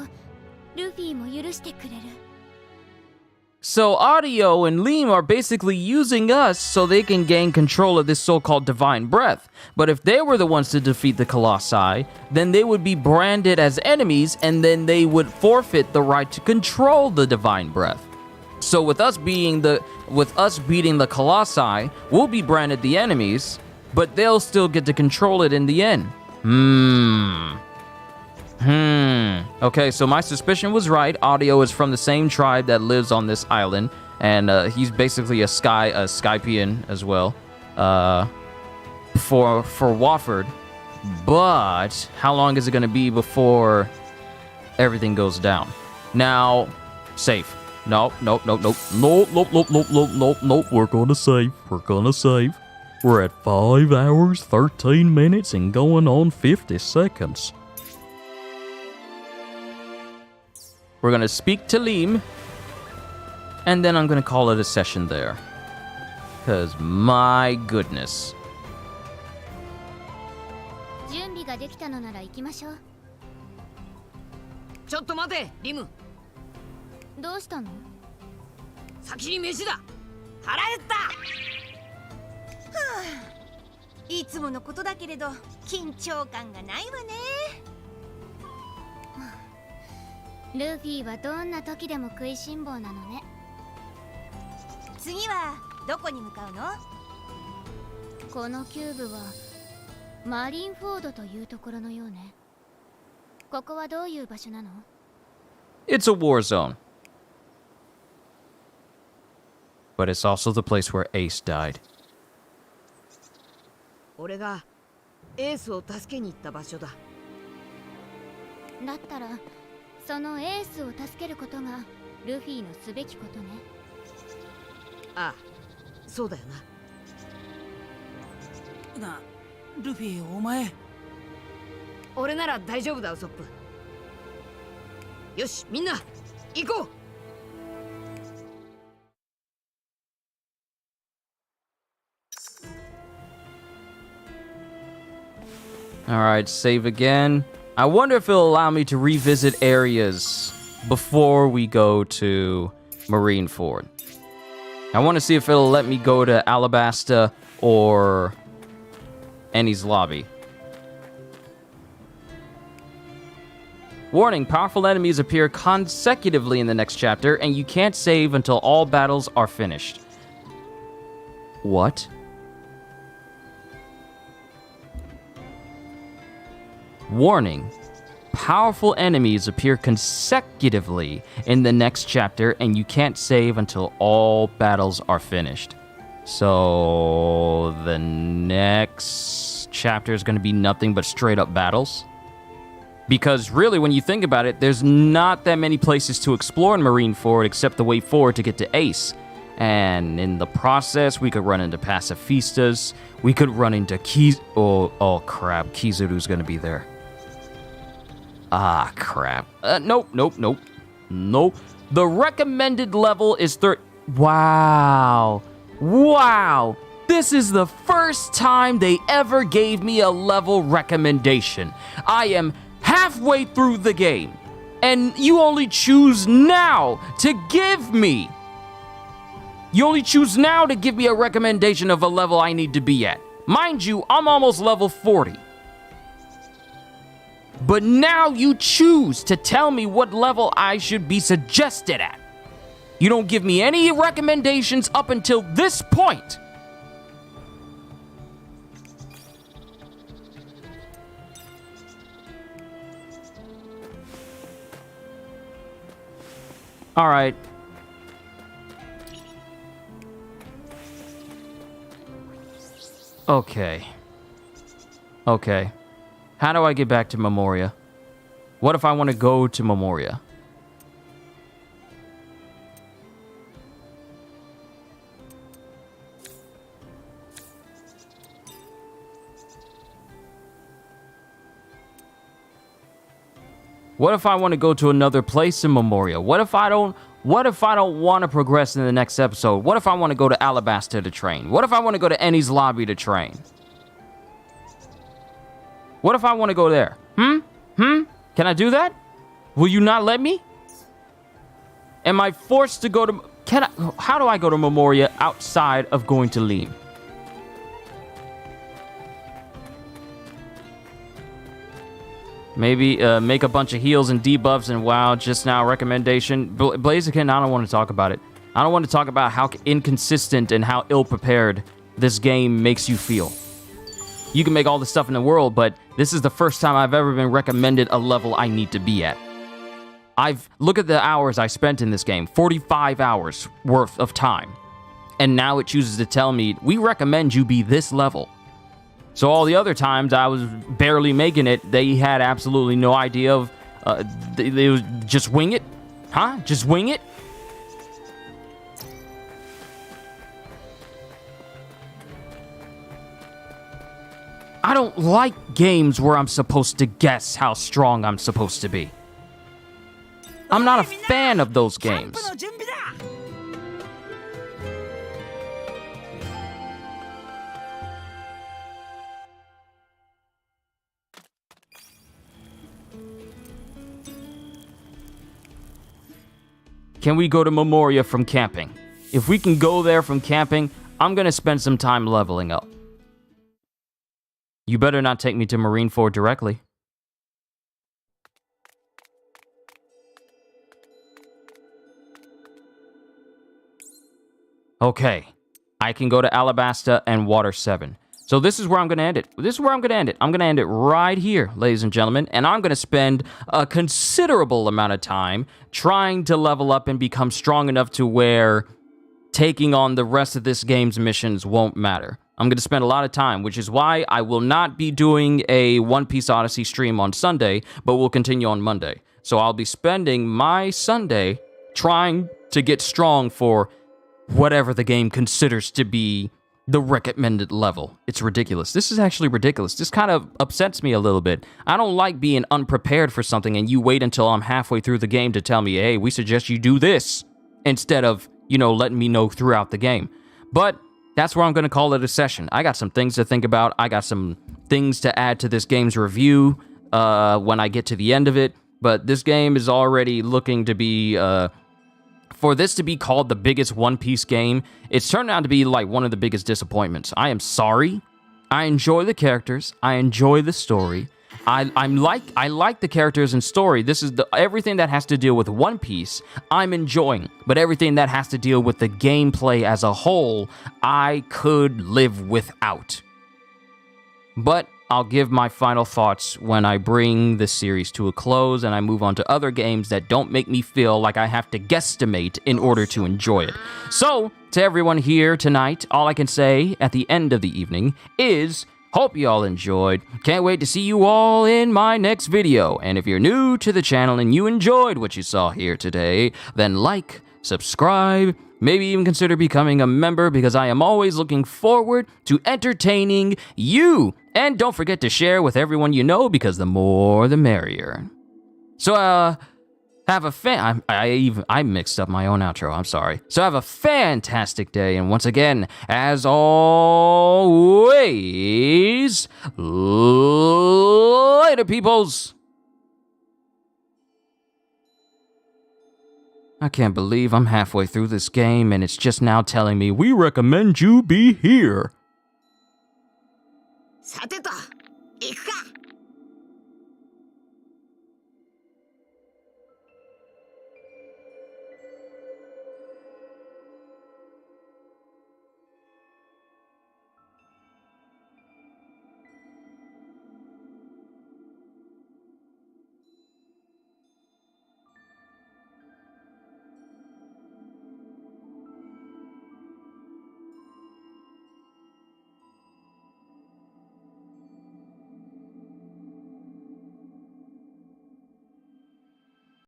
ルフィも許してくれる。 So Audio and Liam are basically using us so they can gain control of this so-called divine breath. But if they were the ones to defeat the Colossi, then they would be branded as enemies and then they would forfeit the right to control the divine breath. So with us beating the Colossi, we'll be branded the enemies, but they'll still get to control it in the end. Okay, so my suspicion was right. Audio is from the same tribe that lives on this island, and he's basically a Skypian as well. For Wofford. But how long is it going to be before everything goes down? Now, safe. Nope. We're gonna save. We're at 5 hours, 13 minutes, and going on 50 seconds. We're gonna speak to Liam, and then I'm gonna call it a session there. Cause my goodness. 準備備ができたのなら行きましょう。ちょっと待てリム。どうしたの？先に飯だ。腹減った。いつものことだけれど緊張感がないわね。ルフィはどんな時でも食いしん坊なのね。次はどこに向かうの？このキューブはマリンフォードというところのようね。ここはどういう場所なの？ It's a war zone. But it's also the place where Ace died. 俺がエースを助けに行った場所だ。だったらそのエースを助けることがルフィのすべきことね。ああ、そうだよな。ルフィ、お前。俺なら大丈夫だウソップ。よしみんな行こう。Alright, save again. I wonder if it'll allow me to revisit areas before we go to Marineford. I want to see if it'll let me go to Alabasta or Enies Lobby. Warning, powerful enemies appear consecutively in the next chapter, and you can't save until all battles are finished. What? Warning, powerful enemies appear consecutively in the next chapter, and you can't save until all battles are finished. So, the next chapter is going to be nothing but straight up battles? Because really, when you think about it, there's not that many places to explore in Marineford except the way forward to get to Ace. And in the process, we could run into Pacifistas. We could run into Oh crap, Kizaru's going to be there. Ah, crap. Nope. Nope. The recommended level is Wow. This is the first time they ever gave me a level recommendation. I am halfway through the game, and you only choose now to give me a recommendation of a level I need to be at. Mind you, I'm almost level 40. But now you choose to tell me what level I should be suggested at. You don't give me any recommendations up until this point. All right. Okay. How do I get back to Memoria? What if I want to go to Memoria? What if I want to go to another place in Memoria? What if I don't want to progress in the next episode? What if I want to go to Alabasta to train? What if I want to go to Enies Lobby to train? What if I want to go there? Can I do that? Will you not let me? Am I forced to go to... How do I go to Memoria outside of going to Lean? Maybe make a bunch of heals and debuffs and wow, just now recommendation. Blaziken, I don't want to talk about it. I don't want to talk about how inconsistent and how ill-prepared this game makes you feel. You can make all the stuff in the world, but this is the first time I've ever been recommended a level I need to be at. Look at the hours I spent in this game. 45 hours worth of time. And now it chooses to tell me, we recommend you be this level. So all the other times I was barely making it, they had absolutely no idea of... they was just wing it? Huh? Just wing it? I don't like games where I'm supposed to guess how strong I'm supposed to be. I'm not a fan of those games. can we go to Memoria from camping? If we can go there from camping, I'm gonna spend some time leveling up. You better not take me to Marineford directly. Okay, I can go to Alabasta and Water 7. So this is where I'm going to end it. This is where I'm going to end it. I'm going to end it right here, ladies and gentlemen. And I'm going to spend a considerable amount of time trying to level up and become strong enough to where taking on the rest of this game's missions won't matter. I'm going to spend a lot of time, which is why I will not be doing a One Piece Odyssey stream on Sunday, but we'll continue on Monday. So I'll be spending my Sunday trying to get strong for whatever the game considers to be the recommended level. It's ridiculous. This is actually ridiculous. This kind of upsets me a little bit. I don't like being unprepared for something and you wait until I'm halfway through the game to tell me, hey, we suggest you do this, instead of, you know, letting me know throughout the game. But that's where I'm going to call it a session. I got some things to think about. I got some things to add to this game's review when I get to the end of it. But this game is already looking to be... for this to be called the biggest One Piece game, it's turned out to be like one of the biggest disappointments. I am sorry. I enjoy the characters. I enjoy the story. I like the characters and story. This is everything that has to deal with One Piece, I'm enjoying. But everything that has to deal with the gameplay as a whole, I could live without. But I'll give my final thoughts when I bring this series to a close and I move on to other games that don't make me feel like I have to guesstimate in order to enjoy it. So, to everyone here tonight, all I can say at the end of the evening is, hope you all enjoyed. Can't wait to see you all in my next video. And if you're new to the channel and you enjoyed what you saw here today, then like, subscribe, maybe even consider becoming a member, because I am always looking forward to entertaining you. And don't forget to share with everyone you know, because the more the merrier. So, have a I mixed up my own outro, I'm sorry. So have a fantastic day, and once again, as always, later, peoples! I can't believe I'm halfway through this game and it's just now telling me, we recommend you be here. さてと、行くか。